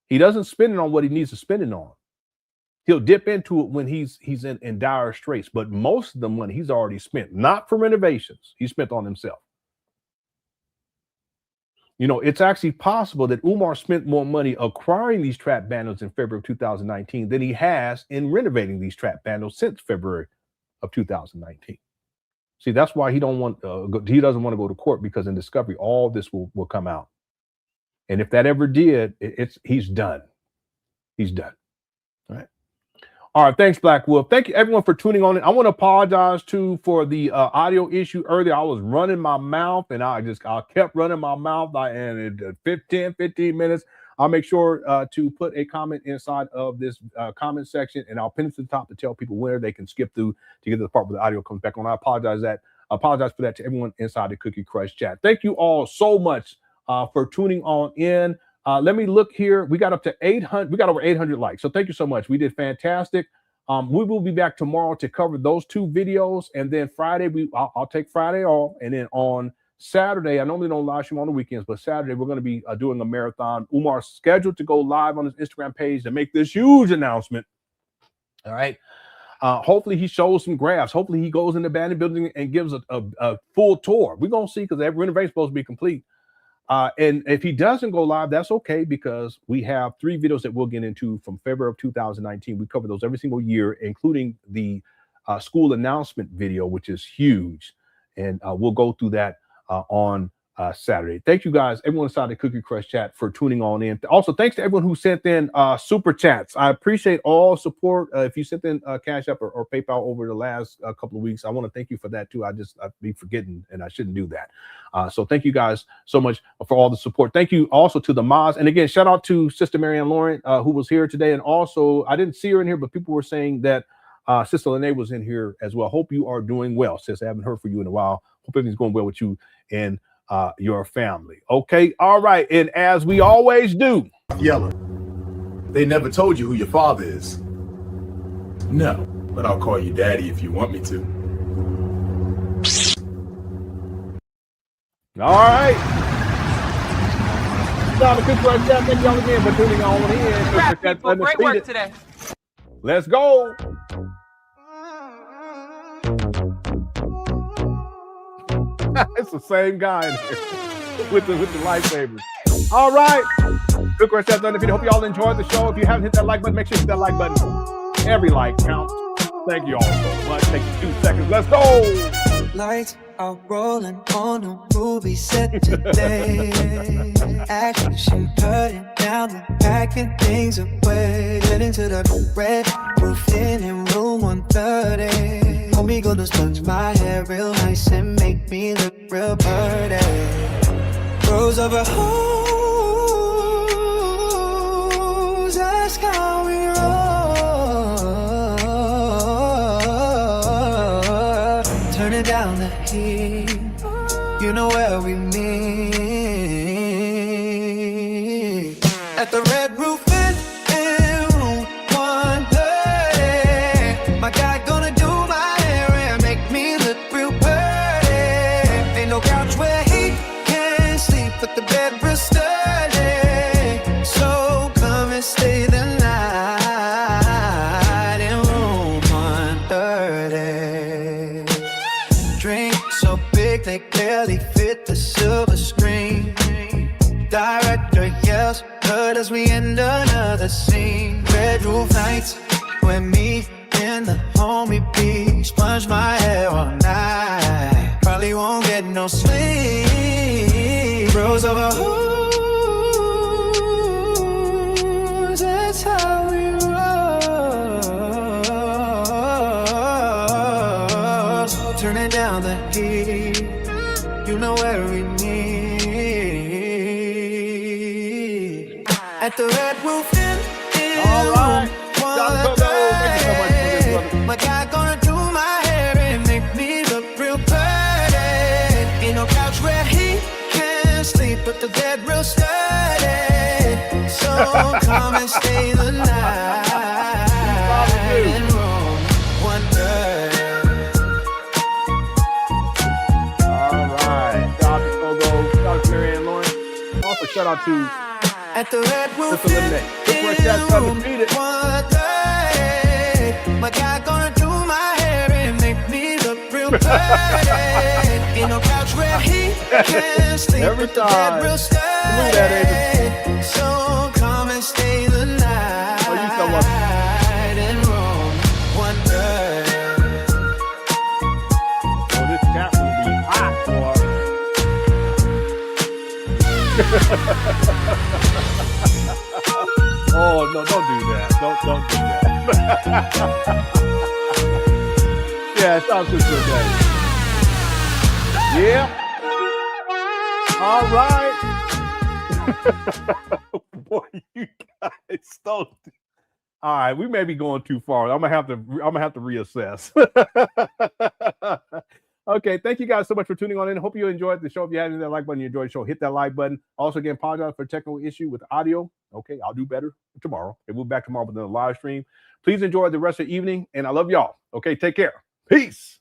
He doesn't spend it on what he needs to spend it on. He'll dip into it when he's in dire straits. But most of the money he's already spent, not for renovations. He spent on himself. You know, it's actually possible that Umar spent more money acquiring these trap bundles in February of 2019 than he has in renovating these trap bundles since February of 2019. See, that's why he doesn't want to go to court, because in discovery, all this will come out. And if that ever did, he's done. He's done. All right. All right. Thanks, Black Wolf. Thank you, everyone, for tuning on in. I want to apologize too for the audio issue earlier. I was running my mouth, and I kept running my mouth. And in 15 minutes, I'll make sure to put a comment inside of this comment section, and I'll pin it to the top to tell people where they can skip through to get to the part where the audio comes back on. I apologize for that to everyone inside the Cookie Crush chat. Thank you all so much for tuning on in. Let me look here. We got up to 800. We got over 800 likes. So thank you so much. We did fantastic. We will be back tomorrow to cover those 2 videos, and then Friday I'll take Friday off, and then on Saturday, I normally don't live stream on the weekends, but Saturday we're going to be doing a marathon. Umar's scheduled to go live on his Instagram page to make this huge announcement. All right. Hopefully he shows some graphs. Hopefully he goes in the abandoned building and gives a full tour. We're going to see, because every renovation is supposed to be complete. And if he doesn't go live, that's okay, because we have 3 videos that we'll get into from February of 2019. We cover those every single year, including the school announcement video, which is huge. And we'll go through that on Saturday. Thank you guys, everyone inside the Cookie Crush chat, for tuning on in. Also, thanks to everyone who sent in super chats. I appreciate all support. If you sent in CashApp or PayPal over the last couple of weeks, I want to thank you for that too. I'd be forgetting, and I shouldn't do that. So thank you guys so much for all the support. Thank you also to the mods. And again, shout out to Sister Marianne Lauren, who was here today. And also, I didn't see her in here, but people were saying that Sister Lene was in here as well. Hope you are doing well, sis. I haven't heard from you in a while. Hope everything's going well with you and your family. Okay. All right. And as we always do, Yellow. They never told you who your father is. No, but I'll call you daddy if you want me to. all right. Thank y'all again for tuning on in. Great work today. Let's go. It's the same guy in here with the lightsabers. All right. Good question. Hope you all enjoyed the show. If you haven't hit that like button, make sure you hit that like button. Every like counts. Thank you all so much. Take 2 seconds. Let's go. Lights are rolling on a movie set today. Action cutting down the packing things away. Heading to the red roof in room 130. Homie gonna sponge my hair real nice and make me look real pretty. Rose over hoes, ask how we roll. Turning down the heat, you know where we meet. At the red roof in room 130. My guy gonna do my hair and make me look real pretty. Ain't no couch where he can sleep, but the bed real sturdy. So come and stay the night in room 130. Drink so big they barely fit the silver screen. Director yells, heard as we end another scene. Red roof nights, when me and the homie B sponge my hair all night. Probably won't get no sleep. Bros over hoes, that's how we roll. Turning down the heat, you know where we meet. At the red roof in all right. My guy gonna do my hair and make me look real pretty. Ain't no couch where he can sleep, but the bed real sturdy. come and stay the night in Rome, wonder. All right. Shout out to Fogo. Shout out to Mary Ann Lawrence. Also, shout out to At the Red Roof Sister Lemonade. Quick Question undefeated. my guy gonna do my hair and make me look real pretty. In a couch where he can sleep Every with the time. bed real steady. So come and stay the night. Oh, you so much. In Rome, wonder. Oh, this chat will be hot, boy. Oh, no, don't do that. Don't do that. Yeah, shout out to Sister Lemonade. Yeah. All right. Boy, you guys don't. All right, we may be going too far. I'm gonna have to reassess. Okay, thank you guys so much for tuning on in. Hope you enjoyed the show. If you hadn't hit that like button, you enjoyed the show, hit that like button. Also, again, apologize for a technical issue with audio. Okay, I'll do better tomorrow. And we'll be back tomorrow with another live stream. Please enjoy the rest of the evening, and I love y'all. Okay, take care. Peace.